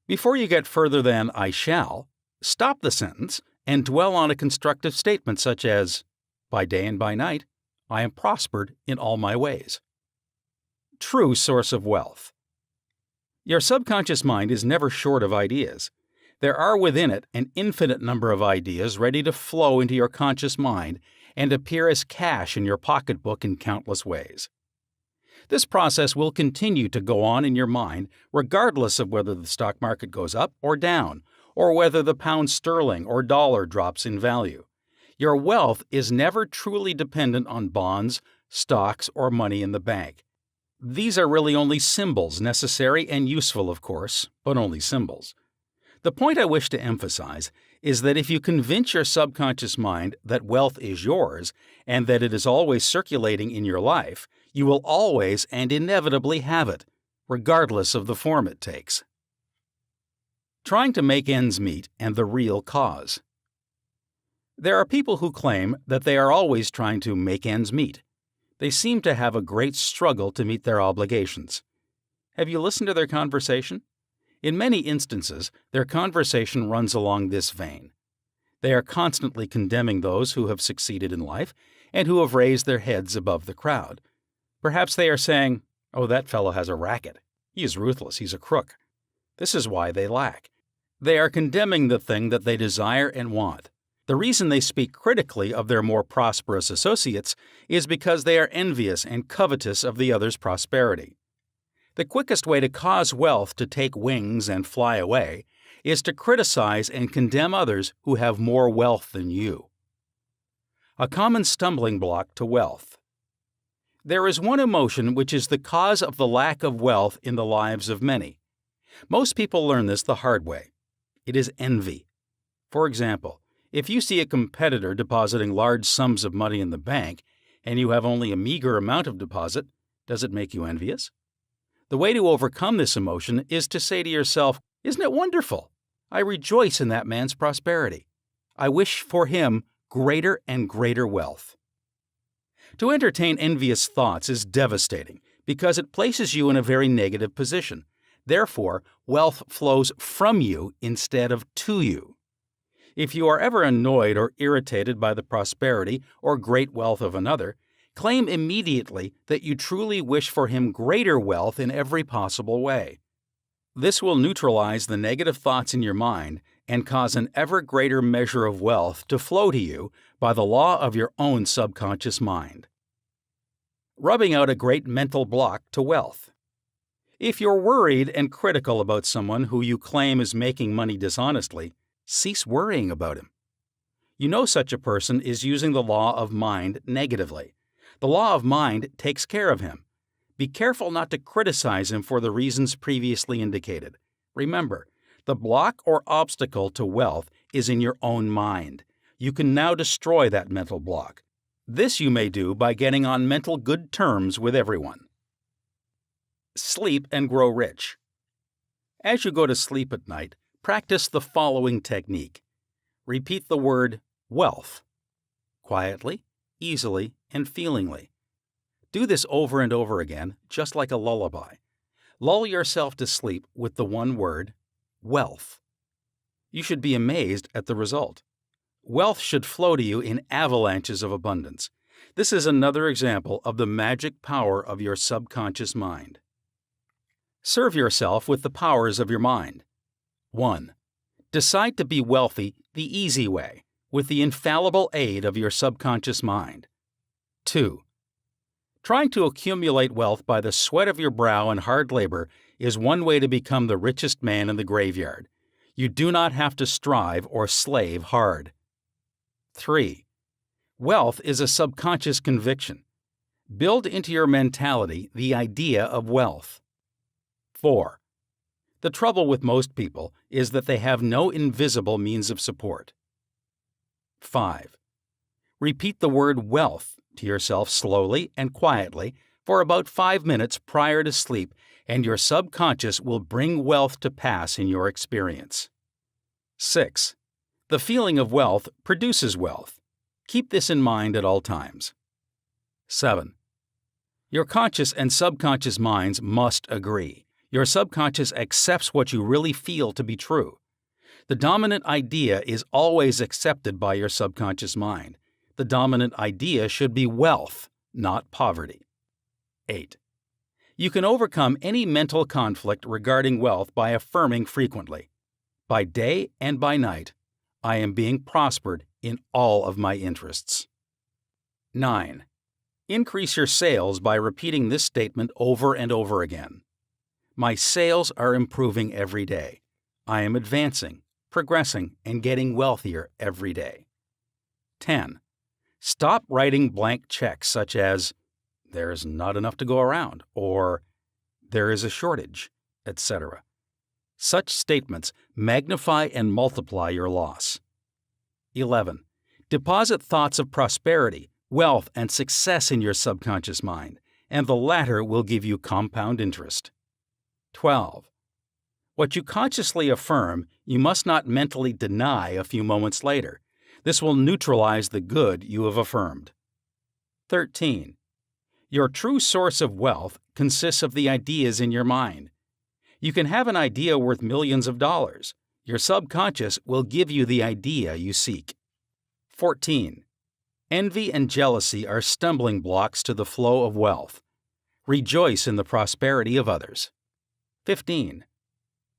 Before you get further than I shall, stop the sentence and dwell on a constructive statement such as, by day and by night, I am prospered in all my ways. True source of wealth. Your subconscious mind is never short of ideas. There are within it an infinite number of ideas ready to flow into your conscious mind and appear as cash in your pocketbook in countless ways. This process will continue to go on in your mind regardless of whether the stock market goes up or down, or whether the pound sterling or dollar drops in value. Your wealth is never truly dependent on bonds, stocks, or money in the bank. These are really only symbols, necessary and useful, of course, but only symbols. The point I wish to emphasize is that if you convince your subconscious mind that wealth is yours and that it is always circulating in your life, you will always and inevitably have it, regardless of the form it takes. Trying to make ends meet and the real cause. There are people who claim that they are always trying to make ends meet. They seem to have a great struggle to meet their obligations. Have you listened to their conversation? In many instances, their conversation runs along this vein. They are constantly condemning those who have succeeded in life and who have raised their heads above the crowd. Perhaps they are saying, "Oh, that fellow has a racket. He is ruthless. He's a crook. This is why they lack." They are condemning the thing that they desire and want. The reason they speak critically of their more prosperous associates is because they are envious and covetous of the other's prosperity. The quickest way to cause wealth to take wings and fly away is to criticize and condemn others who have more wealth than you. A common stumbling block to wealth. There is one emotion which is the cause of the lack of wealth in the lives of many. Most people learn this the hard way. It is envy. For example, if you see a competitor depositing large sums of money in the bank and you have only a meager amount of deposit, does it make you envious? The way to overcome this emotion is to say to yourself, "Isn't it wonderful? I rejoice in that man's prosperity. I wish for him greater and greater wealth." To entertain envious thoughts is devastating because it places you in a very negative position. Therefore, wealth flows from you instead of to you. If you are ever annoyed or irritated by the prosperity or great wealth of another, claim immediately that you truly wish for him greater wealth in every possible way. This will neutralize the negative thoughts in your mind and cause an ever greater measure of wealth to flow to you by the law of your own subconscious mind. Rubbing out a great mental block to wealth. If you're worried and critical about someone who you claim is making money dishonestly, cease worrying about him. You know such a person is using the law of mind negatively. The law of mind takes care of him. Be careful not to criticize him for the reasons previously indicated. Remember, the block or obstacle to wealth is in your own mind. You can now destroy that mental block. This you may do by getting on mental good terms with everyone. Sleep and grow rich. As you go to sleep at night, practice the following technique. Repeat the word wealth, quietly, easily, and feelingly. Do this over and over again, just like a lullaby. Lull yourself to sleep with the one word, wealth. You should be amazed at the result. Wealth should flow to you in avalanches of abundance. This is another example of the magic power of your subconscious mind. Serve yourself with the powers of your mind. 1. Decide to be wealthy the easy way, with the infallible aid of your subconscious mind. 2. Trying to accumulate wealth by the sweat of your brow and hard labor is one way to become the richest man in the graveyard. You do not have to strive or slave hard. 3. Wealth is a subconscious conviction. Build into your mentality the idea of wealth. 4. The trouble with most people is that they have no invisible means of support. 5. Repeat the word wealth to yourself slowly and quietly for about 5 minutes prior to sleep, and your subconscious will bring wealth to pass in your experience. 6. The feeling of wealth produces wealth. Keep this in mind at all times. 7. Your conscious and subconscious minds must agree. Your subconscious accepts what you really feel to be true. The dominant idea is always accepted by your subconscious mind. The dominant idea should be wealth, not poverty. 8. You can overcome any mental conflict regarding wealth by affirming frequently, by day and by night, I am being prospered in all of my interests. 9. Increase your sales by repeating this statement over and over again. My sales are improving every day. I am advancing, progressing, and getting wealthier every day. 10. Stop writing blank checks such as, there is not enough to go around, or there is a shortage, etc. Such statements magnify and multiply your loss. 11. Deposit thoughts of prosperity, wealth, and success in your subconscious mind, and the latter will give you compound interest. 12. What you consciously affirm, you must not mentally deny a few moments later. This will neutralize the good you have affirmed. 13. Your true source of wealth consists of the ideas in your mind. You can have an idea worth millions of dollars. Your subconscious will give you the idea you seek. 14. Envy and jealousy are stumbling blocks to the flow of wealth. Rejoice in the prosperity of others. 15.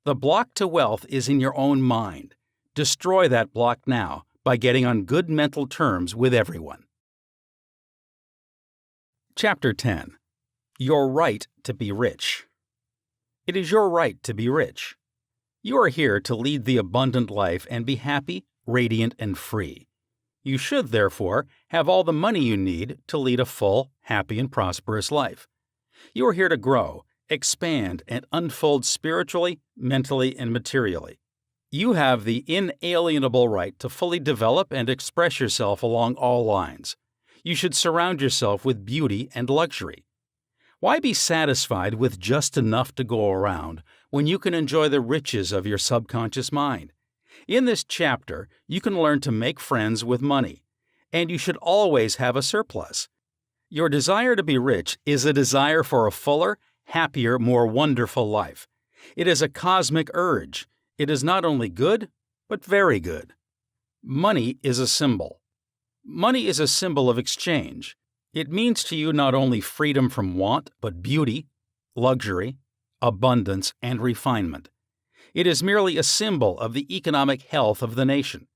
The block to wealth is in your own mind. Destroy that block now by getting on good mental terms with everyone. Chapter 10. Your right to be rich. It is your right to be rich. You are here to lead the abundant life and be happy, radiant, and free. You should, therefore, have all the money you need to lead a full, happy, and prosperous life. You are here to grow, expand, and unfold spiritually, mentally, and materially. You have the inalienable right to fully develop and express yourself along all lines. You should surround yourself with beauty and luxury. Why be satisfied with just enough to go around when you can enjoy the riches of your subconscious mind? In this chapter, you can learn to make friends with money, and you should always have a surplus. Your desire to be rich is a desire for a fuller, happier, more wonderful life. It is a cosmic urge. It is not only good, but very good. Money is a symbol. Money is a symbol of exchange. It means to you not only freedom from want, but beauty, luxury, abundance, and refinement. It is merely a symbol of the economic health of the nation.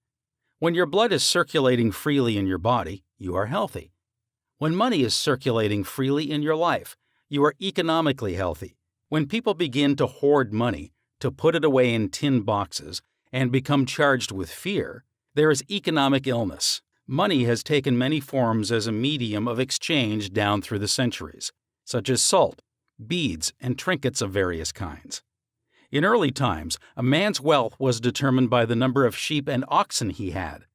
When your blood is circulating freely in your body, you are healthy. When money is circulating freely in your life, you are economically healthy. When people begin to hoard money, to put it away in tin boxes, and become charged with fear, there is economic illness. Money has taken many forms as a medium of exchange down through the centuries, such as salt, beads, and trinkets of various kinds. In early times, a man's wealth was determined by the number of sheep and oxen he had.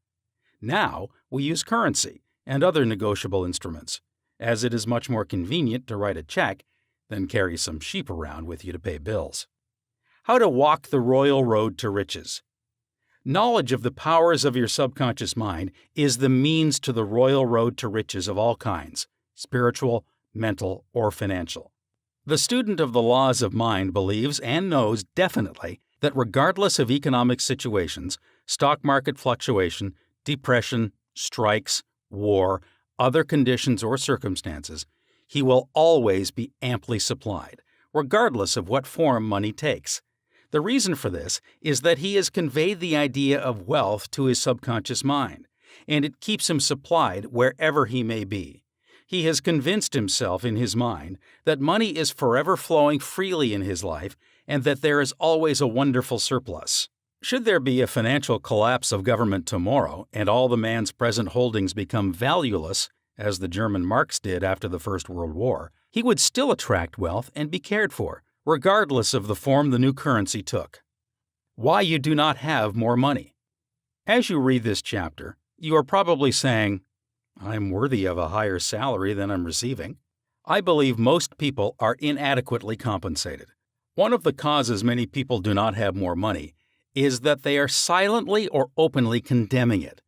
Now, we use currency and other negotiable instruments, as it is much more convenient to write a check than carry some sheep around with you to pay bills. How to walk the royal road to riches. Knowledge of the powers of your subconscious mind is the means to the royal road to riches of all kinds, spiritual, mental, or financial. The student of the laws of mind believes and knows definitely that regardless of economic situations, stock market fluctuation, depression, strikes, war, other conditions or circumstances, he will always be amply supplied, regardless of what form money takes. The reason for this is that he has conveyed the idea of wealth to his subconscious mind, and it keeps him supplied wherever he may be. He has convinced himself in his mind that money is forever flowing freely in his life and that there is always a wonderful surplus. Should there be a financial collapse of government tomorrow and all the man's present holdings become valueless, as the German marks did after the First World War, he would still attract wealth and be cared for, regardless of the form the new currency took. Why you do not have more money. As you read this chapter, you are probably saying, "I am worthy of a higher salary than I'm receiving." I believe most people are inadequately compensated. One of the causes many people do not have more money is that they are silently or openly condemning it.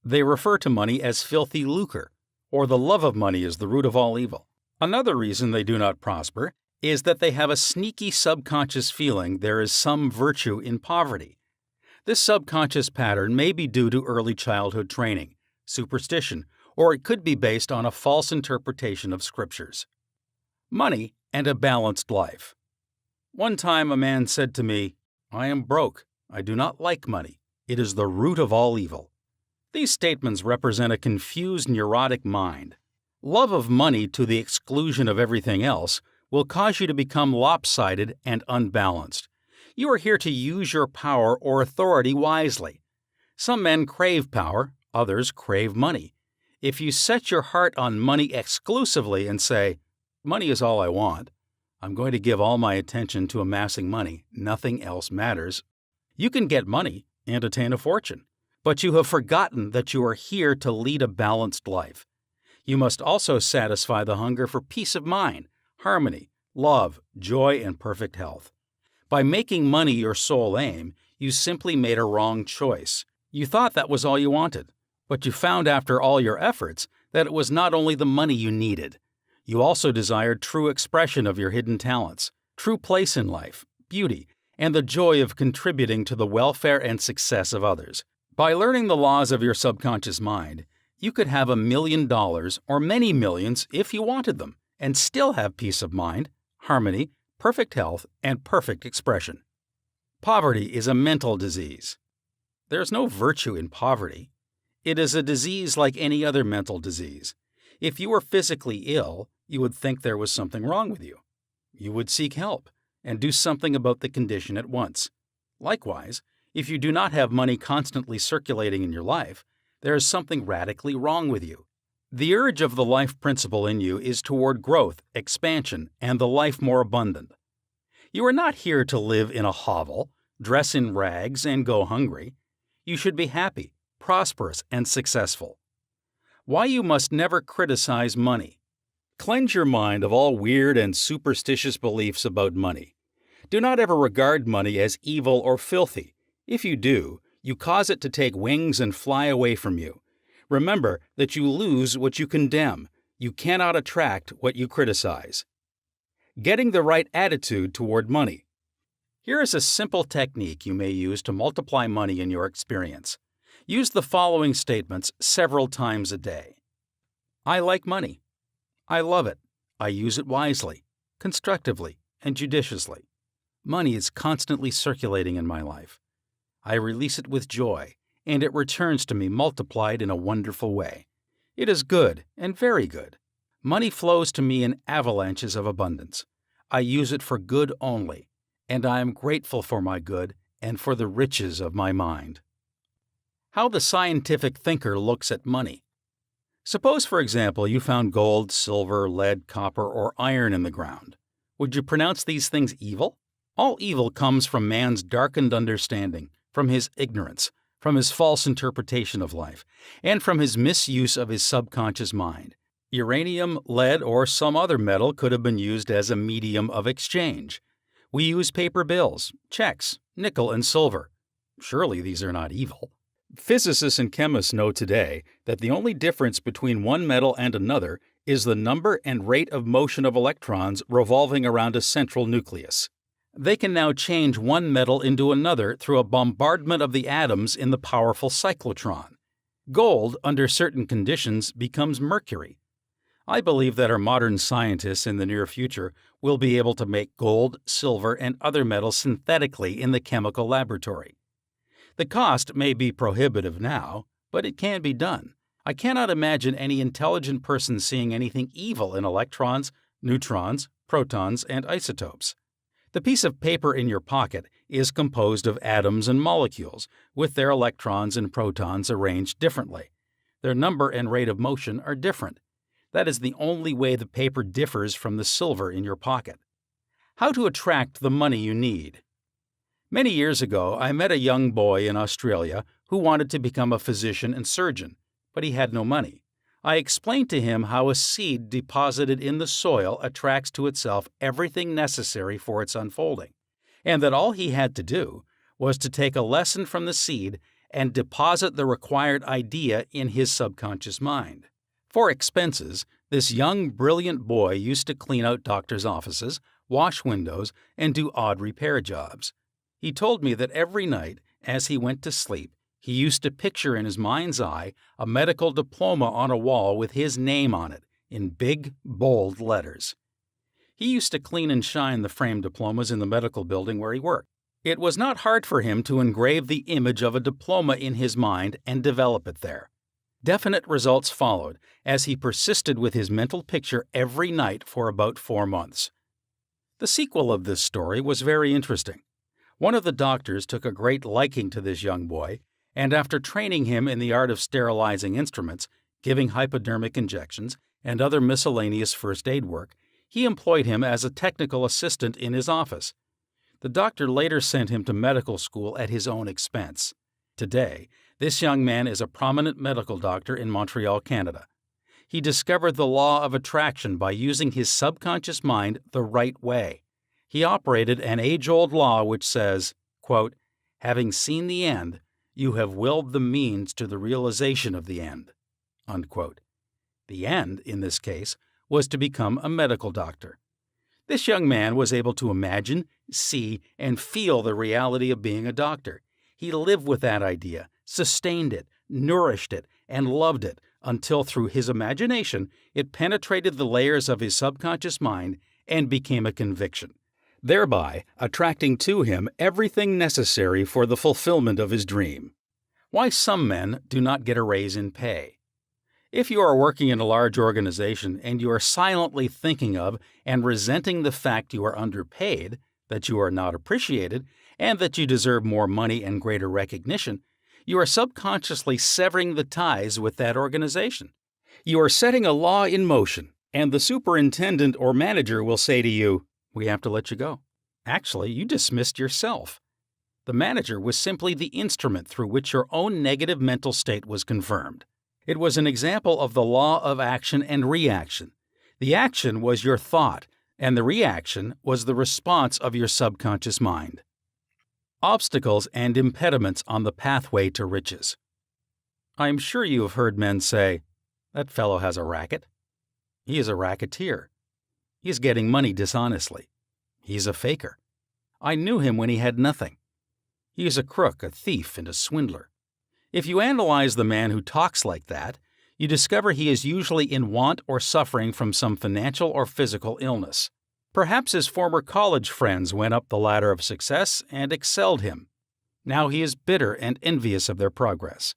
They refer to money as filthy lucre, or the love of money is the root of all evil. Another reason they do not prosper is that they have a sneaky subconscious feeling there is some virtue in poverty. This subconscious pattern may be due to early childhood training, superstition, or it could be based on a false interpretation of scriptures. Money and a balanced life. One time a man said to me, "I am broke. I do not like money. It is the root of all evil." These statements represent a confused, neurotic mind. Love of money to the exclusion of everything else will cause you to become lopsided and unbalanced. You are here to use your power or authority wisely. Some men crave power, others crave money. If you set your heart on money exclusively and say, "Money is all I want. I'm going to give all my attention to amassing money. Nothing else matters," you can get money and attain a fortune. But you have forgotten that you are here to lead a balanced life. You must also satisfy the hunger for peace of mind, harmony, love, joy, and perfect health. By making money your sole aim, you simply made a wrong choice. You thought that was all you wanted, but you found after all your efforts that it was not only the money you needed. You also desired true expression of your hidden talents, true place in life, beauty, and the joy of contributing to the welfare and success of others. By learning the laws of your subconscious mind, you could have $1 million or many millions if you wanted them, and still have peace of mind, harmony, perfect health, and perfect expression. Poverty is a mental disease. There is no virtue in poverty. It is a disease like any other mental disease. If you were physically ill, you would think there was something wrong with you. You would seek help and do something about the condition at once. Likewise, if you do not have money constantly circulating in your life, there is something radically wrong with you. The urge of the life principle in you is toward growth, expansion, and the life more abundant. You are not here to live in a hovel, dress in rags, and go hungry. You should be happy, prosperous, and successful. Why you must never criticize money. Cleanse your mind of all weird and superstitious beliefs about money. Do not ever regard money as evil or filthy. If you do, you cause it to take wings and fly away from you. Remember that you lose what you condemn. You cannot attract what you criticize. Getting the right attitude toward money. Here is a simple technique you may use to multiply money in your experience. Use the following statements several times a day. I like money. I love it. I use it wisely, constructively, and judiciously. Money is constantly circulating in my life. I release it with joy, and it returns to me multiplied in a wonderful way. It is good and very good. Money flows to me in avalanches of abundance. I use it for good only, and I am grateful for my good and for the riches of my mind. How the scientific thinker looks at money. Suppose, for example, you found gold, silver, lead, copper, or iron in the ground. Would you pronounce these things evil? All evil comes from man's darkened understanding, from his ignorance, from his false interpretation of life, and from his misuse of his subconscious mind. Uranium, lead, or some other metal could have been used as a medium of exchange. We use paper bills, checks, nickel, and silver. Surely these are not evil. Physicists and chemists know today that the only difference between one metal and another is the number and rate of motion of electrons revolving around a central nucleus. They can now change one metal into another through a bombardment of the atoms in the powerful cyclotron. Gold, under certain conditions, becomes mercury. I believe that our modern scientists in the near future will be able to make gold, silver, and other metals synthetically in the chemical laboratory. The cost may be prohibitive now, but it can be done. I cannot imagine any intelligent person seeing anything evil in electrons, neutrons, protons, and isotopes. The piece of paper in your pocket is composed of atoms and molecules, with their electrons and protons arranged differently. Their number and rate of motion are different. That is the only way the paper differs from the silver in your pocket. How to attract the money you need. Many years ago, I met a young boy in Australia who wanted to become a physician and surgeon, but he had no money. I explained to him how a seed deposited in the soil attracts to itself everything necessary for its unfolding, and that all he had to do was to take a lesson from the seed and deposit the required idea in his subconscious mind. For expenses, this young, brilliant boy used to clean out doctors' offices, wash windows, and do odd repair jobs. He told me that every night, as he went to sleep, he used to picture in his mind's eye a medical diploma on a wall with his name on it, in big, bold letters. He used to clean and shine the framed diplomas in the medical building where he worked. It was not hard for him to engrave the image of a diploma in his mind and develop it there. Definite results followed as he persisted with his mental picture every night for about 4 months. The sequel of this story was very interesting. One of the doctors took a great liking to this young boy, and after training him in the art of sterilizing instruments, giving hypodermic injections, and other miscellaneous first aid work, he employed him as a technical assistant in his office. The doctor later sent him to medical school at his own expense. Today, this young man is a prominent medical doctor in Montreal, Canada. He discovered the law of attraction by using his subconscious mind the right way. He operated an age-old law which says, quote, "Having seen the end, you have willed the means to the realization of the end." Unquote. The end, in this case, was to become a medical doctor. This young man was able to imagine, see, and feel the reality of being a doctor. He lived with that idea, sustained it, nourished it, and loved it until through his imagination it penetrated the layers of his subconscious mind and became a conviction, thereby attracting to him everything necessary for the fulfillment of his dream. Why some men do not get a raise in pay. If you are working in a large organization and you are silently thinking of and resenting the fact you are underpaid, that you are not appreciated, and that you deserve more money and greater recognition, you are subconsciously severing the ties with that organization. You are setting a law in motion, and the superintendent or manager will say to you, "We have to let you go." Actually, you dismissed yourself. The manager was simply the instrument through which your own negative mental state was confirmed. It was an example of the law of action and reaction. The action was your thought, and the reaction was the response of your subconscious mind. Obstacles and impediments on the pathway to riches. I am sure you have heard men say, "That fellow has a racket. He is a racketeer. He is getting money dishonestly. He is a faker. I knew him when he had nothing. He is a crook, a thief, and a swindler." If you analyze the man who talks like that, you discover he is usually in want or suffering from some financial or physical illness. Perhaps his former college friends went up the ladder of success and excelled him. Now he is bitter and envious of their progress.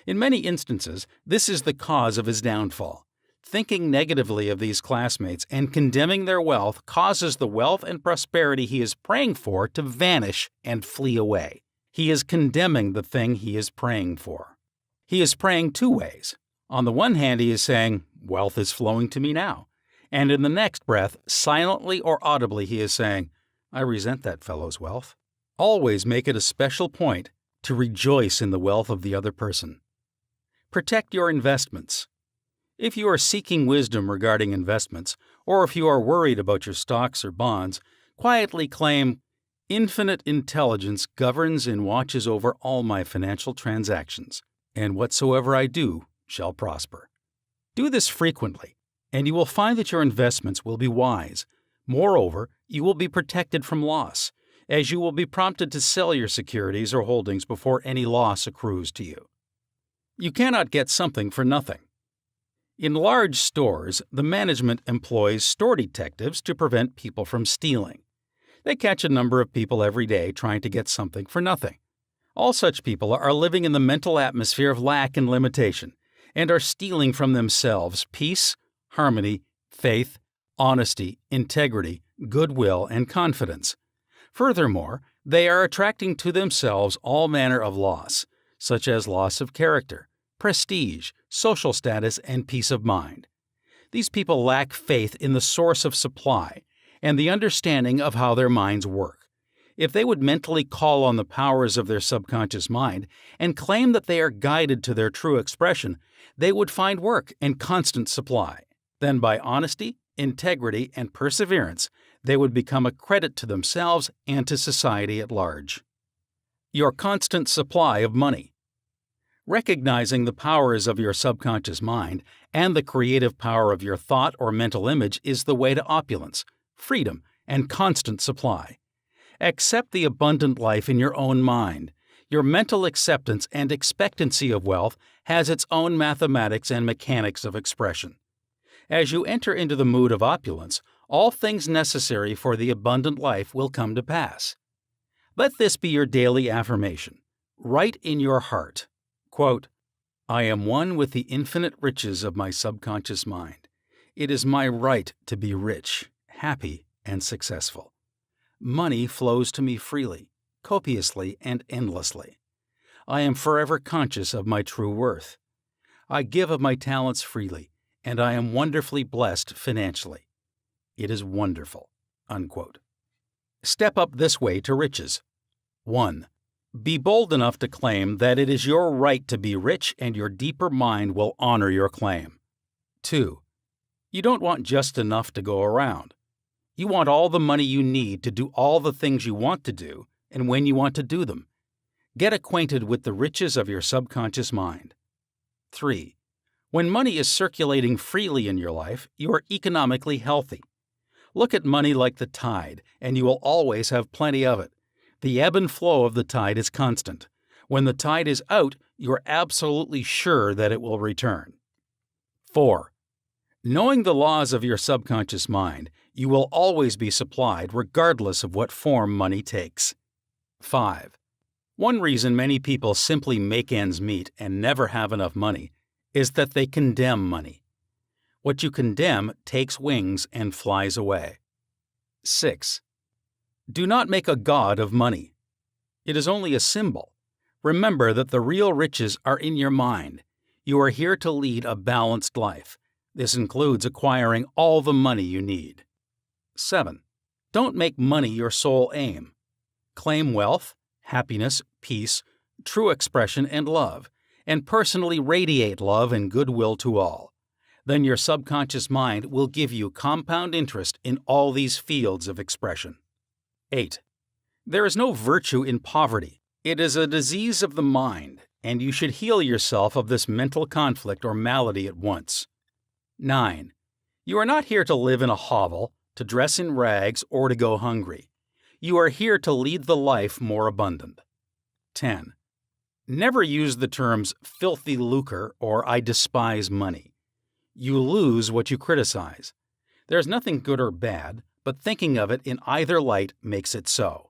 In many instances, this is the cause of his downfall. Thinking negatively of these classmates and condemning their wealth causes the wealth and prosperity he is praying for to vanish and flee away. He is condemning the thing he is praying for. He is praying two ways. On the one hand, he is saying, "Wealth is flowing to me now." And in the next breath, silently or audibly, he is saying, "I resent that fellow's wealth." Always make it a special point to rejoice in the wealth of the other person. Protect your investments. If you are seeking wisdom regarding investments, or if you are worried about your stocks or bonds, quietly claim, "Infinite intelligence governs and watches over all my financial transactions, and whatsoever I do shall prosper." Do this frequently, and you will find that your investments will be wise. Moreover, you will be protected from loss, as you will be prompted to sell your securities or holdings before any loss accrues to you. You cannot get something for nothing. In large stores, the management employs store detectives to prevent people from stealing. They catch a number of people every day trying to get something for nothing. All such people are living in the mental atmosphere of lack and limitation, and are stealing from themselves peace, harmony, faith, honesty, integrity, goodwill, and confidence. Furthermore, they are attracting to themselves all manner of loss, such as loss of character, prestige, social status, and peace of mind. These people lack faith in the source of supply and the understanding of how their minds work. If they would mentally call on the powers of their subconscious mind and claim that they are guided to their true expression, they would find work and constant supply. Then by honesty, integrity, and perseverance, they would become a credit to themselves and to society at large. Your constant supply of money. Recognizing the powers of your subconscious mind and the creative power of your thought or mental image is the way to opulence, freedom, and constant supply. Accept the abundant life in your own mind. Your mental acceptance and expectancy of wealth has its own mathematics and mechanics of expression. As you enter into the mood of opulence, all things necessary for the abundant life will come to pass. Let this be your daily affirmation. Write in your heart, quote, "I am one with the infinite riches of my subconscious mind. It is my right to be rich, happy, and successful. Money flows to me freely, copiously, and endlessly. I am forever conscious of my true worth. I give of my talents freely, and I am wonderfully blessed financially. It is wonderful." Unquote. Step up this way to riches. 1. Be bold enough to claim that it is your right to be rich and your deeper mind will honor your claim. 2. You don't want just enough to go around. You want all the money you need to do all the things you want to do and when you want to do them. Get acquainted with the riches of your subconscious mind. 3. When money is circulating freely in your life, you are economically healthy. Look at money like the tide, and you will always have plenty of it. The ebb and flow of the tide is constant. When the tide is out, you are absolutely sure that it will return. 4. Knowing the laws of your subconscious mind, you will always be supplied regardless of what form money takes. 5. One reason many people simply make ends meet and never have enough money is that they condemn money. What you condemn takes wings and flies away. 6. Do not make a god of money. It is only a symbol. Remember that the real riches are in your mind. You are here to lead a balanced life. This includes acquiring all the money you need. 7. Don't make money your sole aim. Claim wealth, happiness, peace, true expression, and love, and personally radiate love and goodwill to all. Then your subconscious mind will give you compound interest in all these fields of expression. 8. There is no virtue in poverty. It is a disease of the mind, and you should heal yourself of this mental conflict or malady at once. 9. You are not here to live in a hovel, to dress in rags, or to go hungry. You are here to lead the life more abundant. 10. Never use the terms filthy lucre or I despise money. You lose what you criticize. There's nothing good or bad, but thinking of it in either light makes it so.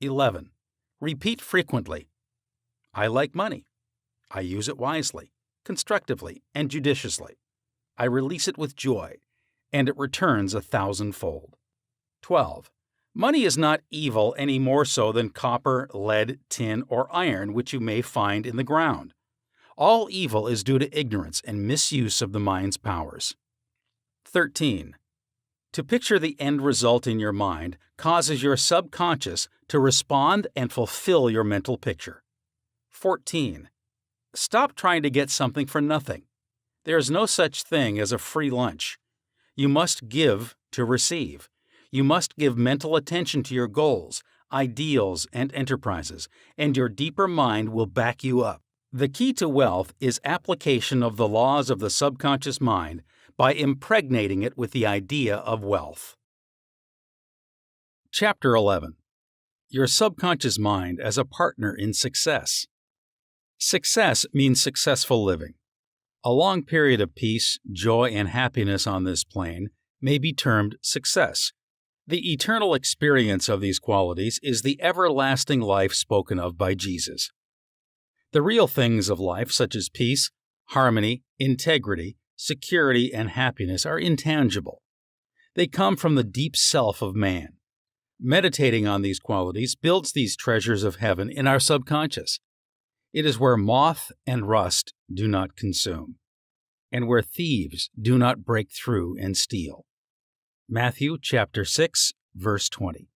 11. Repeat frequently. I like money. I use it wisely, constructively, and judiciously. I release it with joy, and it returns 1,000-fold. 12. Money is not evil any more so than copper, lead, tin, or iron which you may find in the ground. All evil is due to ignorance and misuse of the mind's powers. 13. To picture the end result in your mind causes your subconscious to respond and fulfill your mental picture. 14. Stop trying to get something for nothing. There is no such thing as a free lunch. You must give to receive. You must give mental attention to your goals, ideals, and enterprises, and your deeper mind will back you up. The key to wealth is application of the laws of the subconscious mind by impregnating it with the idea of wealth. Chapter 11. Your subconscious mind as a partner in success. Success means successful living. A long period of peace, joy, and happiness on this plane may be termed success. The eternal experience of these qualities is the everlasting life spoken of by Jesus. The real things of life, such as peace, harmony, integrity, security, and happiness, are intangible. They come from the deep self of man. Meditating on these qualities builds these treasures of heaven in our subconscious. It is where moth and rust do not consume, and where thieves do not break through and steal. Matthew chapter 6, verse 20.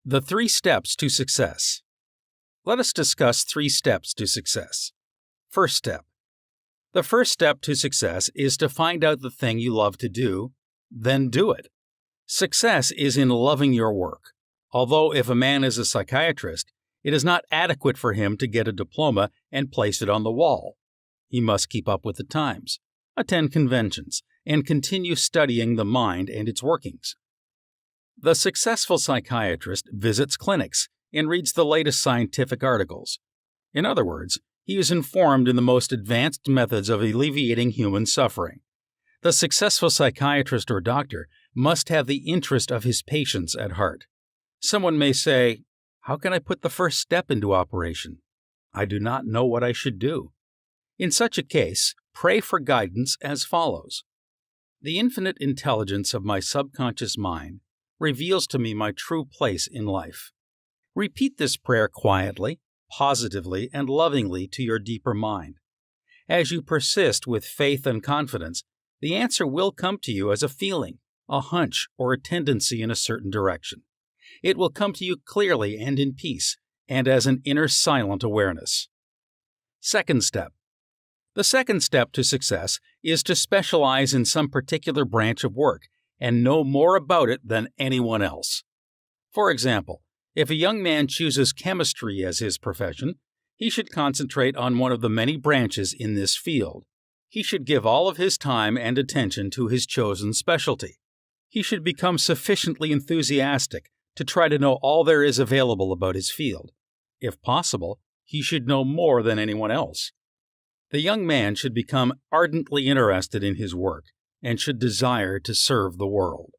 The 3 steps to success. Let us discuss 3 steps to success. First step. The first step to success is to find out the thing you love to do, then do it. Success is in loving your work. Although if a man is a psychiatrist, it is not adequate for him to get a diploma and place it on the wall. He must keep up with the times, attend conventions, and continue studying the mind and its workings. The successful psychiatrist visits clinics and reads the latest scientific articles. In other words, he is informed in the most advanced methods of alleviating human suffering. The successful psychiatrist or doctor must have the interest of his patients at heart. Someone may say, "How can I put the first step into operation? I do not know what I should do." In such a case, pray for guidance as follows. The infinite intelligence of my subconscious mind reveals to me my true place in life. Repeat this prayer quietly, positively, and lovingly to your deeper mind. As you persist with faith and confidence, the answer will come to you as a feeling, a hunch, or a tendency in a certain direction. It will come to you clearly and in peace, and as an inner silent awareness. Second step. The second step to success is to specialize in some particular branch of work and know more about it than anyone else. For example, if a young man chooses chemistry as his profession, he should concentrate on one of the many branches in this field. He should give all of his time and attention to his chosen specialty. He should become sufficiently enthusiastic to try to know all there is available about his field. If possible, he should know more than anyone else. The young man should become ardently interested in his work and should desire to serve the world.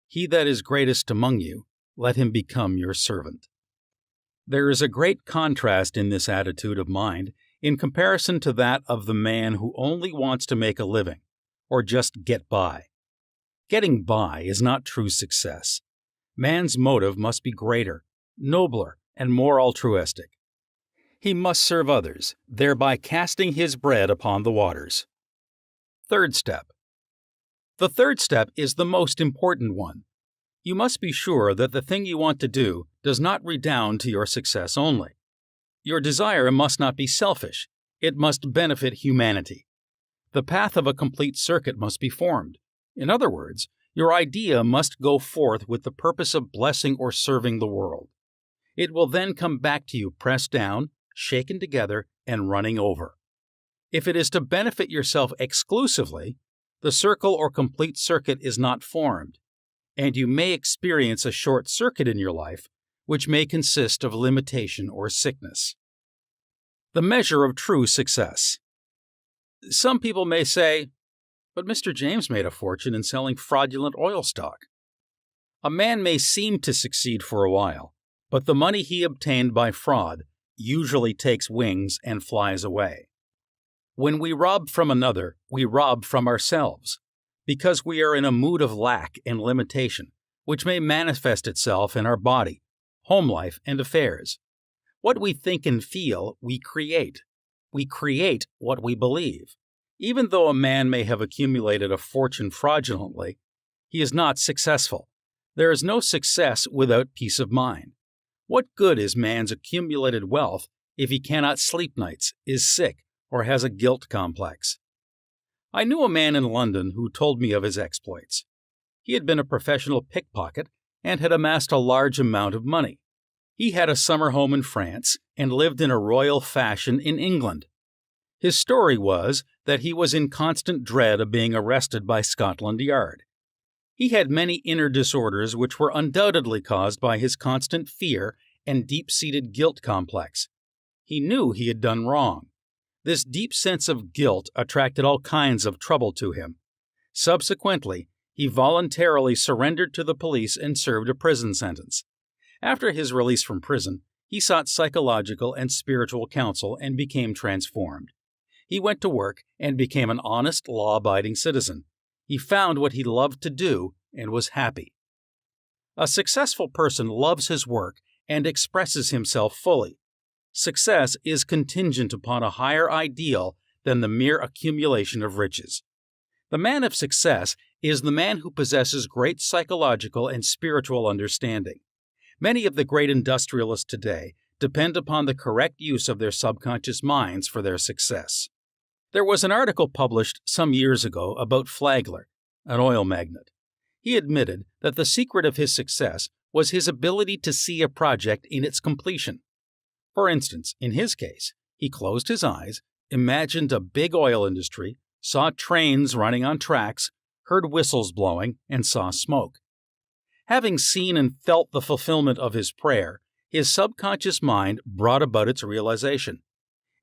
He that is greatest among you, let him become your servant. There is a great contrast in this attitude of mind in comparison to that of the man who only wants to make a living, or just get by. Getting by is not true success. Man's motive must be greater, nobler, and more altruistic. He must serve others, thereby casting his bread upon the waters. Third step. The third step is the most important one. You must be sure that the thing you want to do does not redound to your success only. Your desire must not be selfish. It must benefit humanity. The path of a complete circuit must be formed. In other words, your idea must go forth with the purpose of blessing or serving the world. It will then come back to you pressed down, shaken together, and running over. If it is to benefit yourself exclusively, the circle or complete circuit is not formed, and you may experience a short circuit in your life, which may consist of limitation or sickness. The measure of true success. Some people may say, but Mr. James made a fortune in selling fraudulent oil stock. A man may seem to succeed for a while, but the money he obtained by fraud usually takes wings and flies away. When we rob from another, we rob from ourselves, because we are in a mood of lack and limitation, which may manifest itself in our body, home life, and affairs. What we think and feel, we create. We create what we believe. Even though a man may have accumulated a fortune fraudulently, he is not successful. There is no success without peace of mind. What good is man's accumulated wealth if he cannot sleep nights, is sick, or has a guilt complex? I knew a man in London who told me of his exploits. He had been a professional pickpocket and had amassed a large amount of money. He had a summer home in France and lived in a royal fashion in England. His story was that he was in constant dread of being arrested by Scotland Yard. He had many inner disorders which were undoubtedly caused by his constant fear and deep-seated guilt complex. He knew he had done wrong. This deep sense of guilt attracted all kinds of trouble to him. Subsequently, he voluntarily surrendered to the police and served a prison sentence. After his release from prison, he sought psychological and spiritual counsel and became transformed. He went to work and became an honest, law-abiding citizen. He found what he loved to do and was happy. A successful person loves his work and expresses himself fully. Success is contingent upon a higher ideal than the mere accumulation of riches. The man of success is the man who possesses great psychological and spiritual understanding. Many of the great industrialists today depend upon the correct use of their subconscious minds for their success. There was an article published some years ago about Flagler, an oil magnate. He admitted that the secret of his success was his ability to see a project in its completion. For instance, in his case, he closed his eyes, imagined a big oil industry, saw trains running on tracks, heard whistles blowing, and saw smoke. Having seen and felt the fulfillment of his prayer, his subconscious mind brought about its realization.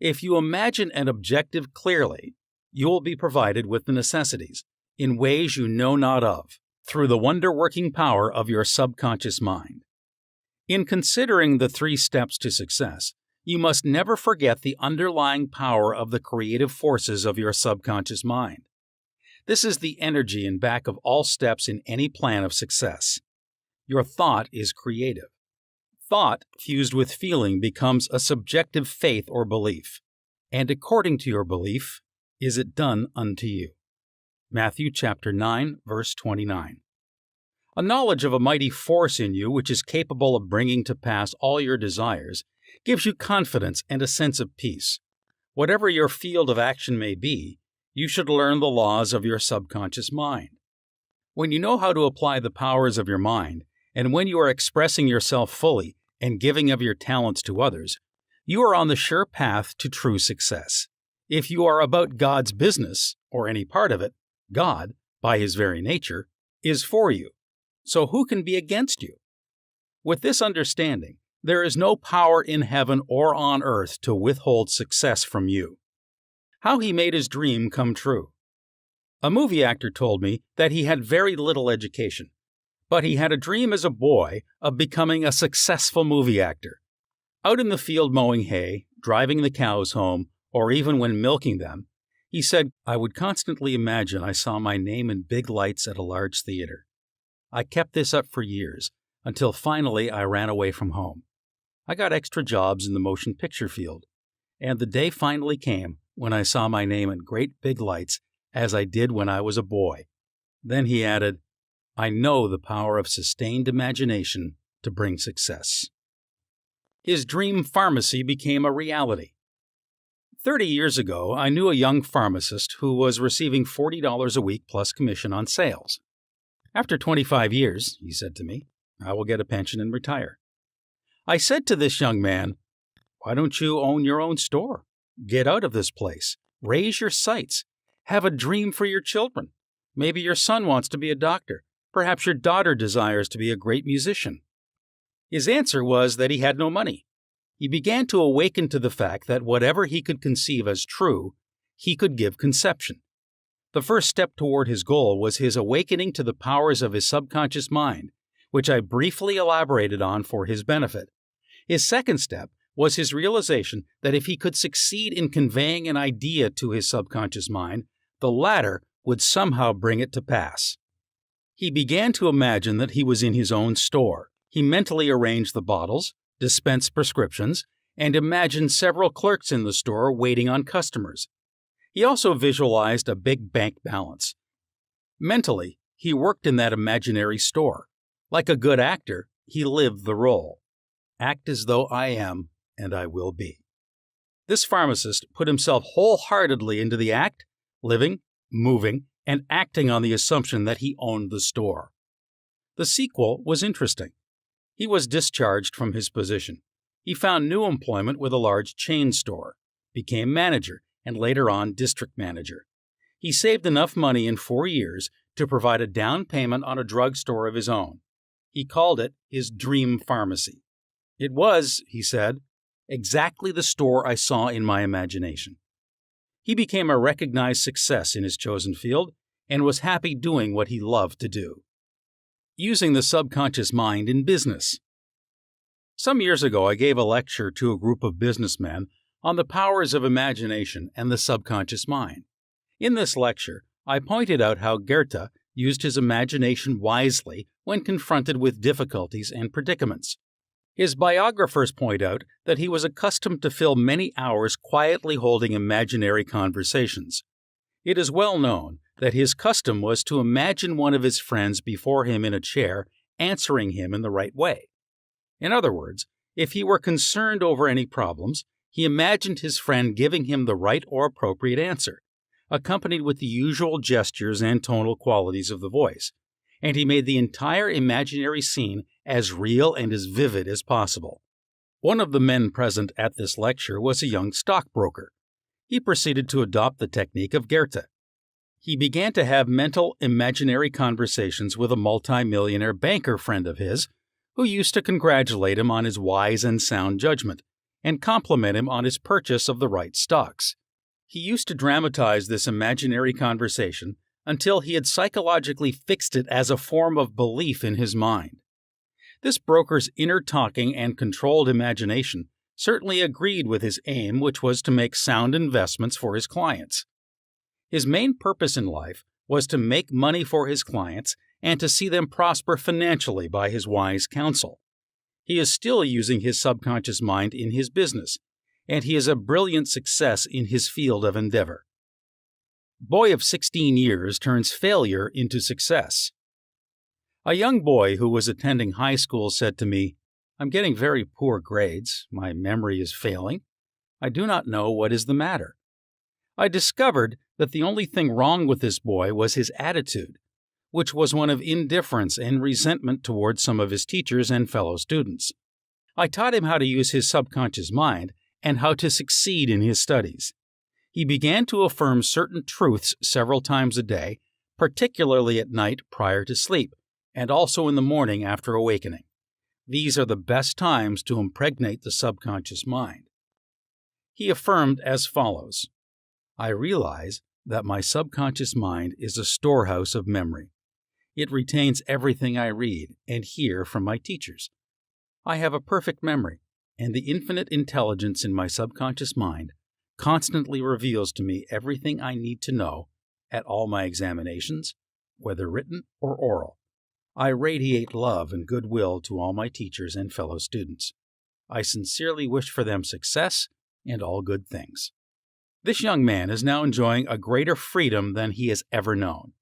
If you imagine an objective clearly, you will be provided with the necessities, in ways you know not of, through the wonder-working power of your subconscious mind. In considering the 3 steps to success, you must never forget the underlying power of the creative forces of your subconscious mind. This is the energy in back of all steps in any plan of success. Your thought is creative. Thought fused with feeling becomes a subjective faith or belief, and according to your belief, is it done unto you. Matthew chapter 9, verse 29. A knowledge of a mighty force in you which is capable of bringing to pass all your desires gives you confidence and a sense of peace. Whatever your field of action may be, you should learn the laws of your subconscious mind. When you know how to apply the powers of your mind, and when you are expressing yourself fully and giving of your talents to others, you are on the sure path to true success. If you are about God's business, or any part of it, God, by His very nature, is for you. So who can be against you? With this understanding, there is no power in heaven or on earth to withhold success from you. How he made his dream come true. A movie actor told me that he had very little education, but he had a dream as a boy of becoming a successful movie actor. Out in the field mowing hay, driving the cows home, or even when milking them, he said, "I would constantly imagine I saw my name in big lights at a large theater. I kept this up for years, until finally I ran away from home. I got extra jobs in the motion picture field, and the day finally came when I saw my name in great big lights as I did when I was a boy." Then he added, "I know the power of sustained imagination to bring success." His dream pharmacy became a reality. 30 years ago, I knew a young pharmacist who was receiving $40 a week plus commission on sales. "After 25 years," he said to me, "I will get a pension and retire." I said to this young man, "Why don't you own your own store? Get out of this place. Raise your sights. Have a dream for your children. Maybe your son wants to be a doctor. Perhaps your daughter desires to be a great musician." His answer was that he had no money. He began to awaken to the fact that whatever he could conceive as true, he could give conception. The first step toward his goal was his awakening to the powers of his subconscious mind, which I briefly elaborated on for his benefit. His second step was his realization that if he could succeed in conveying an idea to his subconscious mind, the latter would somehow bring it to pass. He began to imagine that he was in his own store. He mentally arranged the bottles, dispensed prescriptions, and imagined several clerks in the store waiting on customers. He also visualized a big bank balance. Mentally, he worked in that imaginary store. Like a good actor, he lived the role. Act as though I am, and I will be. This pharmacist put himself wholeheartedly into the act, living, moving, and acting on the assumption that he owned the store. The sequel was interesting. He was discharged from his position. He found new employment with a large chain store, became manager, and later on district manager. He saved enough money in 4 years to provide a down payment on a drugstore of his own. He called it his dream pharmacy. It was, he said, exactly the store I saw in my imagination. He became a recognized success in his chosen field and was happy doing what he loved to do. Using the subconscious mind in business. Some years ago, I gave a lecture to a group of businessmen on the powers of imagination and the subconscious mind. In this lecture, I pointed out how Goethe used his imagination wisely when confronted with difficulties and predicaments. His biographers point out that he was accustomed to fill many hours quietly holding imaginary conversations. It is well known that his custom was to imagine one of his friends before him in a chair, answering him in the right way. In other words, if he were concerned over any problems, he imagined his friend giving him the right or appropriate answer, accompanied with the usual gestures and tonal qualities of the voice, and he made the entire imaginary scene as real and as vivid as possible. One of the men present at this lecture was a young stockbroker. He proceeded to adopt the technique of Goethe. He began to have mental, imaginary conversations with a multimillionaire banker friend of his, who used to congratulate him on his wise and sound judgment, and compliment him on his purchase of the right stocks. He used to dramatize this imaginary conversation until he had psychologically fixed it as a form of belief in his mind. This broker's inner talking and controlled imagination certainly agreed with his aim, which was to make sound investments for his clients. His main purpose in life was to make money for his clients and to see them prosper financially by his wise counsel. He is still using his subconscious mind in his business, and he is a brilliant success in his field of endeavor. Boy of 16 years turns failure into success. A young boy who was attending high school said to me, "I'm getting very poor grades. My memory is failing. I do not know what is the matter." I discovered that the only thing wrong with this boy was his attitude. which was one of indifference and resentment towards some of his teachers and fellow students. I taught him how to use his subconscious mind and how to succeed in his studies. He began to affirm certain truths several times a day, particularly at night prior to sleep, and also in the morning after awakening. These are the best times to impregnate the subconscious mind. He affirmed as follows: I realize that my subconscious mind is a storehouse of memory. It retains everything I read and hear from my teachers. I have a perfect memory, and the infinite intelligence in my subconscious mind constantly reveals to me everything I need to know at all my examinations, whether written or oral. I radiate love and goodwill to all my teachers and fellow students. I sincerely wish for them success and all good things. This young man is now enjoying a greater freedom than he has ever known.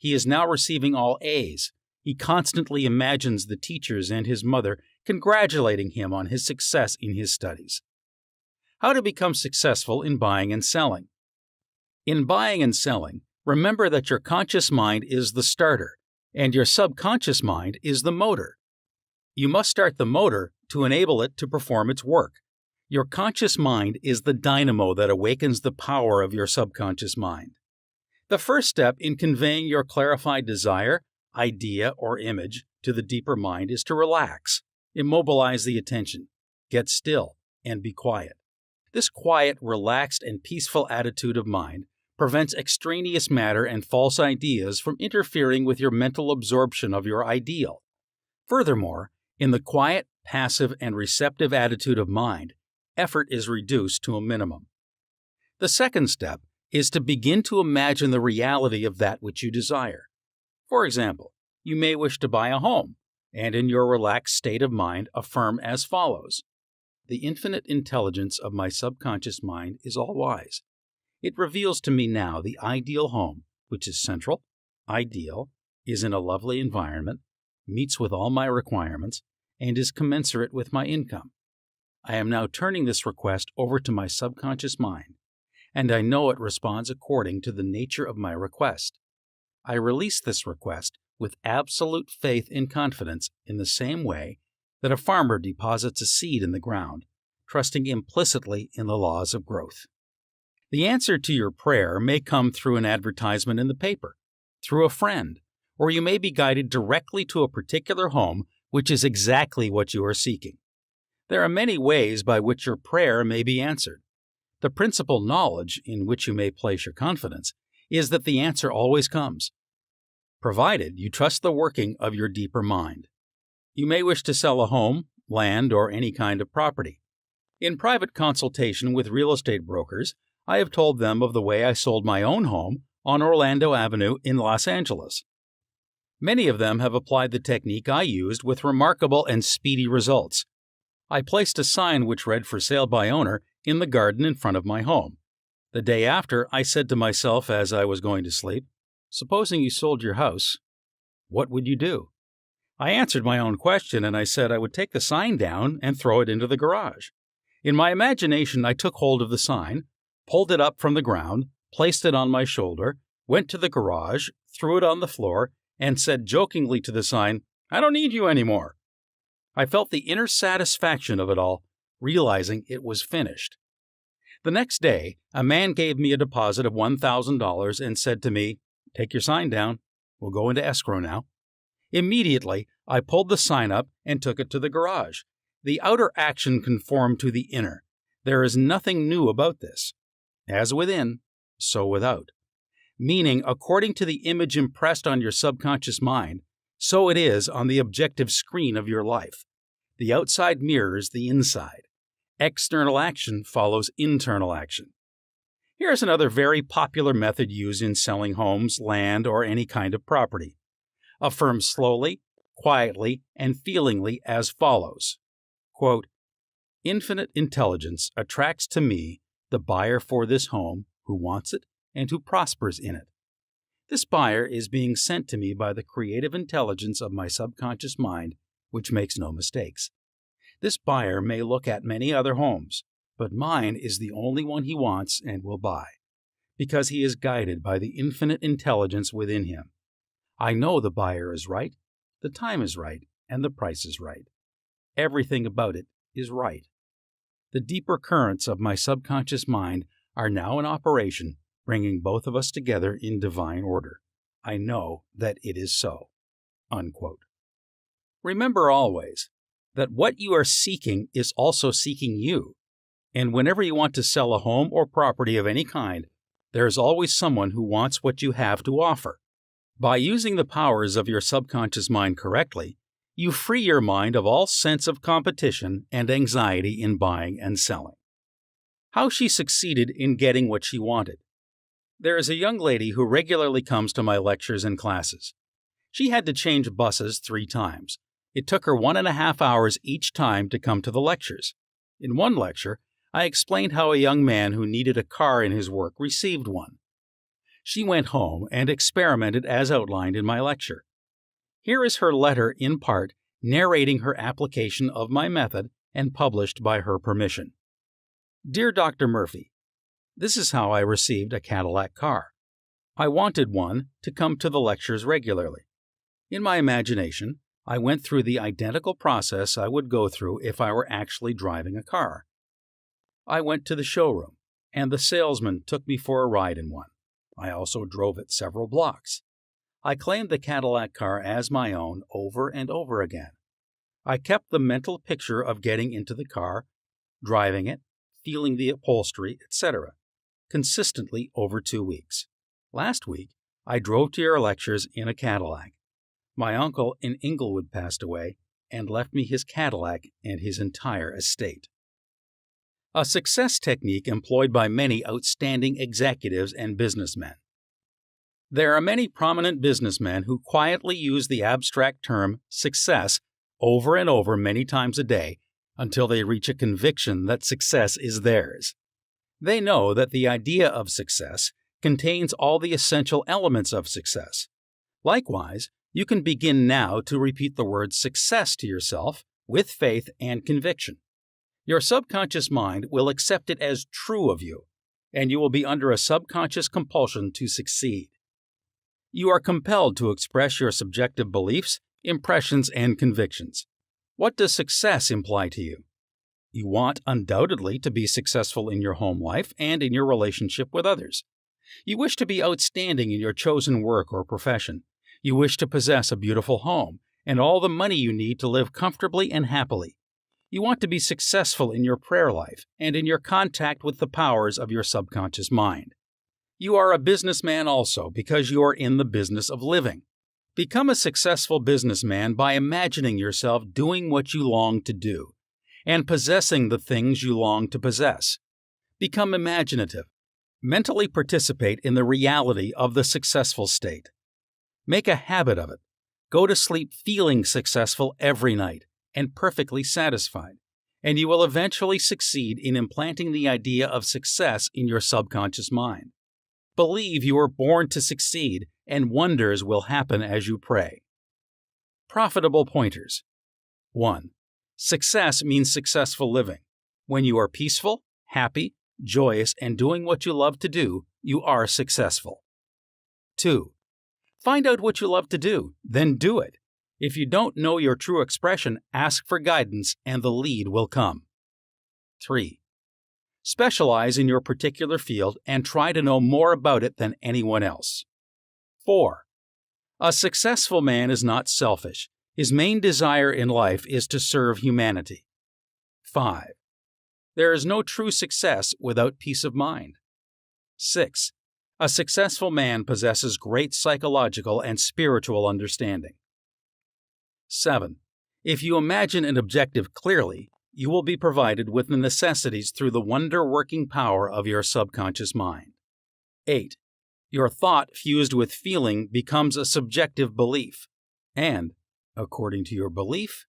He is now receiving all A's. He constantly imagines the teachers and his mother congratulating him on his success in his studies. How to become successful in buying and selling. In buying and selling, remember that your conscious mind is the starter, and your subconscious mind is the motor. You must start the motor to enable it to perform its work. Your conscious mind is the dynamo that awakens the power of your subconscious mind. The first step in conveying your clarified desire, idea, or image to the deeper mind is to relax, immobilize the attention, get still, and be quiet. This quiet, relaxed, and peaceful attitude of mind prevents extraneous matter and false ideas from interfering with your mental absorption of your ideal. Furthermore, in the quiet, passive, and receptive attitude of mind, effort is reduced to a minimum. The second step is to begin to imagine the reality of that which you desire. For example, you may wish to buy a home, and in your relaxed state of mind affirm as follows: The infinite intelligence of my subconscious mind is all-wise. It reveals to me now the ideal home, which is central, ideal, is in a lovely environment, meets with all my requirements, and is commensurate with my income. I am now turning this request over to my subconscious mind, and I know it responds according to the nature of my request. I release this request with absolute faith and confidence in the same way that a farmer deposits a seed in the ground, trusting implicitly in the laws of growth. The answer to your prayer may come through an advertisement in the paper, through a friend, or you may be guided directly to a particular home which is exactly what you are seeking. There are many ways by which your prayer may be answered. The principal knowledge in which you may place your confidence is that the answer always comes, provided you trust the working of your deeper mind. You may wish to sell a home, land, or any kind of property. In private consultation with real estate brokers, I have told them of the way I sold my own home on Orlando Avenue in Los Angeles. Many of them have applied the technique I used with remarkable and speedy results. I placed a sign which read "For sale by owner" in the garden in front of my home. The day after, I said to myself as I was going to sleep, "Supposing you sold your house, what would you do?" I answered my own question, and I said I would take the sign down and throw it into the garage. In my imagination, I took hold of the sign, pulled it up from the ground, placed it on my shoulder, went to the garage, threw it on the floor, and said jokingly to the sign, "I don't need you anymore." I felt the inner satisfaction of it all, realizing it was finished. The next day, a man gave me a deposit of $1,000 and said to me, "Take your sign down. We'll go into escrow now." Immediately, I pulled the sign up and took it to the garage. The outer action conformed to the inner. There is nothing new about this. As within, so without. Meaning, according to the image impressed on your subconscious mind, so it is on the objective screen of your life. The outside mirrors the inside. External action follows internal action. Here's another very popular method used in selling homes, land, or any kind of property. Affirm slowly, quietly, and feelingly as follows. Quote, "Infinite intelligence attracts to me the buyer for this home who wants it and who prospers in it. This buyer is being sent to me by the creative intelligence of my subconscious mind, which makes no mistakes. This buyer may look at many other homes, but mine is the only one he wants and will buy, because he is guided by the infinite intelligence within him. I know the buyer is right, the time is right, and the price is right. Everything about it is right. The deeper currents of my subconscious mind are now in operation, bringing both of us together in divine order. I know that it is so." Unquote. Remember always that what you are seeking is also seeking you. And whenever you want to sell a home or property of any kind, there is always someone who wants what you have to offer. By using the powers of your subconscious mind correctly, you free your mind of all sense of competition and anxiety in buying and selling. How she succeeded in getting what she wanted. There is a young lady who regularly comes to my lectures and classes. She had to change buses 3 times. It took her 1.5 hours each time to come to the lectures. In one lecture, I explained how a young man who needed a car in his work received one. She went home and experimented as outlined in my lecture. Here is her letter in part narrating her application of my method and published by her permission. "Dear Dr. Murphy, this is how I received a Cadillac car. I wanted one to come to the lectures regularly. In my imagination, I went through the identical process I would go through if I were actually driving a car. I went to the showroom, and the salesman took me for a ride in one. I also drove it several blocks. I claimed the Cadillac car as my own over and over again. I kept the mental picture of getting into the car, driving it, feeling the upholstery, etc., consistently over 2 weeks. Last week, I drove to your lectures in a Cadillac. My uncle in Inglewood passed away and left me his Cadillac and his entire estate." A success technique employed by many outstanding executives and businessmen. There are many prominent businessmen who quietly use the abstract term success over and over many times a day until they reach a conviction that success is theirs. They know that the idea of success contains all the essential elements of success. Likewise, you can begin now to repeat the word success to yourself with faith and conviction. Your subconscious mind will accept it as true of you, and you will be under a subconscious compulsion to succeed. You are compelled to express your subjective beliefs, impressions, and convictions. What does success imply to you? You want undoubtedly to be successful in your home life and in your relationship with others. You wish to be outstanding in your chosen work or profession. You wish to possess a beautiful home and all the money you need to live comfortably and happily. You want to be successful in your prayer life and in your contact with the powers of your subconscious mind. You are a businessman also because you are in the business of living. Become a successful businessman by imagining yourself doing what you long to do and possessing the things you long to possess. Become imaginative. Mentally participate in the reality of the successful state. Make a habit of it. Go to sleep feeling successful every night and perfectly satisfied, and you will eventually succeed in implanting the idea of success in your subconscious mind. Believe you were born to succeed, and wonders will happen as you pray. Profitable pointers. 1. Success means successful living. When you are peaceful, happy, joyous, and doing what you love to do, you are successful. 2. Find out what you love to do, then do it. If you don't know your true expression, ask for guidance and the lead will come. 3. Specialize in your particular field and try to know more about it than anyone else. 4. A successful man is not selfish. His main desire in life is to serve humanity. 5. There is no true success without peace of mind. 6. A successful man possesses great psychological and spiritual understanding. 7. If you imagine an objective clearly, you will be provided with the necessities through the wonder-working power of your subconscious mind. 8. Your thought fused with feeling becomes a subjective belief, and, according to your belief,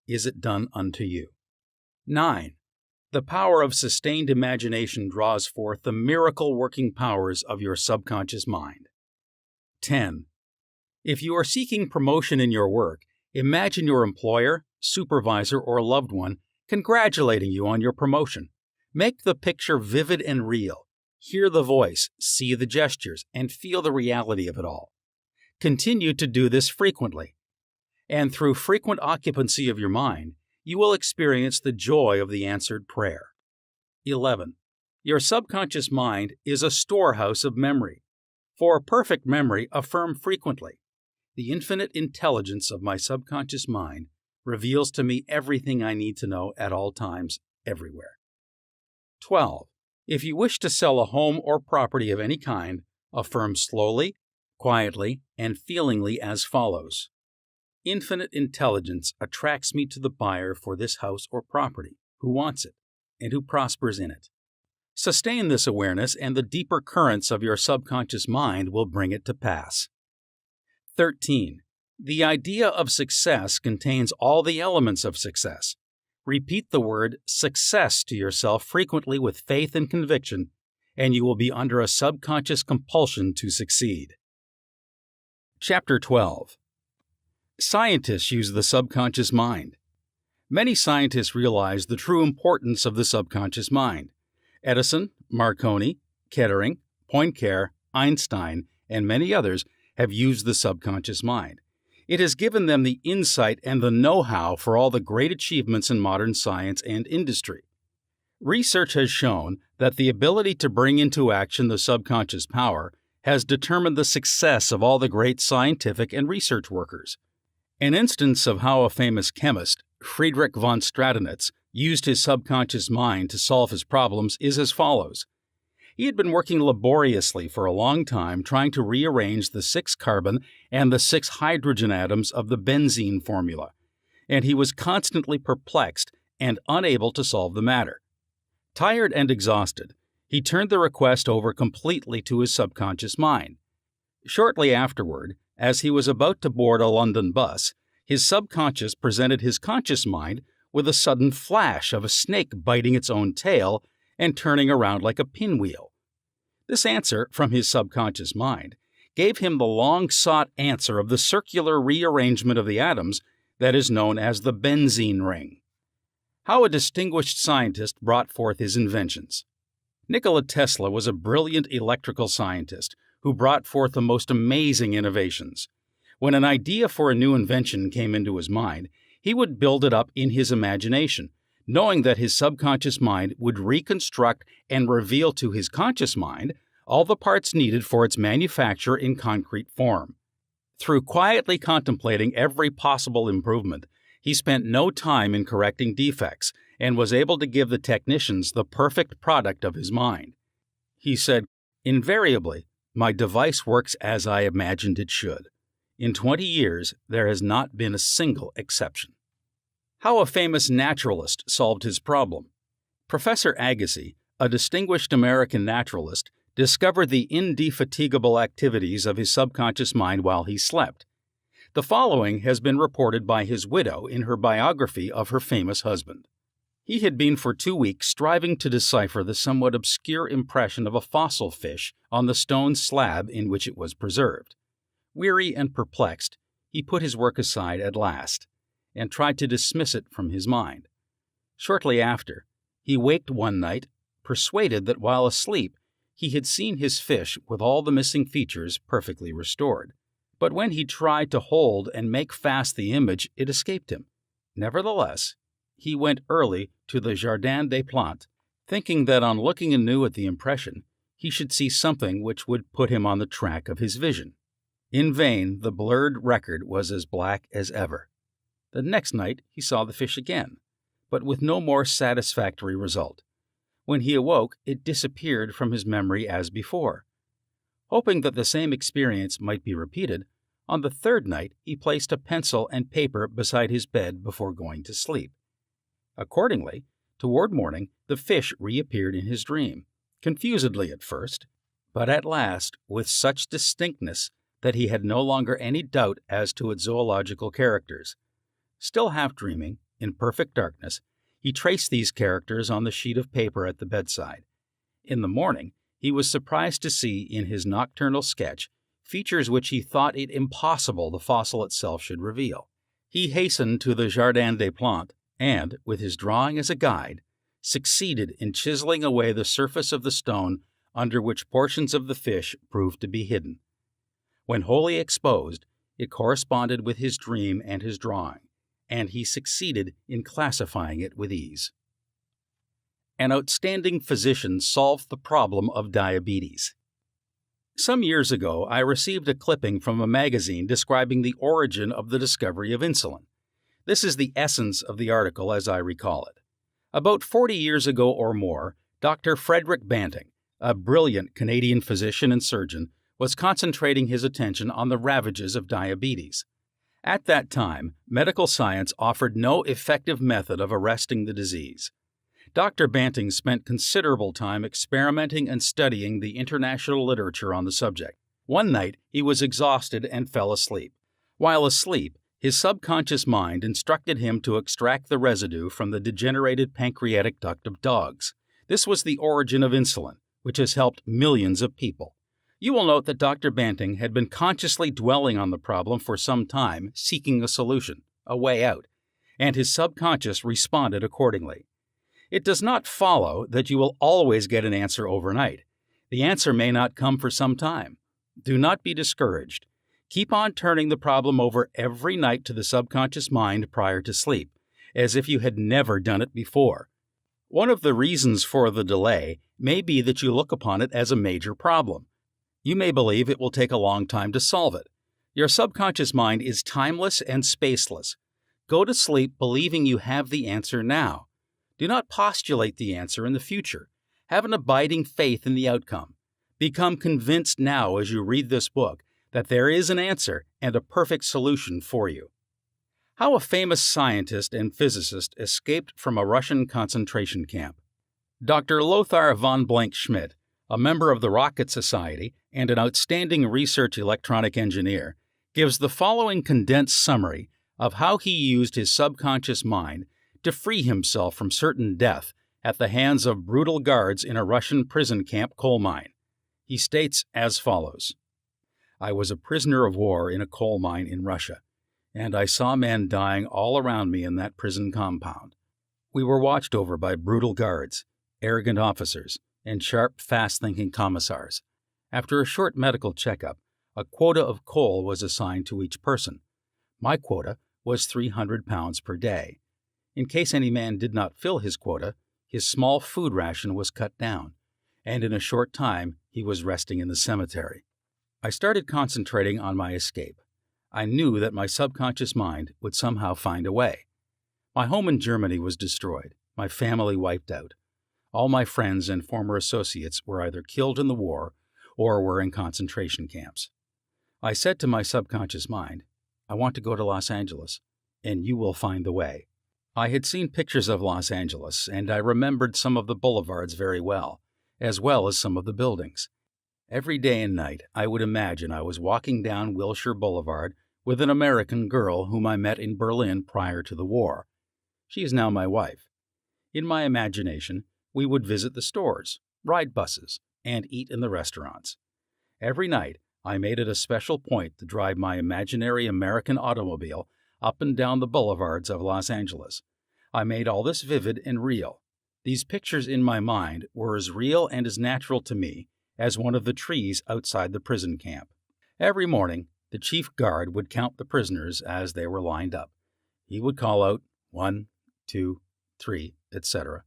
is it done unto you. 9. The power of sustained imagination draws forth the miracle-working powers of your subconscious mind. 10. If you are seeking promotion in your work, imagine your employer, supervisor, or loved one congratulating you on your promotion. Make the picture vivid and real. Hear the voice, see the gestures, and feel the reality of it all. Continue to do this frequently, and through frequent occupancy of your mind, you will experience the joy of the answered prayer. 11. Your subconscious mind is a storehouse of memory. For perfect memory, affirm frequently, "The infinite intelligence of my subconscious mind reveals to me everything I need to know at all times, everywhere." 12. If you wish to sell a home or property of any kind, affirm slowly, quietly, and feelingly as follows: "Infinite intelligence attracts me to the buyer for this house or property, who wants it, and who prospers in it." Sustain this awareness, and the deeper currents of your subconscious mind will bring it to pass. 13. The idea of success contains all the elements of success. Repeat the word success to yourself frequently with faith and conviction, and you will be under a subconscious compulsion to succeed. Chapter 12. Scientists use the subconscious mind. Many scientists realize the true importance of the subconscious mind. Edison, Marconi, Kettering, Poincare, Einstein, and many others have used the subconscious mind. It has given them the insight and the know-how for all the great achievements in modern science and industry. Research has shown that the ability to bring into action the subconscious power has determined the success of all the great scientific and research workers. An instance of how a famous chemist, Friedrich von Stradonitz, used his subconscious mind to solve his problems is as follows. He had been working laboriously for a long time trying to rearrange the 6 carbon and the 6 hydrogen atoms of the benzene formula, and he was constantly perplexed and unable to solve the matter. Tired and exhausted, he turned the request over completely to his subconscious mind. Shortly afterward, as he was about to board a London bus, his subconscious presented his conscious mind with a sudden flash of a snake biting its own tail and turning around like a pinwheel. This answer from his subconscious mind gave him the long-sought answer of the circular rearrangement of the atoms that is known as the benzene ring. How a distinguished scientist brought forth his inventions. Nikola Tesla was a brilliant electrical scientist who brought forth the most amazing innovations. When an idea for a new invention came into his mind, he would build it up in his imagination, knowing that his subconscious mind would reconstruct and reveal to his conscious mind all the parts needed for its manufacture in concrete form. Through quietly contemplating every possible improvement, he spent no time in correcting defects and was able to give the technicians the perfect product of his mind. He said, "Invariably, my device works as I imagined it should. In 20 years, there has not been a single exception." How a famous naturalist solved his problem. Professor Agassiz, a distinguished American naturalist, discovered the indefatigable activities of his subconscious mind while he slept. The following has been reported by his widow in her biography of her famous husband. He had been for 2 weeks striving to decipher the somewhat obscure impression of a fossil fish on the stone slab in which it was preserved. Weary and perplexed, he put his work aside at last, and tried to dismiss it from his mind. Shortly after, he waked one night, persuaded that while asleep he had seen his fish with all the missing features perfectly restored. But when he tried to hold and make fast the image, it escaped him. Nevertheless, he went early to the Jardin des Plantes, thinking that on looking anew at the impression, he should see something which would put him on the track of his vision. In vain, the blurred record was as black as ever. The next night he saw the fish again, but with no more satisfactory result. When he awoke, it disappeared from his memory as before. Hoping that the same experience might be repeated, on the 3rd night he placed a pencil and paper beside his bed before going to sleep. Accordingly, toward morning, the fish reappeared in his dream, confusedly at first, but at last with such distinctness that he had no longer any doubt as to its zoological characters. Still half dreaming, in perfect darkness, he traced these characters on the sheet of paper at the bedside. In the morning, he was surprised to see in his nocturnal sketch features which he thought it impossible the fossil itself should reveal. He hastened to the Jardin des Plantes and, with his drawing as a guide, succeeded in chiseling away the surface of the stone under which portions of the fish proved to be hidden. When wholly exposed, it corresponded with his dream and his drawing, and he succeeded in classifying it with ease. An outstanding physician solved the problem of diabetes. Some years ago, I received a clipping from a magazine describing the origin of the discovery of insulin. This is the essence of the article as I recall it. About 40 years ago or more, Dr. Frederick Banting, a brilliant Canadian physician and surgeon, was concentrating his attention on the ravages of diabetes. At that time, medical science offered no effective method of arresting the disease. Dr. Banting spent considerable time experimenting and studying the international literature on the subject. One night, he was exhausted and fell asleep. While asleep, his subconscious mind instructed him to extract the residue from the degenerated pancreatic duct of dogs. This was the origin of insulin, which has helped millions of people. You will note that Dr. Banting had been consciously dwelling on the problem for some time, seeking a solution, a way out, and his subconscious responded accordingly. It does not follow that you will always get an answer overnight. The answer may not come for some time. Do not be discouraged. Keep on turning the problem over every night to the subconscious mind prior to sleep, as if you had never done it before. One of the reasons for the delay may be that you look upon it as a major problem. You may believe it will take a long time to solve it. Your subconscious mind is timeless and spaceless. Go to sleep believing you have the answer now. Do not postulate the answer in the future. Have an abiding faith in the outcome. Become convinced now as you read this book that there is an answer and a perfect solution for you. How a famous scientist and physicist escaped from a Russian concentration camp. Dr. Lothar von Blank-Schmidt, a member of the Rocket Society and an outstanding research electronic engineer, gives the following condensed summary of how he used his subconscious mind to free himself from certain death at the hands of brutal guards in a Russian prison camp coal mine. He states as follows: I was a prisoner of war in a coal mine in Russia, and I saw men dying all around me in that prison compound. We were watched over by brutal guards, arrogant officers, and sharp, fast-thinking commissars. After a short medical checkup, a quota of coal was assigned to each person. My quota was 300 pounds per day. In case any man did not fill his quota, his small food ration was cut down, and in a short time he was resting in the cemetery. I started concentrating on my escape. I knew that my subconscious mind would somehow find a way. My home in Germany was destroyed, my family wiped out. All my friends and former associates were either killed in the war or were in concentration camps. I said to my subconscious mind, I want to go to Los Angeles, and you will find the way. I had seen pictures of Los Angeles, and I remembered some of the boulevards very well as some of the buildings. Every day and night, I would imagine I was walking down Wilshire Boulevard with an American girl whom I met in Berlin prior to the war. She is now my wife. In my imagination, we would visit the stores, ride buses, and eat in the restaurants. Every night, I made it a special point to drive my imaginary American automobile up and down the boulevards of Los Angeles. I made all this vivid and real. These pictures in my mind were as real and as natural to me as one of the trees outside the prison camp. Every morning, the chief guard would count the prisoners as they were lined up. He would call out 1, 2, 3, etc.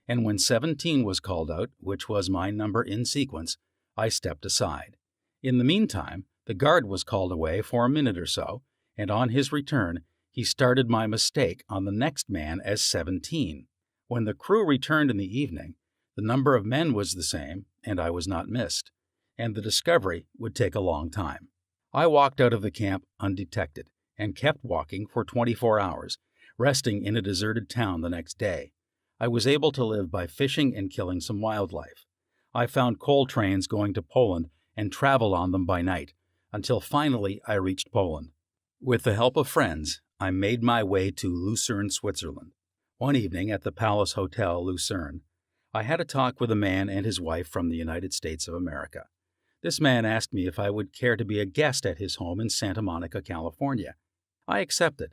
And when 17 was called out, which was my number in sequence, I stepped aside. In the meantime, the guard was called away for a minute or so, and on his return, he started my mistake on the next man as 17. When the crew returned in the evening, the number of men was the same, and I was not missed, and the discovery would take a long time. I walked out of the camp undetected and kept walking for 24 hours, resting in a deserted town the next day. I was able to live by fishing and killing some wildlife. I found coal trains going to Poland and traveled on them by night, until finally I reached Poland. With the help of friends, I made my way to Lucerne, Switzerland. One evening at the Palace Hotel, Lucerne, I had a talk with a man and his wife from the United States of America. This man asked me if I would care to be a guest at his home in Santa Monica, California. I accepted,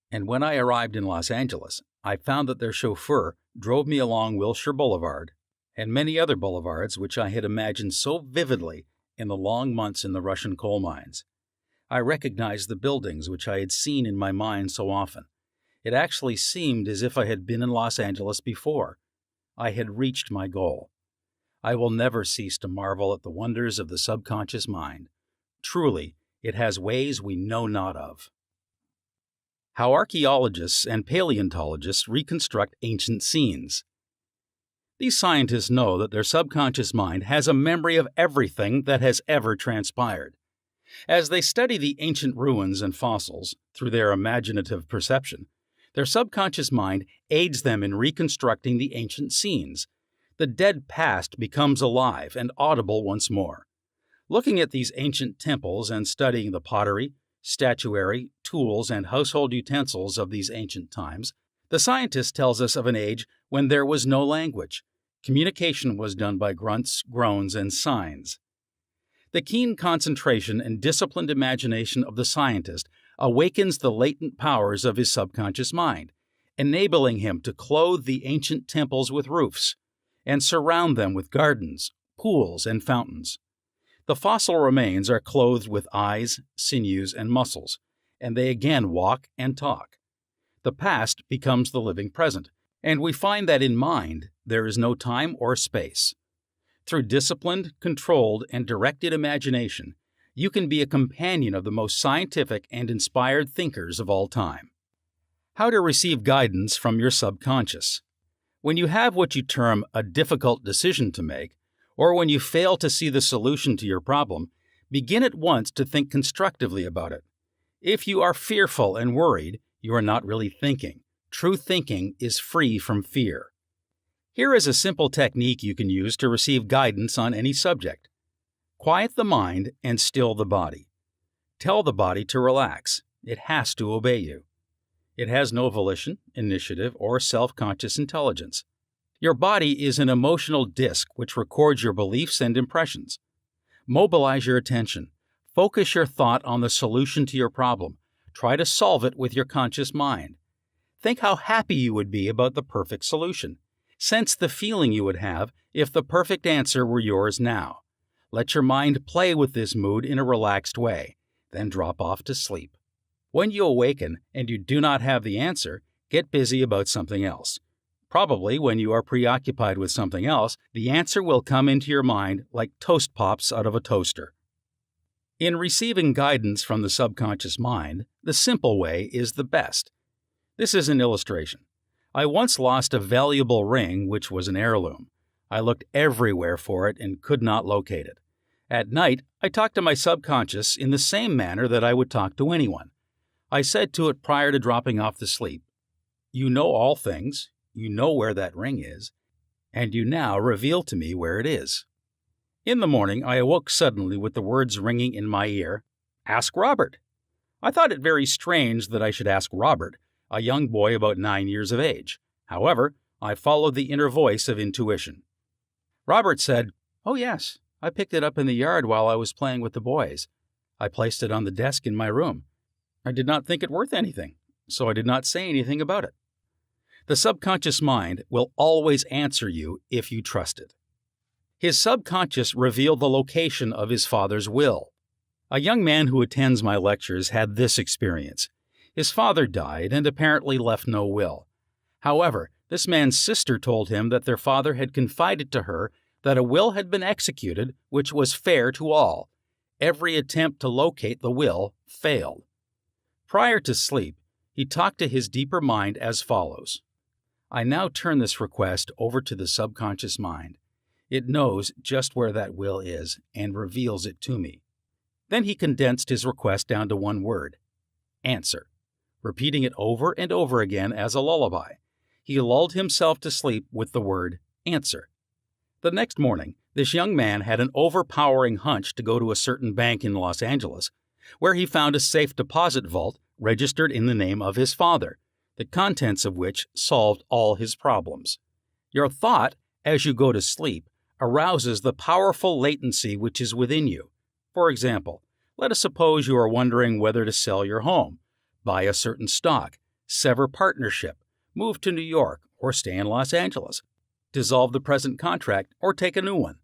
and when I arrived in Los Angeles, I found that their chauffeur drove me along Wilshire Boulevard and many other boulevards which I had imagined so vividly in the long months in the Russian coal mines. I recognized the buildings which I had seen in my mind so often. It actually seemed as if I had been in Los Angeles before. I had reached my goal. I will never cease to marvel at the wonders of the subconscious mind. Truly, it has ways we know not of. How archaeologists and paleontologists reconstruct ancient scenes. These scientists know that their subconscious mind has a memory of everything that has ever transpired. As they study the ancient ruins and fossils through their imaginative perception, their subconscious mind aids them in reconstructing the ancient scenes. The dead past becomes alive and audible once more. Looking at these ancient temples and studying the pottery, statuary, tools, and household utensils of these ancient times, the scientist tells us of an age when there was no language. Communication was done by grunts, groans, and signs. The keen concentration and disciplined imagination of the scientist awakens the latent powers of his subconscious mind, enabling him to clothe the ancient temples with roofs and surround them with gardens, pools, and fountains. The fossil remains are clothed with eyes, sinews, and muscles, and they again walk and talk. The past becomes the living present, and we find that in mind there is no time or space. Through disciplined, controlled, and directed imagination, you can be a companion of the most scientific and inspired thinkers of all time. How to receive guidance from your subconscious. When you have what you term a difficult decision to make, or when you fail to see the solution to your problem, begin at once to think constructively about it. If you are fearful and worried, you are not really thinking. True thinking is free from fear. Here is a simple technique you can use to receive guidance on any subject. Quiet the mind and still the body. Tell the body to relax. It has to obey you. It has no volition, initiative, or self-conscious intelligence. Your body is an emotional disk which records your beliefs and impressions. Mobilize your attention. Focus your thought on the solution to your problem. Try to solve it with your conscious mind. Think how happy you would be about the perfect solution. Sense the feeling you would have if the perfect answer were yours now. Let your mind play with this mood in a relaxed way, then drop off to sleep. When you awaken and you do not have the answer, get busy about something else. Probably when you are preoccupied with something else, the answer will come into your mind like toast pops out of a toaster. In receiving guidance from the subconscious mind, the simple way is the best. This is an illustration. I once lost a valuable ring which was an heirloom. I looked everywhere for it and could not locate it. At night, I talked to my subconscious in the same manner that I would talk to anyone. I said to it prior to dropping off to sleep, "You know all things, you know where that ring is, and you now reveal to me where it is." In the morning, I awoke suddenly with the words ringing in my ear, "Ask Robert." I thought it very strange that I should ask Robert, a young boy about 9 years of age. However, I followed the inner voice of intuition. Robert said, "Oh yes, I picked it up in the yard while I was playing with the boys. I placed it on the desk in my room. I did not think it worth anything, so I did not say anything about it." The subconscious mind will always answer you if you trust it. His subconscious revealed the location of his father's will. A young man who attends my lectures had this experience. His father died and apparently left no will. However, this man's sister told him that their father had confided to her that a will had been executed which was fair to all. Every attempt to locate the will failed. Prior to sleep, he talked to his deeper mind as follows. I now turn this request over to the subconscious mind. It knows just where that will is and reveals it to me. Then he condensed his request down to one word, answer, repeating it over and over again as a lullaby. He lulled himself to sleep with the word answer. The next morning, this young man had an overpowering hunch to go to a certain bank in Los Angeles, where he found a safe deposit vault registered in the name of his father, the contents of which solved all his problems. Your thought, as you go to sleep, arouses the powerful latency which is within you. For example, let us suppose you are wondering whether to sell your home, buy a certain stock, sever partnership, move to New York, or stay in Los Angeles, dissolve the present contract, or take a new one.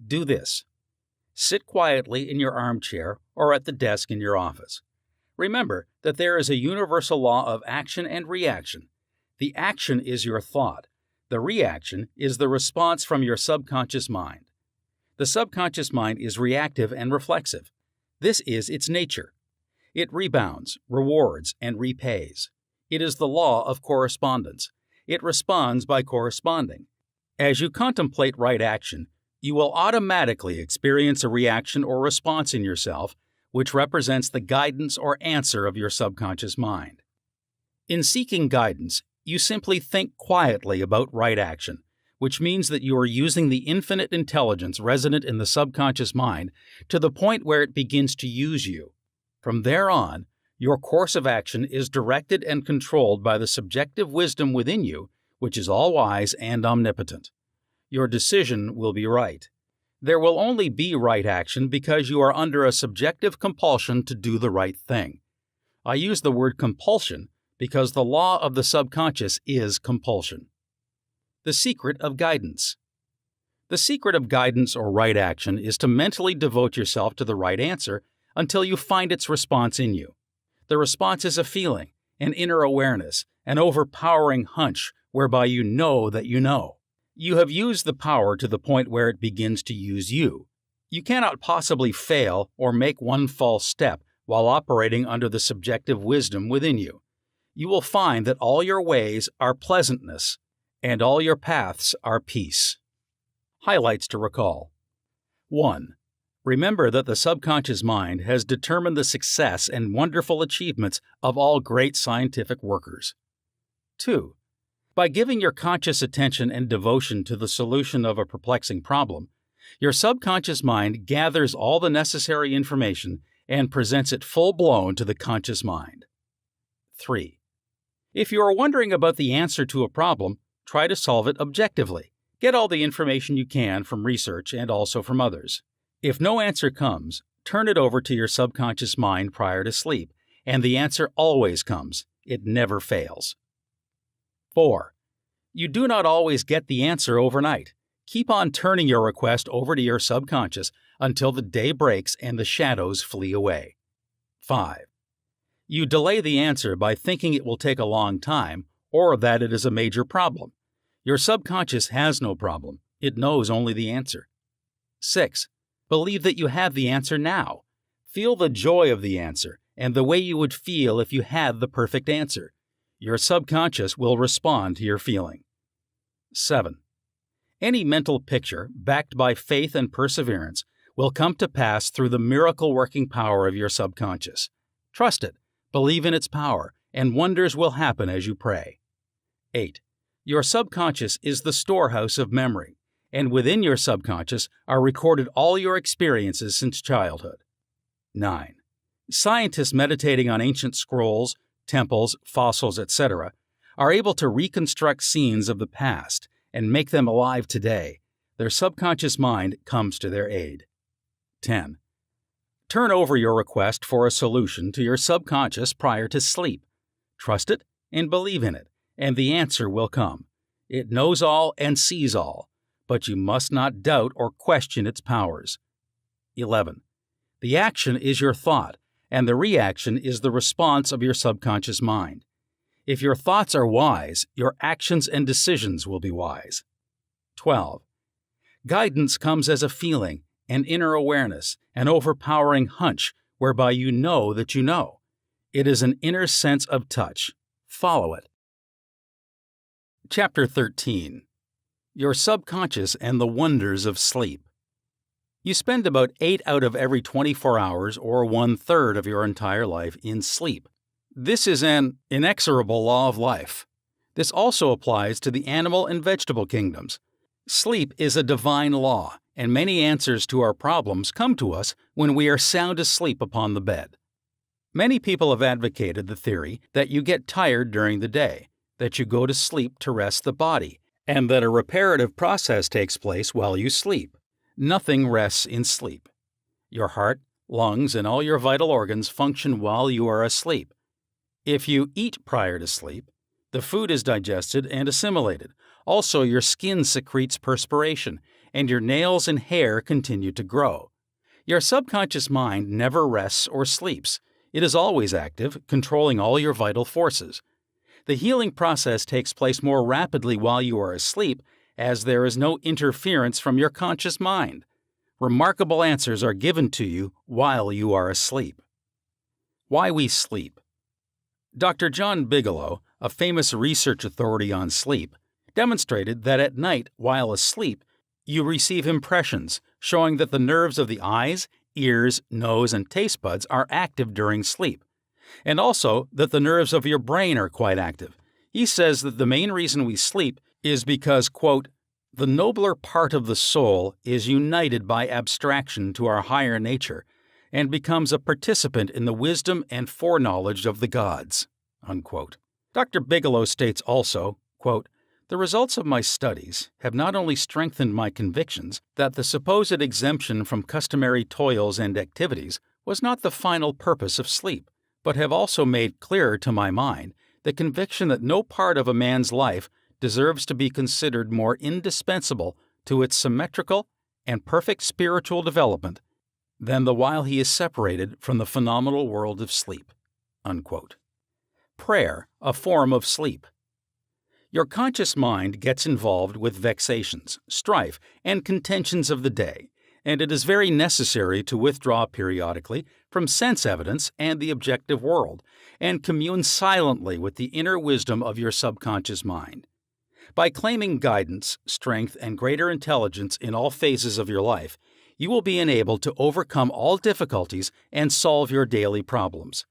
Do this. Sit quietly in your armchair or at the desk in your office. Remember that there is a universal law of action and reaction. The action is your thought. The reaction is the response from your subconscious mind. The subconscious mind is reactive and reflexive. This is its nature. It rebounds, rewards, and repays. It is the law of correspondence. It responds by corresponding. As you contemplate right action, you will automatically experience a reaction or response in yourself, which represents the guidance or answer of your subconscious mind. In seeking guidance, you simply think quietly about right action, which means that you are using the infinite intelligence resident in the subconscious mind to the point where it begins to use you. From there on, your course of action is directed and controlled by the subjective wisdom within you, which is all-wise and omnipotent. Your decision will be right. There will only be right action because you are under a subjective compulsion to do the right thing. I use the word compulsion because the law of the subconscious is compulsion. The secret of guidance. The secret of guidance or right action is to mentally devote yourself to the right answer until you find its response in you. The response is a feeling, an inner awareness, an overpowering hunch whereby you know that you know. You have used the power to the point where it begins to use you. You cannot possibly fail or make one false step while operating under the subjective wisdom within you. You will find that all your ways are pleasantness, and all your paths are peace. Highlights to recall. 1. Remember that the subconscious mind has determined the success and wonderful achievements of all great scientific workers. 2. By giving your conscious attention and devotion to the solution of a perplexing problem, your subconscious mind gathers all the necessary information and presents it full-blown to the conscious mind. 3. If you are wondering about the answer to a problem, try to solve it objectively. Get all the information you can from research and also from others. If no answer comes, turn it over to your subconscious mind prior to sleep, and the answer always comes. It never fails. 4. You do not always get the answer overnight. Keep on turning your request over to your subconscious until the day breaks and the shadows flee away. 5. You delay the answer by thinking it will take a long time or that it is a major problem. Your subconscious has no problem. It knows only the answer. 6. Believe that you have the answer now. Feel the joy of the answer and the way you would feel if you had the perfect answer. Your subconscious will respond to your feeling. 7. Any mental picture, backed by faith and perseverance, will come to pass through the miracle-working power of your subconscious. Trust it, believe in its power, and wonders will happen as you pray. 8. Your subconscious is the storehouse of memory, and within your subconscious are recorded all your experiences since childhood. 9. Scientists meditating on ancient scrolls, temples, fossils, etc., are able to reconstruct scenes of the past and make them alive today. Their subconscious mind comes to their aid. 10. Turn over your request for a solution to your subconscious prior to sleep. Trust it and believe in it, and the answer will come. It knows all and sees all, but you must not doubt or question its powers. 11. The action is your thought, and the reaction is the response of your subconscious mind. If your thoughts are wise, your actions and decisions will be wise. 12. Guidance comes as a feeling, an inner awareness, an overpowering hunch whereby you know that you know. It is an inner sense of touch. Follow it. Chapter 13. Your Subconscious and the Wonders of Sleep. You spend about 8 out of every 24 hours, or 1/3 of your entire life, in sleep. This is an inexorable law of life. This also applies to the animal and vegetable kingdoms. Sleep is a divine law, and many answers to our problems come to us when we are sound asleep upon the bed. Many people have advocated the theory that you get tired during the day, that you go to sleep to rest the body, and that a reparative process takes place while you sleep. Nothing rests in sleep. Your heart, lungs, and all your vital organs function while you are asleep. If you eat prior to sleep, the food is digested and assimilated. Also, your skin secretes perspiration, and your nails and hair continue to grow. Your subconscious mind never rests or sleeps. It is always active, controlling all your vital forces. The healing process takes place more rapidly while you are asleep, as there is no interference from your conscious mind. Remarkable answers are given to you while you are asleep. Why we sleep. Dr. John Bigelow, a famous research authority on sleep, demonstrated that at night, while asleep, you receive impressions showing that the nerves of the eyes, ears, nose, and taste buds are active during sleep, and also that the nerves of your brain are quite active. He says that the main reason we sleep is because, quote, the nobler part of the soul is united by abstraction to our higher nature and becomes a participant in the wisdom and foreknowledge of the gods, unquote. Dr. Bigelow states also, quote, the results of my studies have not only strengthened my convictions that the supposed exemption from customary toils and activities was not the final purpose of sleep, but have also made clearer to my mind the conviction that no part of a man's life deserves to be considered more indispensable to its symmetrical and perfect spiritual development than the while he is separated from the phenomenal world of sleep, unquote. Prayer, a form of sleep. Your conscious mind gets involved with vexations, strife, and contentions of the day, and it is very necessary to withdraw periodically from sense evidence and the objective world, and commune silently with the inner wisdom of your subconscious mind. By claiming guidance, strength, and greater intelligence in all phases of your life, you will be enabled to overcome all difficulties and solve your daily problems.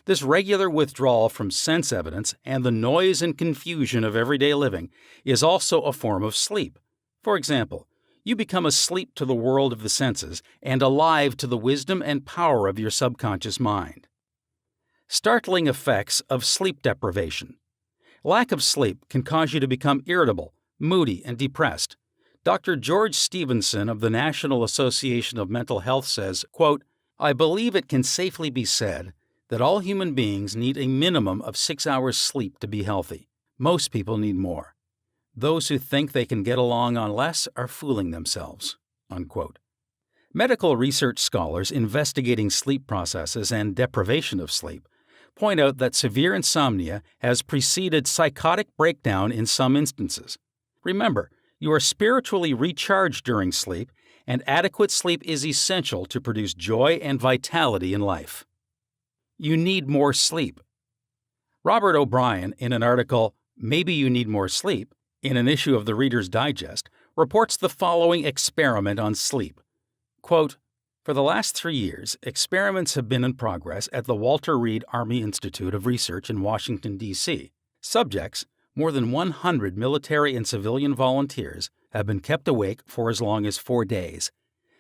This regular withdrawal from sense evidence and the noise and confusion of everyday living is also a form of sleep. For example, you become asleep to the world of the senses and alive to the wisdom and power of your subconscious mind. Startling effects of sleep deprivation. Lack of sleep can cause you to become irritable, moody, and depressed. Dr. George Stevenson of the National Association of Mental Health says, quote, I believe it can safely be said that all human beings need a minimum of 6 hours sleep to be healthy. Most people need more. Those who think they can get along on less are fooling themselves, unquote. Medical research scholars investigating sleep processes and deprivation of sleep point out that severe insomnia has preceded psychotic breakdown in some instances. Remember, you are spiritually recharged during sleep, and adequate sleep is essential to produce joy and vitality in life. You need more sleep. Robert O'Brien, in an article, Maybe You Need More Sleep, in an issue of the Reader's Digest, reports the following experiment on sleep. Quote, for the last 3 years, experiments have been in progress at the Walter Reed Army Institute of Research in Washington, D.C. Subjects, more than 100 military and civilian volunteers, have been kept awake for as long as 4 days.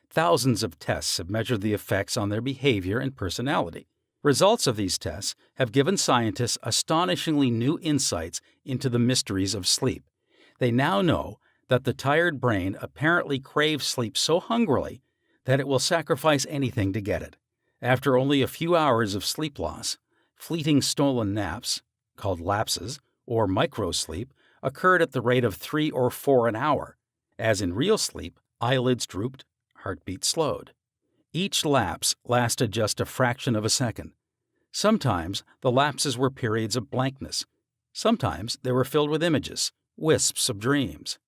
Thousands of tests have measured the effects on their behavior and personality. Results of these tests have given scientists astonishingly new insights into the mysteries of sleep. They now know that the tired brain apparently craves sleep so hungrily that it will sacrifice anything to get it. After only a few hours of sleep loss, fleeting stolen naps, called lapses, or microsleep, occurred at the rate of 3 or 4 an hour. As in real sleep, eyelids drooped, heartbeat slowed. Each lapse lasted just a fraction of a second. Sometimes the lapses were periods of blankness. Sometimes they were filled with images, wisps of dreams.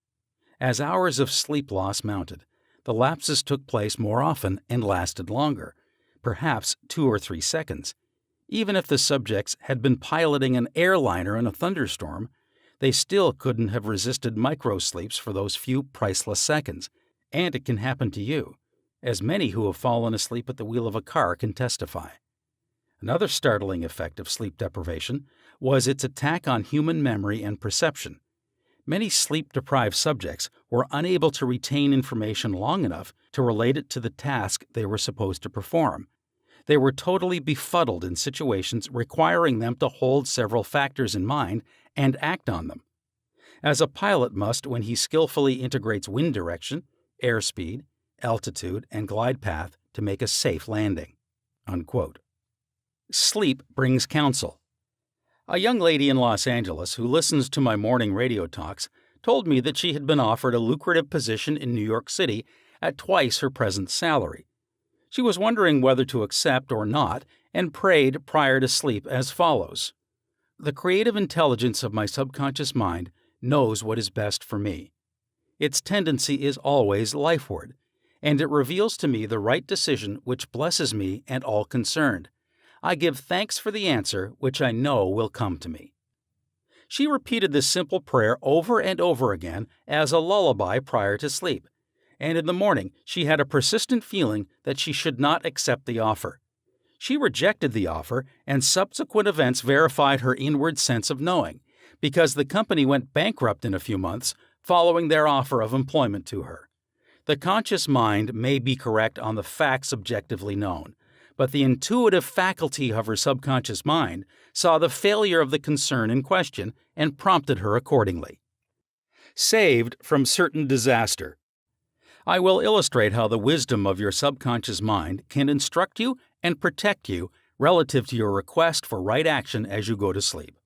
As hours of sleep loss mounted, the lapses took place more often and lasted longer, perhaps 2 or 3 seconds. Even if the subjects had been piloting an airliner in a thunderstorm, they still couldn't have resisted microsleeps for those few priceless seconds. And it can happen to you, as many who have fallen asleep at the wheel of a car can testify. Another startling effect of sleep deprivation was its attack on human memory and perception. Many sleep-deprived subjects were unable to retain information long enough to relate it to the task they were supposed to perform. They were totally befuddled in situations requiring them to hold several factors in mind and act on them, as a pilot must when he skillfully integrates wind direction, airspeed, altitude, and glide path to make a safe landing, unquote. Sleep brings counsel. A young lady in Los Angeles who listens to my morning radio talks told me that she had been offered a lucrative position in New York City at twice her present salary. She was wondering whether to accept or not and prayed prior to sleep as follows: "The creative intelligence of my subconscious mind knows what is best for me. Its tendency is always lifeward, and it reveals to me the right decision which blesses me and all concerned. I give thanks for the answer which I know will come to me." She repeated this simple prayer over and over again as a lullaby prior to sleep, and in the morning she had a persistent feeling that she should not accept the offer. She rejected the offer, and subsequent events verified her inward sense of knowing, because the company went bankrupt in a few months following their offer of employment to her. The conscious mind may be correct on the facts objectively known, but the intuitive faculty of her subconscious mind saw the failure of the concern in question and prompted her accordingly. Saved from certain disaster. I will illustrate how the wisdom of your subconscious mind can instruct you and protect you relative to your request for right action as you go to sleep.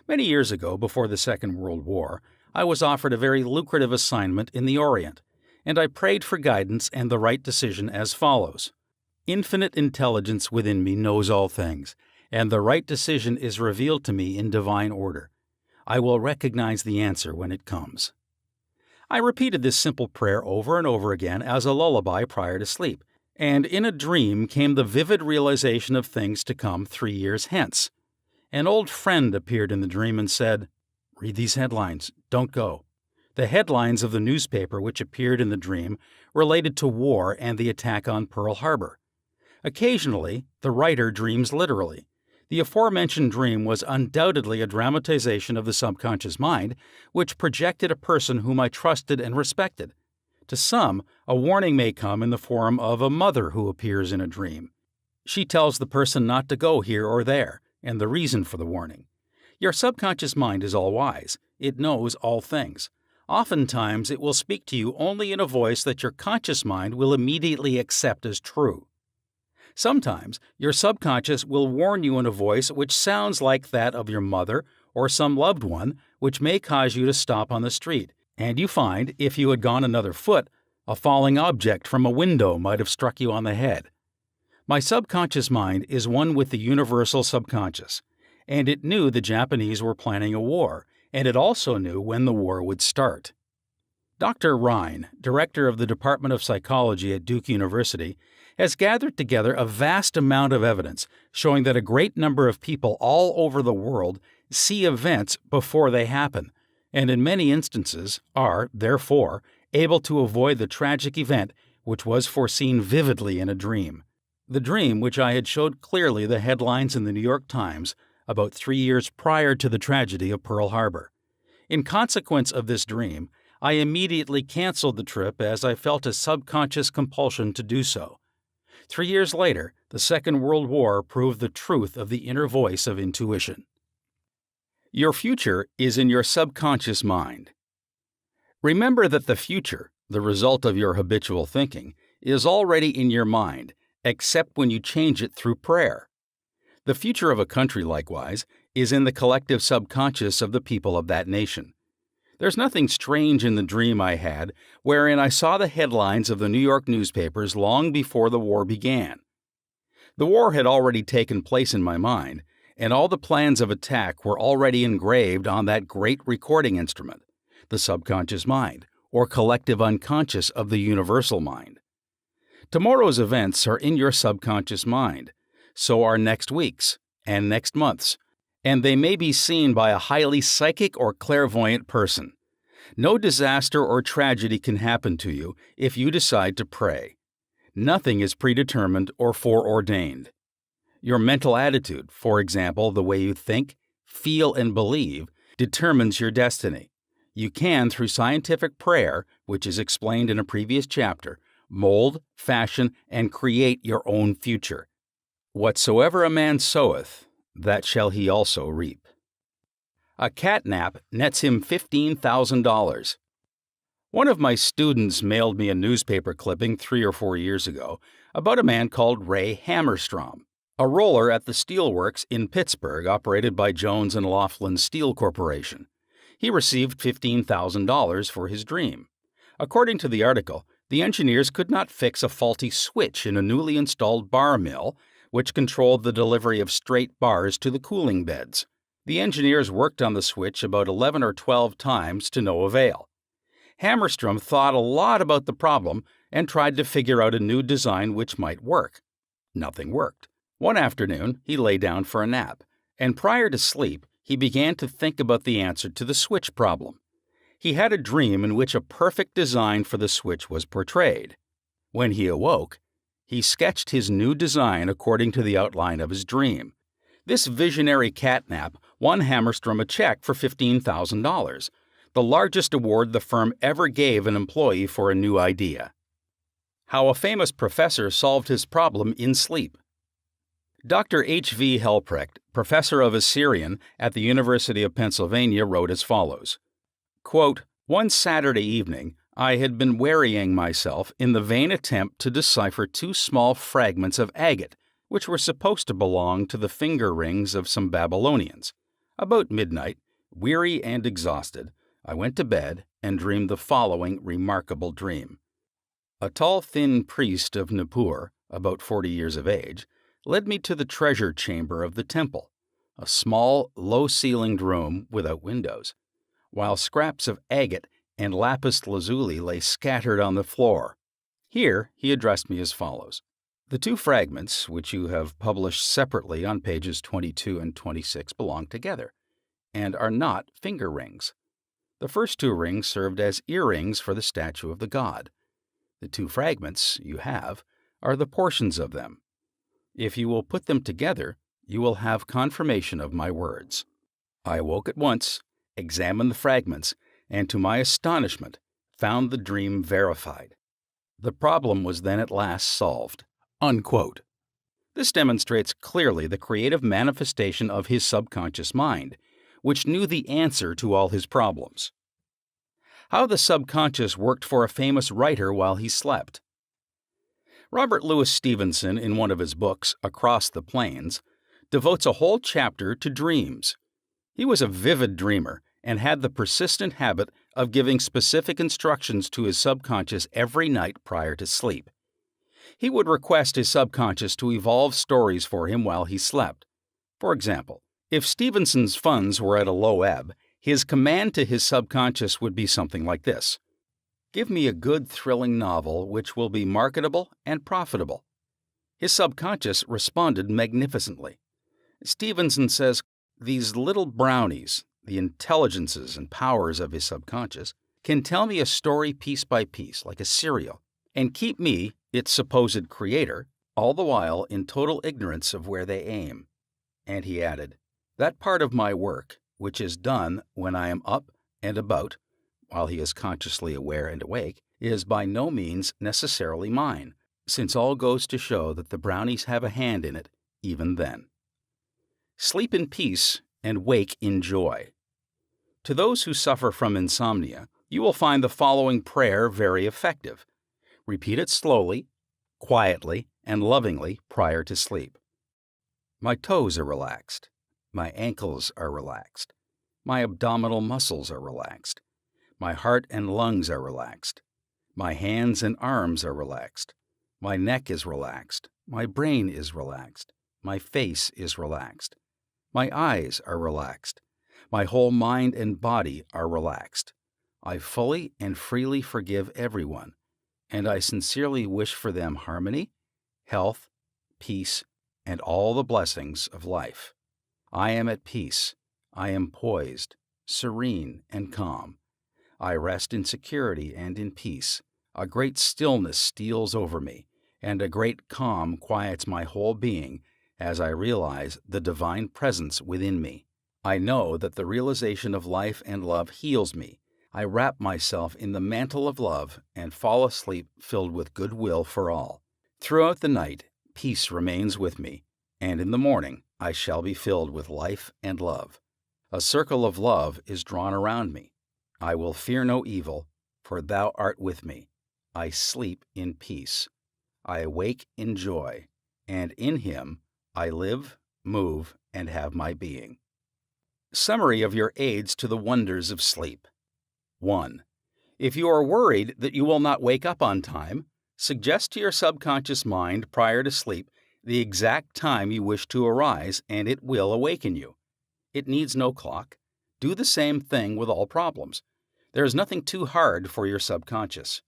Many years ago, before the Second World War, I was offered a very lucrative assignment in the Orient, and I prayed for guidance and the right decision as follows: "Infinite intelligence within me knows all things, and the right decision is revealed to me in divine order. I will recognize the answer when it comes." I repeated this simple prayer over and over again as a lullaby prior to sleep, and in a dream came the vivid realization of things to come 3 years hence. An old friend appeared in the dream and said, "Read these headlines. Don't go." The headlines of the newspaper which appeared in the dream related to war and the attack on Pearl Harbor. Occasionally, the writer dreams literally. The aforementioned dream was undoubtedly a dramatization of the subconscious mind, which projected a person whom I trusted and respected. To some, a warning may come in the form of a mother who appears in a dream. She tells the person not to go here or there, and the reason for the warning. Your subconscious mind is all-wise. It knows all things. Oftentimes, it will speak to you only in a voice that your conscious mind will immediately accept as true. Sometimes, your subconscious will warn you in a voice which sounds like that of your mother or some loved one, which may cause you to stop on the street, and you find, if you had gone another foot, a falling object from a window might have struck you on the head. My subconscious mind is one with the universal subconscious, and it knew the Japanese were planning a war, and it also knew when the war would start. Dr. Rhine, director of the Department of Psychology at Duke University, has gathered together a vast amount of evidence showing that a great number of people all over the world see events before they happen, and in many instances are, therefore, able to avoid the tragic event which was foreseen vividly in a dream. The dream which I had showed clearly the headlines in the New York Times about 3 years prior to the tragedy of Pearl Harbor. In consequence of this dream, I immediately canceled the trip as I felt a subconscious compulsion to do so. 3 years later, the Second World War proved the truth of the inner voice of intuition. Your future is in your subconscious mind. Remember that the future, the result of your habitual thinking, is already in your mind, except when you change it through prayer. The future of a country, likewise, is in the collective subconscious of the people of that nation. There's nothing strange in the dream I had, wherein I saw the headlines of the New York newspapers long before the war began. The war had already taken place in my mind, and all the plans of attack were already engraved on that great recording instrument, the subconscious mind, or collective unconscious of the universal mind. Tomorrow's events are in your subconscious mind. So are next week's and next month's, and they may be seen by a highly psychic or clairvoyant person. No disaster or tragedy can happen to you if you decide to pray. Nothing is predetermined or foreordained. Your mental attitude, for example, the way you think, feel, and believe, determines your destiny. You can, through scientific prayer, which is explained in a previous chapter, mold, fashion, and create your own future. Whatsoever a man soweth, that shall he also reap. A catnap nets him $15,000. One of my students mailed me a newspaper clipping 3 or 4 years ago about a man called Ray Hammerstrom, a roller at the steelworks in Pittsburgh operated by Jones and Laughlin Steel Corporation. He received $15,000 for his dream. According to the article, The engineers could not fix a faulty switch in a newly installed bar mill, which controlled the delivery of straight bars to the cooling beds. The engineers worked on the switch about 11 or 12 times to no avail. Hammerstrom thought a lot about the problem and tried to figure out a new design which might work. Nothing worked. One afternoon, he lay down for a nap, and prior to sleep, he began to think about the answer to the switch problem. He had a dream in which a perfect design for the switch was portrayed. When he awoke, he sketched his new design according to the outline of his dream. This visionary catnap won Hammerstrom a check for $15,000, the largest award the firm ever gave an employee for a new idea. How a famous professor solved his problem in sleep. Dr. H.V. Helprecht, professor of Assyrian at the University of Pennsylvania, wrote as follows, quote, "One Saturday evening, I had been wearying myself in the vain attempt to decipher two small fragments of agate, which were supposed to belong to the finger rings of some Babylonians. About midnight, weary and exhausted, I went to bed and dreamed the following remarkable dream. A tall, thin priest of Nippur, about 40 years of age, led me to the treasure chamber of the temple, a small, low-ceilinged room without windows, while scraps of agate and lapis lazuli lay scattered on the floor. Here he addressed me as follows. The two fragments, which you have published separately on pages 22 and 26, belong together, and are not finger rings. The first two rings served as earrings for the statue of the god. The two fragments you have are the portions of them. If you will put them together, you will have confirmation of my words. I awoke at once, examined the fragments, and to my astonishment, found the dream verified. The problem was then at last solved." Unquote. This demonstrates clearly the creative manifestation of his subconscious mind, which knew the answer to all his problems. How the subconscious worked for a famous writer while he slept. Robert Louis Stevenson, in one of his books, Across the Plains, devotes a whole chapter to dreams. He was a vivid dreamer and had the persistent habit of giving specific instructions to his subconscious every night prior to sleep. He would request his subconscious to evolve stories for him while he slept. For example, if Stevenson's funds were at a low ebb, his command to his subconscious would be something like this. Give me a good, thrilling novel which will be marketable and profitable. His subconscious responded magnificently. Stevenson says, these little brownies, the intelligences and powers of his subconscious, can tell me a story piece by piece, like a serial, and keep me, its supposed creator, all the while in total ignorance of where they aim. And he added, that part of my work, which is done when I am up and about, while he is consciously aware and awake, is by no means necessarily mine, since all goes to show that the brownies have a hand in it even then. Sleep in peace and wake in joy. To those who suffer from insomnia, you will find the following prayer very effective. Repeat it slowly, quietly, and lovingly prior to sleep. My toes are relaxed. My ankles are relaxed. My abdominal muscles are relaxed. My heart and lungs are relaxed. My hands and arms are relaxed. My neck is relaxed. My brain is relaxed. My face is relaxed. My eyes are relaxed. My whole mind and body are relaxed. I fully and freely forgive everyone, and I sincerely wish for them harmony, health, peace, and all the blessings of life. I am at peace. I am poised, serene, and calm. I rest in security and in peace. A great stillness steals over me, and a great calm quiets my whole being as I realize the divine presence within me. I know that the realization of life and love heals me. I wrap myself in the mantle of love and fall asleep filled with goodwill for all. Throughout the night, peace remains with me, and in the morning I shall be filled with life and love. A circle of love is drawn around me. I will fear no evil, for thou art with me. I sleep in peace. I awake in joy, and in him I live, move, and have my being. Summary of your aids to the wonders of sleep. 1. If you are worried that you will not wake up on time, suggest to your subconscious mind prior to sleep the exact time you wish to arise, and it will awaken you. It needs no clock. Do the same thing with all problems. There is nothing too hard for your subconscious.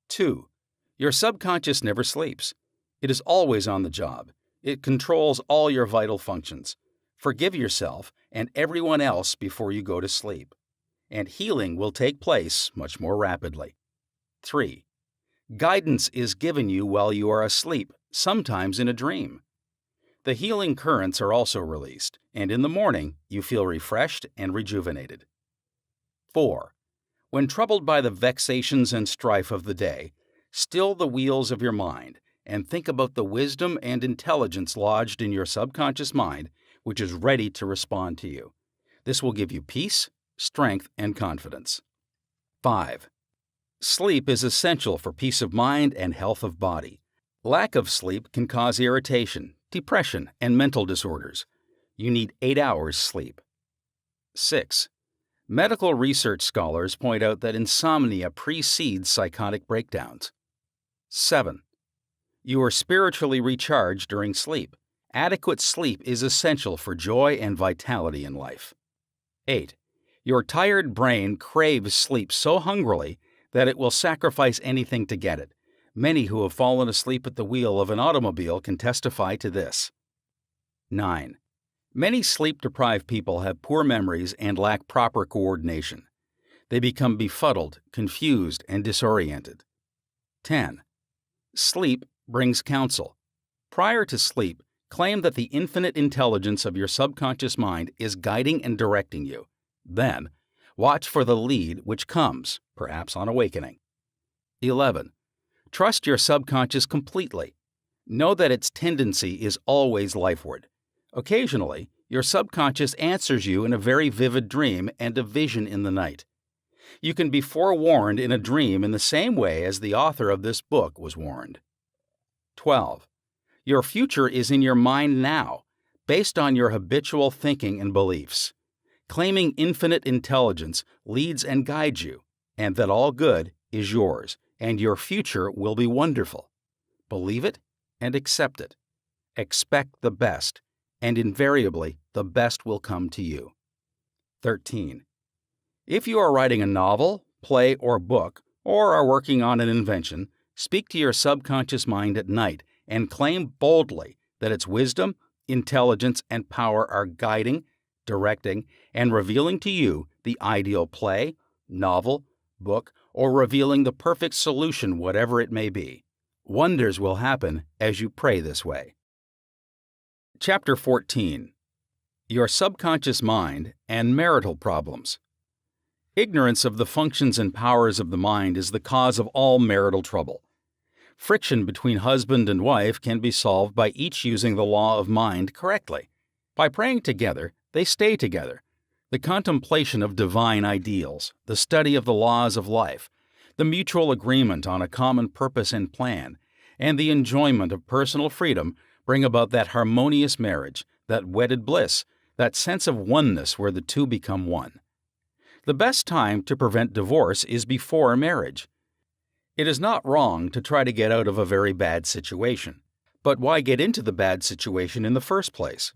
2. Your subconscious never sleeps. It is always on the job. It controls all your vital functions. Forgive yourself and everyone else before you go to sleep, and healing will take place much more rapidly. 3. Guidance is given you while you are asleep, sometimes in a dream. The healing currents are also released, and in the morning you feel refreshed and rejuvenated. 4. When troubled by the vexations and strife of the day, still the wheels of your mind and think about the wisdom and intelligence lodged in your subconscious mind, which is ready to respond to you. This will give you peace, strength, and confidence. 5. Sleep is essential for peace of mind and health of body. Lack of sleep can cause irritation, depression, and mental disorders. You need 8 hours sleep. 6. Medical research scholars point out that insomnia precedes psychotic breakdowns. 7. You are spiritually recharged during sleep. Adequate sleep is essential for joy and vitality in life. 8. Your tired brain craves sleep so hungrily that it will sacrifice anything to get it. Many who have fallen asleep at the wheel of an automobile can testify to this. 9. Many sleep-deprived people have poor memories and lack proper coordination. They become befuddled, confused, and disoriented. 10. Sleep brings counsel. Prior to sleep, claim that the infinite intelligence of your subconscious mind is guiding and directing you. Then, watch for the lead which comes, perhaps on awakening. 11. Trust your subconscious completely. Know that its tendency is always lifeward. Occasionally, your subconscious answers you in a very vivid dream and a vision in the night. You can be forewarned in a dream in the same way as the author of this book was warned. 12. Your future is in your mind now, based on your habitual thinking and beliefs. Claiming infinite intelligence leads and guides you, and that all good is yours, and your future will be wonderful. Believe it and accept it. Expect the best, and invariably the best will come to you. 13. If you are writing a novel, play, or book, or are working on an invention, speak to your subconscious mind at night and claim boldly that its wisdom, intelligence, and power are guiding, directing, and revealing to you the ideal play, novel, book, or revealing the perfect solution, whatever it may be. Wonders will happen as you pray this way. Chapter 14. Your Subconscious Mind and Marital Problems. Ignorance of the functions and powers of the mind is the cause of all marital trouble. Friction between husband and wife can be solved by each using the law of mind correctly. By praying together, they stay together. The contemplation of divine ideals, the study of the laws of life, the mutual agreement on a common purpose and plan, and the enjoyment of personal freedom bring about that harmonious marriage, that wedded bliss, that sense of oneness where the two become one. The best time to prevent divorce is before marriage. It is not wrong to try to get out of a very bad situation. But why get into the bad situation in the first place?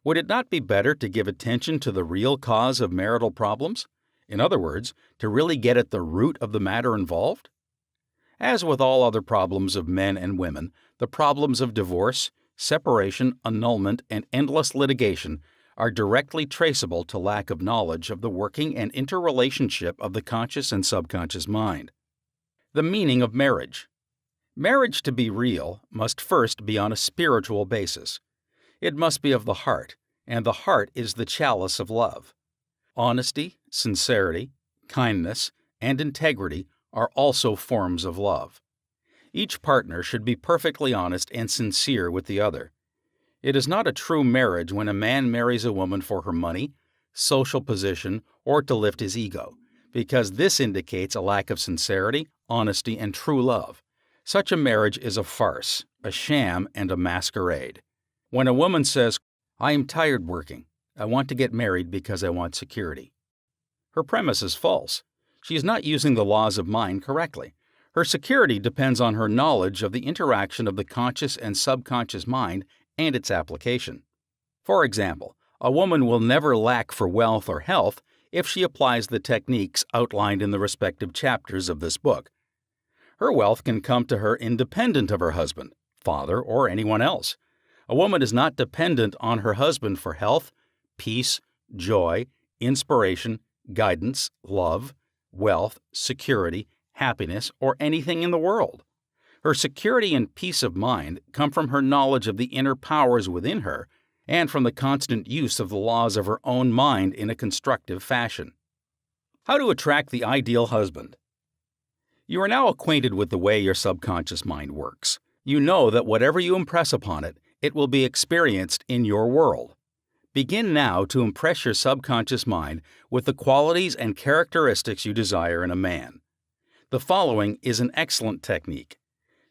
Would it not be better to give attention to the real cause of marital problems? In other words, to really get at the root of the matter involved? As with all other problems of men and women, the problems of divorce, separation, annulment, and endless litigation are directly traceable to lack of knowledge of the working and interrelationship of the conscious and subconscious mind. The meaning of marriage. Marriage, to be real, must first be on a spiritual basis. It must be of the heart, and the heart is the chalice of love. Honesty, sincerity, kindness, and integrity are also forms of love. Each partner should be perfectly honest and sincere with the other. It is not a true marriage when a man marries a woman for her money, social position, or to lift his ego, because this indicates a lack of sincerity, honesty, and true love. Such a marriage is a farce, a sham, and a masquerade. When a woman says, "I am tired working. I want to get married because I want security," her premise is false. She is not using the laws of mind correctly. Her security depends on her knowledge of the interaction of the conscious and subconscious mind and its application. For example, a woman will never lack for wealth or health if she applies the techniques outlined in the respective chapters of this book. Her wealth can come to her independent of her husband, father, or anyone else. A woman is not dependent on her husband for health, peace, joy, inspiration, guidance, love, wealth, security, happiness, or anything in the world. Her security and peace of mind come from her knowledge of the inner powers within her and from the constant use of the laws of her own mind in a constructive fashion. How to attract the ideal husband. You are now acquainted with the way your subconscious mind works. You know that whatever you impress upon it, it will be experienced in your world. Begin now to impress your subconscious mind with the qualities and characteristics you desire in a man. The following is an excellent technique.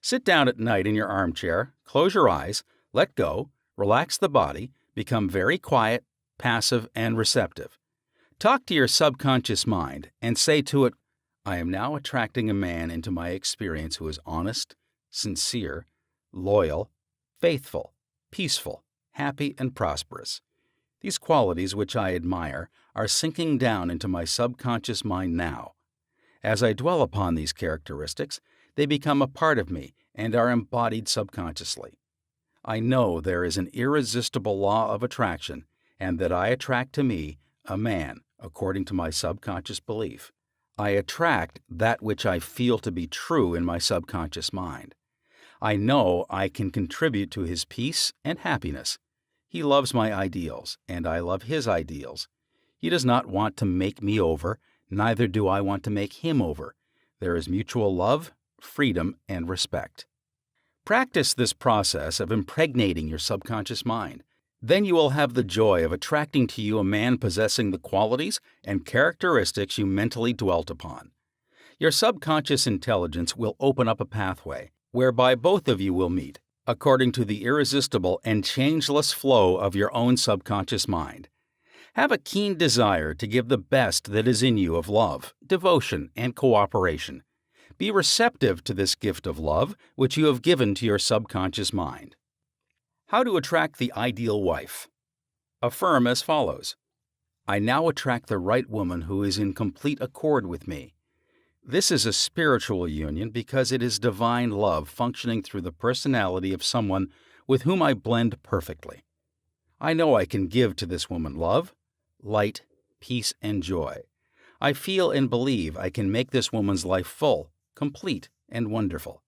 Sit down at night in your armchair, close your eyes, let go, relax the body, become very quiet, passive, and receptive. Talk to your subconscious mind and say to it, I am now attracting a man into my experience who is honest, sincere, loyal, faithful, peaceful, happy, and prosperous. These qualities which I admire are sinking down into my subconscious mind now. As I dwell upon these characteristics, they become a part of me and are embodied subconsciously. I know there is an irresistible law of attraction and that I attract to me a man according to my subconscious belief. I attract that which I feel to be true in my subconscious mind. I know I can contribute to his peace and happiness. He loves my ideals, and I love his ideals. He does not want to make me over, neither do I want to make him over. There is mutual love, freedom, and respect. Practice this process of impregnating your subconscious mind. Then you will have the joy of attracting to you a man possessing the qualities and characteristics you mentally dwelt upon. Your subconscious intelligence will open up a pathway whereby both of you will meet, according to the irresistible and changeless flow of your own subconscious mind. Have a keen desire to give the best that is in you of love, devotion, and cooperation. Be receptive to this gift of love which you have given to your subconscious mind. How to attract the ideal wife. Affirm as follows. I now attract the right woman who is in complete accord with me. This is a spiritual union because it is divine love functioning through the personality of someone with whom I blend perfectly. I know I can give to this woman love, light, peace, and joy. I feel and believe I can make this woman's life full, complete, and wonderful.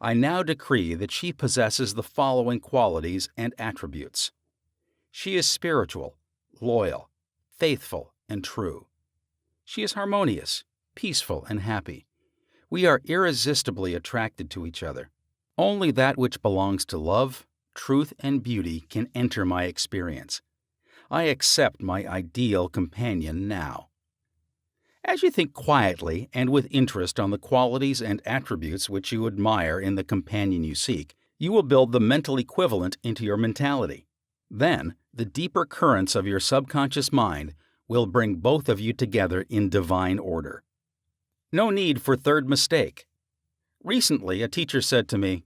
I now decree that she possesses the following qualities and attributes. She is spiritual, loyal, faithful, and true. She is harmonious, peaceful, and happy. We are irresistibly attracted to each other. Only that which belongs to love, truth, and beauty can enter my experience. I accept my ideal companion now. As you think quietly and with interest on the qualities and attributes which you admire in the companion you seek, you will build the mental equivalent into your mentality. Then, the deeper currents of your subconscious mind will bring both of you together in divine order. No need for third mistake. Recently, a teacher said to me,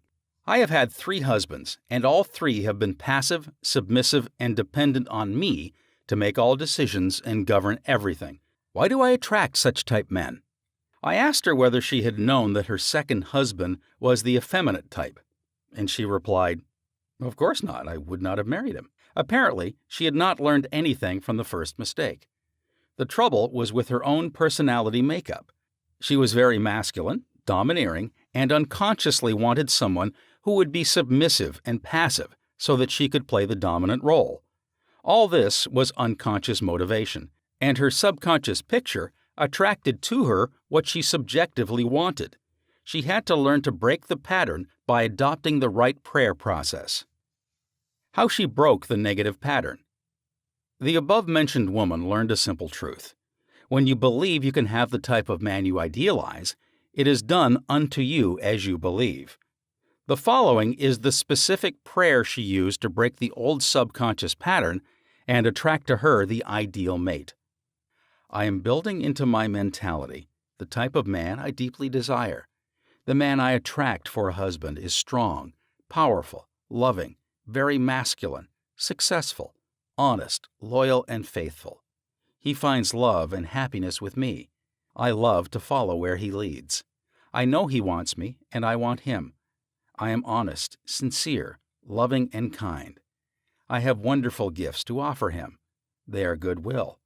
I have had 3 husbands, and all 3 have been passive, submissive, and dependent on me to make all decisions and govern everything. Why do I attract such type men? I asked her whether she had known that her second husband was the effeminate type, and she replied, Of course not, I would not have married him. Apparently, she had not learned anything from the first mistake. The trouble was with her own personality makeup. She was very masculine, domineering, and unconsciously wanted someone who would be submissive and passive so that she could play the dominant role. All this was unconscious motivation, and her subconscious picture attracted to her what she subjectively wanted. She had to learn to break the pattern by adopting the right prayer process. How she broke the negative pattern. The above-mentioned woman learned a simple truth. When you believe you can have the type of man you idealize, it is done unto you as you believe. The following is the specific prayer she used to break the old subconscious pattern and attract to her the ideal mate. I am building into my mentality the type of man I deeply desire. The man I attract for a husband is strong, powerful, loving, very masculine, successful, honest, loyal, and faithful. He finds love and happiness with me. I love to follow where he leads. I know he wants me, and I want him. I am honest, sincere, loving, and kind. I have wonderful gifts to offer him. They are goodwill,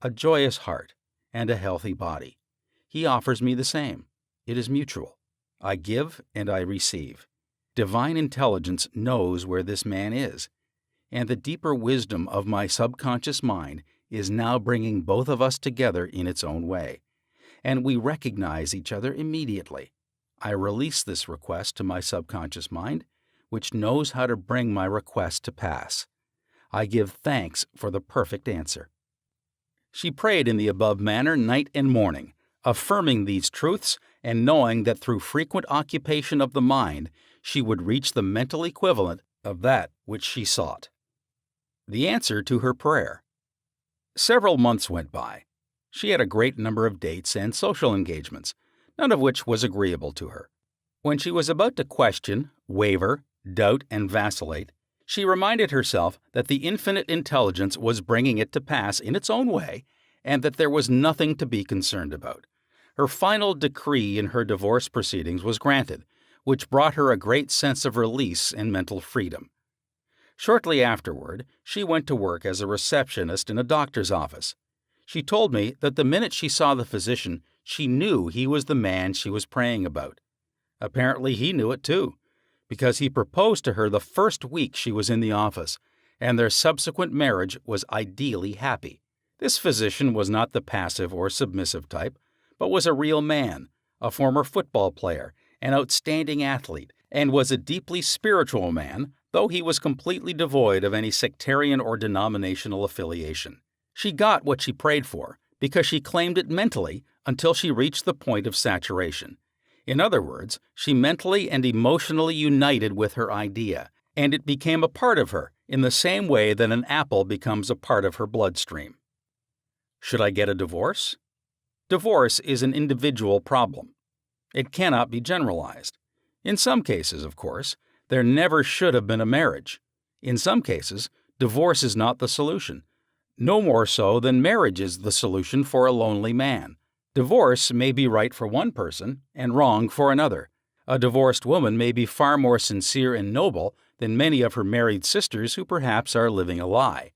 a joyous heart, and a healthy body. He offers me the same. It is mutual. I give and I receive. Divine intelligence knows where this man is, and the deeper wisdom of my subconscious mind is now bringing both of us together in its own way, and we recognize each other immediately. I release this request to my subconscious mind, which knows how to bring my request to pass. I give thanks for the perfect answer. She prayed in the above manner night and morning, affirming these truths and knowing that through frequent occupation of the mind, she would reach the mental equivalent of that which she sought. The answer to her prayer. Several months went by. She had a great number of dates and social engagements, none of which was agreeable to her. When she was about to question, waver, doubt, and vacillate, she reminded herself that the infinite intelligence was bringing it to pass in its own way, and that there was nothing to be concerned about. Her final decree in her divorce proceedings was granted, which brought her a great sense of release and mental freedom. Shortly afterward, she went to work as a receptionist in a doctor's office. She told me that the minute she saw the physician, she knew he was the man she was praying about. Apparently he knew it too, because he proposed to her the first week she was in the office, and their subsequent marriage was ideally happy. This physician was not the passive or submissive type, but was a real man, a former football player, an outstanding athlete, and was a deeply spiritual man, though he was completely devoid of any sectarian or denominational affiliation. She got what she prayed for because she claimed it mentally until she reached the point of saturation. In other words, she mentally and emotionally united with her idea, and it became a part of her in the same way that an apple becomes a part of her bloodstream. Should I get a divorce? Divorce is an individual problem. It cannot be generalized. In some cases, of course, there never should have been a marriage. In some cases, divorce is not the solution. No more so than marriage is the solution for a lonely man. Divorce may be right for one person and wrong for another. A divorced woman may be far more sincere and noble than many of her married sisters who perhaps are living a lie.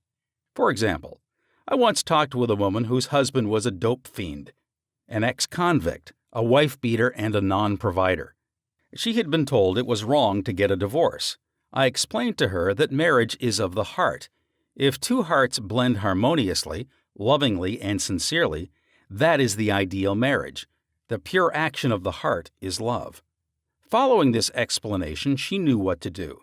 For example, I once talked with a woman whose husband was a dope fiend, an ex-convict, a wife-beater, and a non-provider. She had been told it was wrong to get a divorce. I explained to her that marriage is of the heart. If two hearts blend harmoniously, lovingly, and sincerely, that is the ideal marriage. The pure action of the heart is love. Following this explanation, she knew what to do.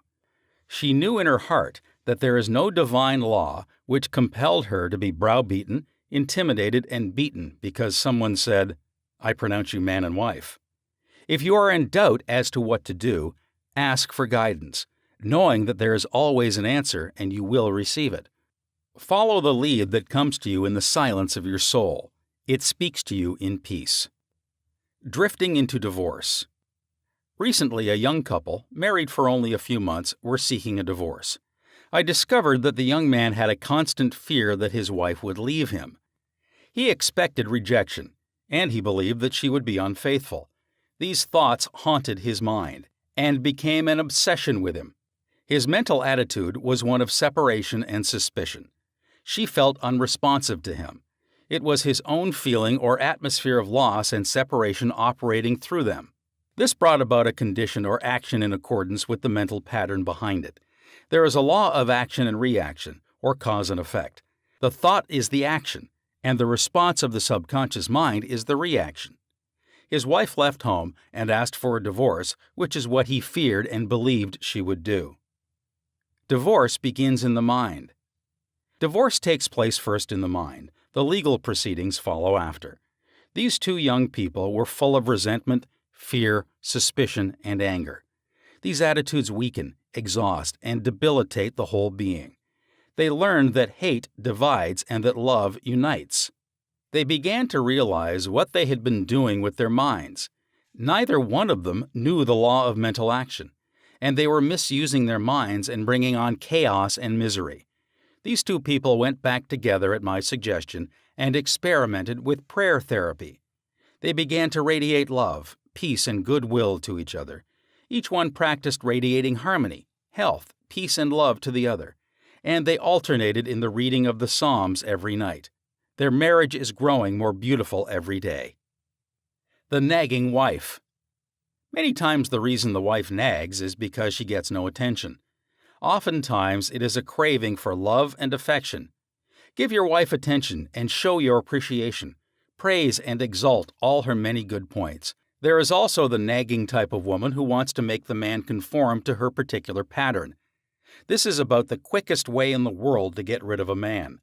She knew in her heart that there is no divine law which compelled her to be browbeaten, intimidated, and beaten because someone said, "I pronounce you man and wife." If you are in doubt as to what to do, ask for guidance, knowing that there is always an answer and you will receive it. Follow the lead that comes to you in the silence of your soul. It speaks to you in peace. Drifting into divorce. Recently, a young couple, married for only a few months, were seeking a divorce. I discovered that the young man had a constant fear that his wife would leave him. He expected rejection, and he believed that she would be unfaithful. These thoughts haunted his mind and became an obsession with him. His mental attitude was one of separation and suspicion. She felt unresponsive to him. It was his own feeling or atmosphere of loss and separation operating through them. This brought about a condition or action in accordance with the mental pattern behind it. There is a law of action and reaction, or cause and effect. The thought is the action, and the response of the subconscious mind is the reaction. His wife left home and asked for a divorce, which is what he feared and believed she would do. Divorce begins in the mind. Divorce takes place first in the mind. The legal proceedings follow after. These two young people were full of resentment, fear, suspicion, and anger. These attitudes weaken, exhaust, and debilitate the whole being. They learned that hate divides and that love unites. They began to realize what they had been doing with their minds. Neither one of them knew the law of mental action, and they were misusing their minds and bringing on chaos and misery. These two people went back together at my suggestion and experimented with prayer therapy. They began to radiate love, peace, and goodwill to each other. Each one practiced radiating harmony, health, peace, and love to the other, and they alternated in the reading of the Psalms every night. Their marriage is growing more beautiful every day. The nagging wife. Many times the reason the wife nags is because she gets no attention. Oftentimes it is a craving for love and affection. Give your wife attention and show your appreciation. Praise and exalt all her many good points. There is also the nagging type of woman who wants to make the man conform to her particular pattern. This is about the quickest way in the world to get rid of a man.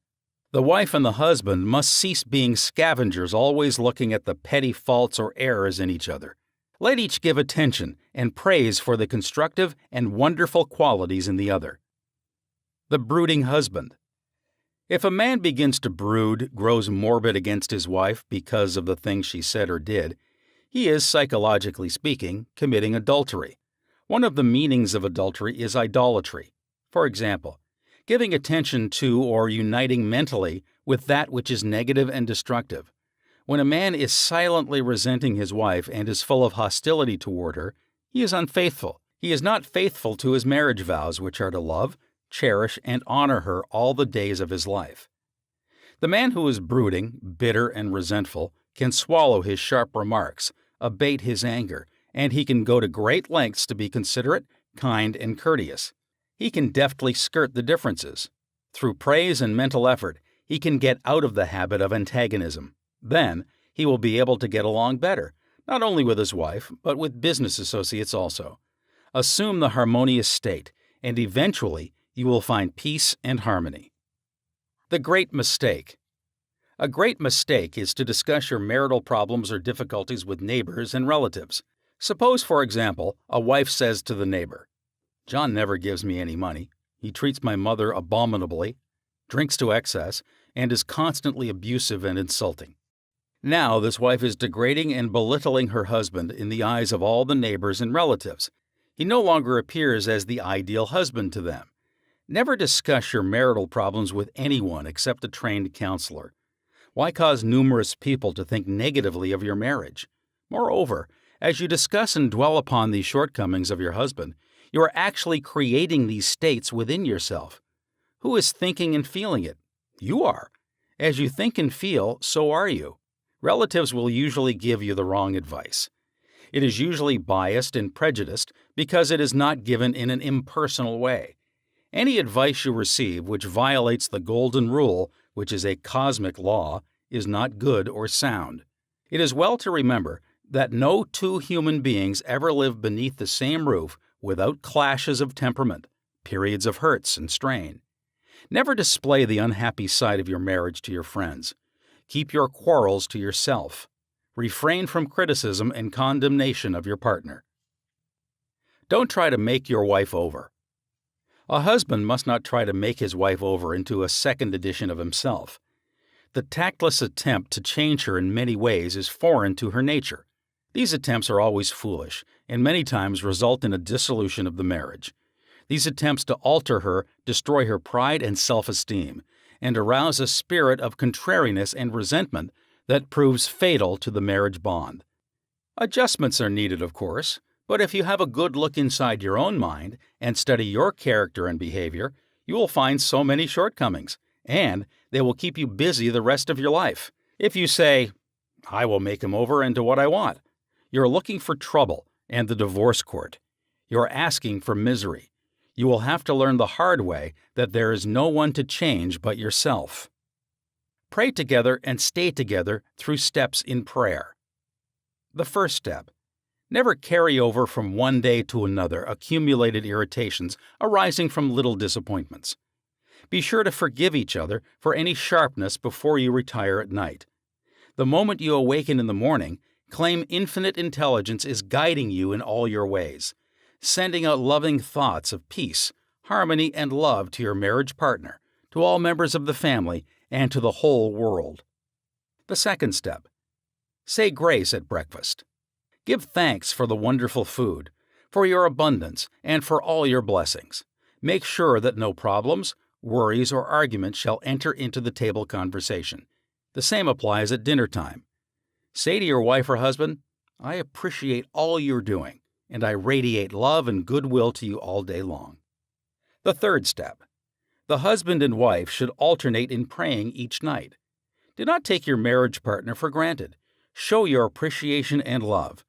The wife and the husband must cease being scavengers always looking at the petty faults or errors in each other. Let each give attention and praise for the constructive and wonderful qualities in the other. The brooding husband. If a man begins to brood, grows morbid against his wife because of the things she said or did, he is, psychologically speaking, committing adultery. One of the meanings of adultery is idolatry. For example, giving attention to or uniting mentally with that which is negative and destructive. When a man is silently resenting his wife and is full of hostility toward her, he is unfaithful. He is not faithful to his marriage vows, which are to love, cherish, and honor her all the days of his life. The man who is brooding, bitter, and resentful can swallow his sharp remarks, abate his anger, and he can go to great lengths to be considerate, kind, and courteous. He can deftly skirt the differences. Through praise and mental effort, he can get out of the habit of antagonism. Then, he will be able to get along better, not only with his wife, but with business associates also. Assume the harmonious state, and eventually you will find peace and harmony. The great mistake. A great mistake is to discuss your marital problems or difficulties with neighbors and relatives. Suppose, for example, a wife says to the neighbor, "John never gives me any money. He treats my mother abominably, drinks to excess, and is constantly abusive and insulting." Now this wife is degrading and belittling her husband in the eyes of all the neighbors and relatives. He no longer appears as the ideal husband to them. Never discuss your marital problems with anyone except a trained counselor. Why cause numerous people to think negatively of your marriage? Moreover, as you discuss and dwell upon these shortcomings of your husband, you are actually creating these states within yourself. Who is thinking and feeling it? You are. As you think and feel, so are you. Relatives will usually give you the wrong advice. It is usually biased and prejudiced because it is not given in an impersonal way. Any advice you receive which violates the golden rule, which is a cosmic law, is not good or sound. It is well to remember that no two human beings ever live beneath the same roof without clashes of temperament, periods of hurts and strain. Never display the unhappy side of your marriage to your friends. Keep your quarrels to yourself. Refrain from criticism and condemnation of your partner. Don't try to make your wife over. A husband must not try to make his wife over into a second edition of himself. The tactless attempt to change her in many ways is foreign to her nature. These attempts are always foolish, and many times result in a dissolution of the marriage. These attempts to alter her destroy her pride and self-esteem, and arouse a spirit of contrariness and resentment that proves fatal to the marriage bond. Adjustments are needed, of course, but if you have a good look inside your own mind and study your character and behavior, you will find so many shortcomings, and they will keep you busy the rest of your life. If you say, "I will make him over into what I want," you're looking for trouble and the divorce court. You're asking for misery. You will have to learn the hard way that there is no one to change but yourself. Pray together and stay together through steps in prayer. The first step. Never carry over from one day to another accumulated irritations arising from little disappointments. Be sure to forgive each other for any sharpness before you retire at night. The moment you awaken in the morning, claim infinite intelligence is guiding you in all your ways, sending out loving thoughts of peace, harmony, and love to your marriage partner, to all members of the family, and to the whole world. The second step: say grace at breakfast. Give thanks for the wonderful food, for your abundance, and for all your blessings. Make sure that no problems, worries, or arguments shall enter into the table conversation. The same applies at dinner time. Say to your wife or husband, "I appreciate all you're doing, and I radiate love and goodwill to you all day long." The third step: the husband and wife should alternate in praying each night. Do not take your marriage partner for granted. Show your appreciation and love.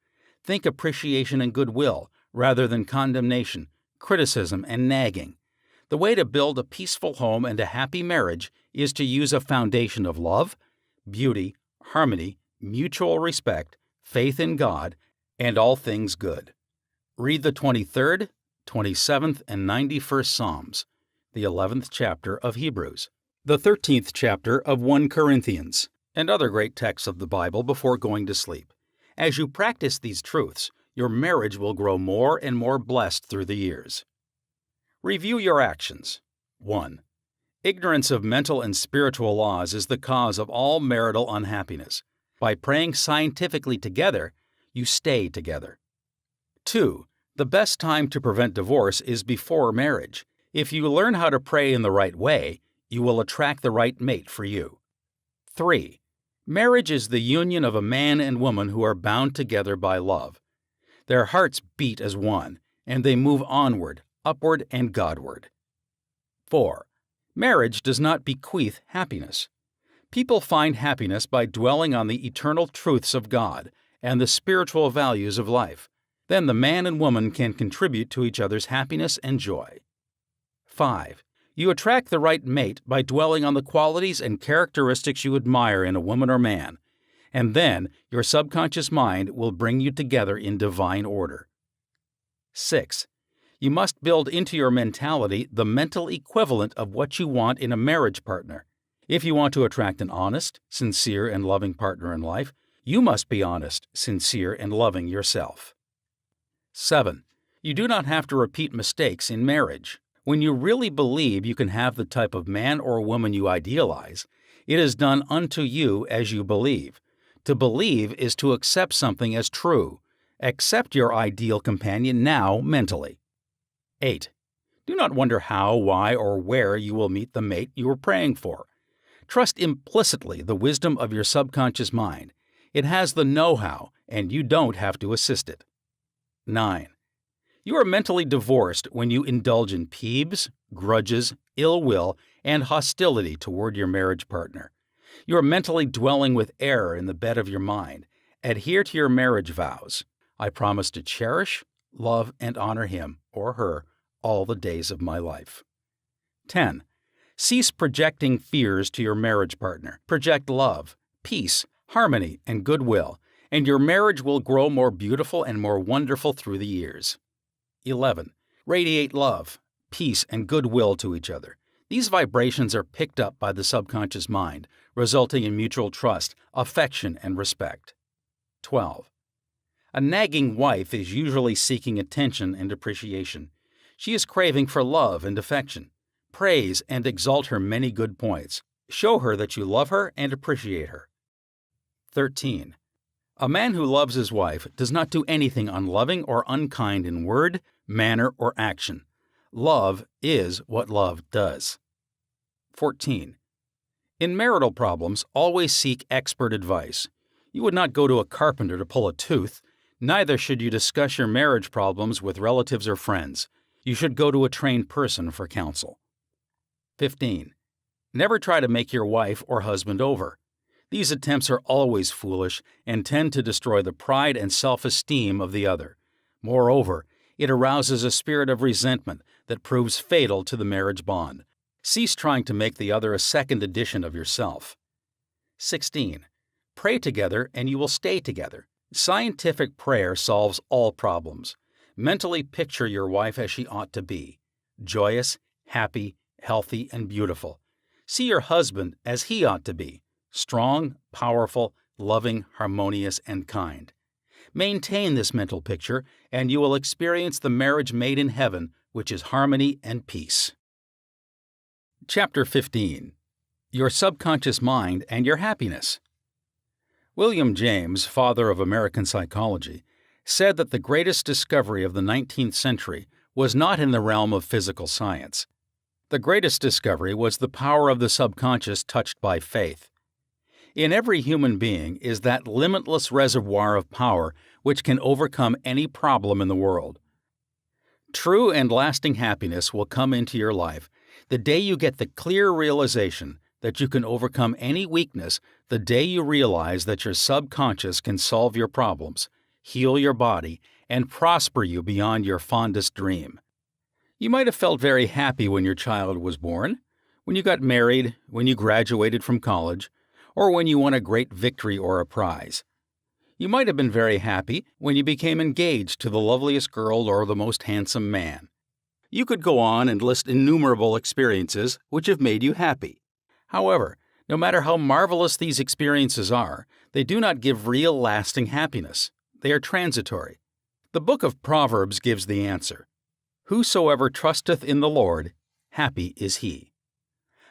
Think appreciation and goodwill rather than condemnation, criticism, and nagging. The way to build a peaceful home and a happy marriage is to use a foundation of love, beauty, harmony, mutual respect, faith in God, and all things good. Read the 23rd, 27th, and 91st Psalms, the 11th chapter of Hebrews, the 13th chapter of 1 Corinthians, and other great texts of the Bible before going to sleep. As you practice these truths, your marriage will grow more and more blessed through the years. Review your actions. 1. Ignorance of mental and spiritual laws is the cause of all marital unhappiness. By praying scientifically together, you stay together. 2. The best time to prevent divorce is before marriage. If you learn how to pray in the right way, you will attract the right mate for you. 3. Marriage is the union of a man and woman who are bound together by love. Their hearts beat as one, and they move onward, upward, and Godward. 4. Marriage does not bequeath happiness. People find happiness by dwelling on the eternal truths of God and the spiritual values of life. Then the man and woman can contribute to each other's happiness and joy. 5. You attract the right mate by dwelling on the qualities and characteristics you admire in a woman or man, and then your subconscious mind will bring you together in divine order. 6. You must build into your mentality the mental equivalent of what you want in a marriage partner. If you want to attract an honest, sincere, and loving partner in life, you must be honest, sincere, and loving yourself. 7. You do not have to repeat mistakes in marriage. When you really believe you can have the type of man or woman you idealize, it is done unto you as you believe. To believe is to accept something as true. Accept your ideal companion now mentally. 8. Do not wonder how, why, or where you will meet the mate you are praying for. Trust implicitly the wisdom of your subconscious mind. It has the know-how, and you don't have to assist it. 9. You are mentally divorced when you indulge in peeves, grudges, ill will, and hostility toward your marriage partner. You are mentally dwelling with error in the bed of your mind. Adhere to your marriage vows. I promise to cherish, love, and honor him or her all the days of my life. 10. Cease projecting fears to your marriage partner. Project love, peace, harmony, and goodwill, and your marriage will grow more beautiful and more wonderful through the years. 11. Radiate love, peace, and goodwill to each other. These vibrations are picked up by the subconscious mind, resulting in mutual trust, affection, and respect. 12. A nagging wife is usually seeking attention and appreciation. She is craving for love and affection. Praise and exalt her many good points. Show her that you love her and appreciate her. 13. A man who loves his wife does not do anything unloving or unkind in word, manner, or action. Love is what love does. 14. In marital problems, always seek expert advice. You would not go to a carpenter to pull a tooth. Neither should you discuss your marriage problems with relatives or friends. You should go to a trained person for counsel. 15. Never try to make your wife or husband over. These attempts are always foolish and tend to destroy the pride and self-esteem of the other. Moreover, it arouses a spirit of resentment that proves fatal to the marriage bond. Cease trying to make the other a second edition of yourself. 16. Pray together and you will stay together. Scientific prayer solves all problems. Mentally picture your wife as she ought to be: joyous, happy, healthy, and beautiful. See your husband as he ought to be: strong, powerful, loving, harmonious, and kind. Maintain this mental picture, and you will experience the marriage made in heaven, which is harmony and peace. Chapter 15. Your subconscious mind and your happiness. William James, father of American psychology, said that the greatest discovery of the 19th century was not in the realm of physical science. The greatest discovery was the power of the subconscious touched by faith. In every human being is that limitless reservoir of power which can overcome any problem in the world. True and lasting happiness will come into your life the day you get the clear realization that you can overcome any weakness, the day you realize that your subconscious can solve your problems, heal your body, and prosper you beyond your fondest dream. You might have felt very happy when your child was born, when you got married, when you graduated from college, or when you won a great victory or a prize. You might have been very happy when you became engaged to the loveliest girl or the most handsome man. You could go on and list innumerable experiences which have made you happy. However, no matter how marvelous these experiences are, they do not give real lasting happiness. They are transitory. The book of Proverbs gives the answer. Whosoever trusteth in the Lord, happy is he.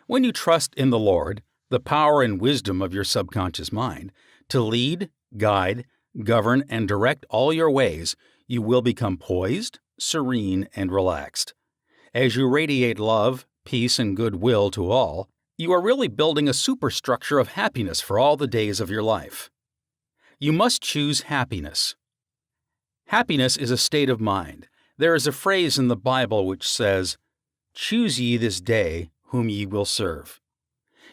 When you trust in the Lord, the power and wisdom of your subconscious mind, to lead, guide, govern, and direct all your ways, you will become poised, serene, and relaxed. As you radiate love, peace, and goodwill to all, you are really building a superstructure of happiness for all the days of your life. You must choose happiness. Happiness is a state of mind. There is a phrase in the Bible which says, "Choose ye this day whom ye will serve."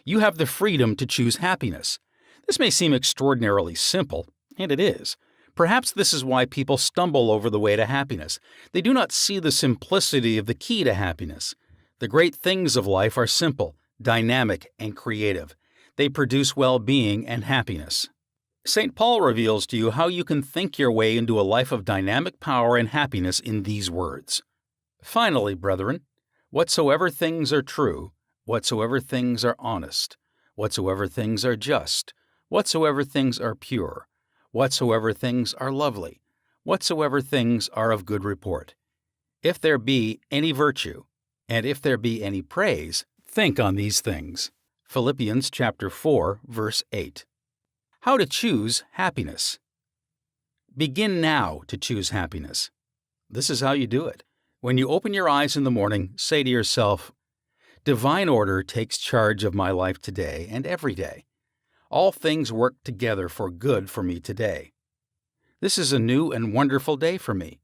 You have the freedom to choose happiness. This may seem extraordinarily simple, and it is. Perhaps this is why people stumble over the way to happiness. They do not see the simplicity of the key to happiness. The great things of life are simple, dynamic, and creative. They produce well-being and happiness. St. Paul reveals to you how you can think your way into a life of dynamic power and happiness in these words. Finally, brethren, whatsoever things are true, whatsoever things are honest, whatsoever things are just, whatsoever things are pure, whatsoever things are lovely, whatsoever things are of good report. If there be any virtue, and if there be any praise, think on these things. Philippians chapter 4, verse 8. How to choose happiness. Begin now to choose happiness. This is how you do it. When you open your eyes in the morning, say to yourself, "Divine order takes charge of my life today and every day. All things work together for good for me today. This is a new and wonderful day for me.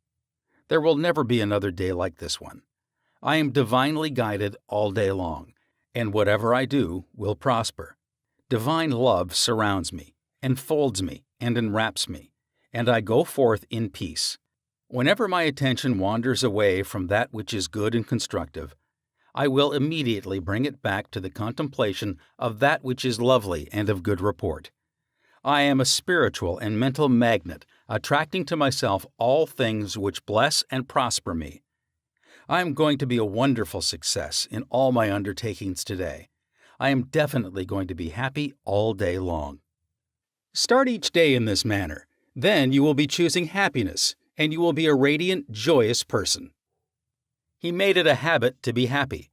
There will never be another day like this one. I am divinely guided all day long, and whatever I do will prosper. Divine love surrounds me, enfolds me, and enwraps me, and I go forth in peace. Whenever my attention wanders away from that which is good and constructive, I will immediately bring it back to the contemplation of that which is lovely and of good report. I am a spiritual and mental magnet, attracting to myself all things which bless and prosper me. I am going to be a wonderful success in all my undertakings today. I am definitely going to be happy all day long." Start each day in this manner. Then you will be choosing happiness, and you will be a radiant, joyous person. He made it a habit to be happy.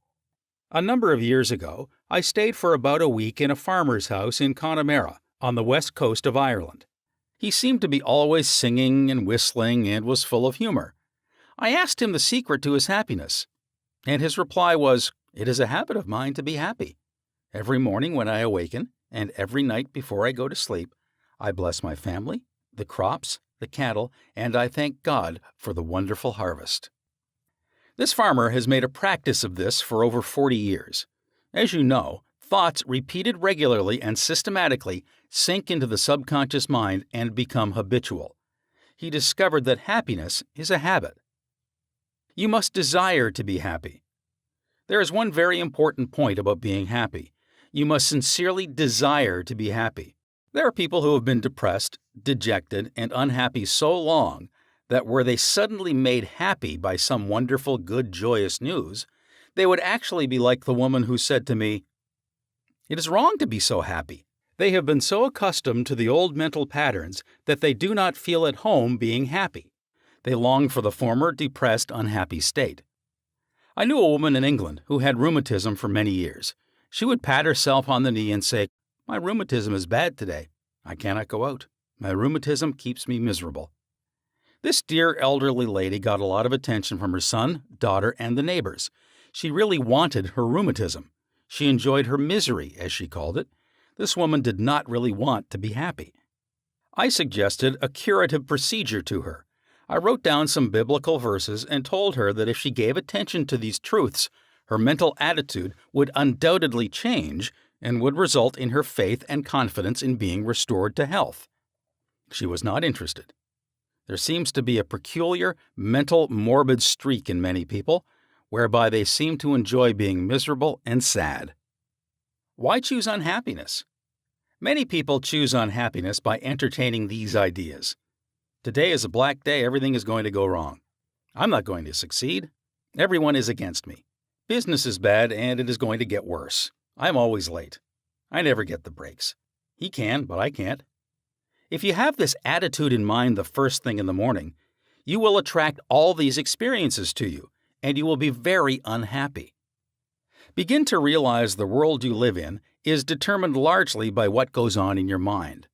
A number of years ago, I stayed for about a week in a farmer's house in Connemara, on the west coast of Ireland. He seemed to be always singing and whistling and was full of humor. I asked him the secret to his happiness, and his reply was, "It is a habit of mine to be happy. Every morning when I awaken, and every night before I go to sleep, I bless my family, the crops, the cattle, and I thank God for the wonderful harvest." This farmer has made a practice of this for over 40 years. As you know, thoughts repeated regularly and systematically sink into the subconscious mind and become habitual. He discovered that happiness is a habit. You must desire to be happy. There is one very important point about being happy. You must sincerely desire to be happy. There are people who have been depressed, dejected, and unhappy so long that were they suddenly made happy by some wonderful, good, joyous news, they would actually be like the woman who said to me, "It is wrong to be so happy." They have been so accustomed to the old mental patterns that they do not feel at home being happy. They long for the former depressed, unhappy state. I knew a woman in England who had rheumatism for many years. She would pat herself on the knee and say, "My rheumatism is bad today. I cannot go out. My rheumatism keeps me miserable. This dear elderly lady got a lot of attention from her son, daughter, and the neighbors. She really wanted her rheumatism. She enjoyed her misery, as she called it. This woman did not really want to be happy. I suggested a curative procedure to her. I wrote down some biblical verses and told her that if she gave attention to these truths, her mental attitude would undoubtedly change and would result in her faith and confidence in being restored to health. She was not interested. There seems to be a peculiar mental morbid streak in many people, whereby they seem to enjoy being miserable and sad. Why choose unhappiness? Many people choose unhappiness by entertaining these ideas. Today is a black day, everything is going to go wrong. I'm not going to succeed. Everyone is against me. Business is bad and it is going to get worse. I'm always late. I never get the breaks. He can, but I can't. If you have this attitude in mind the first thing in the morning, you will attract all these experiences to you, and you will be very unhappy. Begin to realize the world you live in is determined largely by what goes on in your mind.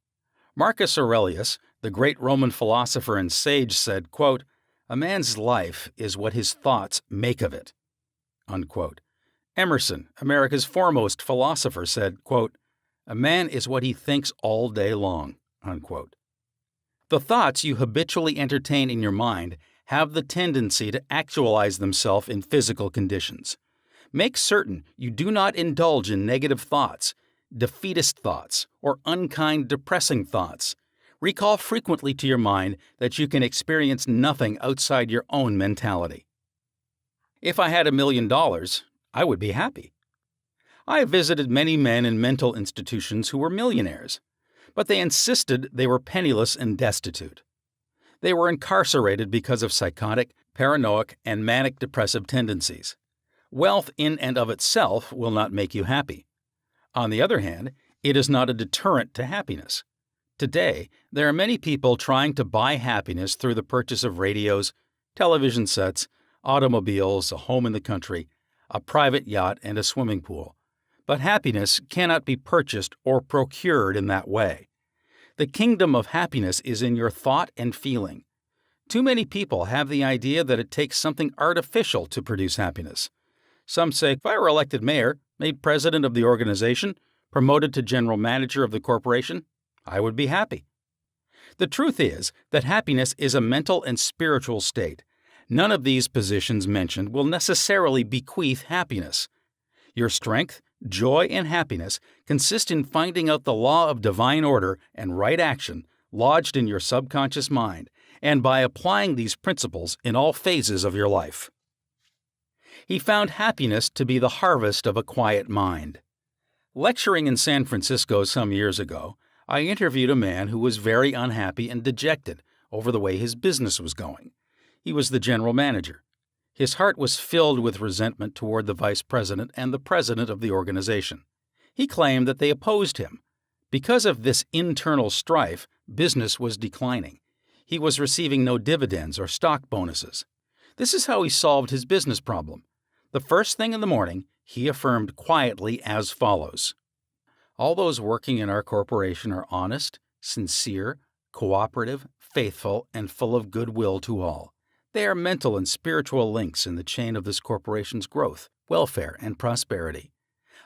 Marcus Aurelius, the great Roman philosopher and sage, said, quote, "A man's life is what his thoughts make of it." Unquote. Emerson, America's foremost philosopher, said, quote, "A man is what he thinks all day long." Unquote. The thoughts you habitually entertain in your mind have the tendency to actualize themselves in physical conditions. Make certain you do not indulge in negative thoughts, defeatist thoughts, or unkind, depressing thoughts. Recall frequently to your mind that you can experience nothing outside your own mentality. If I had $1 million, I would be happy. I have visited many men in mental institutions who were millionaires, but they insisted they were penniless and destitute. They were incarcerated because of psychotic, paranoid, and manic depressive tendencies. Wealth in and of itself will not make you happy. On the other hand, it is not a deterrent to happiness. Today, there are many people trying to buy happiness through the purchase of radios, television sets, automobiles, a home in the country, a private yacht, and a swimming pool. But happiness cannot be purchased or procured in that way. The kingdom of happiness is in your thought and feeling. Too many people have the idea that it takes something artificial to produce happiness. Some say, if I were elected mayor, made president of the organization, promoted to general manager of the corporation, I would be happy. The truth is that happiness is a mental and spiritual state. None of these positions mentioned will necessarily bequeath happiness. Your strength, joy, and happiness consist in finding out the law of divine order and right action lodged in your subconscious mind, and by applying these principles in all phases of your life. He found happiness to be the harvest of a quiet mind. Lecturing in San Francisco some years ago, I interviewed a man who was very unhappy and dejected over the way his business was going. He was the general manager. His heart was filled with resentment toward the vice president and the president of the organization. He claimed that they opposed him. Because of this internal strife, business was declining. He was receiving no dividends or stock bonuses. This is how he solved his business problem. The first thing in the morning, he affirmed quietly as follows: "All those working in our corporation are honest, sincere, cooperative, faithful, and full of goodwill to all. They are mental and spiritual links in the chain of this corporation's growth, welfare, and prosperity.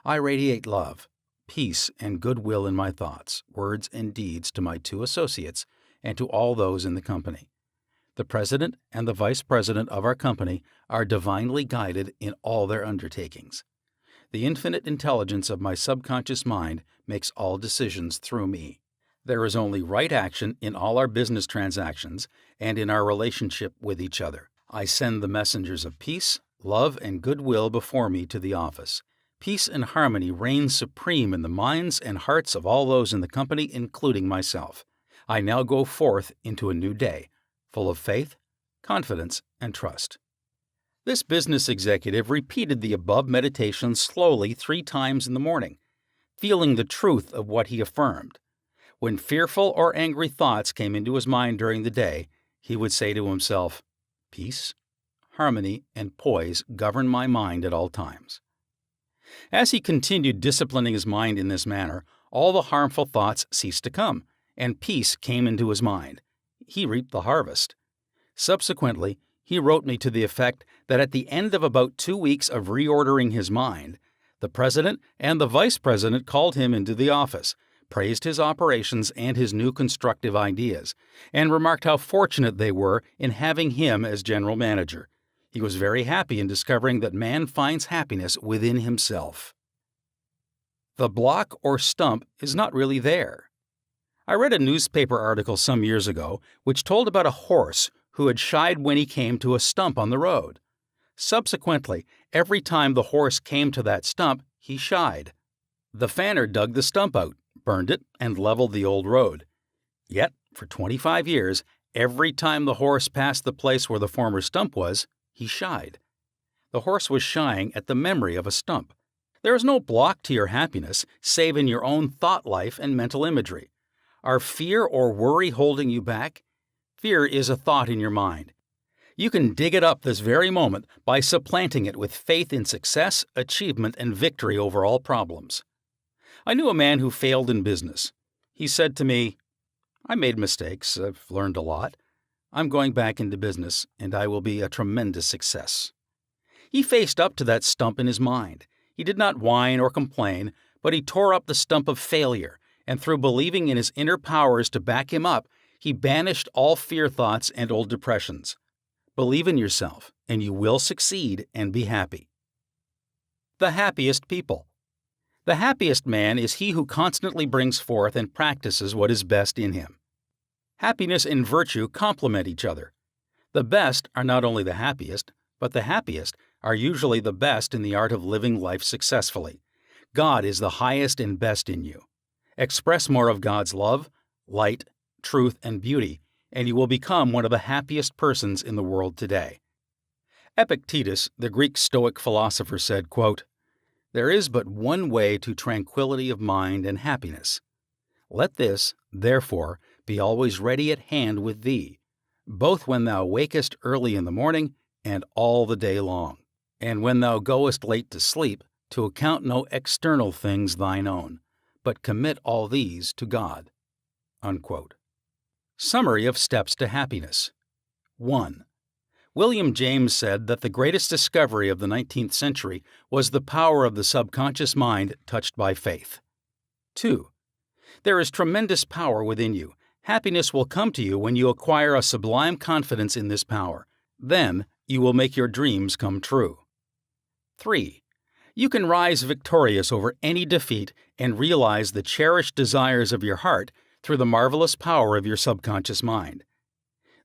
I radiate love, peace, and goodwill in my thoughts, words, and deeds to my 2 associates and to all those in the company. The president and the vice president of our company are divinely guided in all their undertakings. The infinite intelligence of my subconscious mind makes all decisions through me. There is only right action in all our business transactions and in our relationship with each other. I send the messengers of peace, love, and goodwill before me to the office. Peace and harmony reign supreme in the minds and hearts of all those in the company, including myself. I now go forth into a new day, full of faith, confidence, and trust." This business executive repeated the above meditation slowly 3 times in the morning, feeling the truth of what he affirmed. When fearful or angry thoughts came into his mind during the day, he would say to himself, "Peace, harmony, and poise govern my mind at all times." As he continued disciplining his mind in this manner, all the harmful thoughts ceased to come, and peace came into his mind. He reaped the harvest. Subsequently, he wrote me to the effect that at the end of about 2 weeks of reordering his mind, the president and the vice president called him into the office, praised his operations and his new constructive ideas, and remarked how fortunate they were in having him as general manager. He was very happy in discovering that man finds happiness within himself. The block or stump is not really there. I read a newspaper article some years ago which told about a horse who had shied when he came to a stump on the road. Subsequently, every time the horse came to that stump, he shied. The fanner dug the stump out, burned it, and leveled the old road. Yet, for 25 years, every time the horse passed the place where the former stump was, he shied. The horse was shying at the memory of a stump. There is no block to your happiness save in your own thought life and mental imagery. Are fear or worry holding you back? Fear is a thought in your mind. You can dig it up this very moment by supplanting it with faith in success, achievement, and victory over all problems. I knew a man who failed in business. He said to me, "I made mistakes, I've learned a lot. I'm going back into business, and I will be a tremendous success." He faced up to that stump in his mind. He did not whine or complain, but he tore up the stump of failure, and through believing in his inner powers to back him up, he banished all fear thoughts and old depressions. Believe in yourself, and you will succeed and be happy. The happiest people. The happiest man is he who constantly brings forth and practices what is best in him. Happiness and virtue complement each other. The best are not only the happiest, but the happiest are usually the best in the art of living life successfully. God is the highest and best in you. Express more of God's love, light, truth, and beauty, and you will become one of the happiest persons in the world today. Epictetus, the Greek Stoic philosopher, said, quote, "There is but one way to tranquility of mind and happiness. Let this, therefore, be always ready at hand with thee, both when thou wakest early in the morning and all the day long, and when thou goest late to sleep, to account no external things thine own, but commit all these to God." Unquote. Summary of steps to happiness. 1. William James said that the greatest discovery of the 19th century was the power of the subconscious mind touched by faith. 2. There is tremendous power within you. Happiness will come to you when you acquire a sublime confidence in this power. Then you will make your dreams come true. 3. You can rise victorious over any defeat and realize the cherished desires of your heart through the marvelous power of your subconscious mind.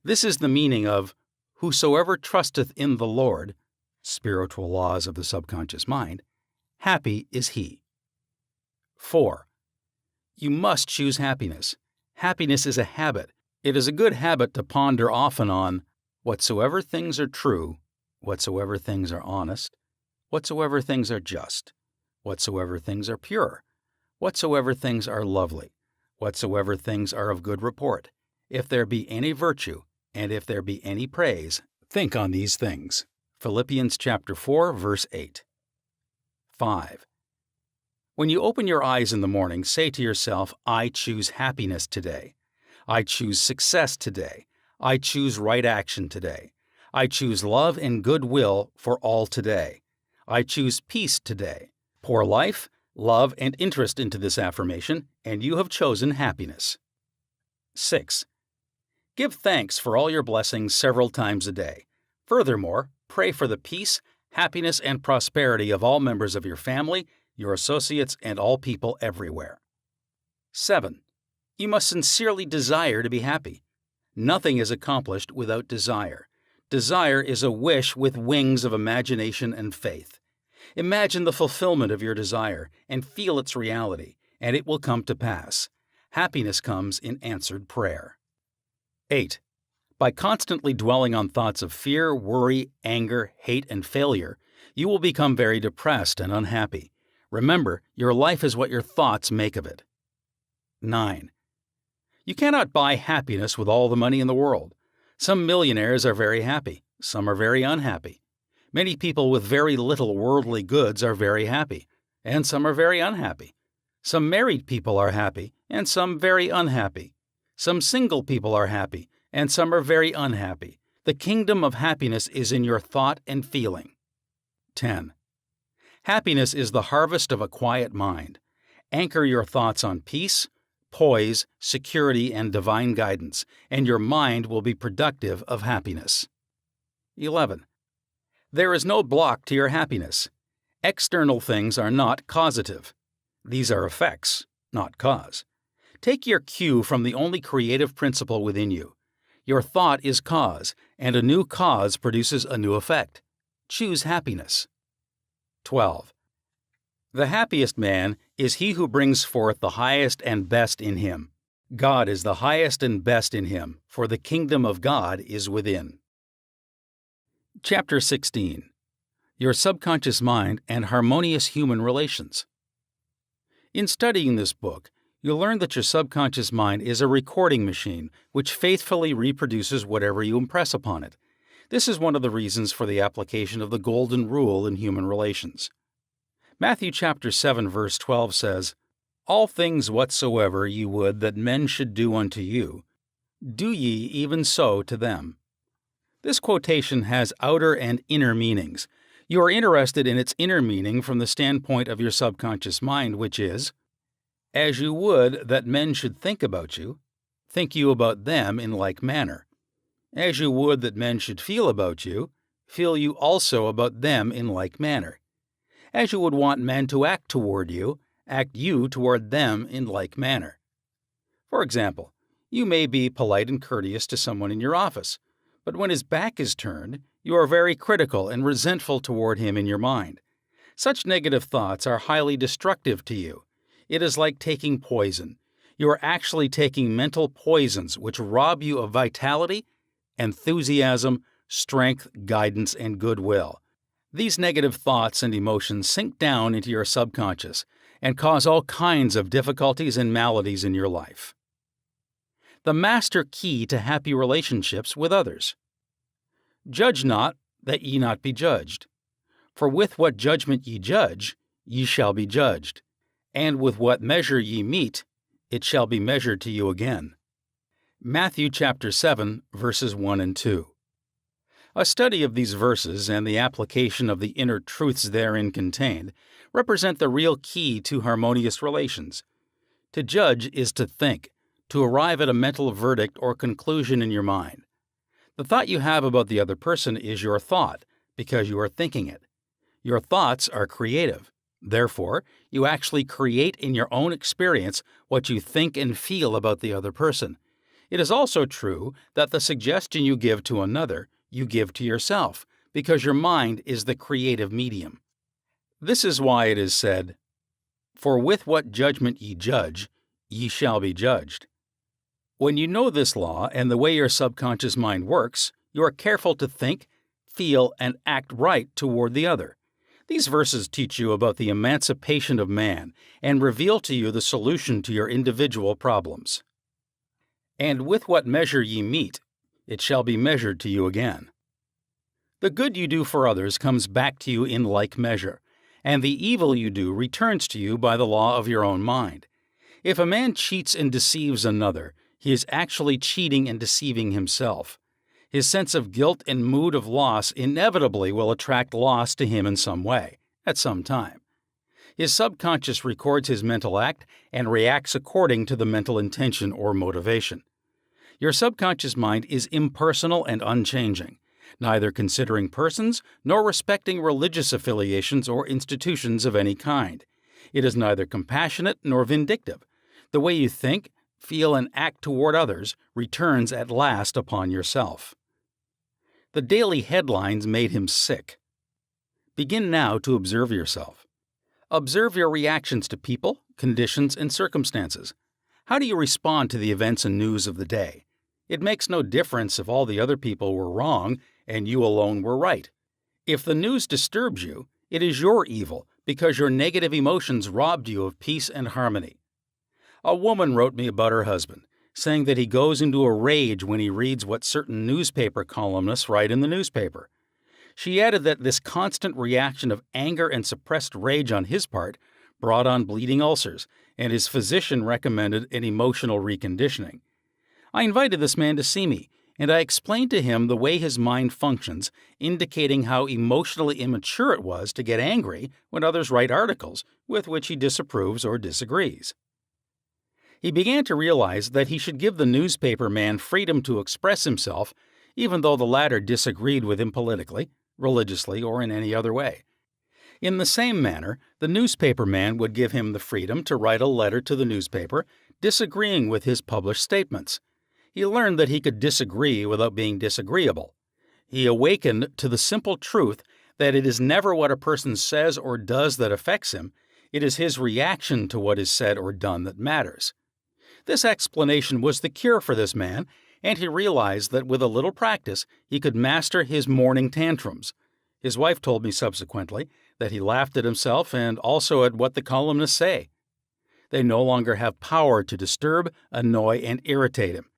This is the meaning of "Whosoever trusteth in the Lord," spiritual laws of the subconscious mind, happy is he. 4. You must choose happiness. Happiness is a habit. It is a good habit to ponder often on whatsoever things are true, whatsoever things are honest, whatsoever things are just, whatsoever things are pure, whatsoever things are lovely, whatsoever things are of good report. If there be any virtue, and if there be any praise, think on these things. Philippians chapter 4, verse 8. 5. When you open your eyes in the morning, say to yourself, "I choose happiness today. I choose success today. I choose right action today. I choose love and goodwill for all today. I choose peace today." Pour life, love, and interest into this affirmation, and you have chosen happiness. 6. Give thanks for all your blessings several times a day. Furthermore, pray for the peace, happiness, and prosperity of all members of your family, your associates, and all people everywhere. 7. You must sincerely desire to be happy. Nothing is accomplished without desire. Desire is a wish with wings of imagination and faith. Imagine the fulfillment of your desire and feel its reality, and it will come to pass. Happiness comes in answered prayer. 8. By constantly dwelling on thoughts of fear, worry, anger, hate, and failure, you will become very depressed and unhappy. Remember, your life is what your thoughts make of it. 9. You cannot buy happiness with all the money in the world. Some millionaires are very happy. Some are very unhappy. Many people with very little worldly goods are very happy, and some are very unhappy. Some married people are happy, and some very unhappy. Some single people are happy, and some are very unhappy. The kingdom of happiness is in your thought and feeling. 10. Happiness is the harvest of a quiet mind. Anchor your thoughts on peace, poise, security, and divine guidance, and your mind will be productive of happiness. 11. There is no block to your happiness. External things are not causative. These are effects, not cause. Take your cue from the only creative principle within you. Your thought is cause, and a new cause produces a new effect. Choose happiness. 12. The happiest man is he who brings forth the highest and best in him. God is the highest and best in him, for the kingdom of God is within. Chapter 16. Your subconscious mind and harmonious human relations. In studying this book, you'll learn that your subconscious mind is a recording machine which faithfully reproduces whatever you impress upon it. This is one of the reasons for the application of the golden rule in human relations. Matthew chapter 7 verse 12 says, "All things whatsoever ye would that men should do unto you, do ye even so to them." This quotation has outer and inner meanings. You are interested in its inner meaning from the standpoint of your subconscious mind, which is, as you would that men should think about you, think you about them in like manner. As you would that men should feel about you, feel you also about them in like manner. As you would want men to act toward you, act you toward them in like manner. For example, you may be polite and courteous to someone in your office, but when his back is turned, you are very critical and resentful toward him in your mind. Such negative thoughts are highly destructive to you. It is like taking poison. You are actually taking mental poisons which rob you of vitality, enthusiasm, strength, guidance, and goodwill. These negative thoughts and emotions sink down into your subconscious and cause all kinds of difficulties and maladies in your life. The master key to happy relationships with others. Judge not, that ye not be judged. For with what judgment ye judge, ye shall be judged. And with what measure ye mete, it shall be measured to you again. Matthew chapter 7, verses 1 and 2. A study of these verses and the application of the inner truths therein contained represent the real key to harmonious relations. To judge is to think, to arrive at a mental verdict or conclusion in your mind. The thought you have about the other person is your thought, because you are thinking it. Your thoughts are creative. Therefore, you actually create in your own experience what you think and feel about the other person. It is also true that the suggestion you give to another, you give to yourself, because your mind is the creative medium. This is why it is said, "For with what judgment ye judge, ye shall be judged." When you know this law and the way your subconscious mind works, you are careful to think, feel, and act right toward the other. These verses teach you about the emancipation of man and reveal to you the solution to your individual problems. And with what measure ye mete, it shall be measured to you again. The good you do for others comes back to you in like measure, and the evil you do returns to you by the law of your own mind. If a man cheats and deceives another, he is actually cheating and deceiving himself. His sense of guilt and mood of loss inevitably will attract loss to him in some way, at some time. His subconscious records his mental act and reacts according to the mental intention or motivation. Your subconscious mind is impersonal and unchanging, neither considering persons nor respecting religious affiliations or institutions of any kind. It is neither compassionate nor vindictive. The way you think, feel, and act toward others returns at last upon yourself. The daily headlines made him sick. Begin now to observe yourself. Observe your reactions to people, conditions, and circumstances. How do you respond to the events and news of the day? It makes no difference if all the other people were wrong and you alone were right. If the news disturbs you, it is your evil because your negative emotions robbed you of peace and harmony. A woman wrote me about her husband, saying that he goes into a rage when he reads what certain newspaper columnists write in the newspaper. She added that this constant reaction of anger and suppressed rage on his part brought on bleeding ulcers, and his physician recommended an emotional reconditioning. I invited this man to see me, and I explained to him the way his mind functions, indicating how emotionally immature it was to get angry when others write articles with which he disapproves or disagrees. He began to realize that he should give the newspaper man freedom to express himself, even though the latter disagreed with him politically, religiously, or in any other way. In the same manner, the newspaper man would give him the freedom to write a letter to the newspaper, disagreeing with his published statements. He learned that he could disagree without being disagreeable. He awakened to the simple truth that it is never what a person says or does that affects him, it is his reaction to what is said or done that matters. This explanation was the cure for this man, and he realized that with a little practice he could master his morning tantrums. His wife told me subsequently that he laughed at himself and also at what the columnists say. They no longer have power to disturb, annoy, and irritate him.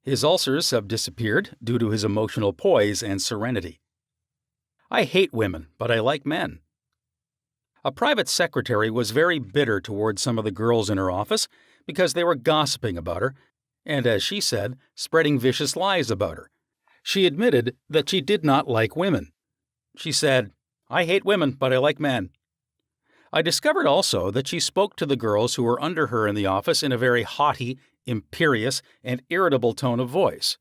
His ulcers have disappeared due to his emotional poise and serenity. I hate women, but I like men. A private secretary was very bitter towards some of the girls in her office because they were gossiping about her and, as she said, spreading vicious lies about her. She admitted that she did not like women. She said, "I hate women, but I like men." I discovered also that she spoke to the girls who were under her in the office in a very haughty, imperious, and irritable tone of voice.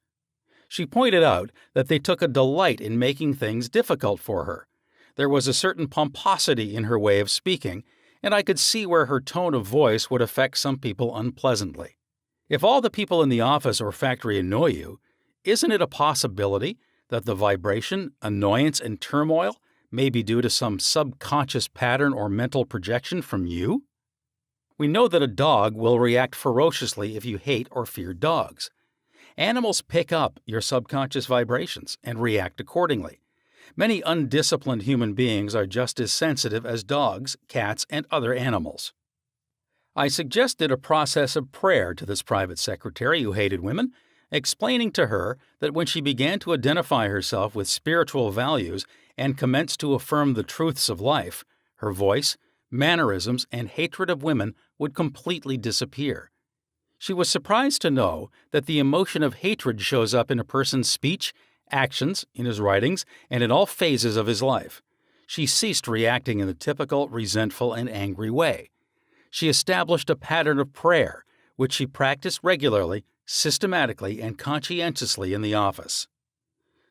She pointed out that they took a delight in making things difficult for her. There was a certain pomposity in her way of speaking, and I could see where her tone of voice would affect some people unpleasantly. If all the people in the office or factory annoy you, isn't it a possibility that the vibration, annoyance, and turmoil may be due to some subconscious pattern or mental projection from you? We know that a dog will react ferociously if you hate or fear dogs. Animals pick up your subconscious vibrations and react accordingly. Many undisciplined human beings are just as sensitive as dogs, cats, and other animals. I suggested a process of prayer to this private secretary who hated women, explaining to her that when she began to identify herself with spiritual values and commenced to affirm the truths of life, her voice, mannerisms, and hatred of women would completely disappear. She was surprised to know that the emotion of hatred shows up in a person's speech, actions, in his writings, and in all phases of his life. She ceased reacting in the typical resentful and angry way. She established a pattern of prayer, which she practiced regularly, systematically, and conscientiously in the office.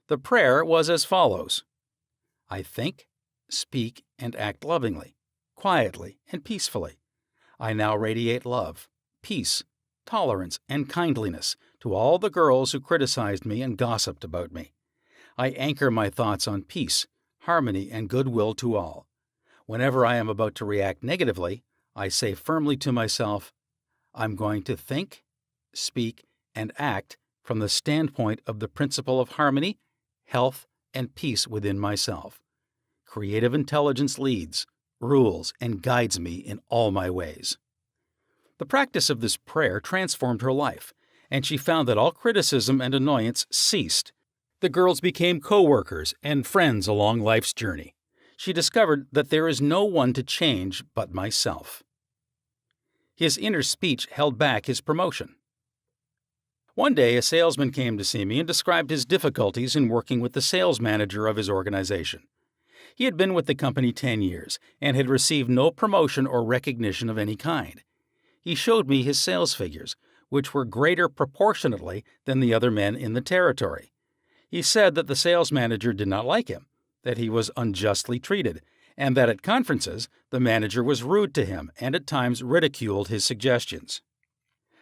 The prayer was as follows: I think, speak, and act lovingly, quietly, and peacefully. I now radiate love, peace, tolerance, and kindliness to all the girls who criticized me and gossiped about me. I anchor my thoughts on peace, harmony, and goodwill to all. Whenever I am about to react negatively, I say firmly to myself, I'm going to think, speak, and act from the standpoint of the principle of harmony, health, and peace within myself. Creative intelligence leads, rules, and guides me in all my ways. The practice of this prayer transformed her life, and she found that all criticism and annoyance ceased. The girls became co-workers and friends along life's journey. She discovered that there is no one to change but myself. His inner speech held back his promotion. One day, a salesman came to see me and described his difficulties in working with the sales manager of his organization. He had been with the company 10 years and had received no promotion or recognition of any kind. He showed me his sales figures, which were greater proportionately than the other men in the territory. He said that the sales manager did not like him, that he was unjustly treated, and that at conferences the manager was rude to him and at times ridiculed his suggestions.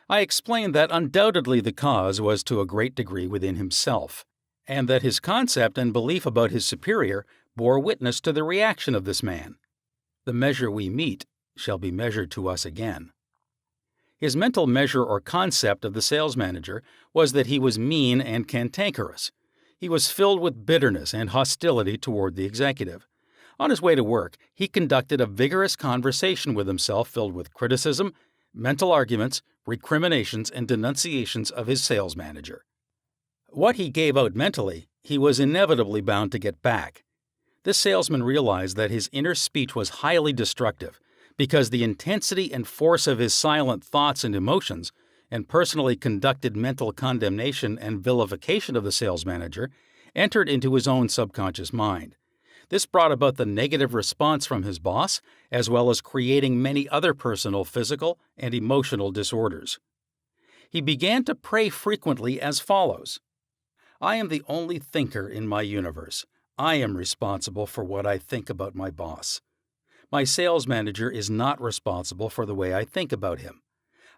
I explained that undoubtedly the cause was to a great degree within himself, and that his concept and belief about his superior bore witness to the reaction of this man. The measure we meet shall be measured to us again. His mental measure or concept of the sales manager was that he was mean and cantankerous. He was filled with bitterness and hostility toward the executive. On his way to work, he conducted a vigorous conversation with himself filled with criticism, mental arguments, recriminations, and denunciations of his sales manager. What he gave out mentally, he was inevitably bound to get back. This salesman realized that his inner speech was highly destructive because the intensity and force of his silent thoughts and emotions, and personally conducted mental condemnation and vilification of the sales manager, entered into his own subconscious mind. This brought about the negative response from his boss, as well as creating many other personal, physical, and emotional disorders. He began to pray frequently as follows: I am the only thinker in my universe. I am responsible for what I think about my boss. My sales manager is not responsible for the way I think about him.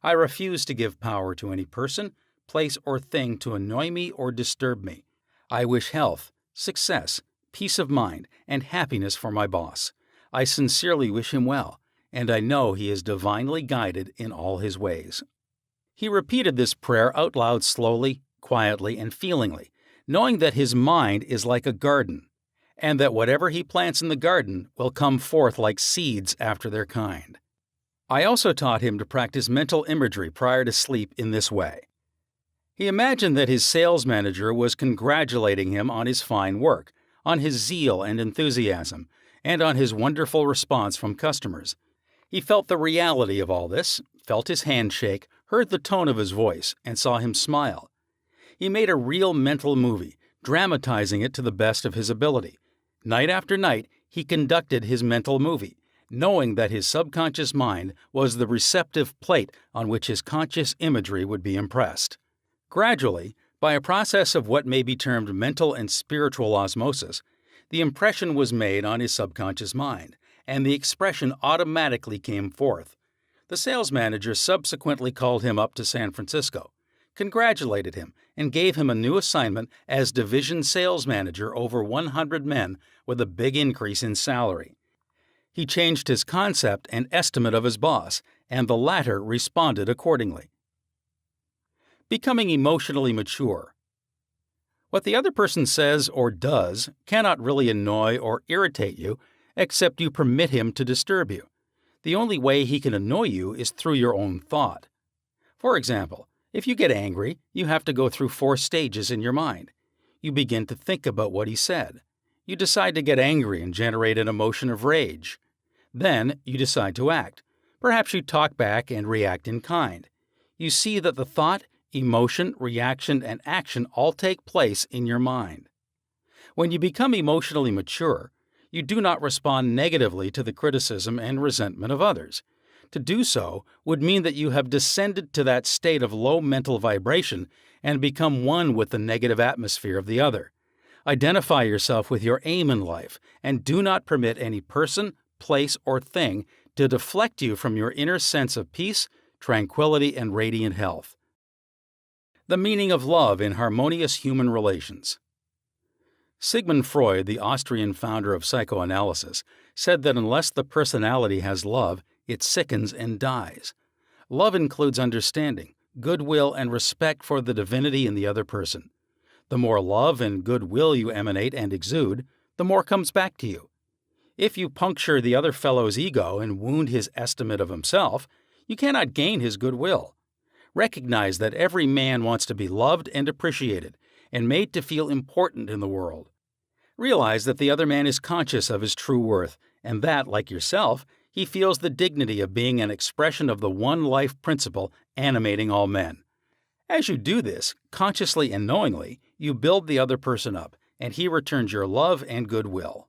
I refuse to give power to any person, place, or thing to annoy me or disturb me. I wish health, success, peace of mind, and happiness for my boss. I sincerely wish him well, and I know he is divinely guided in all his ways. He repeated this prayer out loud slowly, quietly, and feelingly, knowing that his mind is like a garden, and that whatever he plants in the garden will come forth like seeds after their kind. I also taught him to practice mental imagery prior to sleep in this way. He imagined that his sales manager was congratulating him on his fine work, on his zeal and enthusiasm, and on his wonderful response from customers. He felt the reality of all this, felt his hand shake, heard the tone of his voice, and saw him smile. He made a real mental movie, dramatizing it to the best of his ability. Night after night, he conducted his mental movie, knowing that his subconscious mind was the receptive plate on which his conscious imagery would be impressed. Gradually, by a process of what may be termed mental and spiritual osmosis, the impression was made on his subconscious mind, and the expression automatically came forth. The sales manager subsequently called him up to San Francisco, congratulated him, and gave him a new assignment as division sales manager over 100 men with a big increase in salary. He changed his concept and estimate of his boss, and the latter responded accordingly. Becoming emotionally mature. What the other person says or does cannot really annoy or irritate you, except you permit him to disturb you. The only way he can annoy you is through your own thought. For example, if you get angry, you have to go through 4 stages in your mind. You begin to think about what he said. You decide to get angry and generate an emotion of rage. Then you decide to act. Perhaps you talk back and react in kind. You see that the thought, emotion, reaction, and action all take place in your mind. When you become emotionally mature, you do not respond negatively to the criticism and resentment of others. To do so would mean that you have descended to that state of low mental vibration and become one with the negative atmosphere of the other. Identify yourself with your aim in life and do not permit any person, place, or thing to deflect you from your inner sense of peace, tranquility, and radiant health. The meaning of love in harmonious human relations. Sigmund Freud, the Austrian founder of psychoanalysis, said that unless the personality has love, it sickens and dies. Love includes understanding, goodwill, and respect for the divinity in the other person. The more love and goodwill you emanate and exude, the more comes back to you. If you puncture the other fellow's ego and wound his estimate of himself, you cannot gain his goodwill. Recognize that every man wants to be loved and appreciated, and made to feel important in the world. Realize that the other man is conscious of his true worth, and that, like yourself, he feels the dignity of being an expression of the one life principle animating all men. As you do this, consciously and knowingly, you build the other person up, and he returns your love and goodwill.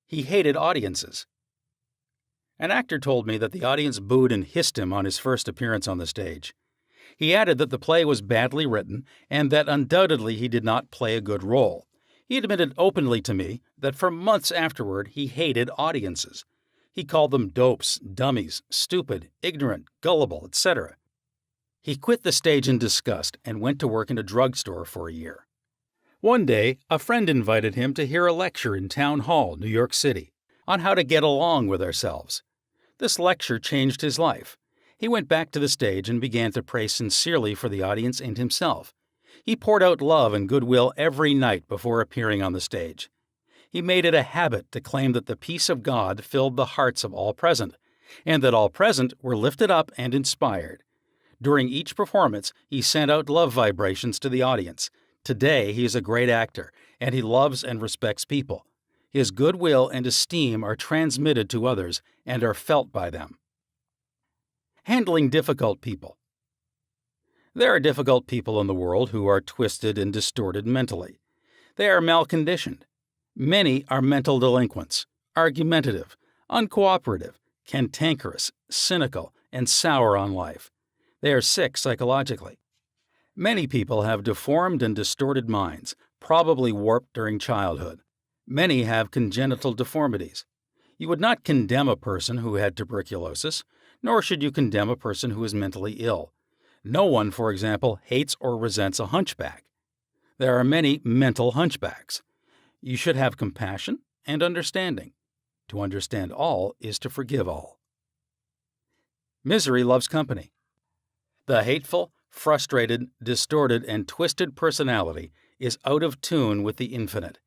He hated audiences. An actor told me that the audience booed and hissed him on his first appearance on the stage. He added that the play was badly written and that undoubtedly he did not play a good role. He admitted openly to me that for months afterward he hated audiences. He called them dopes, dummies, stupid, ignorant, gullible, etc. He quit the stage in disgust and went to work in a drugstore for a year. One day, a friend invited him to hear a lecture in Town Hall, New York City, on how to get along with ourselves. This lecture changed his life. He went back to the stage and began to pray sincerely for the audience and himself. He poured out love and goodwill every night before appearing on the stage. He made it a habit to claim that the peace of God filled the hearts of all present, and that all present were lifted up and inspired. During each performance, he sent out love vibrations to the audience. Today, he is a great actor, and he loves and respects people. His goodwill and esteem are transmitted to others and are felt by them. Handling difficult people. There are difficult people in the world who are twisted and distorted mentally. They are malconditioned. Many are mental delinquents, argumentative, uncooperative, cantankerous, cynical, and sour on life. They are sick psychologically. Many people have deformed and distorted minds, probably warped during childhood. Many have congenital deformities. You would not condemn a person who had tuberculosis, nor should you condemn a person who is mentally ill. No one, for example, hates or resents a hunchback. There are many mental hunchbacks. You should have compassion and understanding. To understand all is to forgive all. Misery loves company. The hateful, frustrated, distorted, and twisted personality is out of tune with the infinite.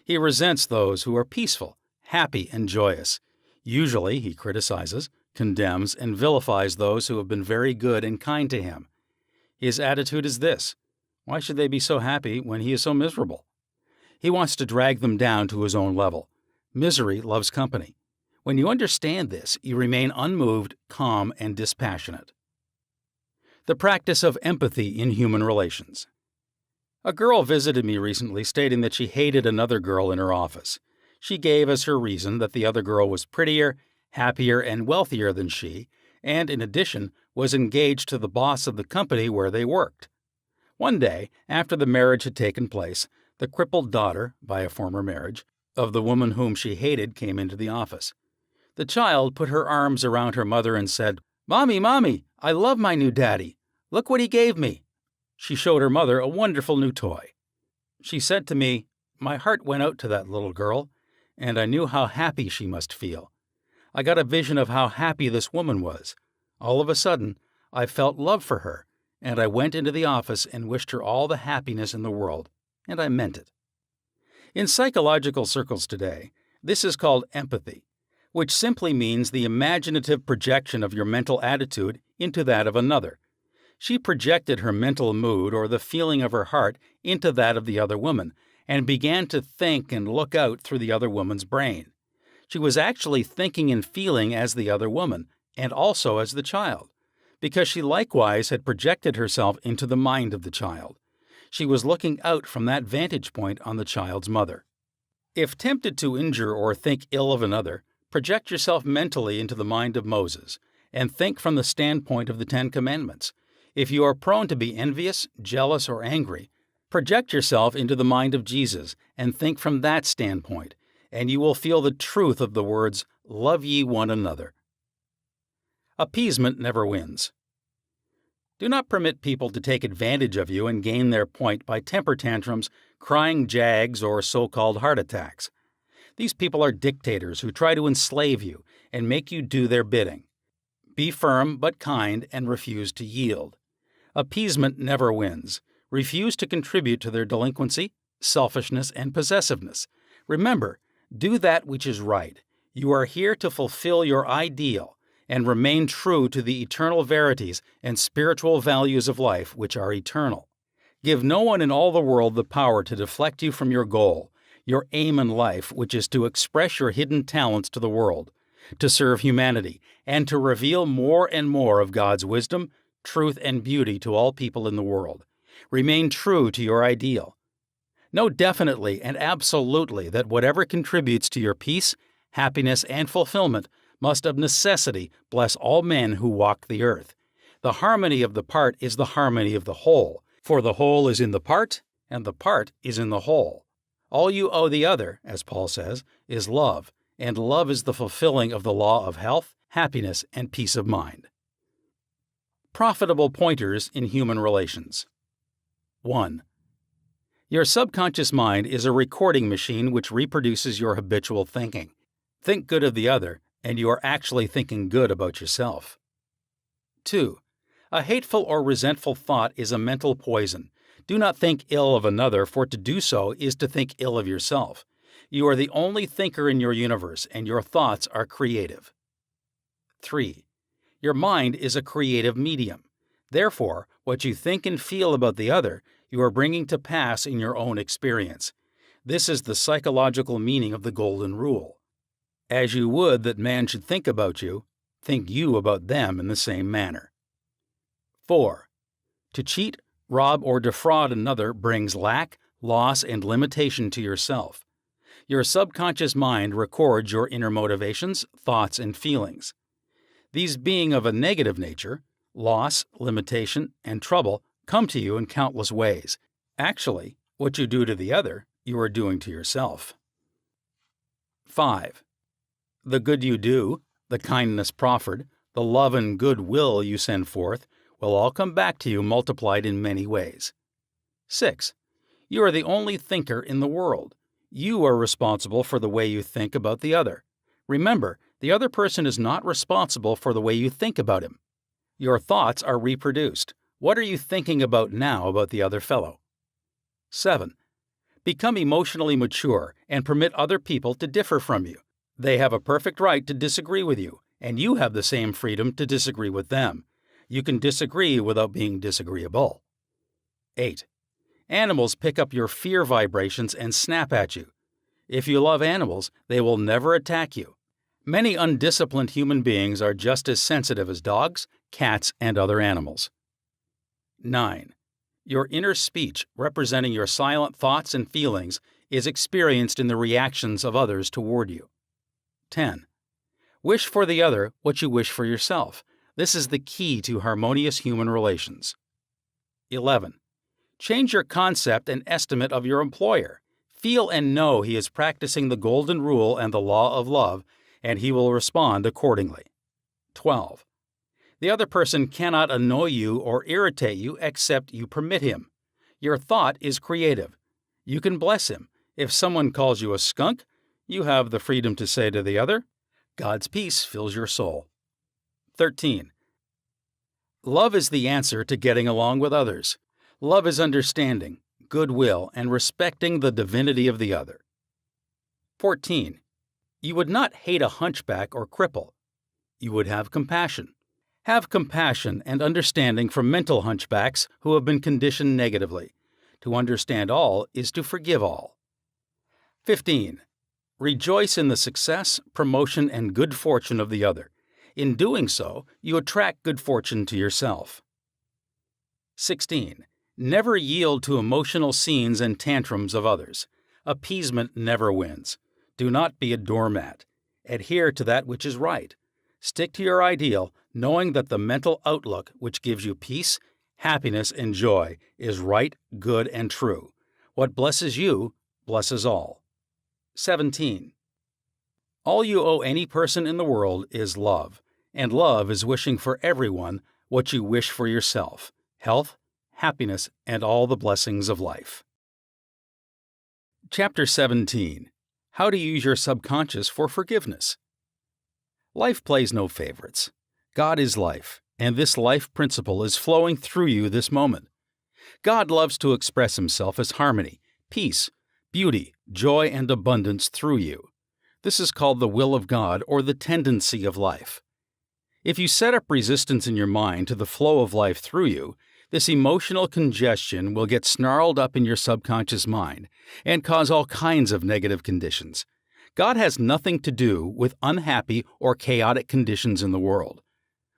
He resents those who are peaceful, happy, and joyous. Usually, he criticizes, condemns, and vilifies those who have been very good and kind to him. His attitude is this: why should they be so happy when he is so miserable? He wants to drag them down to his own level. Misery loves company. When you understand this, you remain unmoved, calm, and dispassionate. The practice of empathy in human relations. A girl visited me recently stating that she hated another girl in her office. She gave as her reason that the other girl was prettier, happier, and wealthier than she, and in addition was engaged to the boss of the company where they worked. One day, after the marriage had taken place, the crippled daughter, by a former marriage, of the woman whom she hated came into the office. The child put her arms around her mother and said, "Mommy, Mommy, I love my new daddy. Look what he gave me." She showed her mother a wonderful new toy. She said to me, "My heart went out to that little girl, and I knew how happy she must feel. I got a vision of how happy this woman was. All of a sudden, I felt love for her, and I went into the office and wished her all the happiness in the world, and I meant it." In psychological circles today, this is called empathy, which simply means the imaginative projection of your mental attitude into that of another. She projected her mental mood or the feeling of her heart into that of the other woman, and began to think and look out through the other woman's brain. She was actually thinking and feeling as the other woman, and also as the child, because she likewise had projected herself into the mind of the child. She was looking out from that vantage point on the child's mother. If tempted to injure or think ill of another, project yourself mentally into the mind of Moses, and think from the standpoint of the Ten Commandments. If you are prone to be envious, jealous, or angry, project yourself into the mind of Jesus and think from that standpoint, and you will feel the truth of the words, "Love ye one another." Appeasement never wins. Do not permit people to take advantage of you and gain their point by temper tantrums, crying jags, or so-called heart attacks. These people are dictators who try to enslave you and make you do their bidding. Be firm but kind and refuse to yield. Appeasement never wins. Refuse to contribute to their delinquency, selfishness, and possessiveness. Remember, do that which is right. You are here to fulfill your ideal and remain true to the eternal verities and spiritual values of life which are eternal. Give no one in all the world the power to deflect you from your goal, your aim in life, which is to express your hidden talents to the world, to serve humanity, and to reveal more and more of God's wisdom, truth, and beauty to all people in the world. Remain true to your ideal. Know definitely and absolutely that whatever contributes to your peace, happiness, and fulfillment must of necessity bless all men who walk the earth. The harmony of the part is the harmony of the whole, for the whole is in the part, and the part is in the whole. All you owe the other, as Paul says, is love, and love is the fulfilling of the law of health, happiness, and peace of mind. Profitable pointers in human relations. 1. Your subconscious mind is a recording machine which reproduces your habitual thinking. Think good of the other, and you are actually thinking good about yourself. 2. A hateful or resentful thought is a mental poison. Do not think ill of another, for to do so is to think ill of yourself. You are the only thinker in your universe, and your thoughts are creative. 3. Your mind is a creative medium. Therefore, what you think and feel about the other, you are bringing to pass in your own experience. This is the psychological meaning of the Golden Rule. As you would that man should think about you, think you about them in the same manner. 4. To cheat, rob, or defraud another brings lack, loss, and limitation to yourself. Your subconscious mind records your inner motivations, thoughts, and feelings. These being of a negative nature, loss, limitation, and trouble come to you in countless ways. Actually, what you do to the other, you are doing to yourself. 5. The good you do, the kindness proffered, the love and goodwill you send forth will all come back to you multiplied in many ways. 6. You are the only thinker in the world. You are responsible for the way you think about the other. Remember, the other person is not responsible for the way you think about him. Your thoughts are reproduced. What are you thinking about now about the other fellow? 7. Become emotionally mature and permit other people to differ from you. They have a perfect right to disagree with you, and you have the same freedom to disagree with them. You can disagree without being disagreeable. 8. Animals pick up your fear vibrations and snap at you. If you love animals, they will never attack you. Many undisciplined human beings are just as sensitive as dogs, cats, and other animals. 9. Your inner speech, representing your silent thoughts and feelings, is experienced in the reactions of others toward you. 10. Wish for the other what you wish for yourself. This is the key to harmonious human relations. 11. Change your concept and estimate of your employer. Feel and know he is practicing the golden rule and the law of love, and he will respond accordingly. 12. The other person cannot annoy you or irritate you except you permit him. Your thought is creative. You can bless him. If someone calls you a skunk, you have the freedom to say to the other, God's peace fills your soul. 13. Love is the answer to getting along with others. Love is understanding, goodwill, and respecting the divinity of the other. 14. You would not hate a hunchback or cripple. You would have compassion. Have compassion and understanding for mental hunchbacks who have been conditioned negatively. To understand all is to forgive all. 15. Rejoice in the success, promotion, and good fortune of the other. In doing so, you attract good fortune to yourself. 16. Never yield to emotional scenes and tantrums of others. Appeasement never wins. Do not be a doormat. Adhere to that which is right. Stick to your ideal, knowing that the mental outlook which gives you peace, happiness, and joy is right, good, and true. What blesses you blesses all. 17. All you owe any person in the world is love, and love is wishing for everyone what you wish for yourself: health, happiness, and all the blessings of life. Chapter 17. How to use your subconscious for forgiveness. Life plays no favorites. God is life, and this life principle is flowing through you this moment. God loves to express himself as harmony, peace, beauty, joy, and abundance through you. This is called the will of God or the tendency of life. If you set up resistance in your mind to the flow of life through you, this emotional congestion will get snarled up in your subconscious mind and cause all kinds of negative conditions. God has nothing to do with unhappy or chaotic conditions in the world.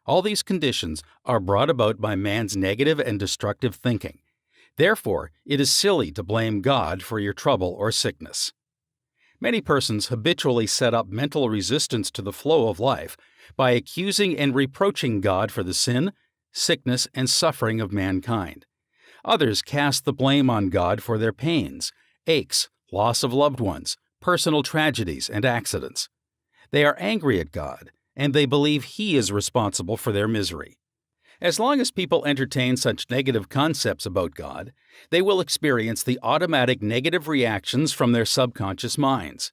All these conditions are brought about by man's negative and destructive thinking. Therefore, it is silly to blame God for your trouble or sickness. Many persons habitually set up mental resistance to the flow of life by accusing and reproaching God for the sin, sickness, and suffering of mankind. Others cast the blame on God for their pains, aches, loss of loved ones, personal tragedies, and accidents. They are angry at God, and they believe He is responsible for their misery. As long as people entertain such negative concepts about God, they will experience the automatic negative reactions from their subconscious minds.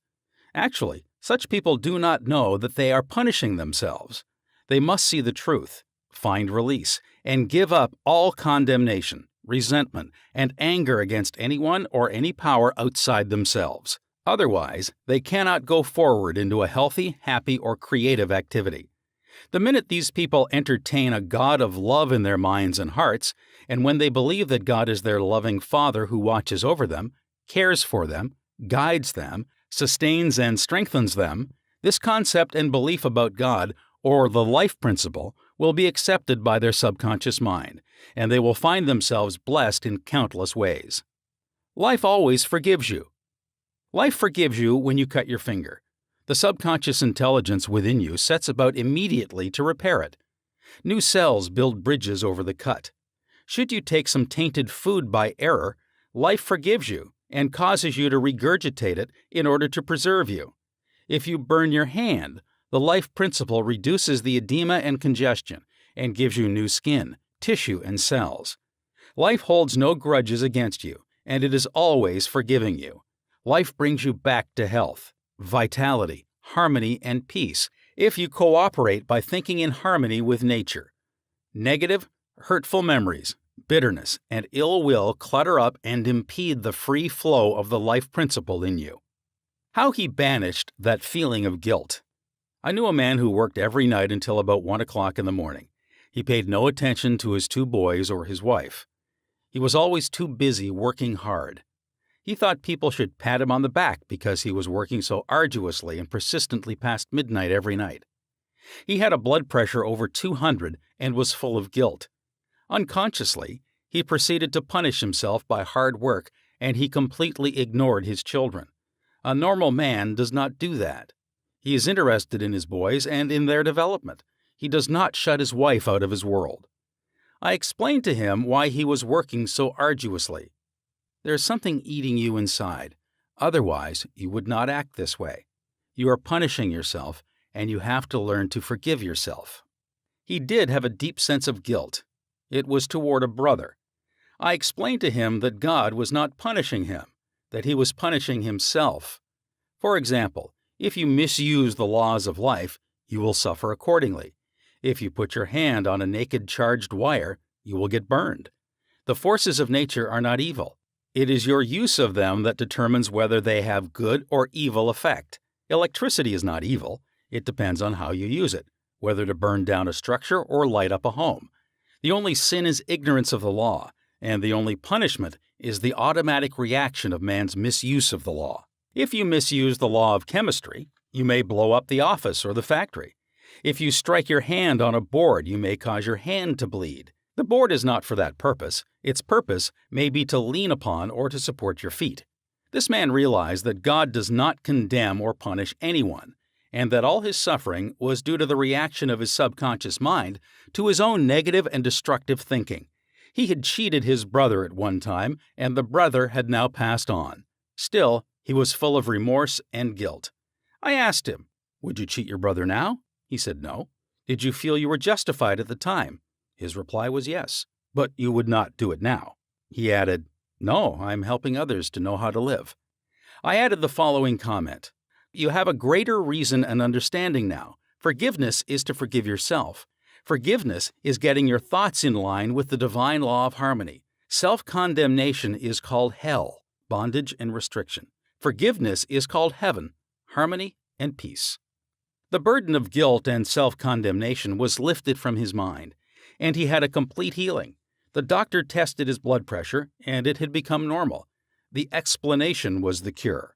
Actually, such people do not know that they are punishing themselves. They must see the truth, find release, and give up all condemnation, resentment, and anger against anyone or any power outside themselves. Otherwise, they cannot go forward into a healthy, happy, or creative activity. The minute these people entertain a God of love in their minds and hearts, and when they believe that God is their loving Father who watches over them, cares for them, guides them, sustains and strengthens them, this concept and belief about God, or the life principle, will be accepted by their subconscious mind, and they will find themselves blessed in countless ways. Life always forgives you. Life forgives you when you cut your finger. The subconscious intelligence within you sets about immediately to repair it. New cells build bridges over the cut. Should you take some tainted food by error, life forgives you and causes you to regurgitate it in order to preserve you. If you burn your hand, the life principle reduces the edema and congestion and gives you new skin, tissue, and cells. Life holds no grudges against you, and it is always forgiving you. Life brings you back to health, vitality, harmony, and peace if you cooperate by thinking in harmony with nature. Negative, hurtful memories, bitterness, and ill will clutter up and impede the free flow of the life principle in you. How he banished that feeling of guilt. I knew a man who worked every night until about 1 o'clock in the morning. He paid no attention to his 2 boys or his wife. He was always too busy working hard. He thought people should pat him on the back because he was working so arduously and persistently past midnight every night. He had a blood pressure over 200 and was full of guilt. Unconsciously, he proceeded to punish himself by hard work, and he completely ignored his children. A normal man does not do that. He is interested in his boys and in their development. He does not shut his wife out of his world. I explained to him why he was working so arduously. There is something eating you inside. Otherwise, you would not act this way. You are punishing yourself, and you have to learn to forgive yourself. He did have a deep sense of guilt. It was toward a brother. I explained to him that God was not punishing him, that he was punishing himself. For example, if you misuse the laws of life, you will suffer accordingly. If you put your hand on a naked charged wire, you will get burned. The forces of nature are not evil. It is your use of them that determines whether they have good or evil effect. Electricity is not evil. It depends on how you use it, whether to burn down a structure or light up a home. The only sin is ignorance of the law, and the only punishment is the automatic reaction of man's misuse of the law. If you misuse the law of chemistry, you may blow up the office or the factory. If you strike your hand on a board, you may cause your hand to bleed. The board is not for that purpose. Its purpose may be to lean upon or to support your feet. This man realized that God does not condemn or punish anyone, and that all his suffering was due to the reaction of his subconscious mind to his own negative and destructive thinking. He had cheated his brother at one time, and the brother had now passed on. Still, he was full of remorse and guilt. I asked him, "Would you cheat your brother now?" He said no. "Did you feel you were justified at the time?" His reply was yes. "But you would not do it now." He added, "No, I'm helping others to know how to live." I added the following comment. You have a greater reason and understanding now. Forgiveness is to forgive yourself. Forgiveness is getting your thoughts in line with the divine law of harmony. Self-condemnation is called hell, bondage and restriction. Forgiveness is called heaven, harmony and peace. The burden of guilt and self-condemnation was lifted from his mind, and he had a complete healing. The doctor tested his blood pressure, and it had become normal. The explanation was the cure.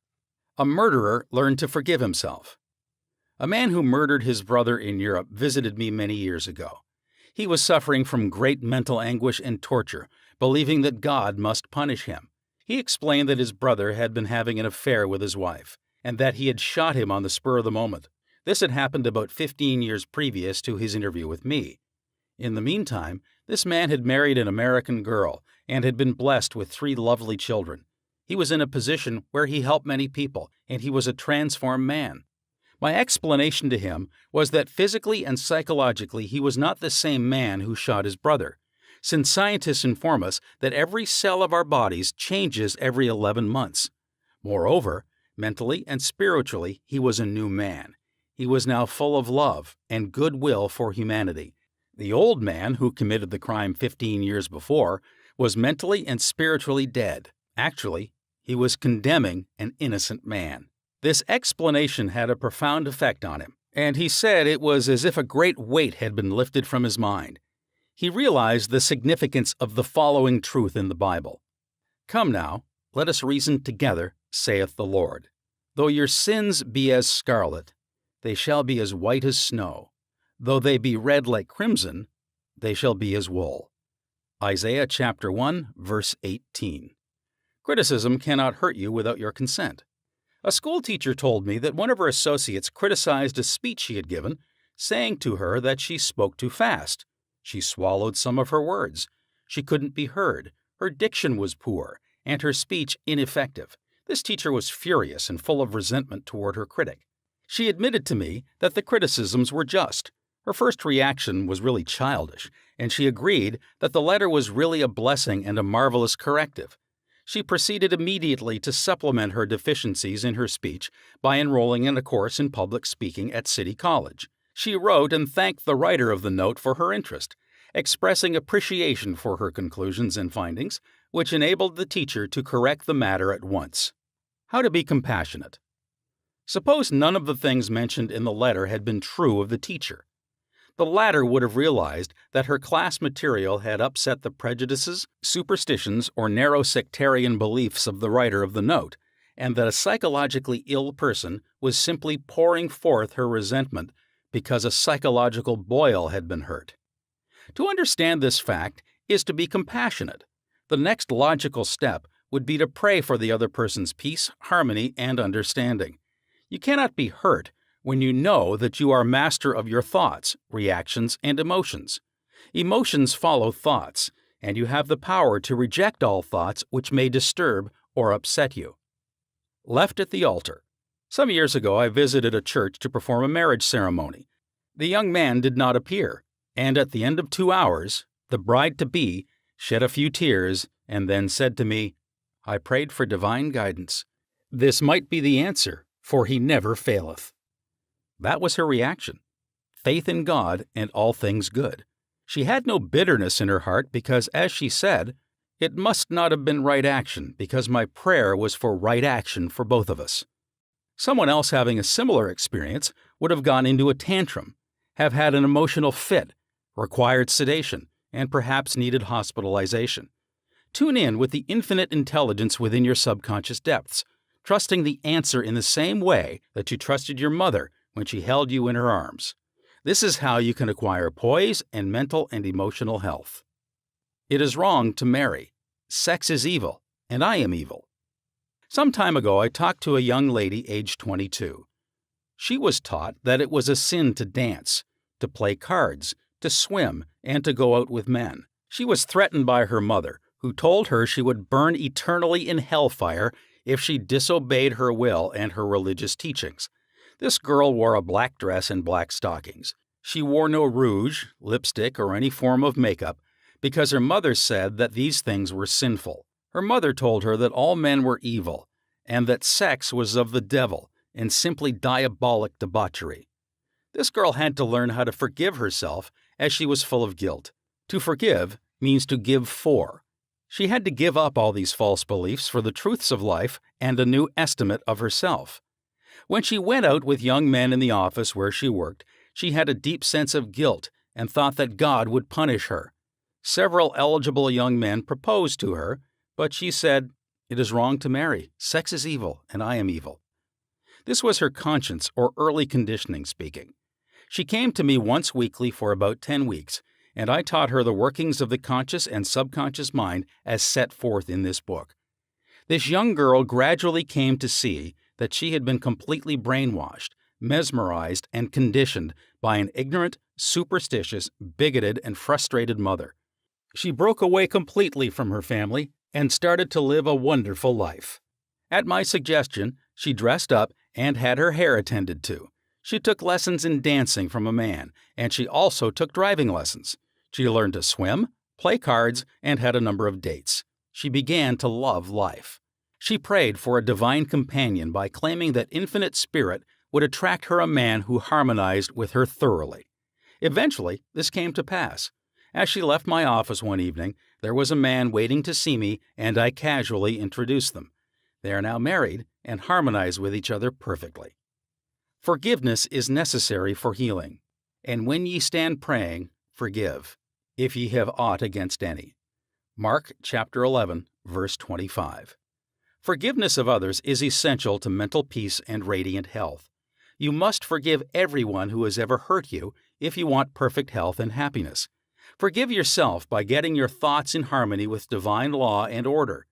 A murderer learned to forgive himself. A man who murdered his brother in Europe visited me many years ago. He was suffering from great mental anguish and torture, believing that God must punish him. He explained that his brother had been having an affair with his wife, and that he had shot him on the spur of the moment. This had happened about 15 years previous to his interview with me. In the meantime, this man had married an American girl and had been blessed with 3 lovely children. He was in a position where he helped many people, and he was a transformed man. My explanation to him was that physically and psychologically he was not the same man who shot his brother, since scientists inform us that every cell of our bodies changes every 11 months. Moreover, mentally and spiritually, he was a new man. He was now full of love and goodwill for humanity. The old man who committed the crime 15 years before was mentally and spiritually dead. Actually, he was condemning an innocent man. This explanation had a profound effect on him, and he said it was as if a great weight had been lifted from his mind. He realized the significance of the following truth in the Bible. "Come now, let us reason together, saith the Lord. Though your sins be as scarlet, they shall be as white as snow. Though they be red like crimson, they shall be as wool." Isaiah chapter 1, verse 18. Criticism cannot hurt you without your consent. A school teacher told me that one of her associates criticized a speech she had given, saying to her that she spoke too fast. She swallowed some of her words. She couldn't be heard. Her diction was poor, and her speech ineffective. This teacher was furious and full of resentment toward her critic. She admitted to me that the criticisms were just. Her first reaction was really childish, and she agreed that the letter was really a blessing and a marvelous corrective. She proceeded immediately to supplement her deficiencies in her speech by enrolling in a course in public speaking at City College. She wrote and thanked the writer of the note for her interest, expressing appreciation for her conclusions and findings, which enabled the teacher to correct the matter at once. How to be compassionate. Suppose none of the things mentioned in the letter had been true of the teacher. The latter would have realized that her class material had upset the prejudices, superstitions, or narrow sectarian beliefs of the writer of the note, and that a psychologically ill person was simply pouring forth her resentment because a psychological boil had been hurt. To understand this fact is to be compassionate. The next logical step would be to pray for the other person's peace, harmony, and understanding. You cannot be hurt when you know that you are master of your thoughts, reactions, and emotions. Emotions follow thoughts, and you have the power to reject all thoughts which may disturb or upset you. Left at the altar. Some years ago, I visited a church to perform a marriage ceremony. The young man did not appear, and at the end of 2 hours, the bride-to-be shed a few tears and then said to me, "I prayed for divine guidance. This might be the answer, for he never faileth." That was her reaction. Faith in God and all things good. She had no bitterness in her heart because, as she said, it must not have been right action because my prayer was for right action for both of us. Someone else having a similar experience would have gone into a tantrum, have had an emotional fit, required sedation, and perhaps needed hospitalization. Tune in with the infinite intelligence within your subconscious depths, trusting the answer in the same way that you trusted your mother when she held you in her arms. This is how you can acquire poise and mental and emotional health. It is wrong to marry. Sex is evil, and I am evil. Some time ago, I talked to a young lady aged 22. She was taught that it was a sin to dance, to play cards, to swim, and to go out with men. She was threatened by her mother, who told her she would burn eternally in hellfire if she disobeyed her will and her religious teachings. This girl wore a black dress and black stockings. She wore no rouge, lipstick, or any form of makeup because her mother said that these things were sinful. Her mother told her that all men were evil and that sex was of the devil and simply diabolic debauchery. This girl had to learn how to forgive herself as she was full of guilt. To forgive means to give for. She had to give up all these false beliefs for the truths of life and a new estimate of herself. When she went out with young men in the office where she worked, she had a deep sense of guilt and thought that God would punish her. Several eligible young men proposed to her, but she said, "It is wrong to marry. Sex is evil, and I am evil." This was her conscience or early conditioning speaking. She came to me once weekly for about 10 weeks, and I taught her the workings of the conscious and subconscious mind as set forth in this book. This young girl gradually came to see that she had been completely brainwashed, mesmerized, and conditioned by an ignorant, superstitious, bigoted, and frustrated mother. She broke away completely from her family and started to live a wonderful life. At my suggestion, she dressed up and had her hair attended to. She took lessons in dancing from a man, and she also took driving lessons. She learned to swim, play cards, and had a number of dates. She began to love life. She prayed for a divine companion by claiming that infinite spirit would attract her a man who harmonized with her thoroughly. Eventually, this came to pass. As she left my office one evening, there was a man waiting to see me, and I casually introduced them. They are now married and harmonize with each other perfectly. Forgiveness is necessary for healing. And when ye stand praying, forgive, if ye have aught against any. Mark chapter 11, verse 25. Forgiveness of others is essential to mental peace and radiant health. You must forgive everyone who has ever hurt you if you want perfect health and happiness. Forgive yourself by getting your thoughts in harmony with divine law and order.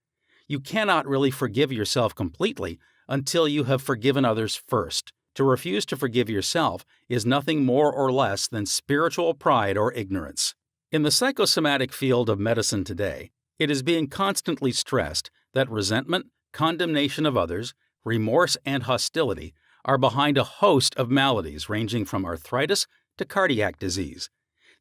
You cannot really forgive yourself completely until you have forgiven others first. To refuse to forgive yourself is nothing more or less than spiritual pride or ignorance. In the psychosomatic field of medicine today, it is being constantly stressed that resentment, condemnation of others, remorse, and hostility are behind a host of maladies ranging from arthritis to cardiac disease.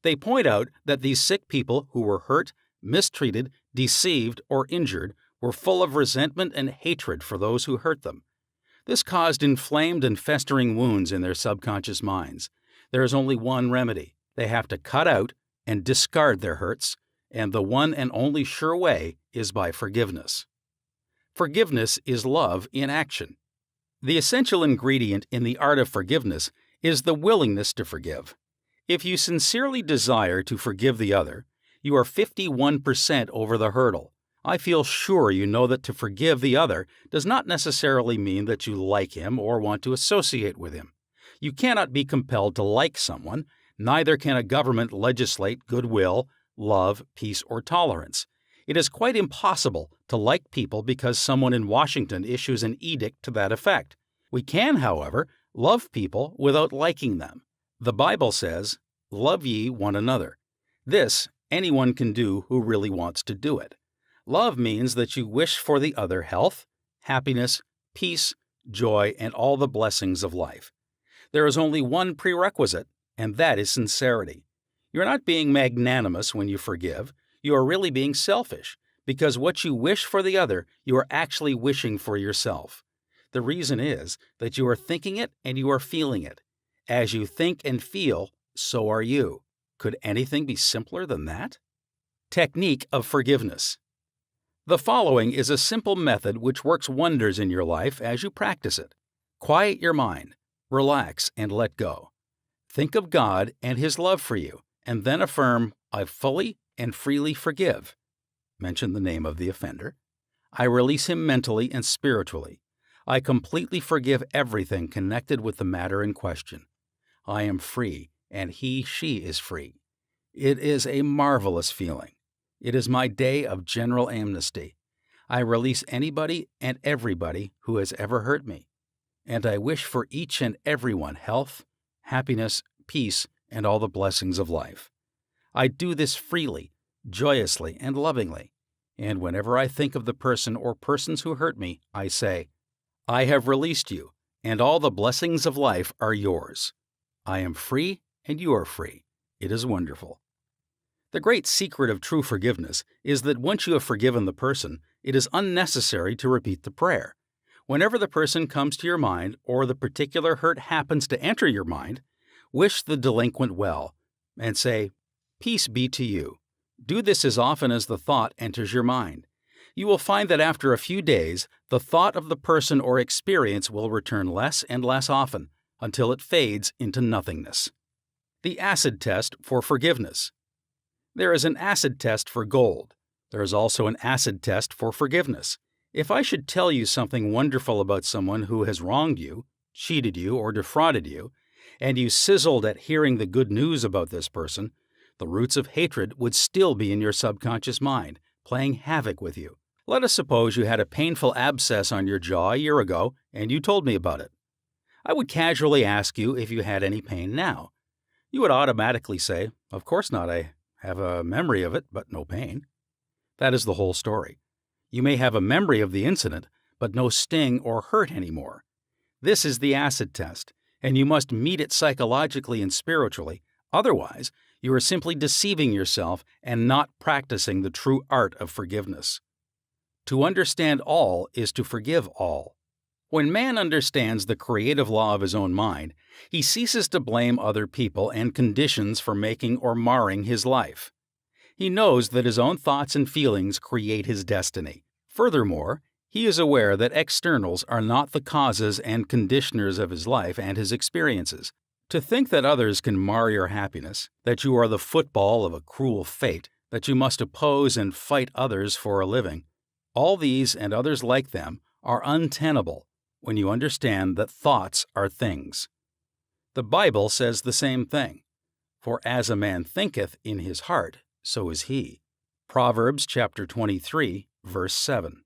They point out that these sick people who were hurt, mistreated, deceived, or injured were full of resentment and hatred for those who hurt them. This caused inflamed and festering wounds in their subconscious minds. There is only one remedy. They have to cut out and discard their hurts, and the one and only sure way is by forgiveness. Forgiveness is love in action. The essential ingredient in the art of forgiveness is the willingness to forgive. If you sincerely desire to forgive the other, you are 51% over the hurdle. I feel sure you know that to forgive the other does not necessarily mean that you like him or want to associate with him. You cannot be compelled to like someone, neither can a government legislate goodwill, love, peace, or tolerance. It is quite impossible to like people because someone in Washington issues an edict to that effect. We can, however, love people without liking them. The Bible says, "Love ye one another." This anyone can do who really wants to do it. Love means that you wish for the other health, happiness, peace, joy, and all the blessings of life. There is only one prerequisite, and that is sincerity. You're not being magnanimous when you forgive. You are really being selfish, because what you wish for the other, you are actually wishing for yourself. The reason is that you are thinking it and you are feeling it. As you think and feel, so are you. Could anything be simpler than that? Technique of forgiveness. The following is a simple method which works wonders in your life as you practice it. Quiet your mind, relax, and let go. Think of God and His love for you, and then affirm, "I fully and freely forgive." Mention the name of the offender. "I release him mentally and spiritually. I completely forgive everything connected with the matter in question. I am free, and she is free." It is a marvelous feeling. It is my day of general amnesty. I release anybody and everybody who has ever hurt me, and I wish for each and everyone health, happiness, peace, and all the blessings of life. I do this freely, joyously, and lovingly, and whenever I think of the person or persons who hurt me, I say, "I have released you, and all the blessings of life are yours. I am free, and you are free." It is wonderful. The great secret of true forgiveness is that once you have forgiven the person, it is unnecessary to repeat the prayer. Whenever the person comes to your mind or the particular hurt happens to enter your mind, wish the delinquent well and say, "Peace be to you." Do this as often as the thought enters your mind. You will find that after a few days, the thought of the person or experience will return less and less often until it fades into nothingness. The acid test for forgiveness. There is an acid test for gold. There is also an acid test for forgiveness. If I should tell you something wonderful about someone who has wronged you, cheated you, or defrauded you, and you sizzled at hearing the good news about this person, the roots of hatred would still be in your subconscious mind, playing havoc with you. Let us suppose you had a painful abscess on your jaw a year ago, and you told me about it. I would casually ask you if you had any pain now. You would automatically say, "Of course not, I have a memory of it, but no pain." That is the whole story. You may have a memory of the incident, but no sting or hurt anymore. This is the acid test, and you must meet it psychologically and spiritually. Otherwise, you are simply deceiving yourself and not practicing the true art of forgiveness. To understand all is to forgive all. When man understands the creative law of his own mind, he ceases to blame other people and conditions for making or marring his life. He knows that his own thoughts and feelings create his destiny. Furthermore, he is aware that externals are not the causes and conditioners of his life and his experiences. To think that others can mar your happiness, that you are the football of a cruel fate, that you must oppose and fight others for a living, all these and others like them are untenable when you understand that thoughts are things. The Bible says the same thing. For as a man thinketh in his heart, so is he. Proverbs chapter 23, verse 7.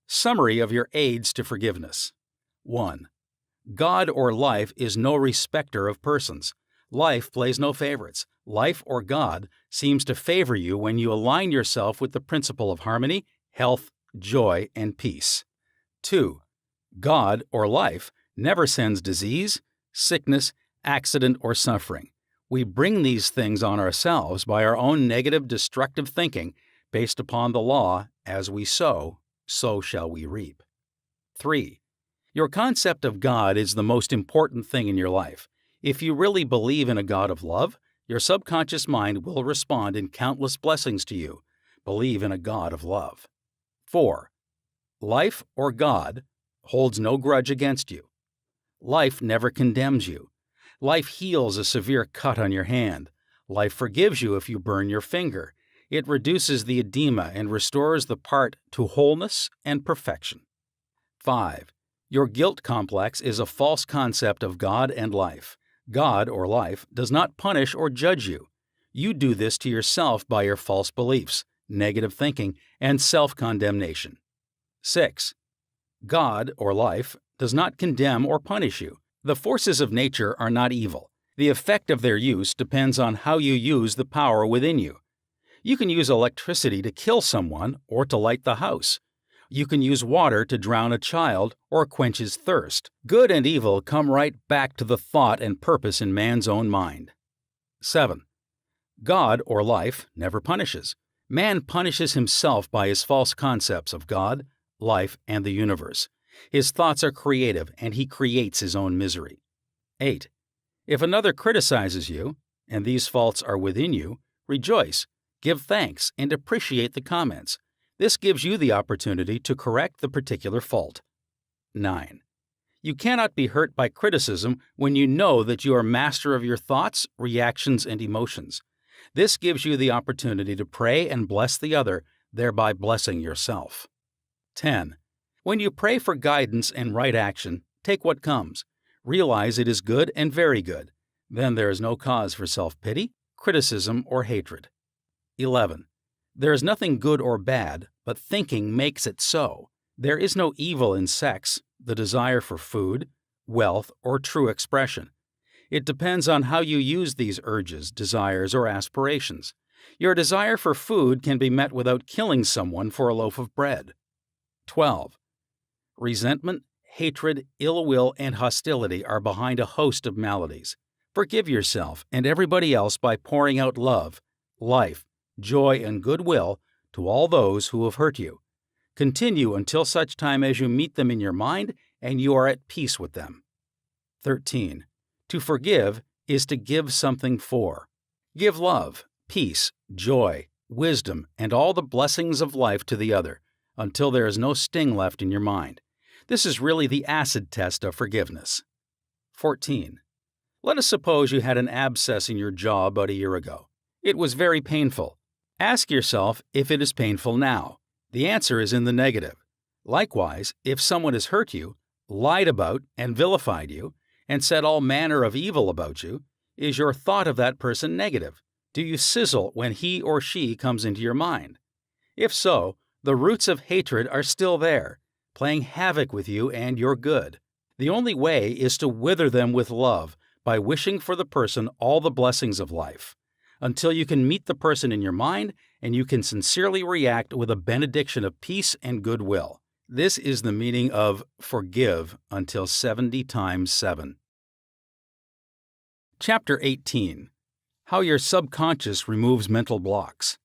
Summary of your aids to forgiveness. 1. God or life is no respecter of persons. Life plays no favorites. Life or God seems to favor you when you align yourself with the principle of harmony, health, joy, and peace. 2. God or life never sends disease, sickness, accident, or suffering. We bring these things on ourselves by our own negative, destructive thinking based upon the law, as we sow, so shall we reap. 3. Your concept of God is the most important thing in your life. If you really believe in a God of love, your subconscious mind will respond in countless blessings to you. Believe in a God of love. 4. Life or God holds no grudge against you. Life never condemns you. Life heals a severe cut on your hand. Life forgives you if you burn your finger. It reduces the edema and restores the part to wholeness and perfection. 5. Your guilt complex is a false concept of God and life. God or life does not punish or judge you. You do this to yourself by your false beliefs, negative thinking, and self-condemnation. 6. God or life does not condemn or punish you. The forces of nature are not evil. The effect of their use depends on how you use the power within you. You can use electricity to kill someone or to light the house. You can use water to drown a child or quench his thirst. Good and evil come right back to the thought and purpose in man's own mind. 7. God or life never punishes. Man punishes himself by his false concepts of God, life, and the universe. His thoughts are creative, and he creates his own misery. 8. If another criticizes you, and these faults are within you, rejoice, give thanks, and appreciate the comments. This gives you the opportunity to correct the particular fault. 9. You cannot be hurt by criticism when you know that you are master of your thoughts, reactions, and emotions. This gives you the opportunity to pray and bless the other, thereby blessing yourself. 10. When you pray for guidance and right action, take what comes. Realize it is good and very good. Then there is no cause for self-pity, criticism, or hatred. 11. There is nothing good or bad, but thinking makes it so. There is no evil in sex, the desire for food, wealth, or true expression. It depends on how you use these urges, desires, or aspirations. Your desire for food can be met without killing someone for a loaf of bread. 12. Resentment, hatred, ill will, and hostility are behind a host of maladies. Forgive yourself and everybody else by pouring out love, life, joy, and goodwill to all those who have hurt you. Continue until such time as you meet them in your mind and you are at peace with them. 13. To forgive is to give something for. Give love, peace, joy, wisdom, and all the blessings of life to the other, until there is no sting left in your mind. This is really the acid test of forgiveness. 14. Let us suppose you had an abscess in your jaw about a year ago. It was very painful. Ask yourself if it is painful now. The answer is in the negative. Likewise, if someone has hurt you, lied about and vilified you, and said all manner of evil about you, is your thought of that person negative? Do you sizzle when he or she comes into your mind? If so, the roots of hatred are still there, playing havoc with you and your good. The only way is to wither them with love by wishing for the person all the blessings of life, until you can meet the person in your mind and you can sincerely react with a benediction of peace and goodwill. This is the meaning of forgive until 70 times 7. Chapter 18. How your subconscious removes mental blocks.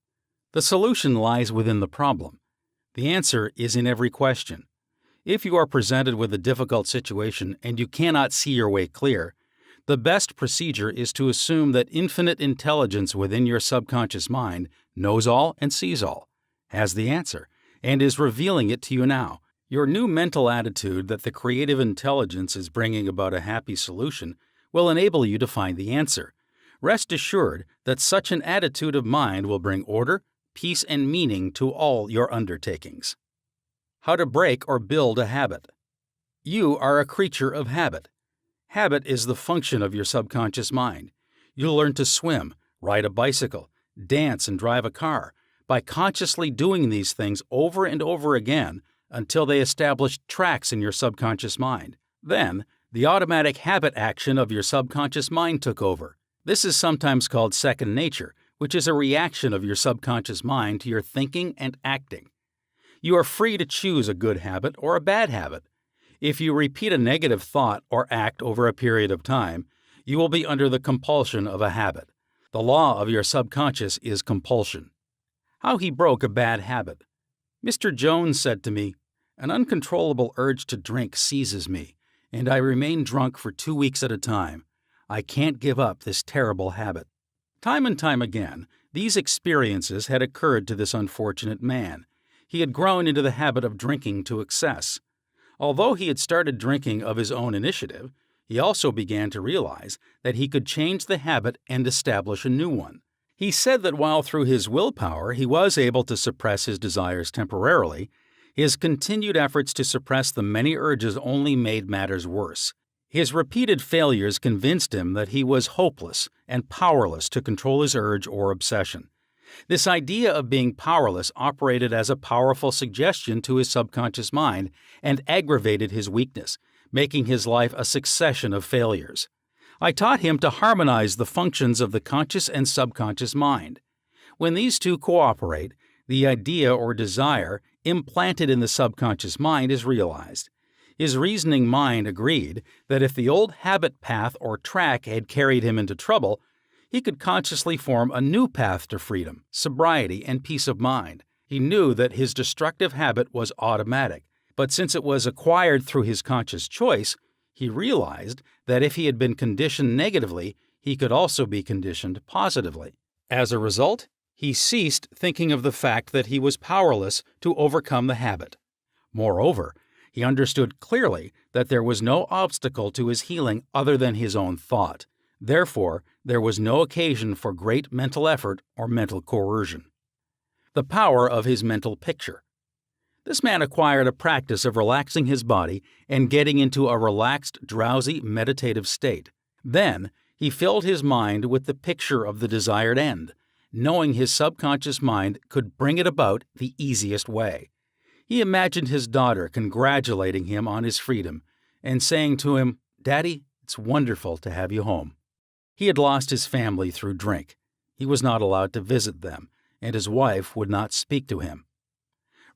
The solution lies within the problem. The answer is in every question. If you are presented with a difficult situation and you cannot see your way clear, the best procedure is to assume that infinite intelligence within your subconscious mind knows all and sees all, has the answer, and is revealing it to you now. Your new mental attitude that the creative intelligence is bringing about a happy solution will enable you to find the answer. Rest assured that such an attitude of mind will bring order, peace, and meaning to all your undertakings. How to break or build a habit. You are a creature of habit. Habit is the function of your subconscious mind. You'll learn to swim, ride a bicycle, dance, and drive a car by consciously doing these things over and over again until they establish tracks in your subconscious mind. Then, the automatic habit action of your subconscious mind took over. This is sometimes called second nature, which is a reaction of your subconscious mind to your thinking and acting. You are free to choose a good habit or a bad habit. If you repeat a negative thought or act over a period of time, you will be under the compulsion of a habit. The law of your subconscious is compulsion. How he broke a bad habit. Mr. Jones said to me, "An uncontrollable urge to drink seizes me, and I remain drunk for 2 weeks at a time. I can't give up this terrible habit." Time and time again, these experiences had occurred to this unfortunate man. He had grown into the habit of drinking to excess. Although he had started drinking of his own initiative, he also began to realize that he could change the habit and establish a new one. He said that while through his willpower he was able to suppress his desires temporarily, his continued efforts to suppress the many urges only made matters worse. His repeated failures convinced him that he was hopeless and powerless to control his urge or obsession. This idea of being powerless operated as a powerful suggestion to his subconscious mind and aggravated his weakness, making his life a succession of failures. I taught him to harmonize the functions of the conscious and subconscious mind. When these two cooperate, the idea or desire implanted in the subconscious mind is realized. His reasoning mind agreed that if the old habit path or track had carried him into trouble, he could consciously form a new path to freedom, sobriety, and peace of mind. He knew that his destructive habit was automatic, but since it was acquired through his conscious choice, he realized that if he had been conditioned negatively, he could also be conditioned positively. As a result, he ceased thinking of the fact that he was powerless to overcome the habit. Moreover, he understood clearly that there was no obstacle to his healing other than his own thought. Therefore, there was no occasion for great mental effort or mental coercion. The power of his mental picture. This man acquired a practice of relaxing his body and getting into a relaxed, drowsy, meditative state. Then, he filled his mind with the picture of the desired end, knowing his subconscious mind could bring it about the easiest way. He imagined his daughter congratulating him on his freedom and saying to him, "Daddy, it's wonderful to have you home." He had lost his family through drink. He was not allowed to visit them, and his wife would not speak to him.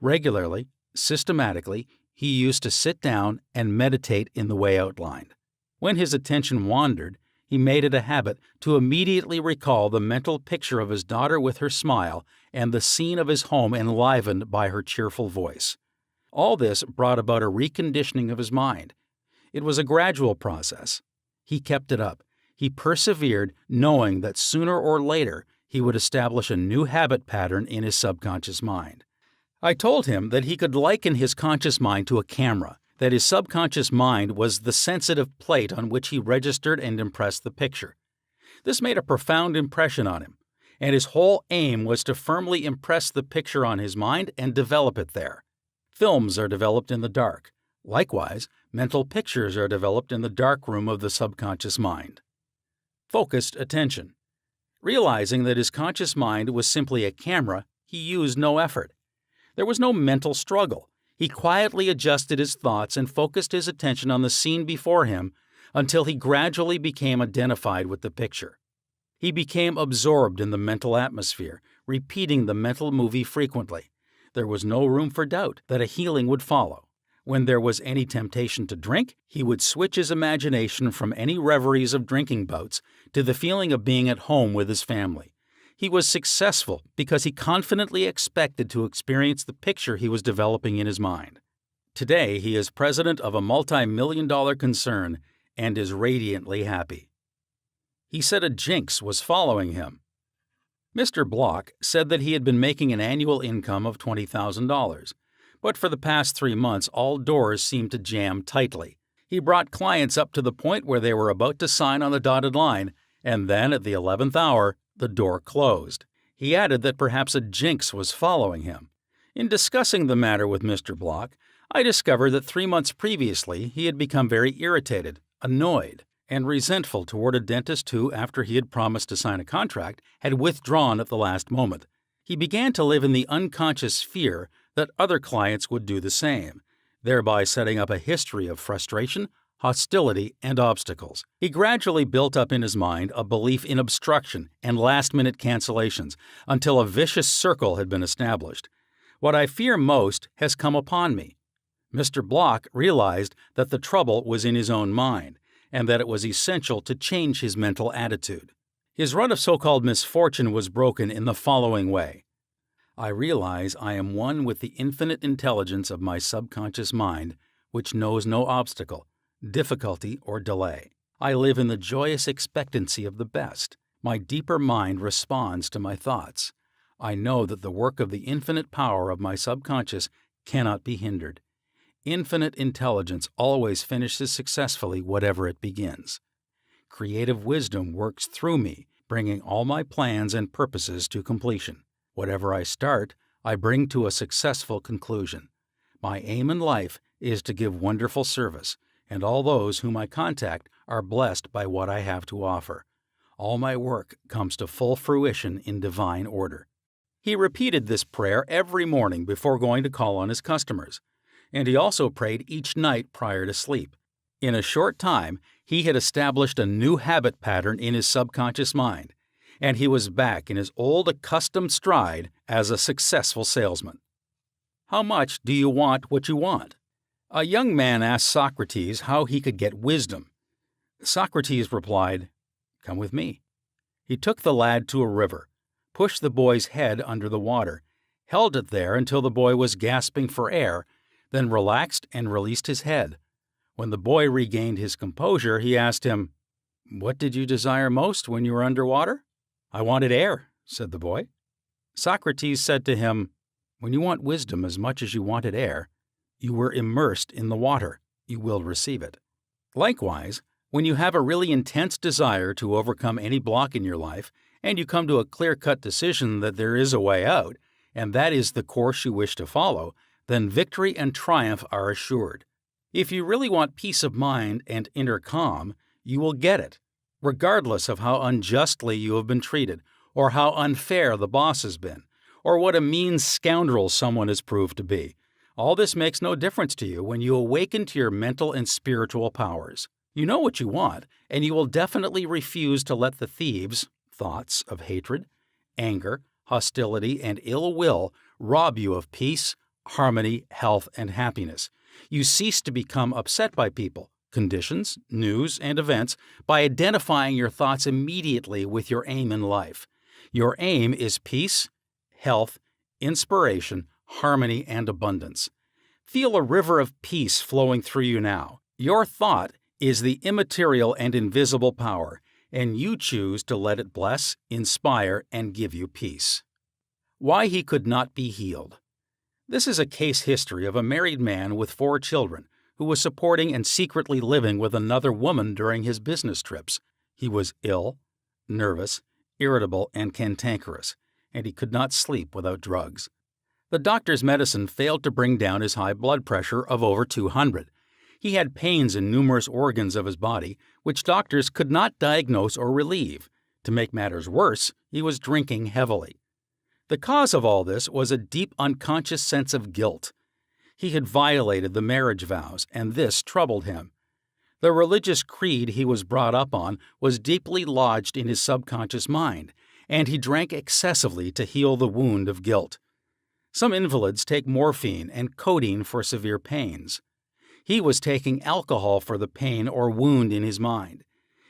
Regularly, systematically, he used to sit down and meditate in the way outlined. When his attention wandered, he made it a habit to immediately recall the mental picture of his daughter with her smile and the scene of his home enlivened by her cheerful voice. All this brought about a reconditioning of his mind. It was a gradual process. He kept it up. He persevered, knowing that sooner or later he would establish a new habit pattern in his subconscious mind. I told him that he could liken his conscious mind to a camera, that his subconscious mind was the sensitive plate on which he registered and impressed the picture. This made a profound impression on him, and his whole aim was to firmly impress the picture on his mind and develop it there. Films are developed in the dark. Likewise, mental pictures are developed in the dark room of the subconscious mind. Focused attention. Realizing that his conscious mind was simply a camera, he used no effort. There was no mental struggle. He quietly adjusted his thoughts and focused his attention on the scene before him until he gradually became identified with the picture. He became absorbed in the mental atmosphere, repeating the mental movie frequently. There was no room for doubt that a healing would follow. When there was any temptation to drink, he would switch his imagination from any reveries of drinking bouts to the feeling of being at home with his family. He was successful because he confidently expected to experience the picture he was developing in his mind. Today, he is president of a multi-million-dollar concern and is radiantly happy. He said a jinx was following him. Mr. Block said that he had been making an annual income of $20,000, but for the past 3 months all doors seemed to jam tightly. He brought clients up to the point where they were about to sign on the dotted line, and then at the 11th hour, the door closed. He added that perhaps a jinx was following him. In discussing the matter with Mr. Block, I discovered that 3 months previously he had become very irritated, annoyed, and resentful toward a dentist who, after he had promised to sign a contract, had withdrawn at the last moment. He began to live in the unconscious fear that other clients would do the same, thereby setting up a history of frustration, hostility, and obstacles. He gradually built up in his mind a belief in obstruction and last-minute cancellations until a vicious circle had been established. What I fear most has come upon me. Mr. Block realized that the trouble was in his own mind, and that it was essential to change his mental attitude. His run of so-called misfortune was broken in the following way. I realize I am one with the infinite intelligence of my subconscious mind, which knows no obstacle, difficulty, or delay. I live in the joyous expectancy of the best. My deeper mind responds to my thoughts. I know that the work of the infinite power of my subconscious cannot be hindered. Infinite intelligence always finishes successfully whatever it begins. Creative wisdom works through me, bringing all my plans and purposes to completion. Whatever I start, I bring to a successful conclusion. My aim in life is to give wonderful service, and all those whom I contact are blessed by what I have to offer. All my work comes to full fruition in divine order. He repeated this prayer every morning before going to call on his customers, and he also prayed each night prior to sleep. In a short time, he had established a new habit pattern in his subconscious mind, and he was back in his old accustomed stride as a successful salesman. How much do you want what you want? A young man asked Socrates how he could get wisdom. Socrates replied, "Come with me." He took the lad to a river, pushed the boy's head under the water, held it there until the boy was gasping for air, then relaxed and released his head. When the boy regained his composure, he asked him, "What did you desire most when you were underwater?" "I wanted air," said the boy. Socrates said to him, "When you want wisdom as much as you wanted air, you were immersed in the water. You will receive it." Likewise, when you have a really intense desire to overcome any block in your life, and you come to a clear-cut decision that there is a way out, and that is the course you wish to follow, then victory and triumph are assured. If you really want peace of mind and inner calm, you will get it, regardless of how unjustly you have been treated, or how unfair the boss has been, or what a mean scoundrel someone has proved to be. All this makes no difference to you when you awaken to your mental and spiritual powers. You know what you want, and you will definitely refuse to let the thieves, thoughts of hatred, anger, hostility, and ill will rob you of peace, harmony, health, and happiness. You cease to become upset by people, conditions, news, and events by identifying your thoughts immediately with your aim in life. Your aim is peace, health, inspiration, harmony, and abundance. Feel a river of peace flowing through you now. Your thought is the immaterial and invisible power, and you choose to let it bless, inspire, and give you peace. Why he could not be healed. This is a case history of a married man with 4 children who was supporting and secretly living with another woman during his business trips. He was ill, nervous, irritable, and cantankerous, and he could not sleep without drugs. The doctor's medicine failed to bring down his high blood pressure of over 200. He had pains in numerous organs of his body, which doctors could not diagnose or relieve. To make matters worse, he was drinking heavily. The cause of all this was a deep unconscious sense of guilt. He had violated the marriage vows, and this troubled him. The religious creed he was brought up on was deeply lodged in his subconscious mind, and he drank excessively to heal the wound of guilt. Some invalids take morphine and codeine for severe pains. He was taking alcohol for the pain or wound in his mind.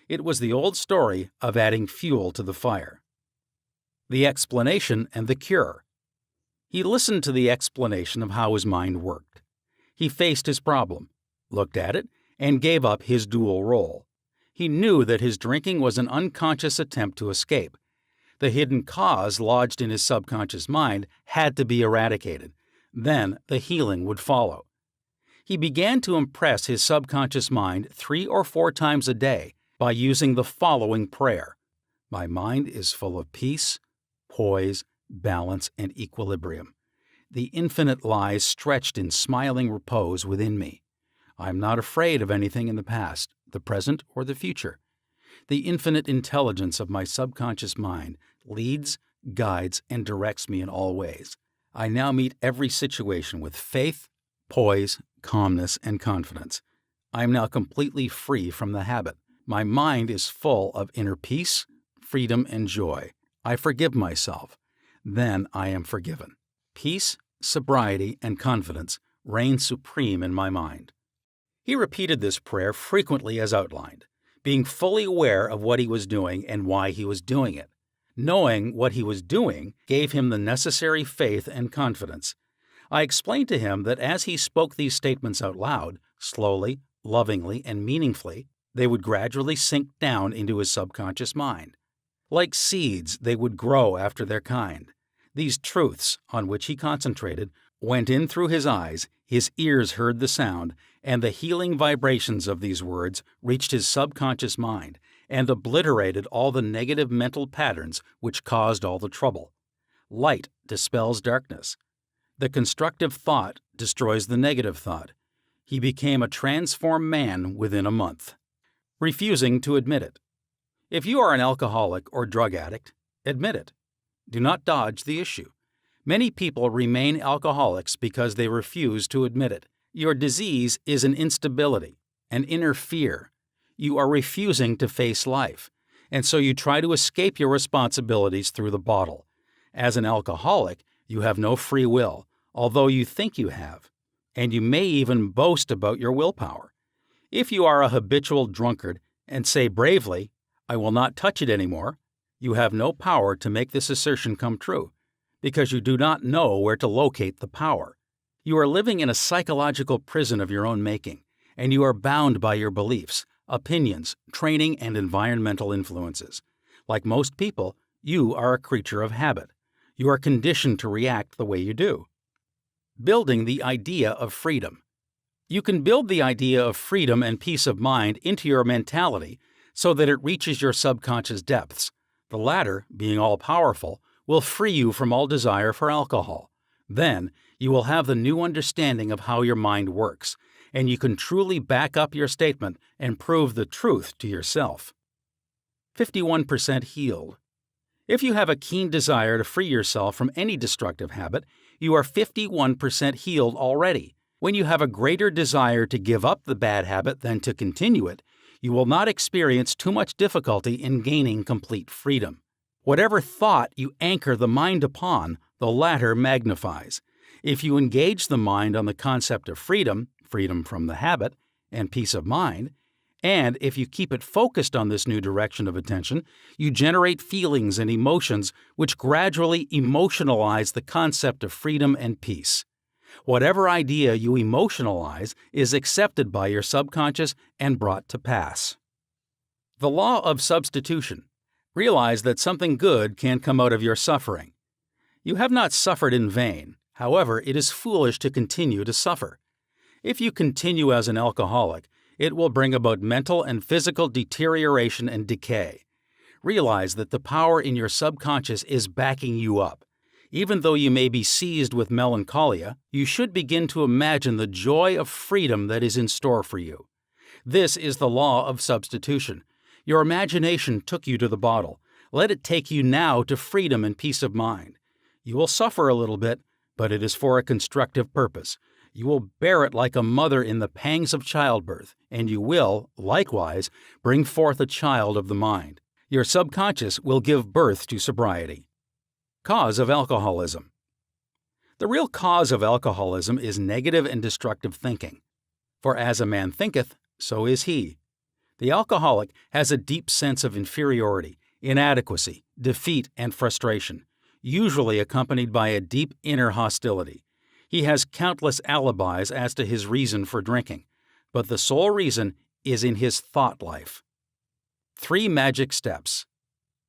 It was the old story of adding fuel to the fire. The explanation and the cure. He listened to the explanation of how his mind worked. He faced his problem, looked at it, and gave up his dual role. He knew that his drinking was an unconscious attempt to escape. The hidden cause lodged in his subconscious mind had to be eradicated. Then the healing would follow. He began to impress his subconscious mind 3 or 4 times a day by using the following prayer. My mind is full of peace, poise, balance, and equilibrium. The infinite lies stretched in smiling repose within me. I am not afraid of anything in the past. the present, or the future. The infinite intelligence of my subconscious mind leads, guides, and directs me in all ways. I now meet every situation with faith, poise, calmness, and confidence. I am now completely free from the habit. My mind is full of inner peace, freedom, and joy. I forgive myself. Then I am forgiven. Peace, sobriety, and confidence reign supreme in my mind. He repeated this prayer frequently as outlined, being fully aware of what he was doing and why he was doing it. Knowing what he was doing gave him the necessary faith and confidence. I explained to him that as he spoke these statements out loud, slowly, lovingly, and meaningfully, they would gradually sink down into his subconscious mind. Like seeds, they would grow after their kind. These truths, on which he concentrated, went in through his eyes, his ears heard the sound, and the healing vibrations of these words reached his subconscious mind and obliterated all the negative mental patterns which caused all the trouble. Light dispels darkness. The constructive thought destroys the negative thought. He became a transformed man within a month. Refusing to admit it. If you are an alcoholic or drug addict, admit it. Do not dodge the issue. Many people remain alcoholics because they refuse to admit it. Your disease is an instability, an inner fear. You are refusing to face life, and so you try to escape your responsibilities through the bottle. As an alcoholic, you have no free will, although you think you have, and you may even boast about your willpower. If you are a habitual drunkard and say bravely, "I will not touch it anymore," you have no power to make this assertion come true, because you do not know where to locate the power. You are living in a psychological prison of your own making, and you are bound by your beliefs, opinions, training, and environmental influences. Like most people, you are a creature of habit. You are conditioned to react the way you do. Building the idea of freedom. You can build the idea of freedom and peace of mind into your mentality so that it reaches your subconscious depths. The latter, being all-powerful, will free you from all desire for alcohol. Then, you will have the new understanding of how your mind works, and you can truly back up your statement and prove the truth to yourself. 51% healed. If you have a keen desire to free yourself from any destructive habit, you are 51% healed already. When you have a greater desire to give up the bad habit than to continue it, you will not experience too much difficulty in gaining complete freedom. Whatever thought you anchor the mind upon, the latter magnifies. If you engage the mind on the concept of freedom, freedom from the habit, and peace of mind, and if you keep it focused on this new direction of attention, you generate feelings and emotions which gradually emotionalize the concept of freedom and peace. Whatever idea you emotionalize is accepted by your subconscious and brought to pass. The law of substitution. Realize that something good can come out of your suffering. You have not suffered in vain. However, it is foolish to continue to suffer. If you continue as an alcoholic, it will bring about mental and physical deterioration and decay. Realize that the power in your subconscious is backing you up. Even though you may be seized with melancholia, you should begin to imagine the joy of freedom that is in store for you. This is the law of substitution. Your imagination took you to the bottle. Let it take you now to freedom and peace of mind. You will suffer a little bit, but it is for a constructive purpose. You will bear it like a mother in the pangs of childbirth, and you will, likewise, bring forth a child of the mind. Your subconscious will give birth to sobriety. Cause of alcoholism. The real cause of alcoholism is negative and destructive thinking. For as a man thinketh, so is he. The alcoholic has a deep sense of inferiority, inadequacy, defeat, and frustration, usually accompanied by a deep inner hostility. He has countless alibis as to his reason for drinking, but the sole reason is in his thought life. 3 magic steps.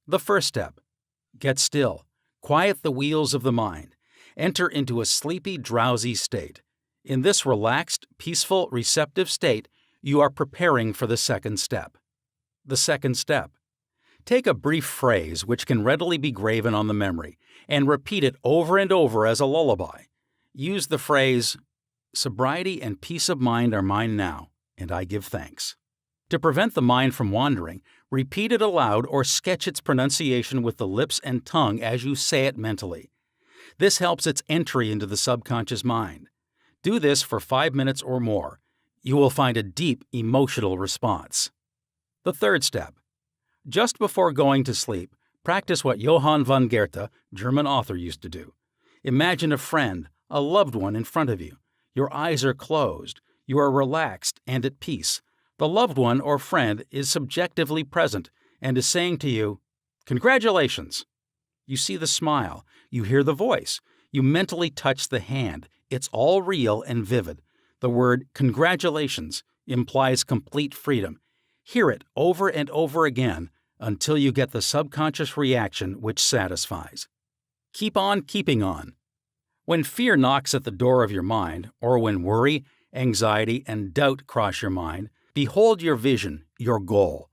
The first step: get still. Quiet the wheels of the mind. Enter into a sleepy, drowsy state. In this relaxed, peaceful, receptive state, you are preparing for the second step. The second step: take a brief phrase which can readily be graven on the memory and repeat it over and over as a lullaby. Use the phrase, "Sobriety and peace of mind are mine now, and I give thanks." To prevent the mind from wandering, repeat it aloud or sketch its pronunciation with the lips and tongue as you say it mentally. This helps its entry into the subconscious mind. Do this for 5 minutes or more. You will find a deep emotional response. The third step. Just before going to sleep, practice what Johann von Goethe, German author, used to do. Imagine a friend, a loved one in front of you. Your eyes are closed. You are relaxed and at peace. The loved one or friend is subjectively present and is saying to you, "Congratulations." You see the smile. You hear the voice. You mentally touch the hand. It's all real and vivid. The word "congratulations" implies complete freedom. Hear it over and over again until you get the subconscious reaction which satisfies. Keep on keeping on. When fear knocks at the door of your mind, or when worry, anxiety, and doubt cross your mind, behold your vision, your goal.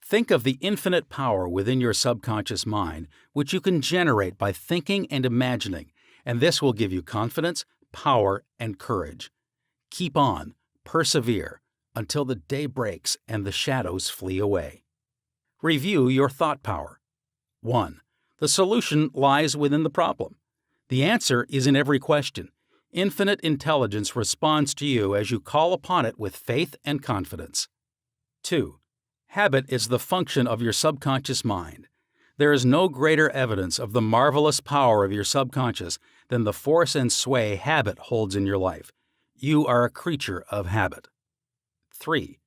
Think of the infinite power within your subconscious mind, which you can generate by thinking and imagining, and this will give you confidence, power, and courage. Keep on, persevere, until the day breaks and the shadows flee away. Review your thought power. 1. The solution lies within the problem. The answer is in every question. Infinite intelligence responds to you as you call upon it with faith and confidence. 2. Habit is the function of your subconscious mind. There is no greater evidence of the marvelous power of your subconscious than the force and sway habit holds in your life. You are a creature of habit. 3.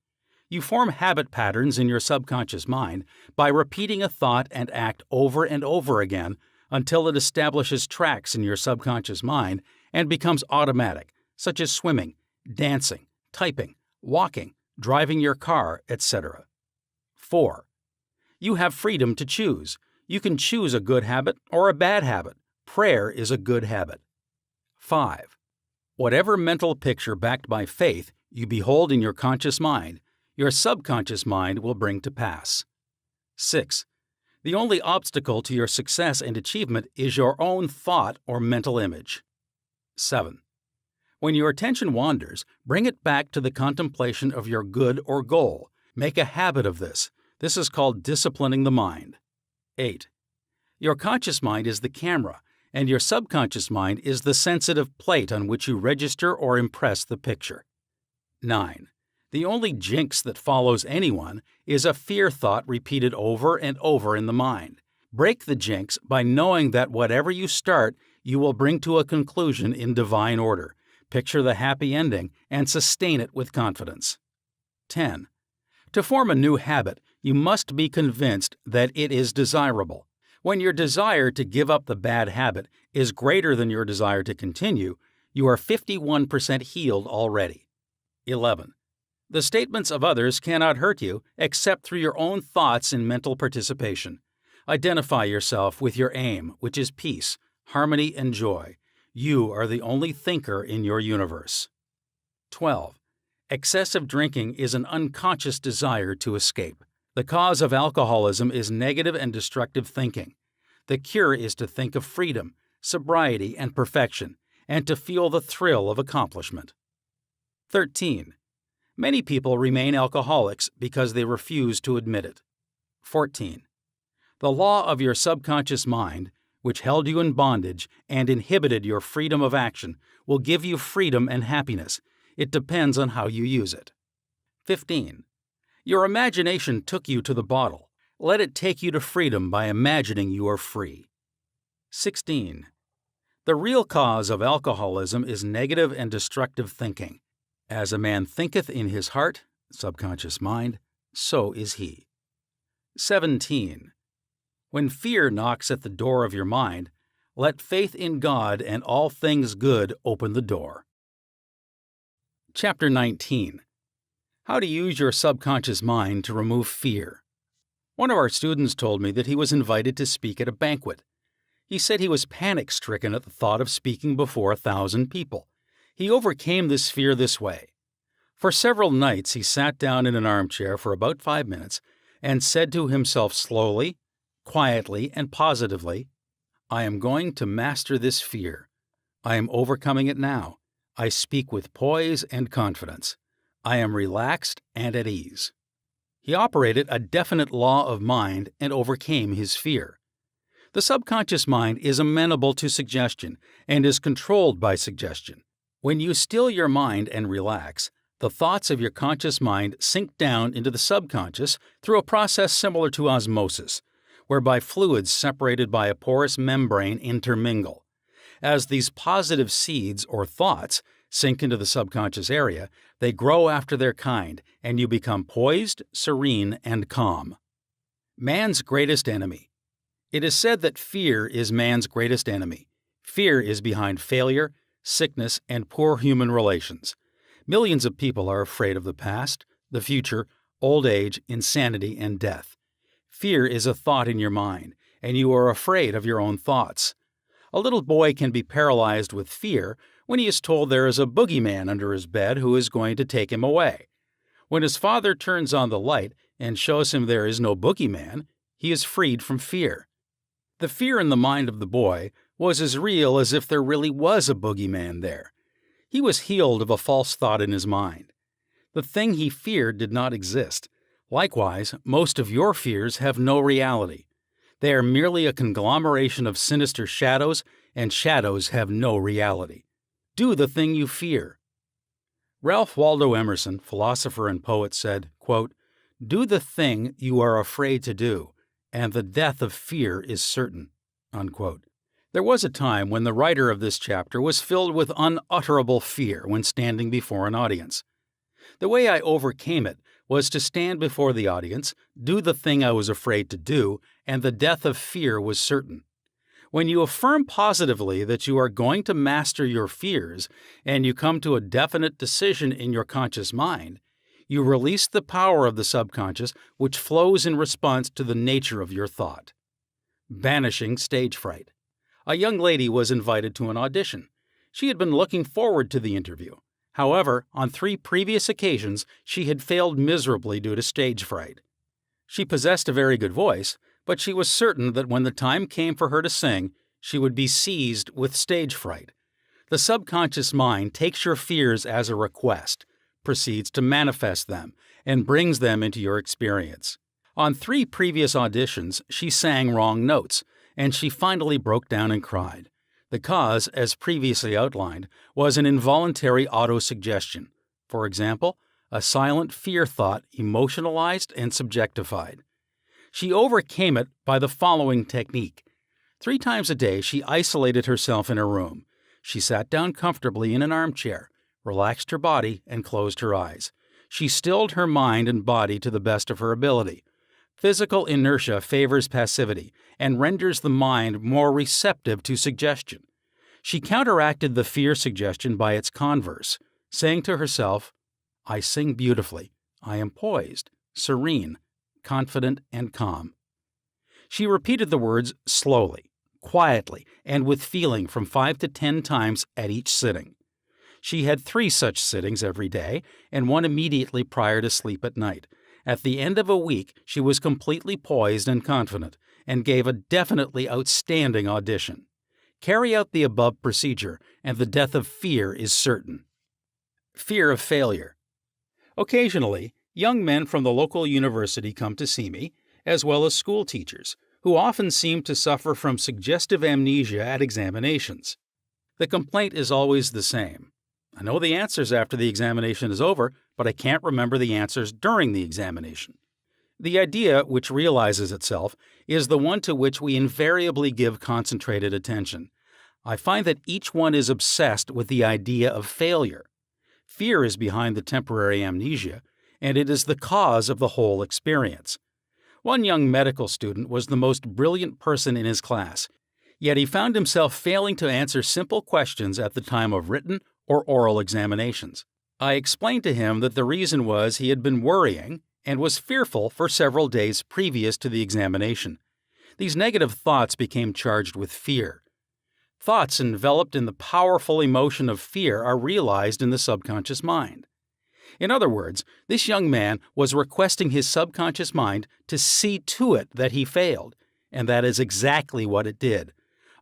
You form habit patterns in your subconscious mind by repeating a thought and act over and over again until it establishes tracks in your subconscious mind and becomes automatic, such as swimming, dancing, typing, walking, driving your car, etc. 4. You have freedom to choose. You can choose a good habit or a bad habit. Prayer is a good habit. 5. Whatever mental picture backed by faith you behold in your conscious mind, your subconscious mind will bring to pass. 6. The only obstacle to your success and achievement is your own thought or mental image. 7. When your attention wanders, bring it back to the contemplation of your good or goal. Make a habit of this. This is called disciplining the mind. 8. Your conscious mind is the camera, and your subconscious mind is the sensitive plate on which you register or impress the picture. 9. The only jinx that follows anyone is a fear thought repeated over and over in the mind. Break the jinx by knowing that whatever you start, you will bring to a conclusion in divine order. Picture the happy ending and sustain it with confidence. 10. To form a new habit, you must be convinced that it is desirable. When your desire to give up the bad habit is greater than your desire to continue, you are 51% healed already. 11. The statements of others cannot hurt you except through your own thoughts and mental participation. Identify yourself with your aim, which is peace, harmony, and joy. You are the only thinker in your universe. 12. Excessive drinking is an unconscious desire to escape. The cause of alcoholism is negative and destructive thinking. The cure is to think of freedom, sobriety, and perfection, and to feel the thrill of accomplishment. 13. Many people remain alcoholics because they refuse to admit it. 14. The law of your subconscious mind, which held you in bondage and inhibited your freedom of action, will give you freedom and happiness. It depends on how you use it. 15. Your imagination took you to the bottle. Let it take you to freedom by imagining you are free. 16. The real cause of alcoholism is negative and destructive thinking. As a man thinketh in his heart, subconscious mind, so is he. 17. When fear knocks at the door of your mind, let faith in God and all things good open the door. Chapter 19. How to use your subconscious mind to remove fear. One of our students told me that he was invited to speak at a banquet. He said he was panic-stricken at the thought of speaking before 1,000 people. He overcame this fear this way. For several nights he sat down in an armchair for about 5 minutes and said to himself slowly, quietly, and positively, "I am going to master this fear. I am overcoming it now. I speak with poise and confidence. I am relaxed and at ease." He operated a definite law of mind and overcame his fear. The subconscious mind is amenable to suggestion and is controlled by suggestion. When you still your mind and relax, the thoughts of your conscious mind sink down into the subconscious through a process similar to osmosis, whereby fluids separated by a porous membrane intermingle. As these positive seeds or thoughts sink into the subconscious area, they grow after their kind, and you become poised, serene, and calm. Man's greatest enemy. It is said that fear is man's greatest enemy. Fear is behind failure, sickness, and poor human relations. Millions of people are afraid of the past, the future, old age, insanity, and death. Fear is a thought in your mind, and you are afraid of your own thoughts. A little boy can be paralyzed with fear when he is told there is a boogeyman under his bed who is going to take him away. When his father turns on the light and shows him there is no boogeyman, he is freed from fear. The fear in the mind of the boy was as real as if there really was a boogeyman there. He was healed of a false thought in his mind. The thing he feared did not exist. Likewise, most of your fears have no reality. They are merely a conglomeration of sinister shadows, and shadows have no reality. Do the thing you fear. Ralph Waldo Emerson, philosopher and poet, said, quote, "Do the thing you are afraid to do, and the death of fear is certain." Unquote. There was a time when the writer of this chapter was filled with unutterable fear when standing before an audience. The way I overcame it was to stand before the audience, do the thing I was afraid to do, and the death of fear was certain. When you affirm positively that you are going to master your fears, and you come to a definite decision in your conscious mind, you release the power of the subconscious, which flows in response to the nature of your thought. Banishing stage fright. A young lady was invited to an audition. She had been looking forward to the interview. However, on 3 previous occasions, she had failed miserably due to stage fright. She possessed a very good voice, but she was certain that when the time came for her to sing, she would be seized with stage fright. The subconscious mind takes your fears as a request, proceeds to manifest them, and brings them into your experience. On 3 previous auditions, she sang wrong notes, and she finally broke down and cried. The cause, as previously outlined, was an involuntary autosuggestion. For example, a silent fear thought emotionalized and subjectified. She overcame it by the following technique. 3 times a day, she isolated herself in her room. She sat down comfortably in an armchair, relaxed her body, and closed her eyes. She stilled her mind and body to the best of her ability. Physical inertia favors passivity and renders the mind more receptive to suggestion. She counteracted the fear suggestion by its converse, saying to herself, "I sing beautifully. I am poised, serene, confident, and calm." She repeated the words slowly, quietly, and with feeling from 5 to 10 times at each sitting. She had 3 such sittings every day and 1 immediately prior to sleep at night. At the end of a week, she was completely poised and confident, and gave a definitely outstanding audition. Carry out the above procedure, and the death of fear is certain. Fear of failure. Occasionally, young men from the local university come to see me, as well as school teachers, who often seem to suffer from suggestive amnesia at examinations. The complaint is always the same. I know the answers after the examination is over, but I can't remember the answers during the examination. The idea, which realizes itself, is the one to which we invariably give concentrated attention. I find that each one is obsessed with the idea of failure. Fear is behind the temporary amnesia, and it is the cause of the whole experience. One young medical student was the most brilliant person in his class, yet he found himself failing to answer simple questions at the time of written or oral examinations. I explained to him that the reason was he had been worrying and was fearful for several days previous to the examination. These negative thoughts became charged with fear. Thoughts enveloped in the powerful emotion of fear are realized in the subconscious mind. In other words, this young man was requesting his subconscious mind to see to it that he failed, and that is exactly what it did.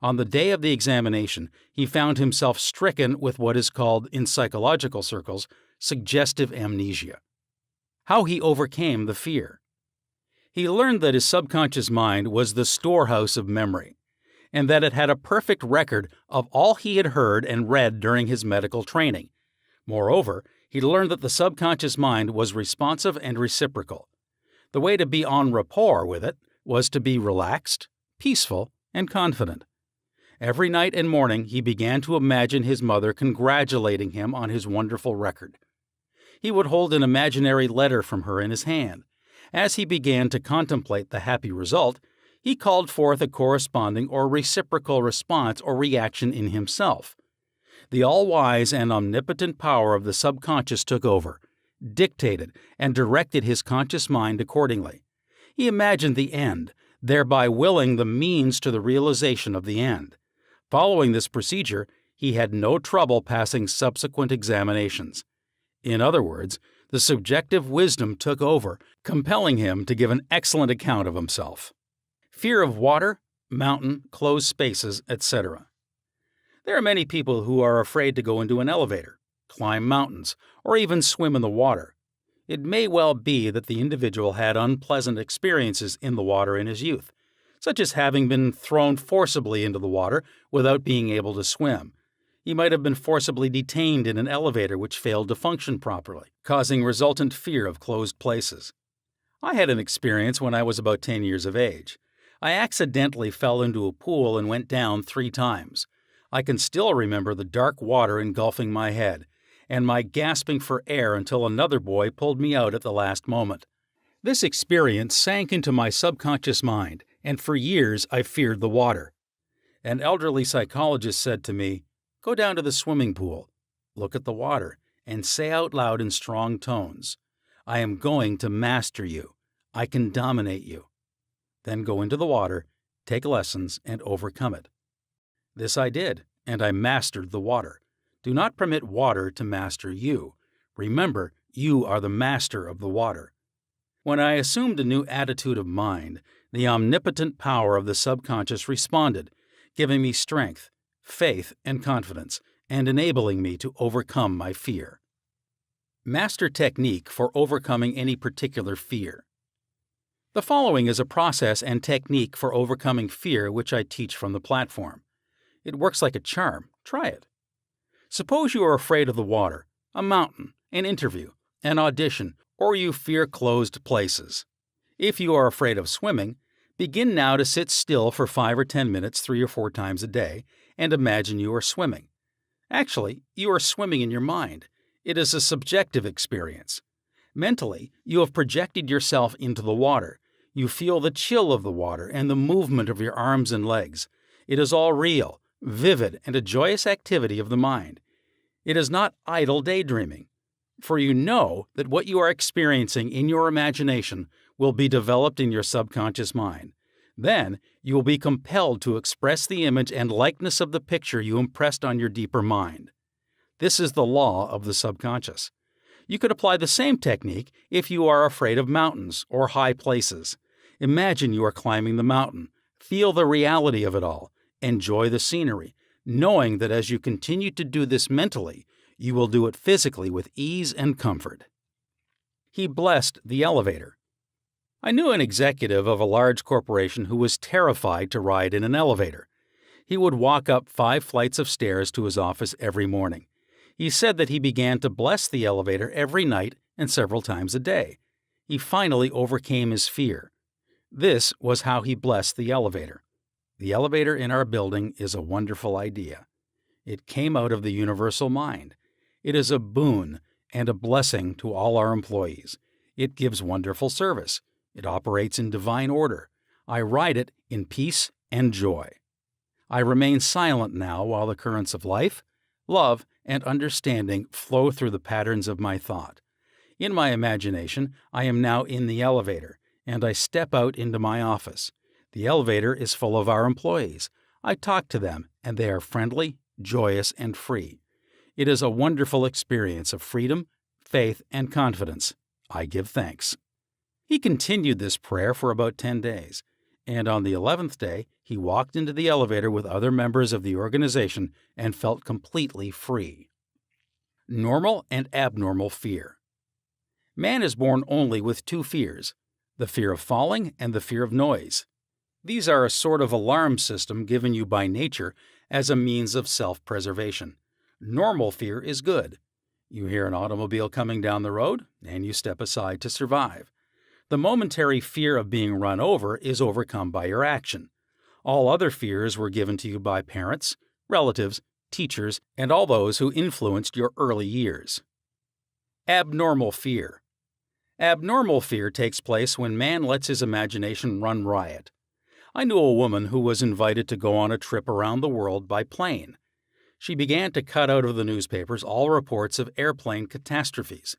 On the day of the examination, he found himself stricken with what is called, in psychological circles, suggestive amnesia. How he overcame the fear. He learned that his subconscious mind was the storehouse of memory, and that it had a perfect record of all he had heard and read during his medical training. Moreover, he learned that the subconscious mind was responsive and reciprocal. The way to be en rapport with it was to be relaxed, peaceful, and confident. Every night and morning he began to imagine his mother congratulating him on his wonderful record. He would hold an imaginary letter from her in his hand. As he began to contemplate the happy result, he called forth a corresponding or reciprocal response or reaction in himself. The all-wise and omnipotent power of the subconscious took over, dictated, and directed his conscious mind accordingly. He imagined the end, thereby willing the means to the realization of the end. Following this procedure, he had no trouble passing subsequent examinations. In other words, the subjective wisdom took over, compelling him to give an excellent account of himself. Fear of water, mountain, closed spaces, etc. There are many people who are afraid to go into an elevator, climb mountains, or even swim in the water. It may well be that the individual had unpleasant experiences in the water in his youth, such as having been thrown forcibly into the water without being able to swim. He might have been forcibly detained in an elevator which failed to function properly, causing resultant fear of closed places. I had an experience when I was about 10 years of age. I accidentally fell into a pool and went down 3 times. I can still remember the dark water engulfing my head, and my gasping for air until another boy pulled me out at the last moment. This experience sank into my subconscious mind, and for years I feared the water. An elderly psychologist said to me, "Go down to the swimming pool, look at the water, and say out loud in strong tones, 'I am going to master you. I can dominate you.' Then go into the water, take lessons, and overcome it." This I did, and I mastered the water. Do not permit water to master you. Remember, you are the master of the water. When I assumed a new attitude of mind, the omnipotent power of the subconscious responded, giving me strength, faith, and confidence, and enabling me to overcome my fear. Master technique for overcoming any particular fear. The following is a process and technique for overcoming fear which I teach from the platform. It works like a charm. Try it. Suppose you are afraid of the water, a mountain, an interview, an audition, or you fear closed places. If you are afraid of swimming, begin now to sit still for 5 or 10 minutes 3 or 4 times a day and imagine you are swimming. Actually, you are swimming in your mind. It is a subjective experience. Mentally, you have projected yourself into the water. You feel the chill of the water and the movement of your arms and legs. It is all real, vivid, and a joyous activity of the mind. It is not idle daydreaming, for you know that what you are experiencing in your imagination will be developed in your subconscious mind. Then you will be compelled to express the image and likeness of the picture you impressed on your deeper mind. This is the law of the subconscious. You could apply the same technique if you are afraid of mountains or high places. Imagine you are climbing the mountain. Feel the reality of it all. Enjoy the scenery, knowing that as you continue to do this mentally, you will do it physically with ease and comfort. He blessed the elevator. I knew an executive of a large corporation who was terrified to ride in an elevator. He would walk up 5 flights of stairs to his office every morning. He said that he began to bless the elevator every night and several times a day. He finally overcame his fear. This was how he blessed the elevator. The elevator in our building is a wonderful idea. It came out of the universal mind. It is a boon and a blessing to all our employees. It gives wonderful service. It operates in divine order. I ride it in peace and joy. I remain silent now while the currents of life, love, and understanding flow through the patterns of my thought. In my imagination, I am now in the elevator, and I step out into my office. The elevator is full of our employees. I talk to them, and they are friendly, joyous, and free. It is a wonderful experience of freedom, faith, and confidence. I give thanks. He continued this prayer for about 10 days, and on the 11th day, he walked into the elevator with other members of the organization and felt completely free. Normal and abnormal fear. Man is born only with two fears, the fear of falling and the fear of noise. These are a sort of alarm system given you by nature as a means of self-preservation. Normal fear is good. You hear an automobile coming down the road, and you step aside to survive. The momentary fear of being run over is overcome by your action. All other fears were given to you by parents, relatives, teachers, and all those who influenced your early years. Abnormal fear. Abnormal fear takes place when man lets his imagination run riot. I knew a woman who was invited to go on a trip around the world by plane. She began to cut out of the newspapers all reports of airplane catastrophes.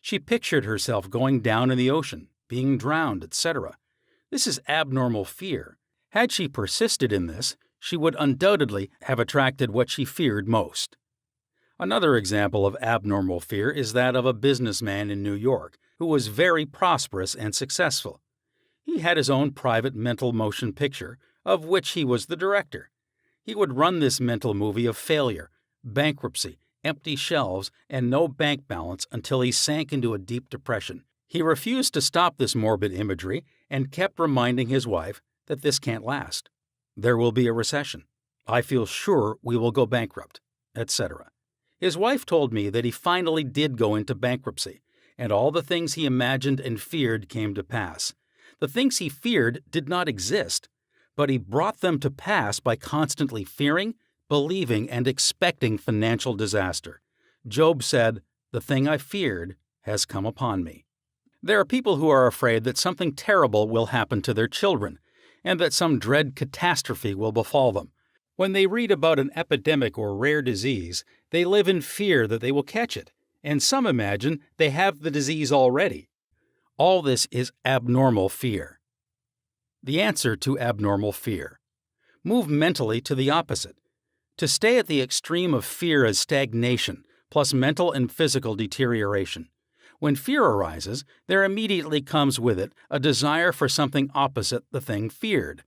She pictured herself going down in the ocean, being drowned, etc. This is abnormal fear. Had she persisted in this, she would undoubtedly have attracted what she feared most. Another example of abnormal fear is that of a businessman in New York who was very prosperous and successful. He had his own private mental motion picture, of which he was the director. He would run this mental movie of failure, bankruptcy, empty shelves, and no bank balance until he sank into a deep depression. He refused to stop this morbid imagery and kept reminding his wife that this can't last. There will be a recession. I feel sure we will go bankrupt, etc. His wife told me that he finally did go into bankruptcy, and all the things he imagined and feared came to pass. The things he feared did not exist, but he brought them to pass by constantly fearing, believing, and expecting financial disaster. Job said, "The thing I feared has come upon me." There are people who are afraid that something terrible will happen to their children, and that some dread catastrophe will befall them. When they read about an epidemic or rare disease, they live in fear that they will catch it, and some imagine they have the disease already. All this is abnormal fear. The answer to abnormal fear. Move mentally to the opposite. To stay at the extreme of fear is stagnation, plus mental and physical deterioration. When fear arises, there immediately comes with it a desire for something opposite the thing feared.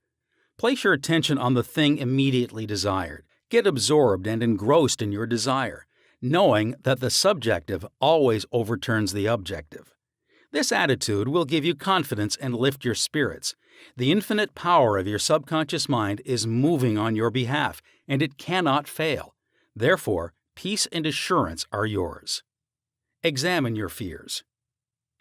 Place your attention on the thing immediately desired. Get absorbed and engrossed in your desire, knowing that the subjective always overturns the objective. This attitude will give you confidence and lift your spirits. The infinite power of your subconscious mind is moving on your behalf, and it cannot fail. Therefore, peace and assurance are yours. Examine your fears.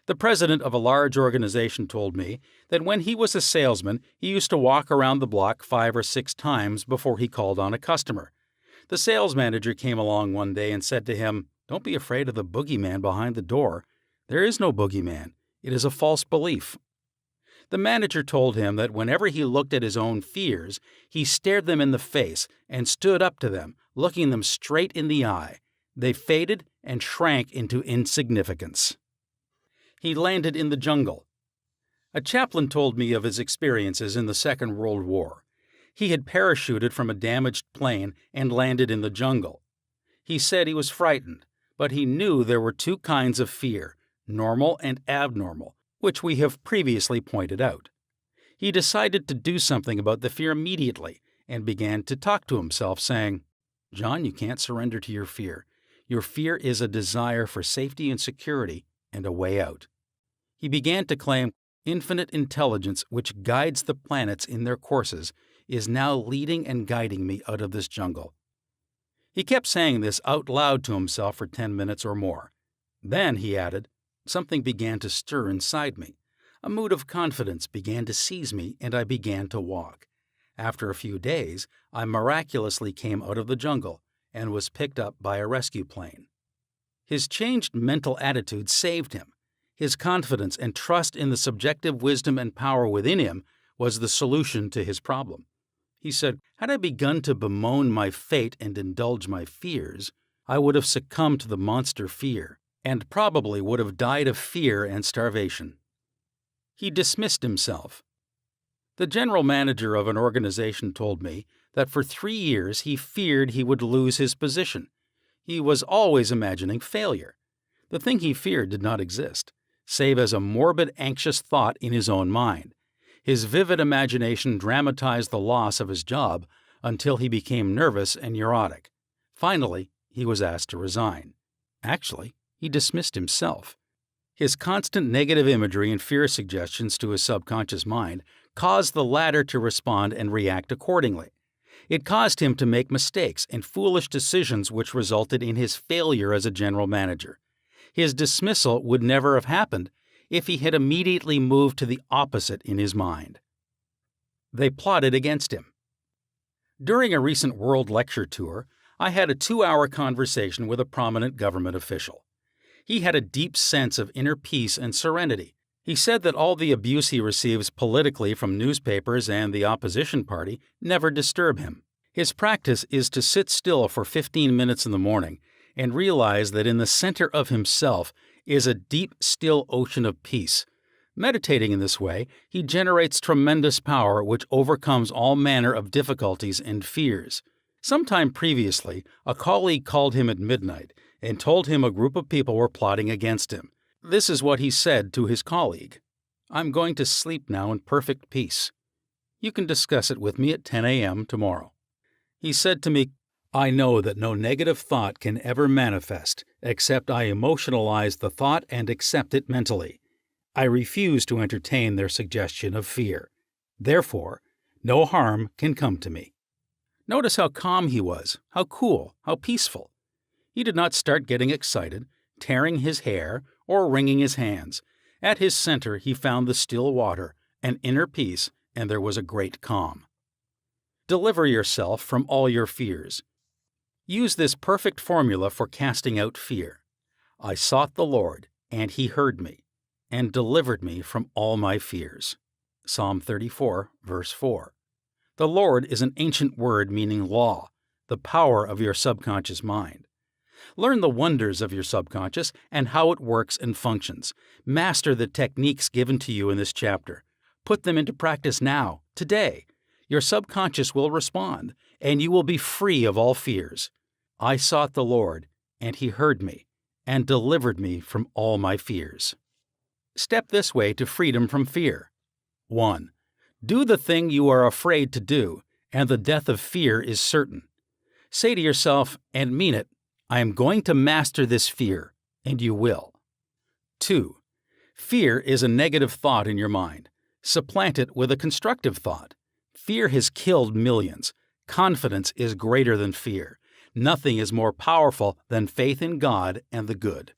The president of a large organization told me that when he was a salesman, he used to walk around the block 5 or 6 times before he called on a customer. The sales manager came along one day and said to him, "Don't be afraid of the boogeyman behind the door. There is no boogeyman. It is a false belief." The manager told him that whenever he looked at his own fears, he stared them in the face and stood up to them, looking them straight in the eye. They faded and shrank into insignificance. He landed in the jungle. A chaplain told me of his experiences in the Second World War. He had parachuted from a damaged plane and landed in the jungle. He said he was frightened, but he knew there were 2 kinds of fear, normal and abnormal, which we have previously pointed out. He decided to do something about the fear immediately and began to talk to himself, saying, "John, you can't surrender to your fear. Your fear is a desire for safety and security and a way out." He began to claim, "Infinite intelligence which guides the planets in their courses is now leading and guiding me out of this jungle." He kept saying this out loud to himself for 10 minutes or more. Then, he added, something began to stir inside me. A mood of confidence began to seize me, and I began to walk. After a few days, I miraculously came out of the jungle and was picked up by a rescue plane. His changed mental attitude saved him. His confidence and trust in the subjective wisdom and power within him was the solution to his problem. He said, "Had I begun to bemoan my fate and indulge my fears, I would have succumbed to the monster fear, and probably would have died of fear and starvation." He dismissed himself. The general manager of an organization told me that for 3 years he feared he would lose his position. He was always imagining failure. The thing he feared did not exist, save as a morbid, anxious thought in his own mind. His vivid imagination dramatized the loss of his job until he became nervous and neurotic. Finally, he was asked to resign. Actually, he dismissed himself. His constant negative imagery and fear suggestions to his subconscious mind caused the latter to respond and react accordingly. It caused him to make mistakes and foolish decisions which resulted in his failure as a general manager. His dismissal would never have happened if he had immediately moved to the opposite in his mind. They plotted against him. During a recent world lecture tour, I had a 2-hour conversation with a prominent government official. He had a deep sense of inner peace and serenity. He said that all the abuse he receives politically from newspapers and the opposition party never disturb him. His practice is to sit still for 15 minutes in the morning and realize that in the center of himself is a deep, still ocean of peace. Meditating in this way, he generates tremendous power which overcomes all manner of difficulties and fears. Sometime previously, a colleague called him at midnight and told him a group of people were plotting against him. This is what he said to his colleague: "I'm going to sleep now in perfect peace. You can discuss it with me at 10 a.m. tomorrow." He said to me, "I know that no negative thought can ever manifest except I emotionalize the thought and accept it mentally. I refuse to entertain their suggestion of fear. Therefore, no harm can come to me." Notice how calm he was, how cool, how peaceful. He did not start getting excited, tearing his hair, or wringing his hands. At his center he found the still water, an inner peace, and there was a great calm. Deliver yourself from all your fears. Use this perfect formula for casting out fear. I sought the Lord, and He heard me, and delivered me from all my fears. Psalm 34, verse 4. The Lord is an ancient word meaning law, the power of your subconscious mind. Learn the wonders of your subconscious and how it works and functions. Master the techniques given to you in this chapter. Put them into practice now, today. Your subconscious will respond, and you will be free of all fears. I sought the Lord, and He heard me, and delivered me from all my fears. Step this way to freedom from fear. 1. Do the thing you are afraid to do, and the death of fear is certain. Say to yourself, and mean it, I am going to master this fear, and you will. 2. Fear is a negative thought in your mind. Supplant it with a constructive thought. Fear has killed millions. Confidence is greater than fear. Nothing is more powerful than faith in God and the good.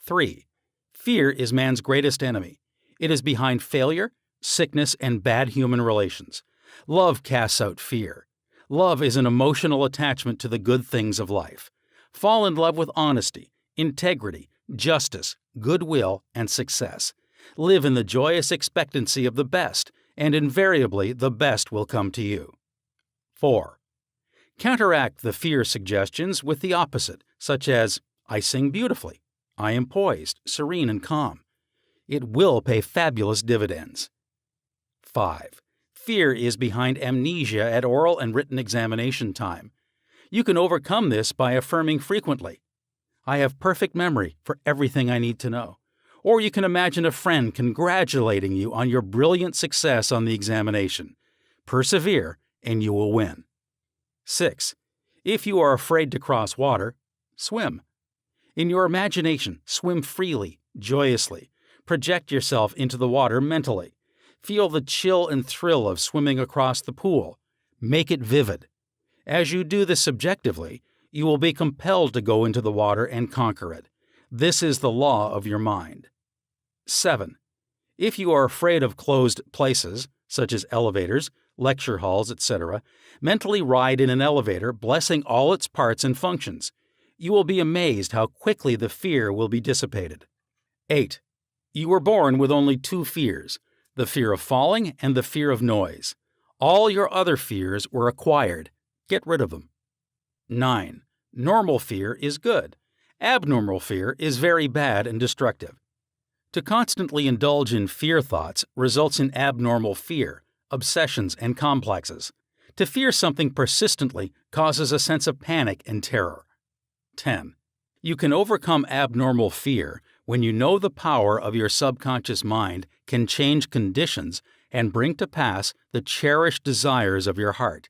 3. Fear is man's greatest enemy. It is behind failure, sickness, and bad human relations. Love casts out fear. Love is an emotional attachment to the good things of life. Fall in love with honesty, integrity, justice, goodwill, and success. Live in the joyous expectancy of the best, and invariably the best will come to you. 4. Counteract the fear suggestions with the opposite, such as, I sing beautifully, I am poised, serene, and calm. It will pay fabulous dividends. 5. Fear is behind amnesia at oral and written examination time. You can overcome this by affirming frequently, I have perfect memory for everything I need to know. Or you can imagine a friend congratulating you on your brilliant success on the examination. Persevere, and you will win. 6. If you are afraid to cross water, swim. In your imagination, swim freely, joyously. Project yourself into the water mentally. Feel the chill and thrill of swimming across the pool. Make it vivid. As you do this subjectively, you will be compelled to go into the water and conquer it. This is the law of your mind. 7. If you are afraid of closed places, such as elevators, lecture halls, etc., mentally ride in an elevator, blessing all its parts and functions. You will be amazed how quickly the fear will be dissipated. 8. You were born with only 2 fears, the fear of falling and the fear of noise. All your other fears were acquired. Get rid of them. 9. Normal fear is good. Abnormal fear is very bad and destructive. To constantly indulge in fear thoughts results in abnormal fear, obsessions, and complexes. To fear something persistently causes a sense of panic and terror. 10. You can overcome abnormal fear when you know the power of your subconscious mind can change conditions and bring to pass the cherished desires of your heart.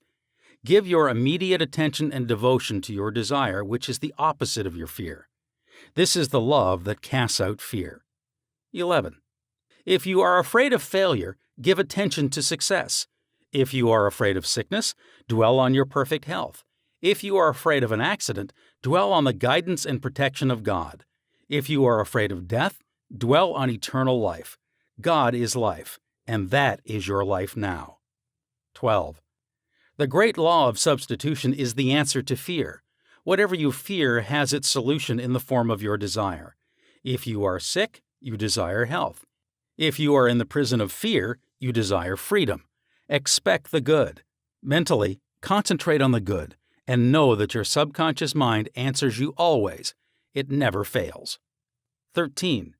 Give your immediate attention and devotion to your desire, which is the opposite of your fear. This is the love that casts out fear. 11. If you are afraid of failure, give attention to success. If you are afraid of sickness, dwell on your perfect health. If you are afraid of an accident, dwell on the guidance and protection of God. If you are afraid of death, dwell on eternal life. God is life, and that is your life now. 12. The great law of substitution is the answer to fear. Whatever you fear has its solution in the form of your desire. If you are sick, you desire health. If you are in the prison of fear, you desire freedom. Expect the good. Mentally, concentrate on the good, and know that your subconscious mind answers you always. It never fails. 13.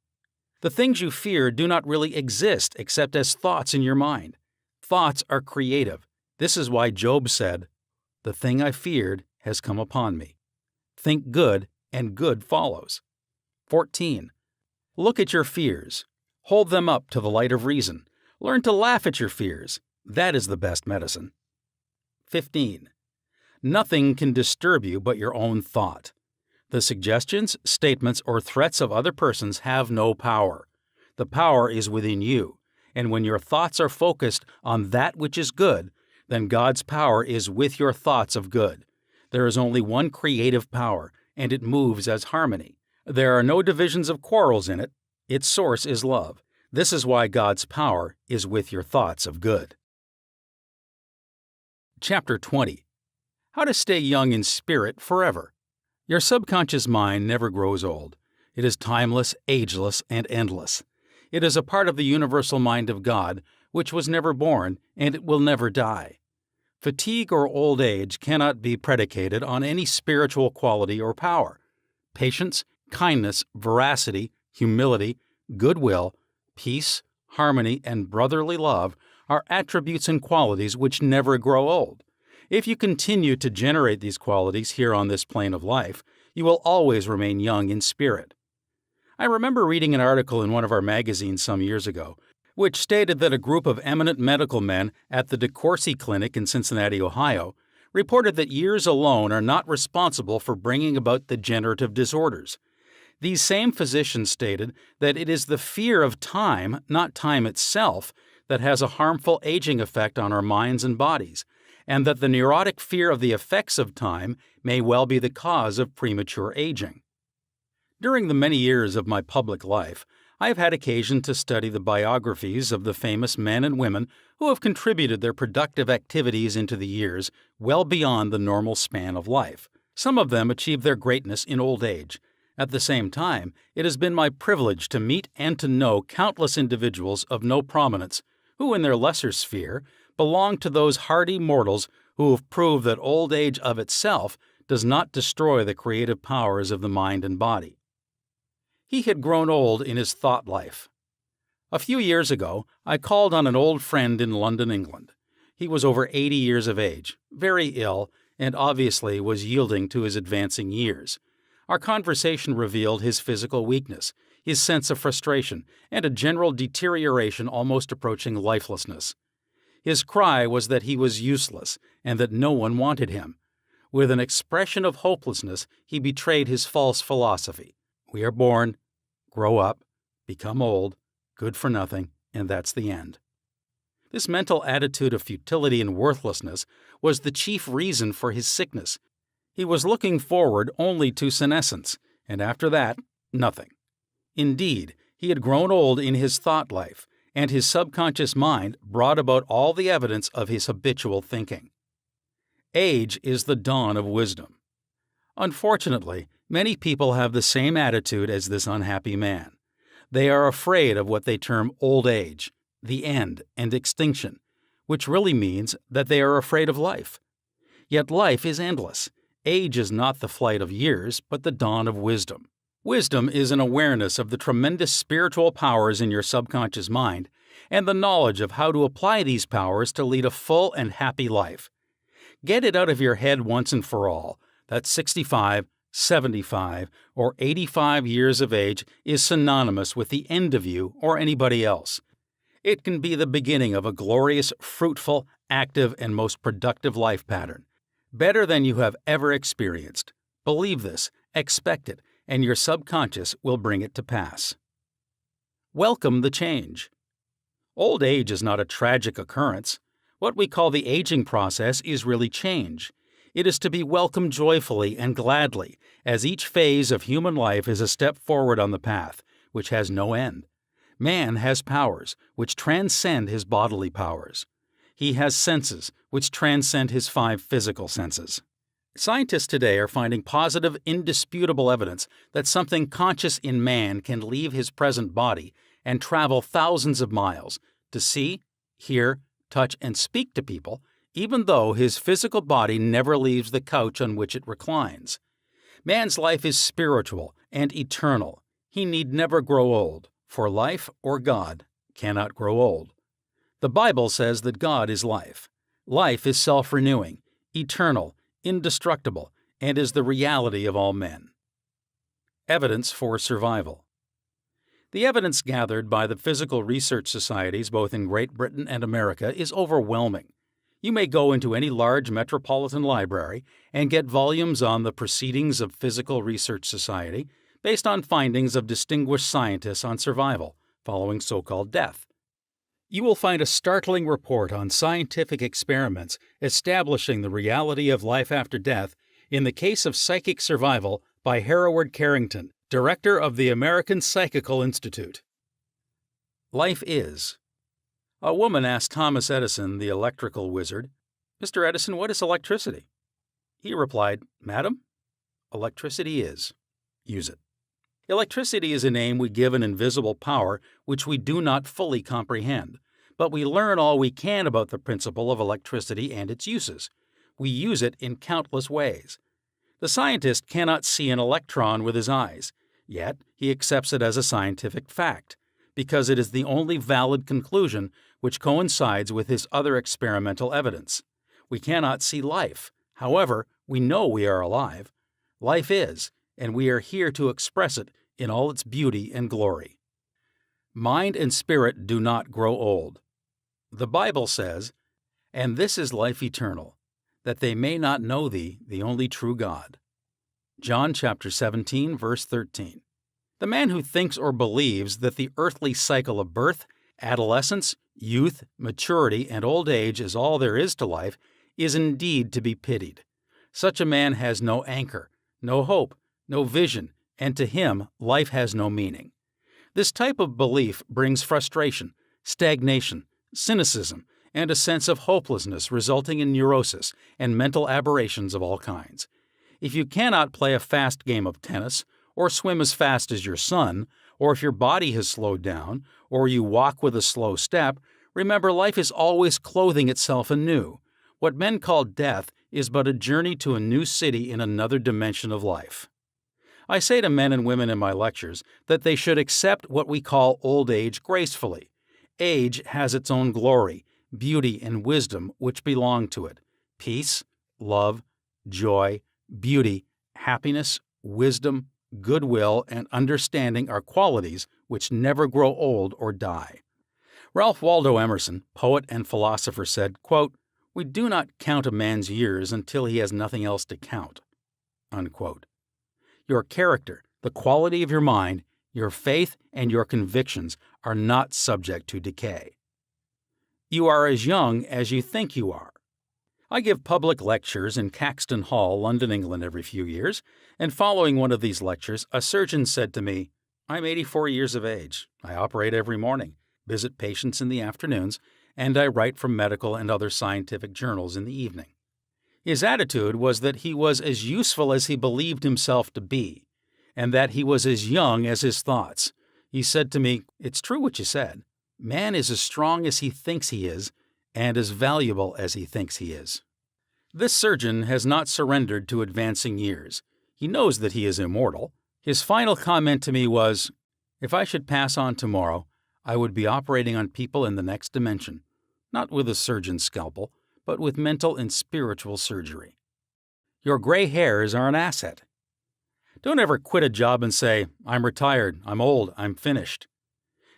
The things you fear do not really exist except as thoughts in your mind. Thoughts are creative. This is why Job said, "The thing I feared has come upon me." Think good, and good follows. 14. Look at your fears. Hold them up to the light of reason. Learn to laugh at your fears. That is the best medicine. 15. Nothing can disturb you but your own thought. The suggestions, statements, or threats of other persons have no power. The power is within you, and when your thoughts are focused on that which is good, then God's power is with your thoughts of good. There is only one creative power, and it moves as harmony. There are no divisions of quarrels in it. Its source is love. This is why God's power is with your thoughts of good. Chapter 20. How to stay young in spirit forever. Your subconscious mind never grows old. It is timeless, ageless, and endless. It is a part of the universal mind of God, which was never born, and it will never die. Fatigue or old age cannot be predicated on any spiritual quality or power. Patience, kindness, veracity, humility, goodwill, peace, harmony, and brotherly love are attributes and qualities which never grow old. If you continue to generate these qualities here on this plane of life, you will always remain young in spirit. I remember reading an article in one of our magazines some years ago, which stated that a group of eminent medical men at the DeCourcy Clinic in Cincinnati, Ohio, reported that years alone are not responsible for bringing about degenerative disorders. These same physicians stated that it is the fear of time, not time itself, that has a harmful aging effect on our minds and bodies, and that the neurotic fear of the effects of time may well be the cause of premature aging. During the many years of my public life, I have had occasion to study the biographies of the famous men and women who have contributed their productive activities into the years well beyond the normal span of life. Some of them achieved their greatness in old age. At the same time, it has been my privilege to meet and to know countless individuals of no prominence who, in their lesser sphere, belong to those hardy mortals who have proved that old age of itself does not destroy the creative powers of the mind and body. He had grown old in his thought life. A few years ago, I called on an old friend in London, England. He was over 80 years of age, very ill, and obviously was yielding to his advancing years. Our conversation revealed his physical weakness, his sense of frustration, and a general deterioration almost approaching lifelessness. His cry was that he was useless and that no one wanted him. With an expression of hopelessness, he betrayed his false philosophy. We are born, grow up, become old, good for nothing, and that's the end. This mental attitude of futility and worthlessness was the chief reason for his sickness. He was looking forward only to senescence, and after that, nothing. Indeed, he had grown old in his thought life, and his subconscious mind brought about all the evidence of his habitual thinking. Age is the dawn of wisdom. Unfortunately, many people have the same attitude as this unhappy man. They are afraid of what they term old age, the end, and extinction, which really means that they are afraid of life. Yet life is endless. Age is not the flight of years, but the dawn of wisdom. Wisdom is an awareness of the tremendous spiritual powers in your subconscious mind and the knowledge of how to apply these powers to lead a full and happy life. Get it out of your head once and for all that 65, 75, or 85 years of age is synonymous with the end of you or anybody else. It can be the beginning of a glorious, fruitful, active, and most productive life pattern, better than you have ever experienced. Believe this, expect it, and your subconscious will bring it to pass. Welcome the change. Old age is not a tragic occurrence. What we call the aging process is really change. It is to be welcomed joyfully and gladly, as each phase of human life is a step forward on the path, which has no end. Man has powers, which transcend his bodily powers. He has senses, which transcend his 5 physical senses. Scientists today are finding positive, indisputable evidence that something conscious in man can leave his present body and travel thousands of miles to see, hear, touch, and speak to people, even though his physical body never leaves the couch on which it reclines. Man's life is spiritual and eternal. He need never grow old, for life or God cannot grow old. The Bible says that God is life. Life is self-renewing, eternal, indestructible, and is the reality of all men. Evidence for survival. The evidence gathered by the physical research societies both in Great Britain and America is overwhelming. You may go into any large metropolitan library and get volumes on the Proceedings of Physical Research Society based on findings of distinguished scientists on survival following so-called death. You will find a startling report on scientific experiments establishing the reality of life after death in the case of psychic survival by Hereward Carrington, director of the American Psychical Institute. Life is. A woman asked Thomas Edison, the electrical wizard, "Mr. Edison, what is electricity?" He replied, "Madam, electricity is. Use it." Electricity is a name we give an invisible power which we do not fully comprehend, but we learn all we can about the principle of electricity and its uses. We use it in countless ways. The scientist cannot see an electron with his eyes, yet he accepts it as a scientific fact, because it is the only valid conclusion which coincides with his other experimental evidence. We cannot see life. However, we know we are alive. Life is, and we are here to express it in all its beauty and glory. Mind and spirit do not grow old. The Bible says, "And this is life eternal, that they may not know thee, the only true God." John chapter 17, verse 13. The man who thinks or believes that the earthly cycle of birth, adolescence, youth, maturity, and old age is all there is to life is indeed to be pitied. Such a man has no anchor, no hope, no vision, and to him life has no meaning. This type of belief brings frustration, stagnation, cynicism, and a sense of hopelessness resulting in neurosis and mental aberrations of all kinds. If you cannot play a fast game of tennis, or swim as fast as your son, or if your body has slowed down, or you walk with a slow step, remember life is always clothing itself anew. What men call death is but a journey to a new city in another dimension of life. I say to men and women in my lectures that they should accept what we call old age gracefully. Age has its own glory, beauty, and wisdom which belong to it. Peace, love, joy, beauty, happiness, wisdom, goodwill, and understanding are qualities which never grow old or die. Ralph Waldo Emerson, poet and philosopher, said, quote, "We do not count a man's years until he has nothing else to count." Unquote. Your character, the quality of your mind, your faith, and your convictions are not subject to decay. You are as young as you think you are. I give public lectures in Caxton Hall, London, England, every few years, and following one of these lectures, a surgeon said to me, "I'm 84 years of age. I operate every morning, visit patients in the afternoons, and I write for medical and other scientific journals in the evening." His attitude was that he was as useful as he believed himself to be, and that he was as young as his thoughts. He said to me, "It's true what you said. Man is as strong as he thinks he is, and as valuable as he thinks he is." This surgeon has not surrendered to advancing years. He knows that he is immortal. His final comment to me was, "If I should pass on tomorrow, I would be operating on people in the next dimension, not with a surgeon's scalpel, but with mental and spiritual surgery." Your gray hairs are an asset. Don't ever quit a job and say, "I'm retired, I'm old, I'm finished."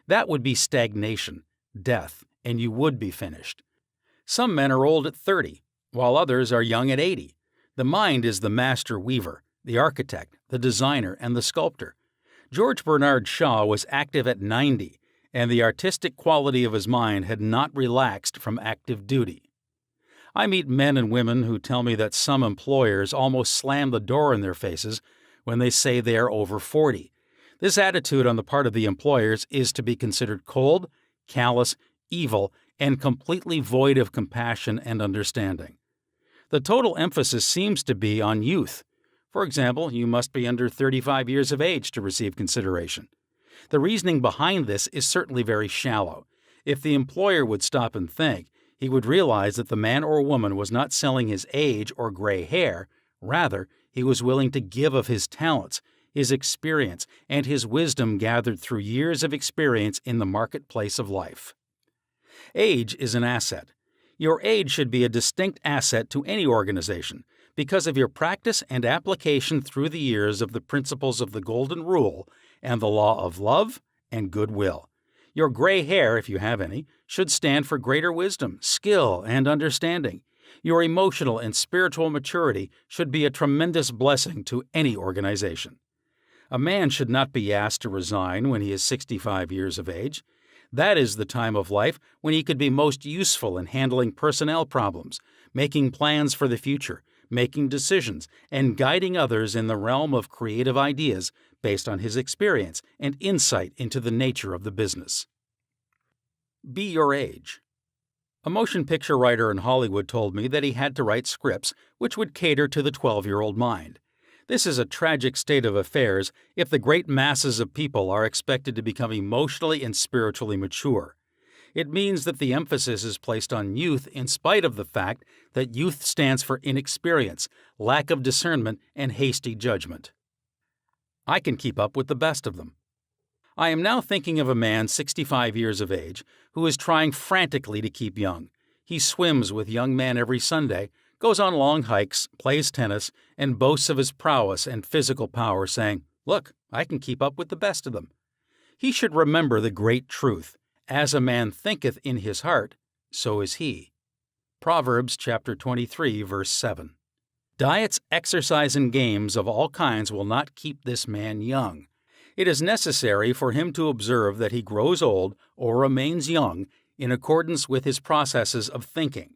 That would be stagnation, death, and you would be finished. Some men are old at 30, while others are young at 80. The mind is the master weaver, the architect, the designer, and the sculptor. George Bernard Shaw was active at 90, and the artistic quality of his mind had not relaxed from active duty. I meet men and women who tell me that some employers almost slam the door in their faces when they say they are over 40. This attitude on the part of the employers is to be considered cold, callous, evil, and completely void of compassion and understanding. The total emphasis seems to be on youth. For example, you must be under 35 years of age to receive consideration. The reasoning behind this is certainly very shallow. If the employer would stop and think, he would realize that the man or woman was not selling his age or gray hair. Rather, he was willing to give of his talents, his experience, and his wisdom gathered through years of experience in the marketplace of life. Age is an asset. Your age should be a distinct asset to any organization because of your practice and application through the years of the principles of the Golden Rule and the law of love and goodwill. Your gray hair, if you have any, should stand for greater wisdom, skill, and understanding. Your emotional and spiritual maturity should be a tremendous blessing to any organization. A man should not be asked to resign when he is 65 years of age. That is the time of life when he could be most useful in handling personnel problems, making plans for the future, making decisions, and guiding others in the realm of creative ideas based on his experience and insight into the nature of the business. Be your age. A motion picture writer in Hollywood told me that he had to write scripts which would cater to the 12-year-old mind. This is a tragic state of affairs if the great masses of people are expected to become emotionally and spiritually mature. It means that the emphasis is placed on youth in spite of the fact that youth stands for inexperience, lack of discernment, and hasty judgment. I can keep up with the best of them. I am now thinking of a man 65 years of age who is trying frantically to keep young. He swims with young men every Sunday, goes on long hikes, plays tennis, and boasts of his prowess and physical power, saying, "Look, I can keep up with the best of them." He should remember the great truth, "As a man thinketh in his heart, so is he." Proverbs chapter 23, verse 7. Diets, exercise, and games of all kinds will not keep this man young. It is necessary for him to observe that he grows old or remains young in accordance with his processes of thinking.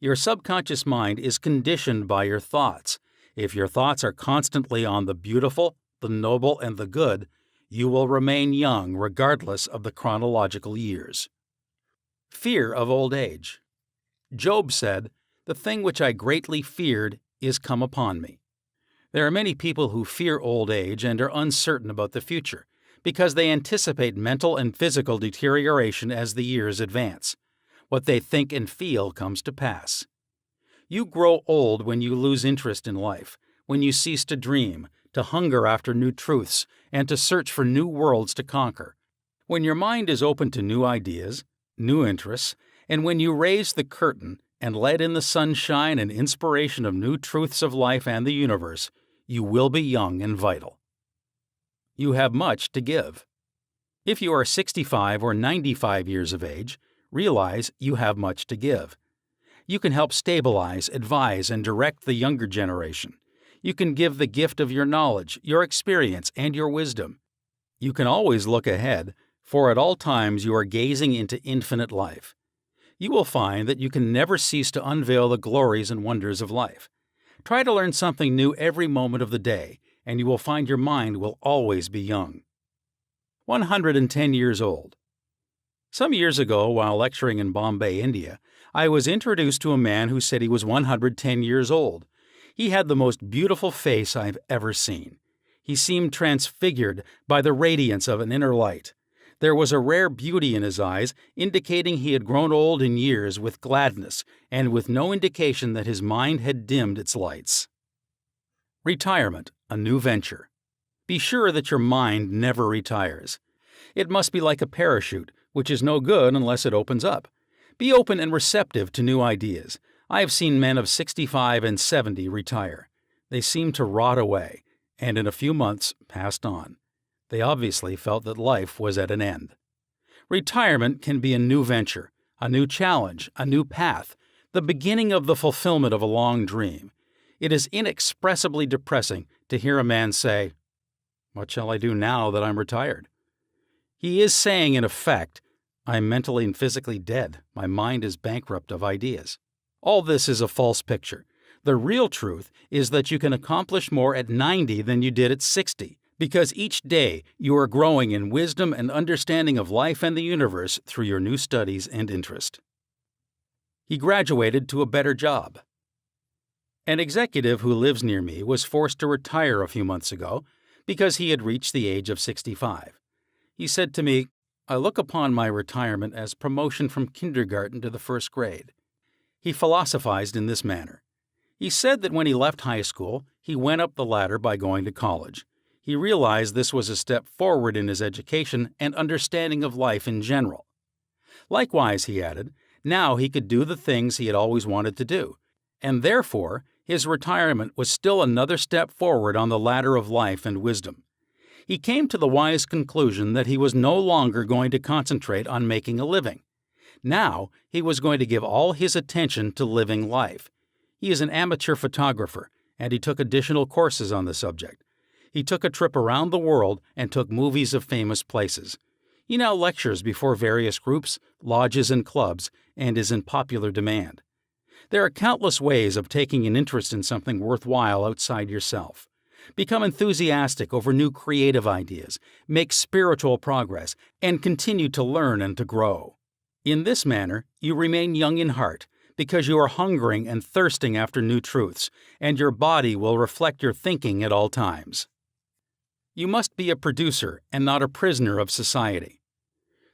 Your subconscious mind is conditioned by your thoughts. If your thoughts are constantly on the beautiful, the noble, and the good, you will remain young regardless of the chronological years. Fear of old age. Job said, "The thing which I greatly feared is come upon me." There are many people who fear old age and are uncertain about the future because they anticipate mental and physical deterioration as the years advance. What they think and feel comes to pass. You grow old when you lose interest in life, when you cease to dream, to hunger after new truths, and to search for new worlds to conquer. When your mind is open to new ideas, new interests, and when you raise the curtain and let in the sunshine and inspiration of new truths of life and the universe, you will be young and vital. You have much to give. If you are 65 or 95 years of age, realize you have much to give. You can help stabilize, advise, and direct the younger generation. You can give the gift of your knowledge, your experience, and your wisdom. You can always look ahead, for at all times you are gazing into infinite life. You will find that you can never cease to unveil the glories and wonders of life. Try to learn something new every moment of the day, and you will find your mind will always be young. 110 years old. Some years ago, while lecturing in Bombay, India, I was introduced to a man who said he was 110 years old. He had the most beautiful face I've ever seen. He seemed transfigured by the radiance of an inner light. There was a rare beauty in his eyes, indicating he had grown old in years with gladness and with no indication that his mind had dimmed its lights. Retirement, a new venture. Be sure that your mind never retires. It must be like a parachute, which is no good unless it opens up. Be open and receptive to new ideas. I have seen men of 65 and 70 retire. They seemed to rot away, and in a few months passed on. They obviously felt that life was at an end. Retirement can be a new venture, a new challenge, a new path, the beginning of the fulfillment of a long dream. It is inexpressibly depressing to hear a man say, "What shall I do now that I'm retired?" He is saying, in effect, I'm mentally and physically dead. My mind is bankrupt of ideas. All this is a false picture. The real truth is that you can accomplish more at 90 than you did at 60, because each day you are growing in wisdom and understanding of life and the universe through your new studies and interest. He graduated to a better job. An executive who lives near me was forced to retire a few months ago because he had reached the age of 65. He said to me, I look upon my retirement as promotion from kindergarten to the first grade. He philosophized in this manner. He said that when he left high school, he went up the ladder by going to college. He realized this was a step forward in his education and understanding of life in general. Likewise, he added, now he could do the things he had always wanted to do, and therefore his retirement was still another step forward on the ladder of life and wisdom. He came to the wise conclusion that he was no longer going to concentrate on making a living. Now he was going to give all his attention to living life. He is an amateur photographer, and he took additional courses on the subject. He took a trip around the world and took movies of famous places. He now lectures before various groups, lodges, and clubs, and is in popular demand. There are countless ways of taking an interest in something worthwhile outside yourself. Become enthusiastic over new creative ideas, make spiritual progress, and continue to learn and to grow. In this manner, you remain young in heart, because you are hungering and thirsting after new truths, and your body will reflect your thinking at all times. You must be a producer and not a prisoner of society.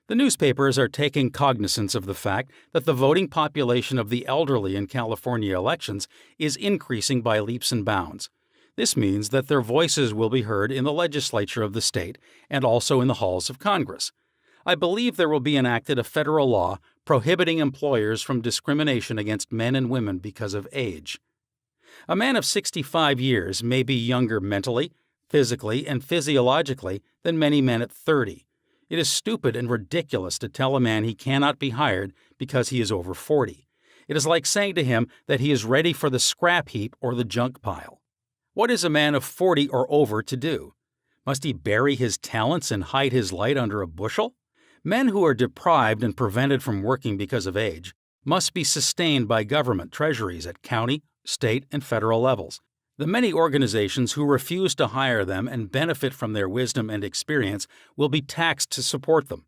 The newspapers are taking cognizance of the fact that the voting population of the elderly in California elections is increasing by leaps and bounds. This means that their voices will be heard in the legislature of the state and also in the halls of Congress. I believe there will be enacted a federal law prohibiting employers from discrimination against men and women because of age. A man of 65 years may be younger mentally, physically, and physiologically than many men at 30. It is stupid and ridiculous to tell a man he cannot be hired because he is over 40. It is like saying to him that he is ready for the scrap heap or the junk pile. What is a man of 40 or over to do? Must he bury his talents and hide his light under a bushel? Men who are deprived and prevented from working because of age must be sustained by government treasuries at county, state, and federal levels. The many organizations who refuse to hire them and benefit from their wisdom and experience will be taxed to support them.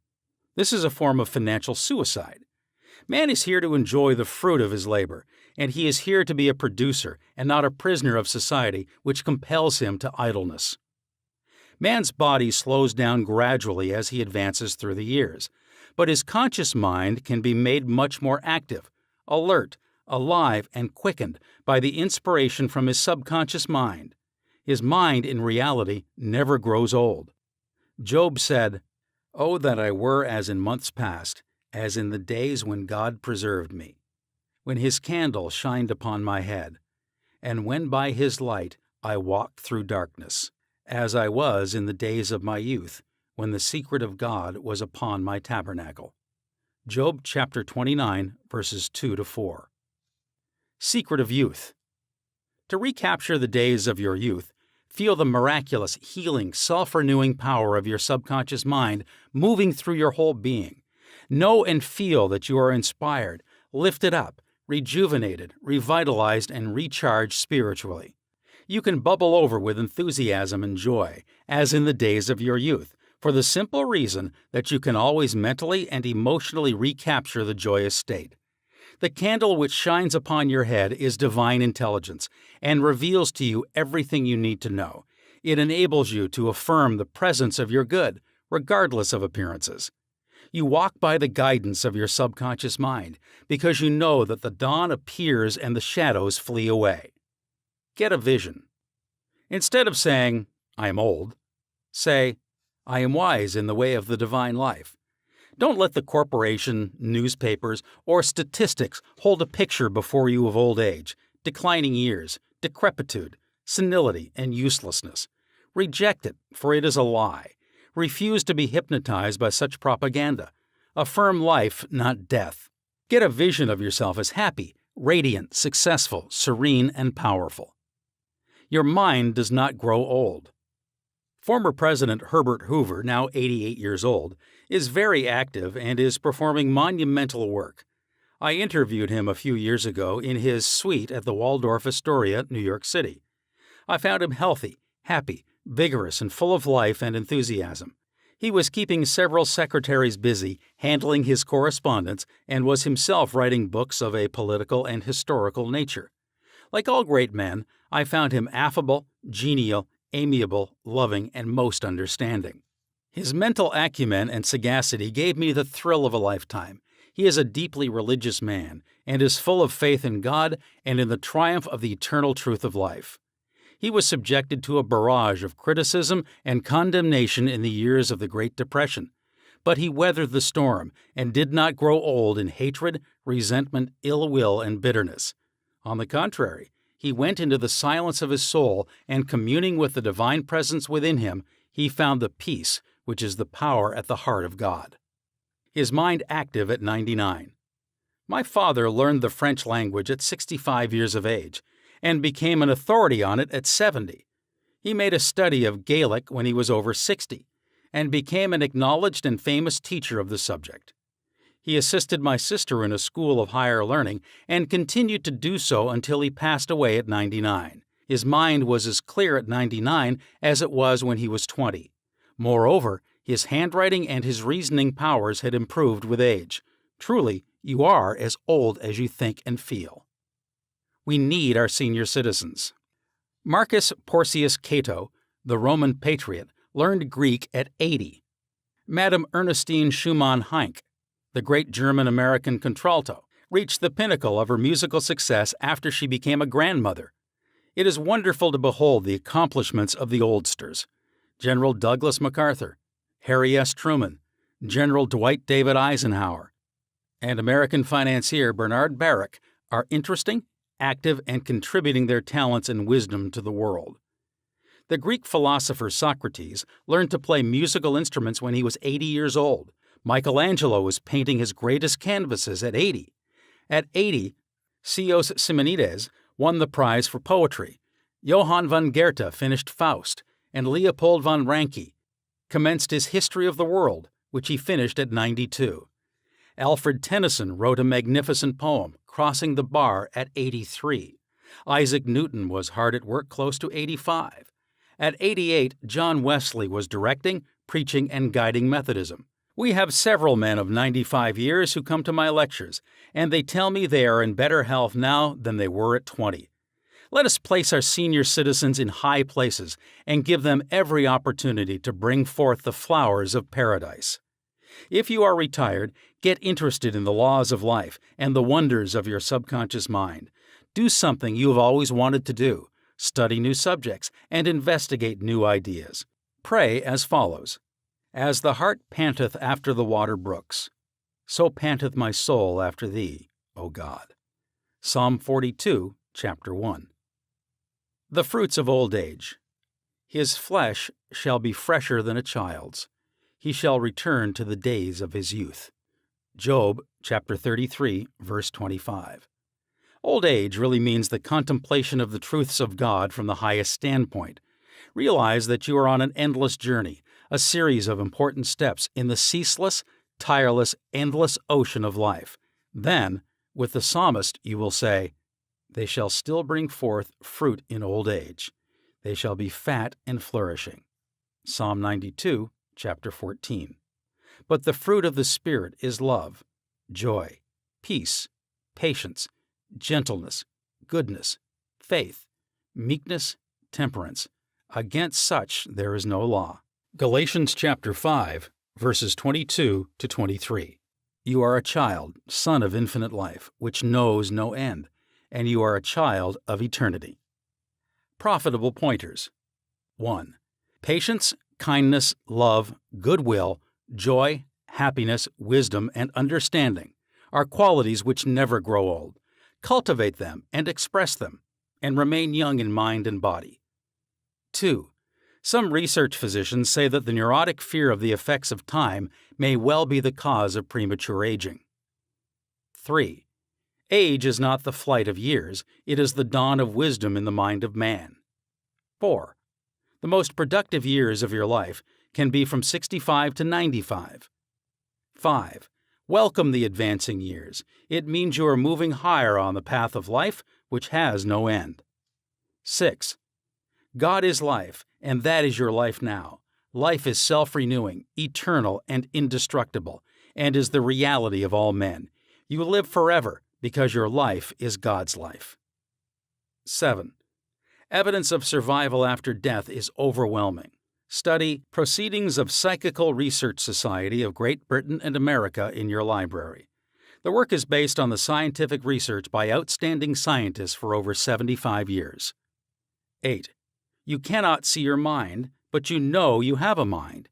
This is a form of financial suicide. Man is here to enjoy the fruit of his labor, and he is here to be a producer and not a prisoner of society which compels him to idleness. Man's body slows down gradually as he advances through the years, but his conscious mind can be made much more active, alert, alive, and quickened by the inspiration from his subconscious mind. His mind, in reality, never grows old. Job said, "Oh, that I were as in months past, as in the days when God preserved me, when his candle shined upon my head, and when by his light I walked through darkness, as I was in the days of my youth, when the secret of God was upon my tabernacle." Job chapter 29, verses 2-4. Secret of youth. To recapture the days of your youth, feel the miraculous, healing, self-renewing power of your subconscious mind moving through your whole being. Know and feel that you are inspired, lifted up, rejuvenated, revitalized, and recharged spiritually. You can bubble over with enthusiasm and joy, as in the days of your youth, for the simple reason that you can always mentally and emotionally recapture the joyous state. The candle which shines upon your head is divine intelligence and reveals to you everything you need to know. It enables you to affirm the presence of your good, regardless of appearances. You walk by the guidance of your subconscious mind because you know that the dawn appears and the shadows flee away. Get a vision. Instead of saying, "I am old," say, "I am wise in the way of the divine life." Don't let the corporation, newspapers, or statistics hold a picture before you of old age, declining years, decrepitude, senility, and uselessness. Reject it, for it is a lie. Refuse to be hypnotized by such propaganda. Affirm life, not death. Get a vision of yourself as happy, radiant, successful, serene, and powerful. Your mind does not grow old. Former President Herbert Hoover, now 88 years old, is very active and is performing monumental work. I interviewed him a few years ago in his suite at the Waldorf Astoria, New York City. I found him healthy, happy, vigorous, and full of life and enthusiasm. He was keeping several secretaries busy handling his correspondence and was himself writing books of a political and historical nature. Like all great men, I found him affable, genial, amiable, loving, and most understanding. His mental acumen and sagacity gave me the thrill of a lifetime. He is a deeply religious man and is full of faith in God and in the triumph of the eternal truth of life. He was subjected to a barrage of criticism and condemnation in the years of the Great Depression, but he weathered the storm and did not grow old in hatred, resentment, ill will, and bitterness. On the contrary, he went into the silence of his soul, and communing with the divine presence within him, he found the peace which is the power at the heart of God. His mind active at 99. My father learned the French language at 65 years of age, and became an authority on it at 70. He made a study of Gaelic when he was over 60, and became an acknowledged and famous teacher of the subject. He assisted my sister in a school of higher learning, and continued to do so until he passed away at 99. His mind was as clear at 99 as it was when he was 20. Moreover, his handwriting and his reasoning powers had improved with age. Truly, you are as old as you think and feel. We need our senior citizens. Marcus Porcius Cato, the Roman patriot, learned Greek at 80. Madame Ernestine Schumann-Heink, the great German-American contralto, reached the pinnacle of her musical success after she became a grandmother. It is wonderful to behold the accomplishments of the oldsters. General Douglas MacArthur, Harry S. Truman, General Dwight David Eisenhower, and American financier Bernard Baruch are interesting, active, and contributing their talents and wisdom to the world. The Greek philosopher Socrates learned to play musical instruments when he was 80 years old. Michelangelo was painting his greatest canvases at 80. At 80, Ceos Simonides won the prize for poetry. Johann von Goethe finished Faust, and Leopold von Ranke commenced his History of the World, which he finished at 92. Alfred Tennyson wrote a magnificent poem, Crossing the Bar, at 83. Isaac Newton was hard at work close to 85. At 88, John Wesley was directing, preaching, and guiding Methodism. We have several men of 95 years who come to my lectures, and they tell me they are in better health now than they were at 20. Let us place our senior citizens in high places and give them every opportunity to bring forth the flowers of paradise. If you are retired, get interested in the laws of life and the wonders of your subconscious mind. Do something you have always wanted to do. Study new subjects and investigate new ideas. Pray as follows. As the hart panteth after the water brooks, so panteth my soul after thee, O God. Psalm 42, chapter 1. The fruits of old age. His flesh shall be fresher than a child's. He shall return to the days of his youth. Job chapter 33, verse 25. Old age really means the contemplation of the truths of God from the highest standpoint. Realize that you are on an endless journey, a series of important steps in the ceaseless, tireless, endless ocean of life. Then, with the psalmist, you will say, "They shall still bring forth fruit in old age. They shall be fat and flourishing." Psalm 92, chapter 14. But the fruit of the Spirit is love, joy, peace, patience, gentleness, goodness, faith, meekness, temperance. Against such there is no law. Galatians chapter 5, verses 22 to 23. You are a child, son of infinite life, which knows no end, and you are a child of eternity. Profitable pointers. 1. Patience, kindness, love, goodwill, joy, happiness, wisdom, and understanding are qualities which never grow old. Cultivate them and express them, and remain young in mind and body. 2. Some research physicians say that the neurotic fear of the effects of time may well be the cause of premature aging. 3. Age is not the flight of years, it is the dawn of wisdom in the mind of man. 4. The most productive years of your life can be from 65 to 95. 5. Welcome the advancing years. It means you are moving higher on the path of life, which has no end. 6. God is life, and that is your life now. Life is self-renewing, eternal, and indestructible, and is the reality of all men. You live forever because your life is God's life. 7. Evidence of survival after death is overwhelming. Study Proceedings of Psychical Research Society of Great Britain and America in your library. The work is based on the scientific research by outstanding scientists for over 75 years. 8. You cannot see your mind, but you know you have a mind.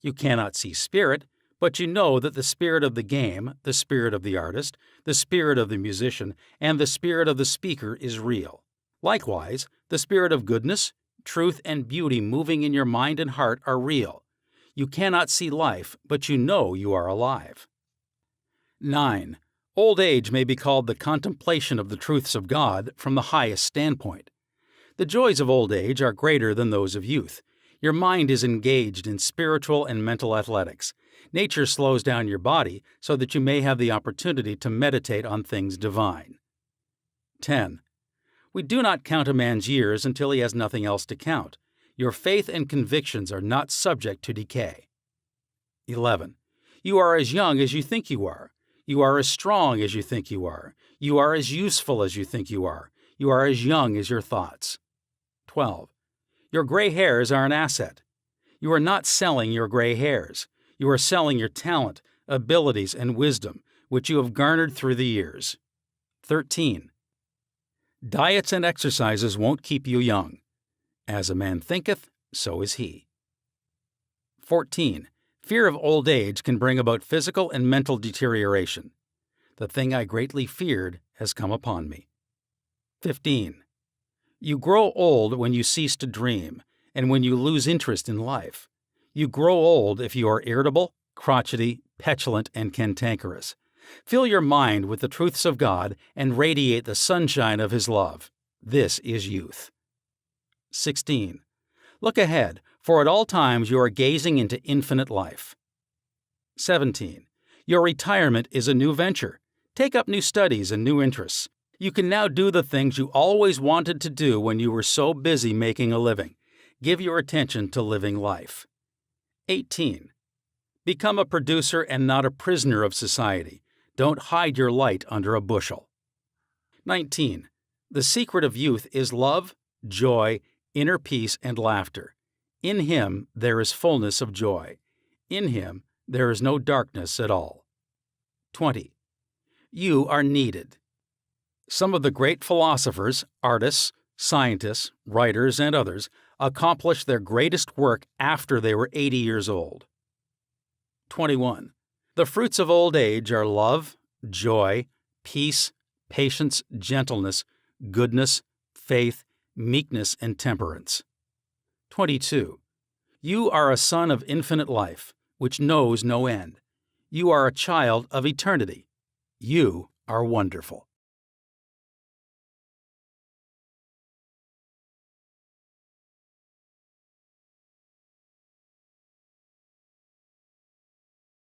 You cannot see spirit, but you know that the spirit of the game, the spirit of the artist, the spirit of the musician, and the spirit of the speaker is real. Likewise, the spirit of goodness, truth, and beauty moving in your mind and heart are real. You cannot see life, but you know you are alive. 9. Old age may be called the contemplation of the truths of God from the highest standpoint. The joys of old age are greater than those of youth. Your mind is engaged in spiritual and mental athletics. Nature slows down your body so that you may have the opportunity to meditate on things divine. 10. We do not count a man's years until he has nothing else to count. Your faith and convictions are not subject to decay. 11. You are as young as you think you are. You are as strong as you think you are. You are as useful as you think you are. You are as young as your thoughts. 12. Your gray hairs are an asset. You are not selling your gray hairs. You are selling your talent, abilities, and wisdom, which you have garnered through the years. 13. Diets and exercises won't keep you young. As a man thinketh, so is he. 14. Fear of old age can bring about physical and mental deterioration. The thing I greatly feared has come upon me. 15. You grow old when you cease to dream, and when you lose interest in life. You grow old if you are irritable, crotchety, petulant, and cantankerous. Fill your mind with the truths of God and radiate the sunshine of His love. This is youth. 16. Look ahead, for at all times you are gazing into infinite life. 17. Your retirement is a new venture. Take up new studies and new interests. You can now do the things you always wanted to do when you were so busy making a living. Give your attention to living life. 18. Become a producer and not a prisoner of society. Don't hide your light under a bushel. 19. The secret of youth is love, joy, inner peace, and laughter. In Him there is fullness of joy. In Him there is no darkness at all. 20. You are needed. Some of the great philosophers, artists, scientists, writers, and others accomplished their greatest work after they were 80 years old. 21. The fruits of old age are love, joy, peace, patience, gentleness, goodness, faith, meekness, and temperance. 22. You are a son of infinite life, which knows no end. You are a child of eternity. You are wonderful.